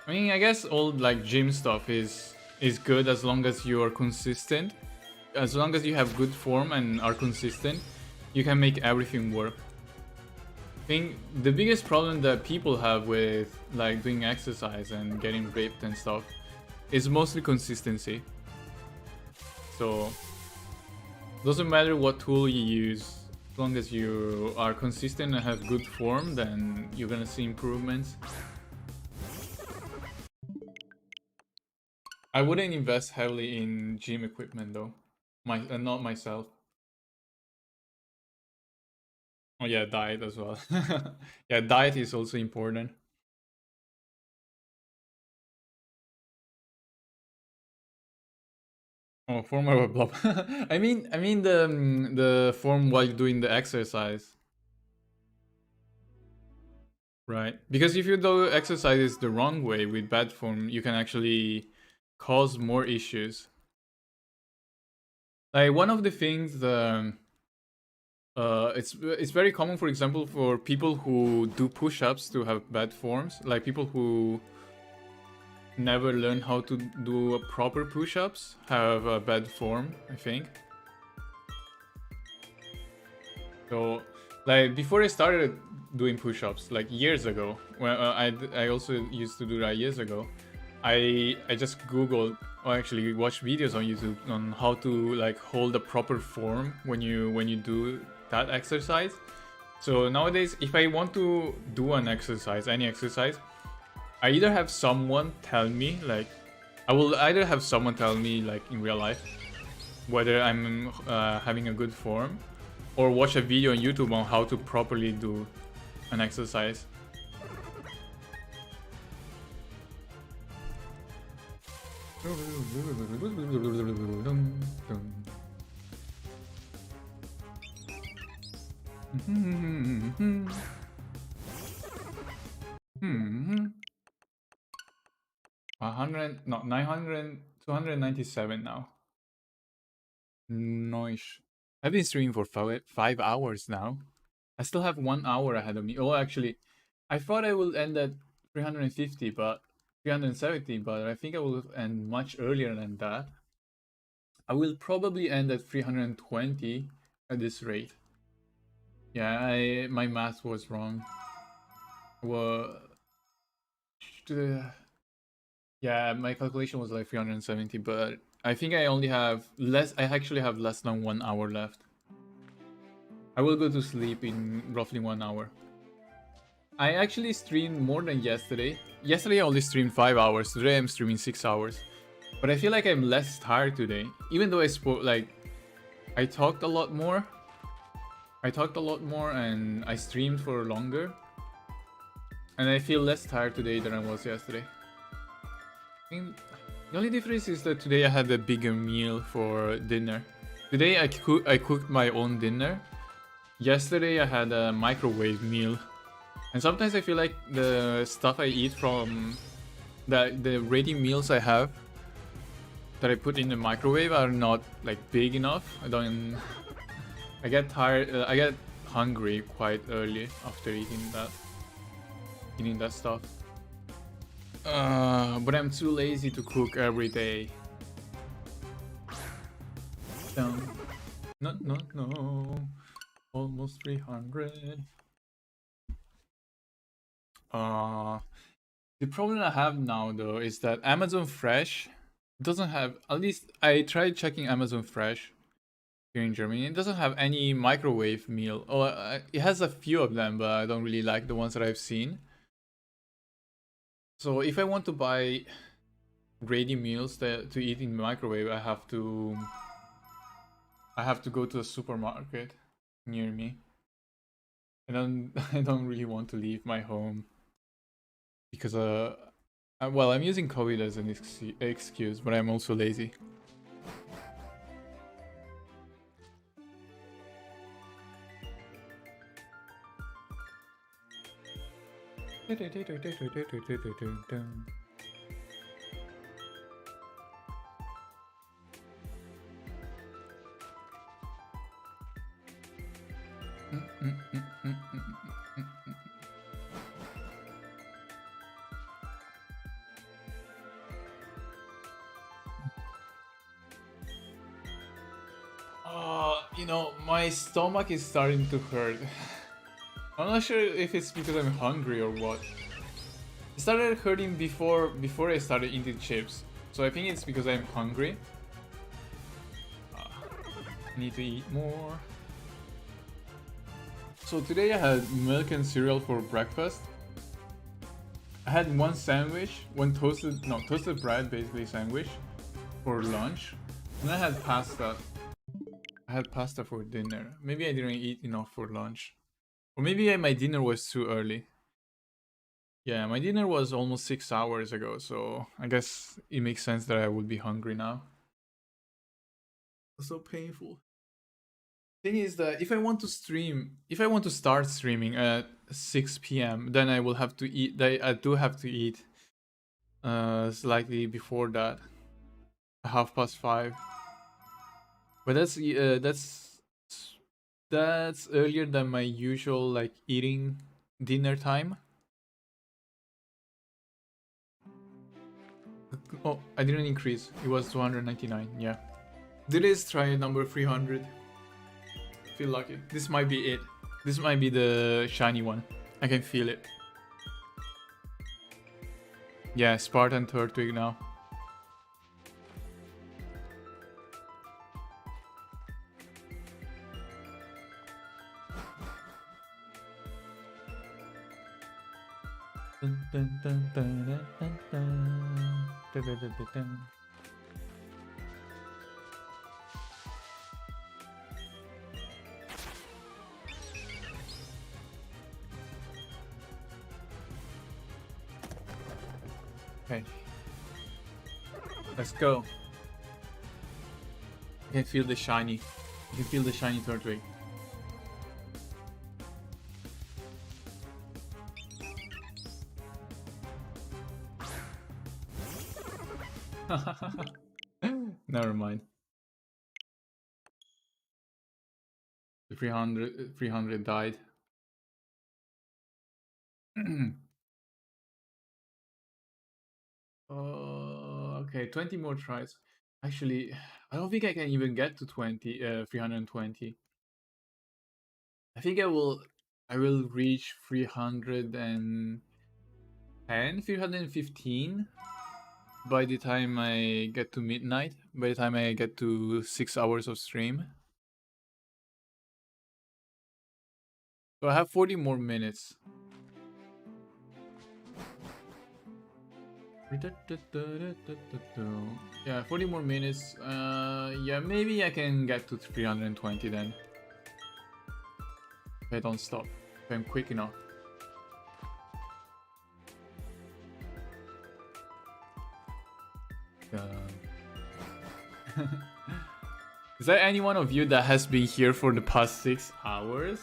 I mean, I guess all like gym stuff is good as long as you are consistent. As long as you have good form and are consistent, you can make everything work. I think the biggest problem that people have with like doing exercise and getting ripped and stuff is mostly consistency. So doesn't matter what tool you use, as long as you are consistent and have good form, then you're gonna see improvements. I wouldn't invest heavily in gym equipment though, not myself. Oh yeah, diet as well. Yeah, diet is also important. Oh, form of a blob. I mean the form while doing the exercise. Right. Because if you do exercises the wrong way with bad form, you can actually cause more issues. Like one of the things it's very common, for example, for people who do push-ups to have bad forms, like people who never learn how to do a proper push-ups have a bad form, I think. So, like before I started doing push-ups, like years ago, when I also used to do that years ago, I just googled or actually watched videos on YouTube on how to like hold a proper form when you do that exercise. So nowadays, if I want to do an exercise, any exercise, I either have someone tell me, like, I will either have someone tell me, like, in real life, whether I'm having a good form, or watch a video on YouTube on how to properly do an exercise. No, 900, 297 now. Nice. I've been streaming for 5 hours now. I still have 1 hour ahead of me. Oh, actually, I thought I would end at 350, but 370, but I think I will end much earlier than that. I will probably end at 320 at this rate. Yeah, my math was wrong. Well, yeah, my calculation was like 370, but I think I only have less. I actually have less than 1 hour left. I will go to sleep in roughly 1 hour. I actually streamed more than yesterday. Yesterday I only streamed 5 hours. Today I'm streaming 6 hours. But I feel like I'm less tired today. Even though I spoke, like, I talked a lot more. And I streamed for longer. And I feel less tired today than I was yesterday. I think the only difference is that today I had a bigger meal for dinner. Today I cooked my own dinner. Yesterday I had a microwave meal. And sometimes I feel like the stuff I eat from the ready meals I have that I put in the microwave are not like big enough. I get tired, I get hungry quite early after eating that stuff. But I'm too lazy to cook every day. No. Almost 300. The problem I have now though is that Amazon Fresh doesn't have, at least I tried checking Amazon Fresh here in Germany. It doesn't have any microwave meal. It has a few of them, but I don't really like the ones that I've seen. So if I want to buy ready meals to eat in the microwave, I have to go to a supermarket near me. I don't really want to leave my home because well, I'm using COVID as an excuse, but I'm also lazy. You know, my stomach is starting to hurt. I'm not sure if it's because I'm hungry or what. It started hurting before I started eating chips, so I think it's because I'm hungry. I need to eat more. So today I had milk and cereal for breakfast. I had one sandwich, one toasted bread basically sandwich for lunch, and I had pasta. I had pasta for dinner. Maybe I didn't eat enough for lunch. Or maybe my dinner was too early. Yeah, my dinner was almost 6 hours ago, so I guess it makes sense that I would be hungry now. So painful. Thing is that if I want to start streaming at 6 p.m., then I will have to eat. I do have to eat slightly before that, 5:30. But that's earlier than my usual like eating dinner time. Oh, I didn't increase. It was 299. Yeah. Did is try number 300. Feel lucky. This might be it. This might be the shiny one. I can feel it. Yeah, Spartan third twig now. Okay. Let's go. I can feel the shiny. You can feel the shiny third twig. Never mind. The 300 died. Okay, 20 more tries. Actually, I don't think I can even get to 320. I think I will reach 310, 315 by the time I get to midnight, by the time I get to 6 hours of stream. So I have 40 more minutes. Yeah, 40 more minutes. Yeah, maybe I can get to 320 then. If I don't stop. If I'm quick enough. Is there any one of you that has been here for the past 6 hours?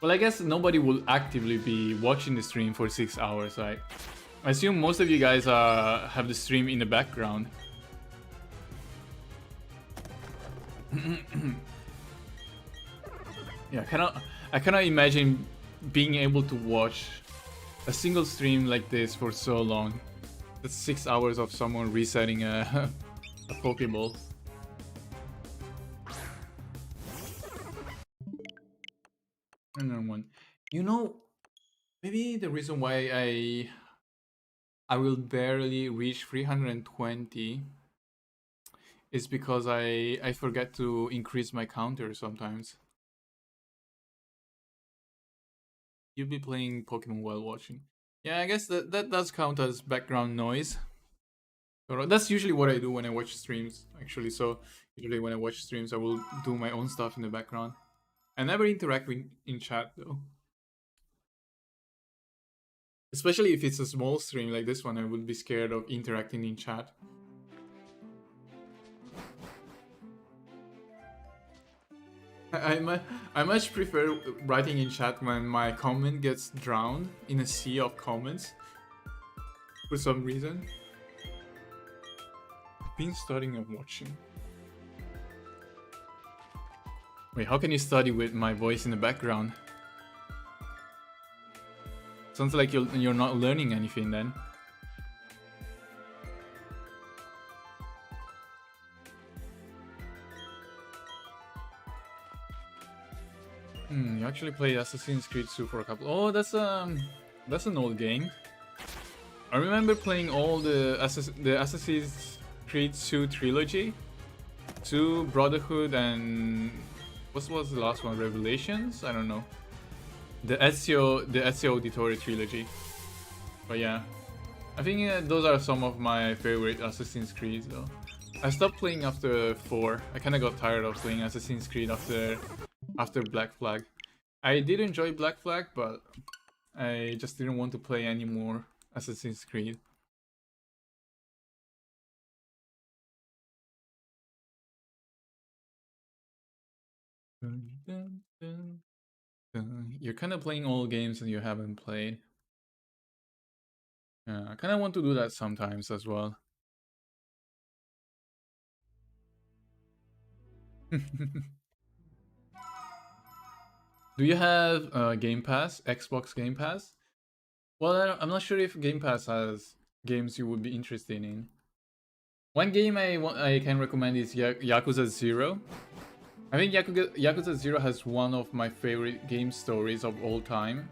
Well, I guess nobody will actively be watching the stream for 6 hours, right? I assume most of you guys have the stream in the background. Yeah, I cannot imagine being able to watch a single stream like this for so long. That's 6 hours of someone resetting a Pokeball. Another one. You know, maybe the reason why I will barely reach 320 is because I forget to increase my counter sometimes. You'll be playing Pokemon while watching. Yeah, I guess that does count as background noise. So that's usually what I do when I watch streams, actually. So usually when I watch streams, I will do my own stuff in the background. I never interact in chat though. Especially if it's a small stream like this one, I would be scared of interacting in chat. I much prefer writing in chat when my comment gets drowned in a sea of comments. For some reason. I've been studying and watching. Wait, how can you study with my voice in the background? Sounds like you're not learning anything then. You actually played Assassin's Creed 2 for a couple. Oh, that's an old game. I remember playing all the Assassin's Creed 2 trilogy, 2 Brotherhood, and what was the last one? Revelations? I don't know. The Ezio Auditore trilogy. But yeah, I think those are some of my favorite Assassin's Creed though. I stopped playing after 4. I kind of got tired of playing Assassin's Creed after Black Flag. I did enjoy Black Flag, but I just didn't want to play any more Assassin's Creed. You're kind of playing all games that you haven't played. Yeah, I kind of want to do that sometimes as well. Do you have Game Pass, Xbox Game Pass? Well, I'm not sure if Game Pass has games you would be interested in. One game I can recommend is Yakuza 0. I think Yakuza 0 has one of my favorite game stories of all time.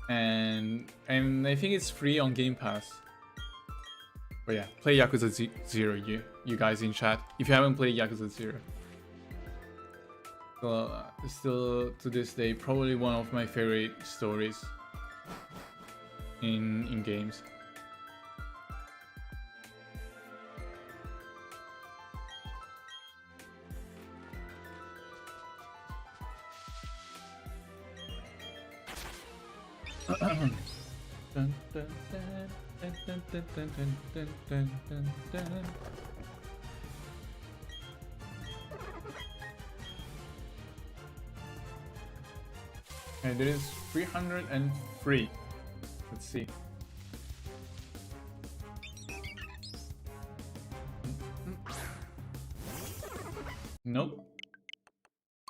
And I think it's free on Game Pass. But yeah, play Yakuza 0, you guys in chat, if you haven't played Yakuza 0. So, still to this day, probably one of my favorite stories in games. And there is 303. Let's see.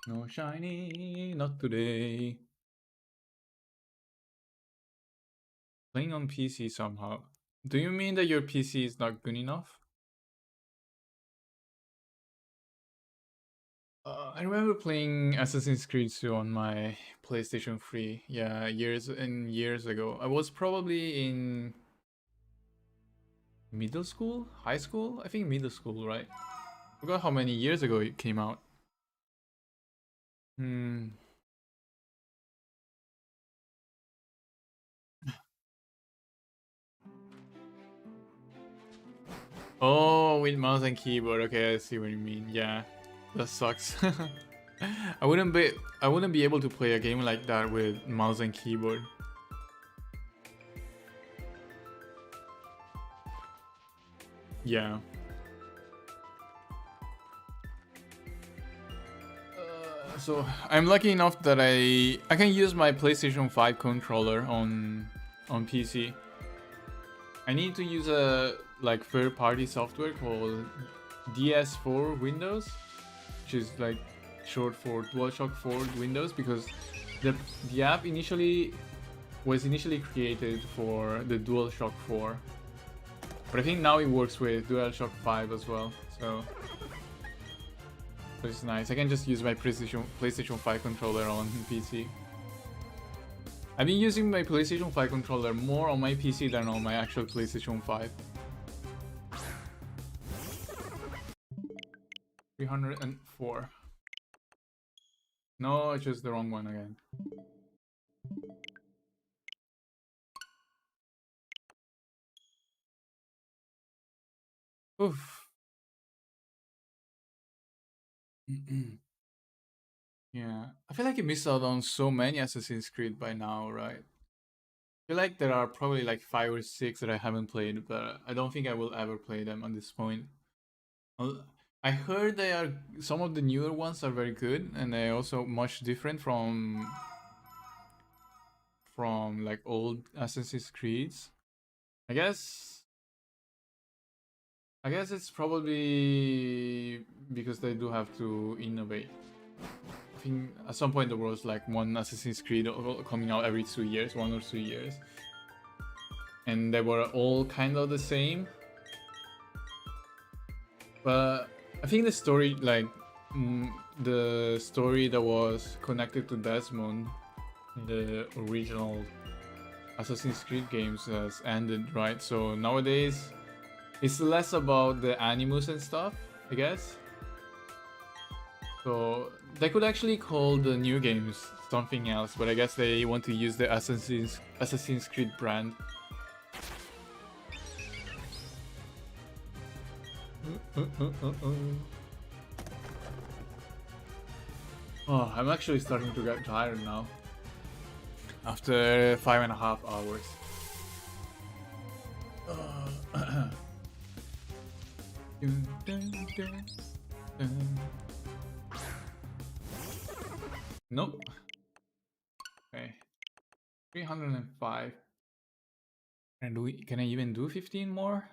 No shiny, not today. Playing on PC somehow. Do you mean that your PC is not good enough? I remember playing Assassin's Creed 2 on my PlayStation 3. Yeah, years and years ago. I was probably in middle school? High school? I think middle school, right? Forgot how many years ago it came out. Hmm. Oh, with mouse and keyboard. Okay, I see what you mean. Yeah, that sucks. I wouldn't be able to play a game like that with mouse and keyboard. Yeah. So I'm lucky enough that I can use my PlayStation 5 controller on PC. I need to use a like third-party software called DS4 Windows, which is like short for DualShock 4 Windows, because the app was initially created for the DualShock 4, but I think now it works with DualShock 5 as well. So it's nice. I can just use my PlayStation 5 controller on PC. I've been using my PlayStation 5 controller more on my PC than on my actual PlayStation 5. 304. No, I chose the wrong one again. Oof. Yeah, I feel like I missed out on so many Assassin's Creed by now, right? I feel like there are probably like 5 or 6 that I haven't played, but I don't think I will ever play them at this point. I heard they are some of the newer ones are very good, and they're also much different from like old Assassin's Creeds. I guess it's probably because they do have to innovate. I think at some point there was like one Assassin's Creed coming out every 2 years, 1 or 2 years, and they were all kind of the same. But I think the story, like the story that was connected to Desmond, the original Assassin's Creed games, has ended, right? So nowadays, it's less about the animus and stuff, I guess. So they could actually call the new games something else, but I guess they want to use the Assassin's Creed brand. Oh, I'm actually starting to get tired now. After 5.5 hours. Nope. Okay. 305. Can I even do 15 more?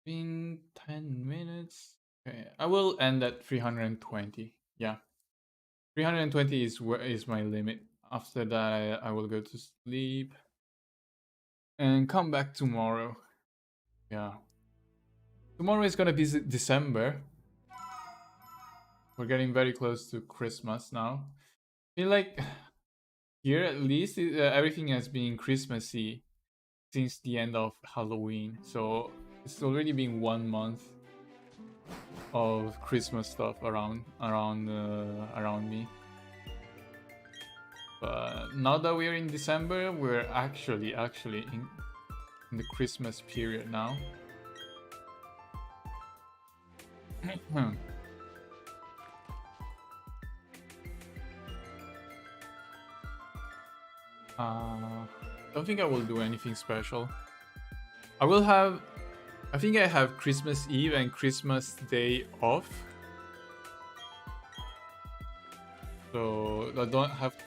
In 10 minutes. Okay, I will end at 320. Yeah. 320 is my limit. After that I will go to sleep and come back tomorrow. Yeah. Tomorrow is gonna be December. We're getting very close to Christmas now. I feel like here at least everything has been Christmassy since the end of Halloween. So it's already been 1 month of Christmas stuff around me. But now that we're in December, we're actually in the Christmas period now. Don't think I will do anything special. I think I have Christmas Eve and Christmas Day off. So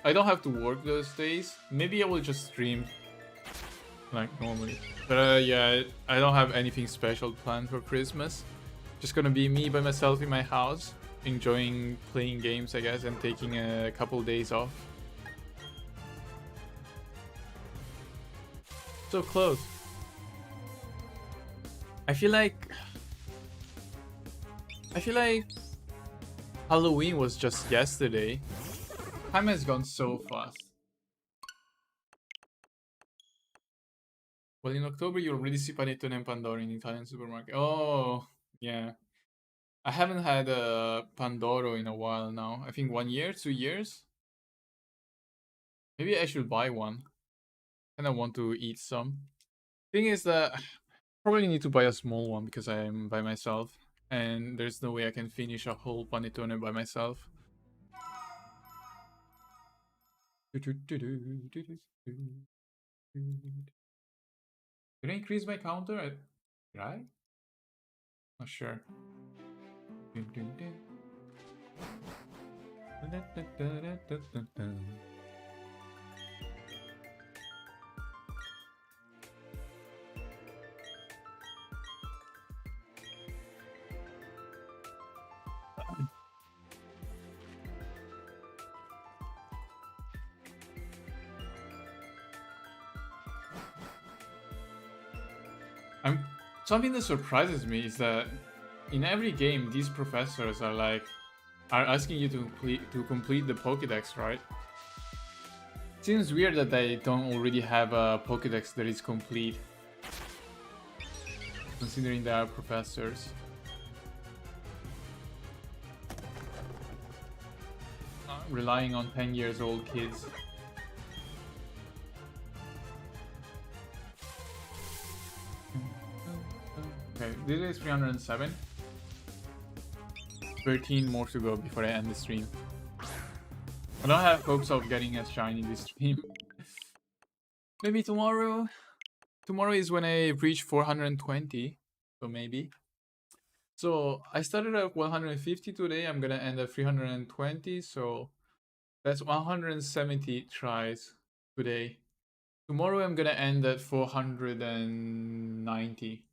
I don't have to work those days. Maybe I will just stream like normally. But yeah, I don't have anything special planned for Christmas. Just gonna be me by myself in my house. enjoying playing games, I guess, and taking a couple days off. So close. I feel like Halloween was just yesterday. Time has gone so fast. Well, in October you already see panettone and Pandoro in Italian supermarket. Oh, yeah. I haven't had a Pandoro in a while now. I think 1 year, 2 years. Maybe I should buy one. And I want to eat some. Thing is that I probably need to buy a small one because I'm by myself. And there's no way I can finish a whole panettone by myself. Did I increase my counter? Right? Not sure. Something that surprises me is that in every game these professors are asking you to complete the Pokédex, right? Seems weird that they don't already have a Pokédex that is complete, considering they are professors. Relying on 10 years old kids. Okay, this is 307. 13 more to go before I end the stream. I don't have hopes of getting a shiny this stream. Maybe tomorrow? Tomorrow is when I reach 420, so maybe. So I started at 150 today, I'm gonna end at 320, so that's 170 tries today. Tomorrow I'm gonna end at 490.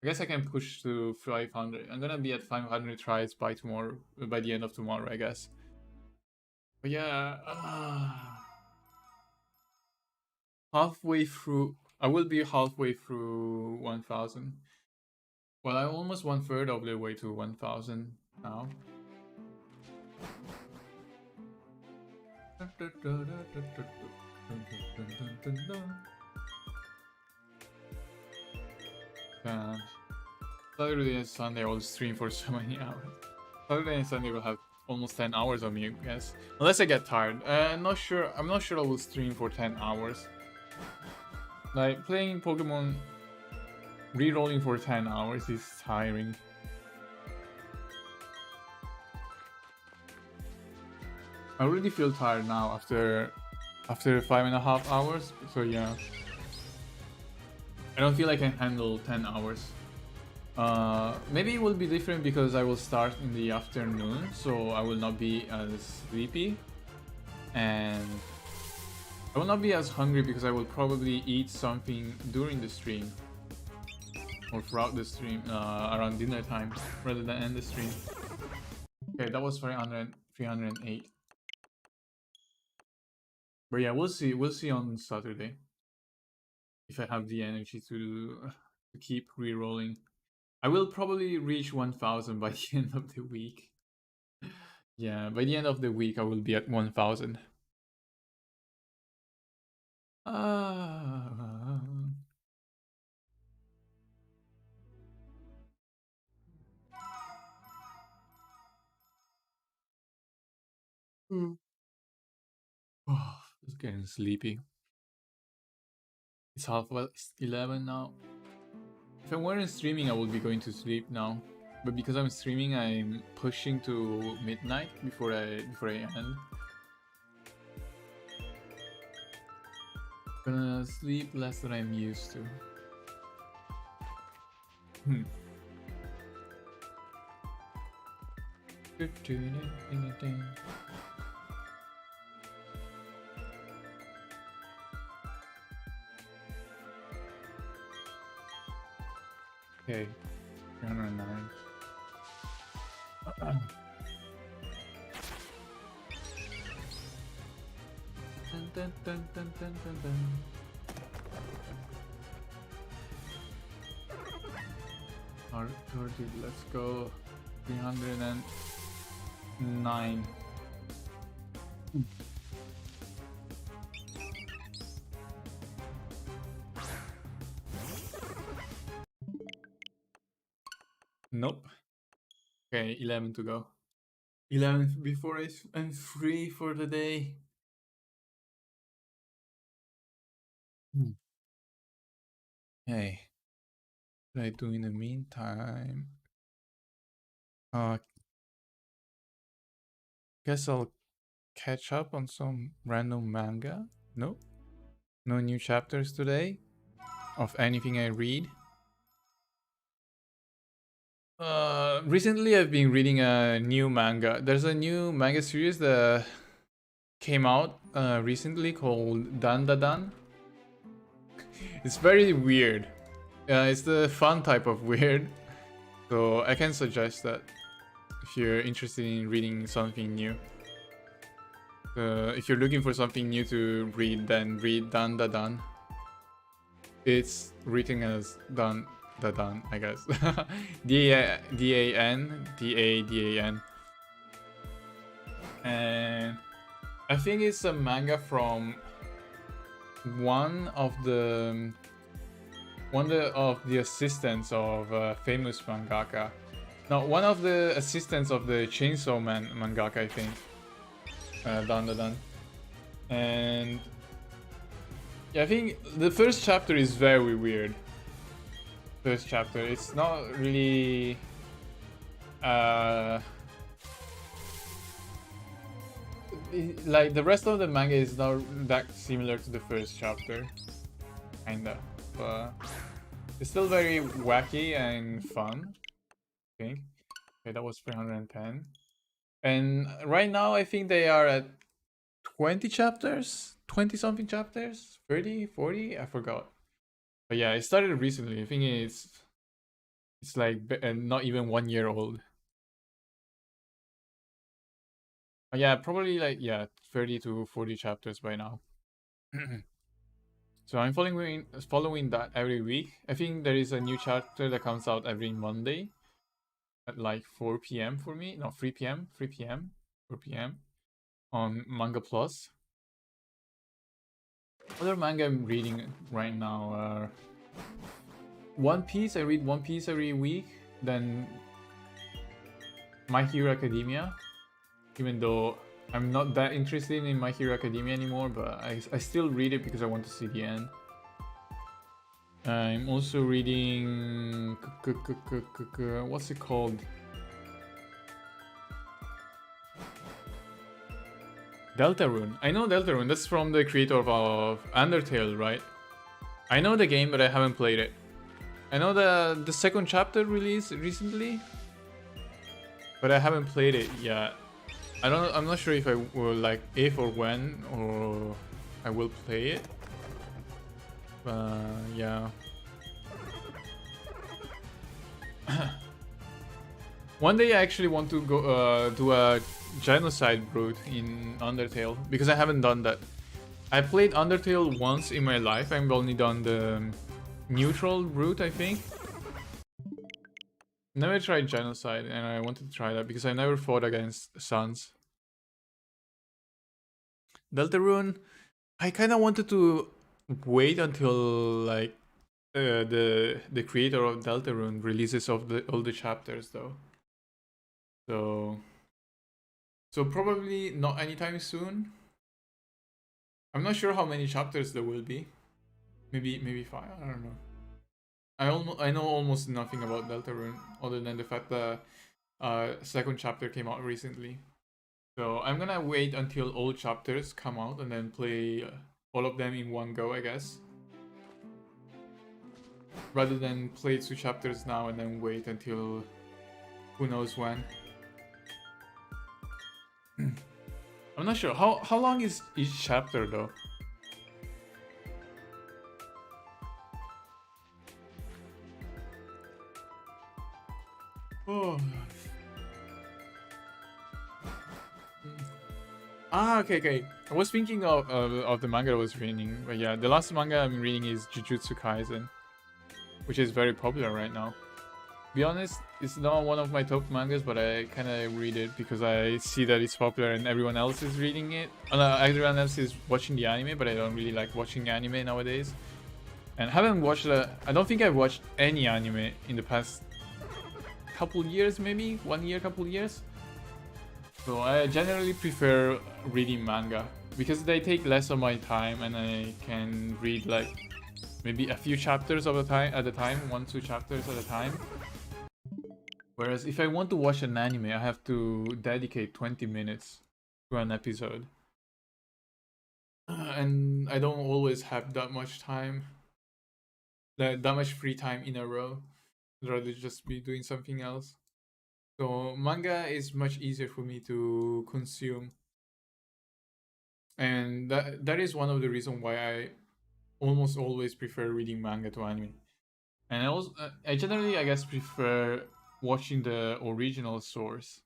I guess I can push to 500. I'm gonna be at 500 tries by tomorrow, by the end of tomorrow, I guess. But yeah, halfway through. I will be halfway through 1000. Well, I'm almost 1/3 of the way to 1000 now. Saturday and Sunday I will stream for so many hours. Saturday and Sunday will have almost 10 hours on me, I guess. Unless I get tired. I'm not sure I will stream for 10 hours. Like, playing Pokemon, re-rolling for 10 hours is tiring. I already feel tired now after 5.5 hours, so yeah. I don't feel I can handle 10 hours. Maybe it will be different because I will start in the afternoon, so I will not be as sleepy. And I will not be as hungry because I will probably eat something during the stream. Or throughout the stream, around dinner time, rather than end the stream. Okay, that was 308. But yeah, we'll see on Saturday. If I have the energy to keep re-rolling. I will probably reach 1000 by the end of the week. Yeah, by the end of the week I will be at 1000. Oh, it's getting sleepy. It's 11 now. If I weren't streaming, I would be going to sleep now. But because I'm streaming, I'm pushing to midnight before I end. Gonna sleep less than I'm used to. Okay, 309. dun, dun, dun, dun, dun, dun. R30, let's go. 309. Nope. Okay, 11 to go. 11 before I'm free for the day. Hey, what I do in the meantime? Guess I'll catch up on some random manga. Nope. No new chapters today of anything I read. Recently I've been reading a new manga. There's a new manga series that came out recently called Dan Da Dan. It's very weird. It's the fun type of weird. So I can suggest that if you're interested in reading something new. If you're looking for something new to read, then read Dan Da Dan. It's written as Dan Da Dan, I guess. D-A-N, D-A-D-A-N. And I think it's a manga from one of the assistants of a famous mangaka. No, one of the assistants of the Chainsaw Man mangaka, I think. Dan Da Dan. And yeah, I think the first chapter is very weird. First chapter, it's not really like the rest of the manga is not that similar to the first chapter, kinda, but it's still very wacky and fun, I think. Okay, that was 310. And right now I think they are at 20 chapters, 20 something chapters, 30, 40, I forgot. But yeah, it started recently. I think it's like not even 1 year old. But yeah, probably like 30 to 40 chapters by now. So I'm following that every week. I think there is a new chapter that comes out every Monday at like 4 p.m. for me. No, 3 p.m. 3 p.m. 4 p.m. on Manga Plus. Other manga I'm reading right now are One Piece. I read One Piece every week. Then My Hero Academia. Even though I'm not that interested in My Hero Academia anymore, but I still read it because I want to see the end. I'm also reading... what's it called? Deltarune. I know Deltarune. That's from the creator of Undertale, right? I know the game, but I haven't played it. I know the second chapter released recently, but I haven't played it yet. I'm not sure if I will if or when or I will play it. Yeah. One day I actually want to go do a genocide route in Undertale because I haven't done that. I played Undertale once in my life. I've only done the neutral route, I think. Never tried genocide, and I wanted to try that because I never fought against Suns. Deltarune, I kind of wanted to wait until like the creator of Deltarune releases all the chapters though. So probably not anytime soon. I'm not sure how many chapters there will be. Maybe 5. I don't know. I know almost nothing about Deltarune other than the fact that second chapter came out recently. So I'm gonna wait until all chapters come out and then play all of them in one go, I guess. Rather than play 2 chapters now and then wait until who knows when. I'm not sure. How long is each chapter though? Oh. Ah, okay. I was thinking of the manga I was reading, but yeah, the last manga I'm reading is Jujutsu Kaisen, which is very popular right now. To be honest, it's not one of my top mangas, but I kind of read it because I see that it's popular and everyone else is reading it. Everyone else is watching the anime, but I don't really like watching anime nowadays. And I haven't watched I don't think I've watched any anime in the past couple years, maybe 1 year, couple years. So I generally prefer reading manga because they take less of my time and I can read like maybe a few chapters of a time at a time, 1-2 chapters at a time. Whereas if I want to watch an anime, I have to dedicate 20 minutes to an episode. And I don't always have that much time, that much free time in a row. I'd rather just be doing something else. So manga is much easier for me to consume. And that is one of the reasons why I almost always prefer reading manga to anime. And I generally, I guess, prefer watching the original source.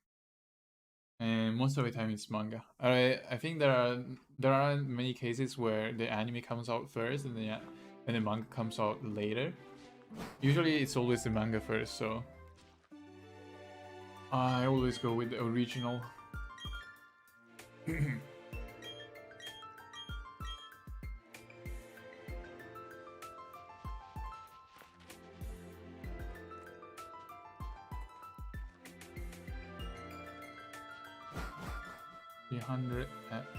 And most of the time it's manga. I think there are many cases where the anime comes out first and the manga comes out later. Usually it's always the manga first, so I always go with the original.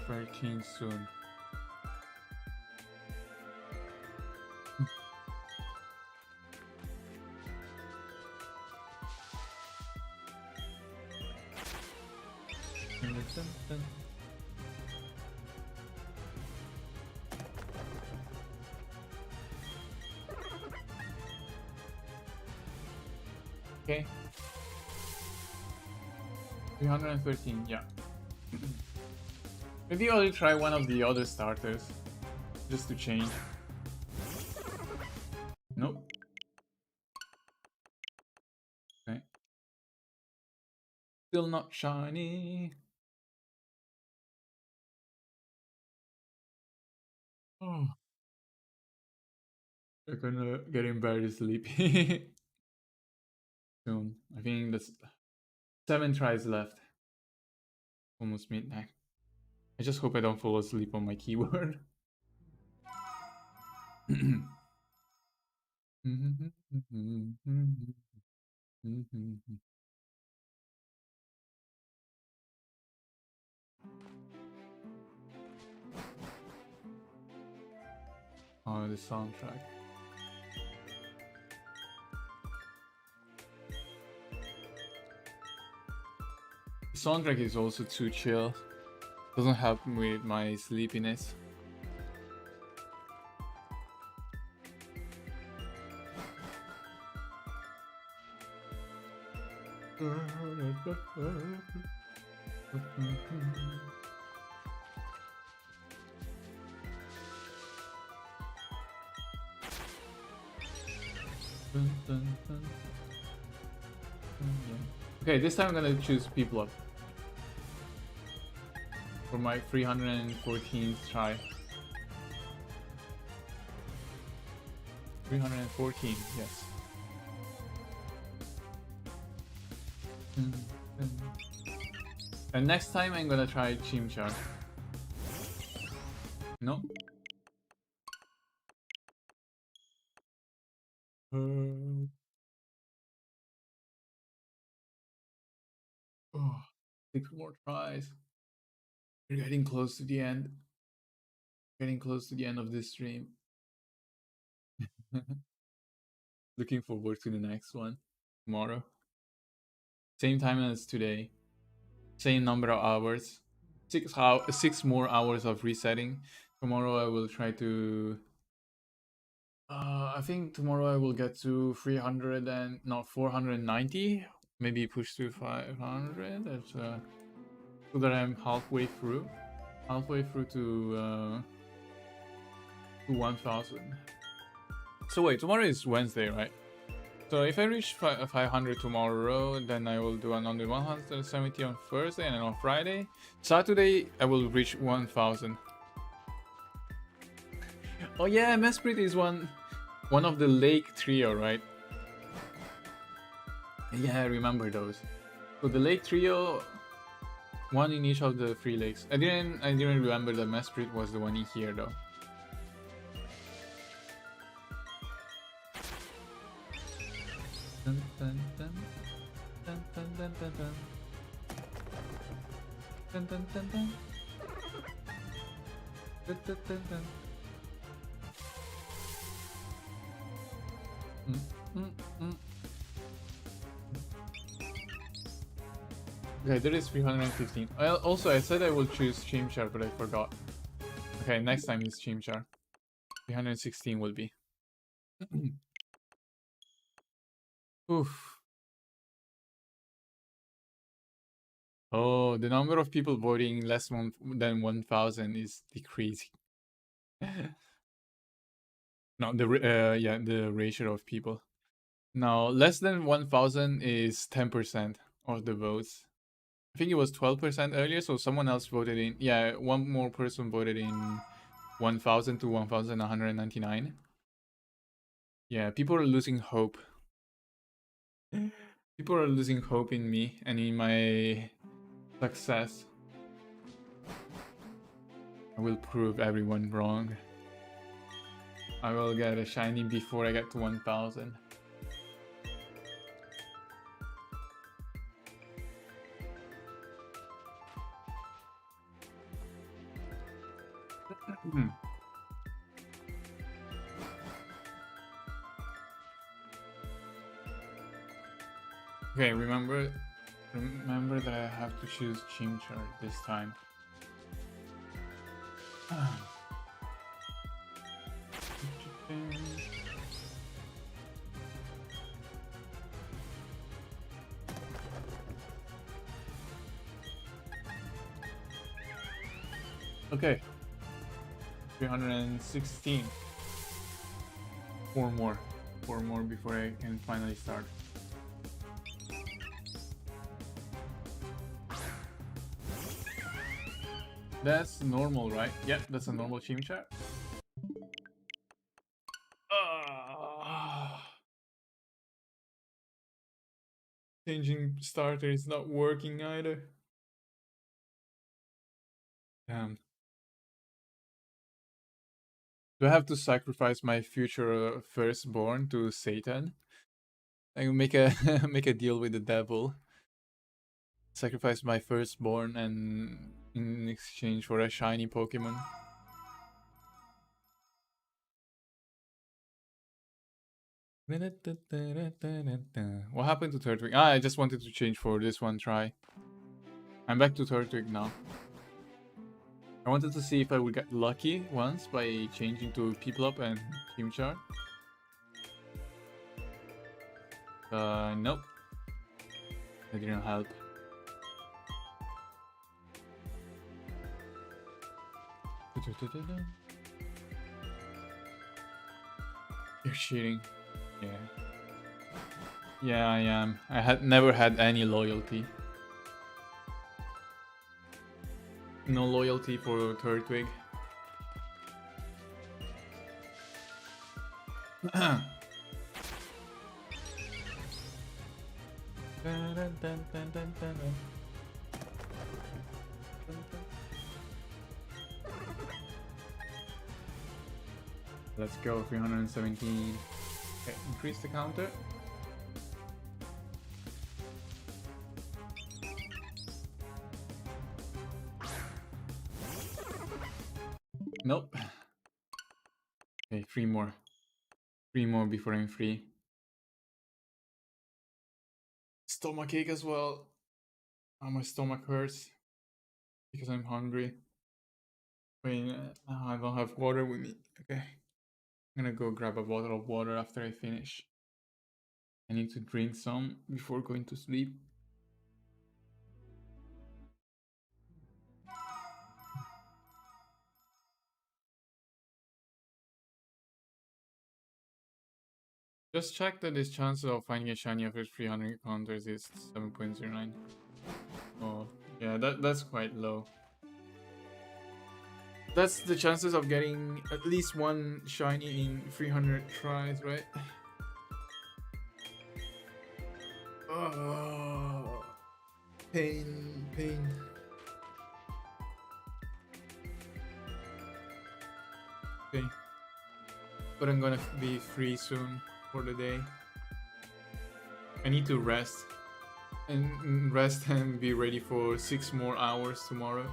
313 soon. Okay. 313, yeah. Maybe I'll try one of the other starters, just to change. Nope. Okay. Still not shiny. Oh. I'm gonna getting very sleepy soon. I think that's 7 tries left. Almost midnight. I just hope I don't fall asleep on my keyboard. Oh, the soundtrack. The soundtrack is also too chill. Doesn't help me with my sleepiness. Okay, this time I'm gonna choose people up for my 314th try. 314, yes. And next time I'm gonna try Chimchar. No? Oh, 6 more tries. We're getting close to the end. Getting close to the end of this stream. Looking forward to the next one tomorrow. Same time as today. Same number of hours. 6 more hours of resetting. Tomorrow I will try to. I think tomorrow I will get to 300 and not 490. Maybe push to 500. That's so that I'm halfway through. Halfway through to 1000. So wait, tomorrow is Wednesday, right? So if I reach 500 tomorrow, then I will do another 170 on Thursday, and then on Friday. Saturday, I will reach 1000. Oh yeah, Mesprit is one of the Lake Trio, right? Yeah, I remember those. So the Lake Trio, one in each of the 3 lakes. I didn't remember that Mesprit was the one in here though. Dun, dun, dun. Dun, dun, dun, dun, dun. Dun, dun, dun, dun. Dun, dun, dun, dun. Okay, there is 315. Also, I said I will choose Chimchar, but I forgot. Okay, next time is Chimchar. 316 will be. Oof. Oh, the number of people voting less than 1000 is decreasing. No, the ratio of people. Now, less than 1000 is 10% of the votes. I think it was 12% earlier, so someone else voted in. Yeah, one more person voted in 1000 to 1199. Yeah, people are losing hope. People are losing hope in me and in my success. I will prove everyone wrong. I will get a shiny before I get to 1000. Okay, remember that I have to choose Chimchar this time. Okay. 316. 4 more. 4 more before I can finally start. That's normal, right? Yep, that's a normal Chimchar. Changing starter is not working either. Damn. Do I have to sacrifice my future firstborn to Satan? I make a make a deal with the devil. Sacrifice my firstborn and in exchange for a shiny Pokemon. What happened to Turtwig? Ah, I just wanted to change for this one try. I'm back to Turtwig now. I wanted to see if I would get lucky once by changing to Piplup and Chimchar. Nope. That didn't help. You're cheating. Yeah. Yeah, I am. I had never had any loyalty. No loyalty for Turtwig. Let's go, 317. Okay, increase the counter. Nope. Okay, 3 more. 3 more before I'm free. Stomachache as well. Oh, my stomach hurts because I'm hungry. Wait, I don't have water with me. Okay. I'm gonna go grab a bottle of water after I finish. I need to drink some before going to sleep. Just check that his chances of finding a shiny after 300 encounters is 7.09. Oh, yeah, that's quite low. That's the chances of getting at least one shiny in 300 tries, right? Oh, pain. Okay, but I'm gonna be free soon for the day. I need to rest and be ready for 6 more hours tomorrow.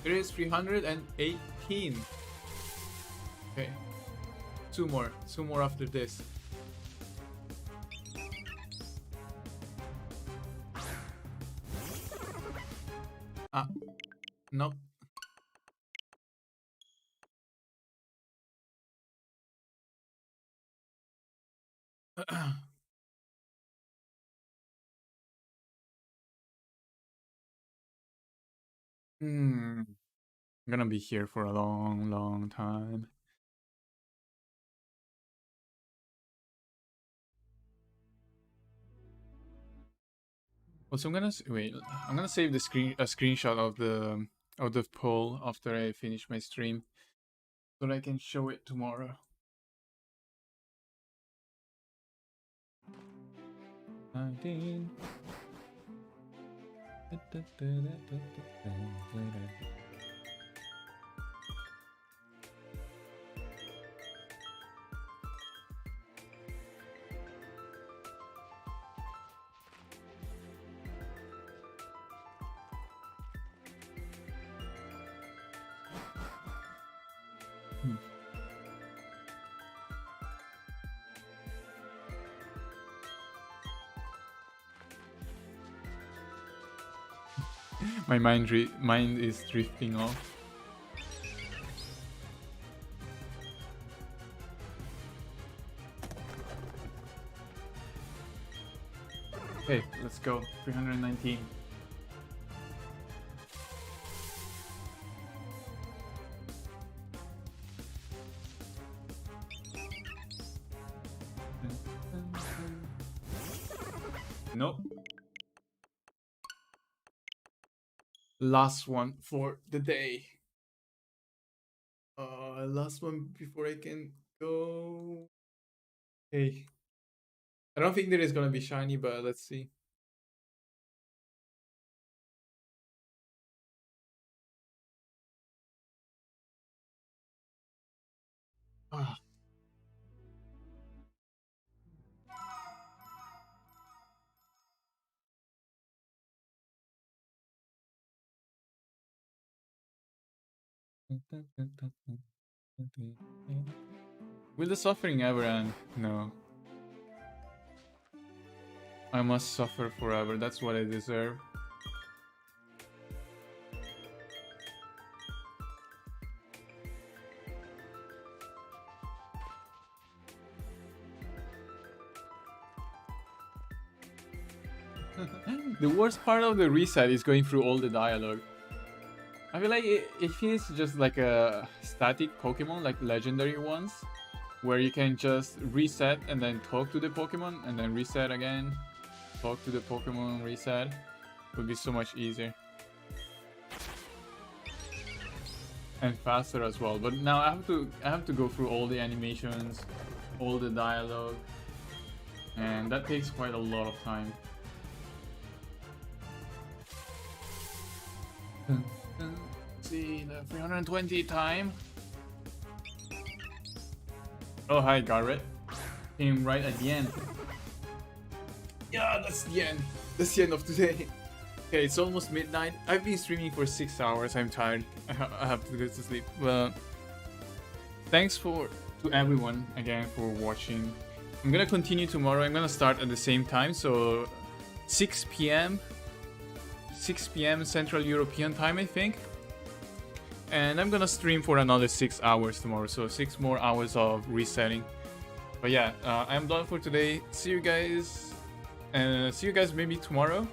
There is 318. Okay, two more after this. Nope. I'm gonna be here for a long time. Also, I'm gonna save the screenshot of the poll after I finish my stream, so that I can show it tomorrow. 19. My mind is drifting off. Okay, let's go. 319. Nope. Last one for the day. Last one before I can go. Hey, I don't think there is gonna be shiny, but let's see. Ah. Will the suffering ever end? No. I must suffer forever. That's what I deserve. The worst part of the reset is going through all the dialogue. I feel like if it's just like a static Pokemon, like legendary ones, where you can just reset and then talk to the Pokemon and then reset again, talk to the Pokemon, reset, would be so much easier. And faster as well. But now I have to go through all the animations, all the dialogue, and that takes quite a lot of time. Let's see the 320 time. Oh, hi Garrett. Came right at the end. Yeah, that's the end. That's the end of today. Okay, it's almost midnight. I've been streaming for 6 hours. I'm tired. I have to go to sleep. Well, thanks to everyone again for watching. I'm gonna continue tomorrow. I'm gonna start at the same time, so 6 p.m. Central European time, I think. And I'm gonna stream for another 6 hours tomorrow, so 6 more hours of resetting. But yeah, I'm done for today. See you guys maybe tomorrow.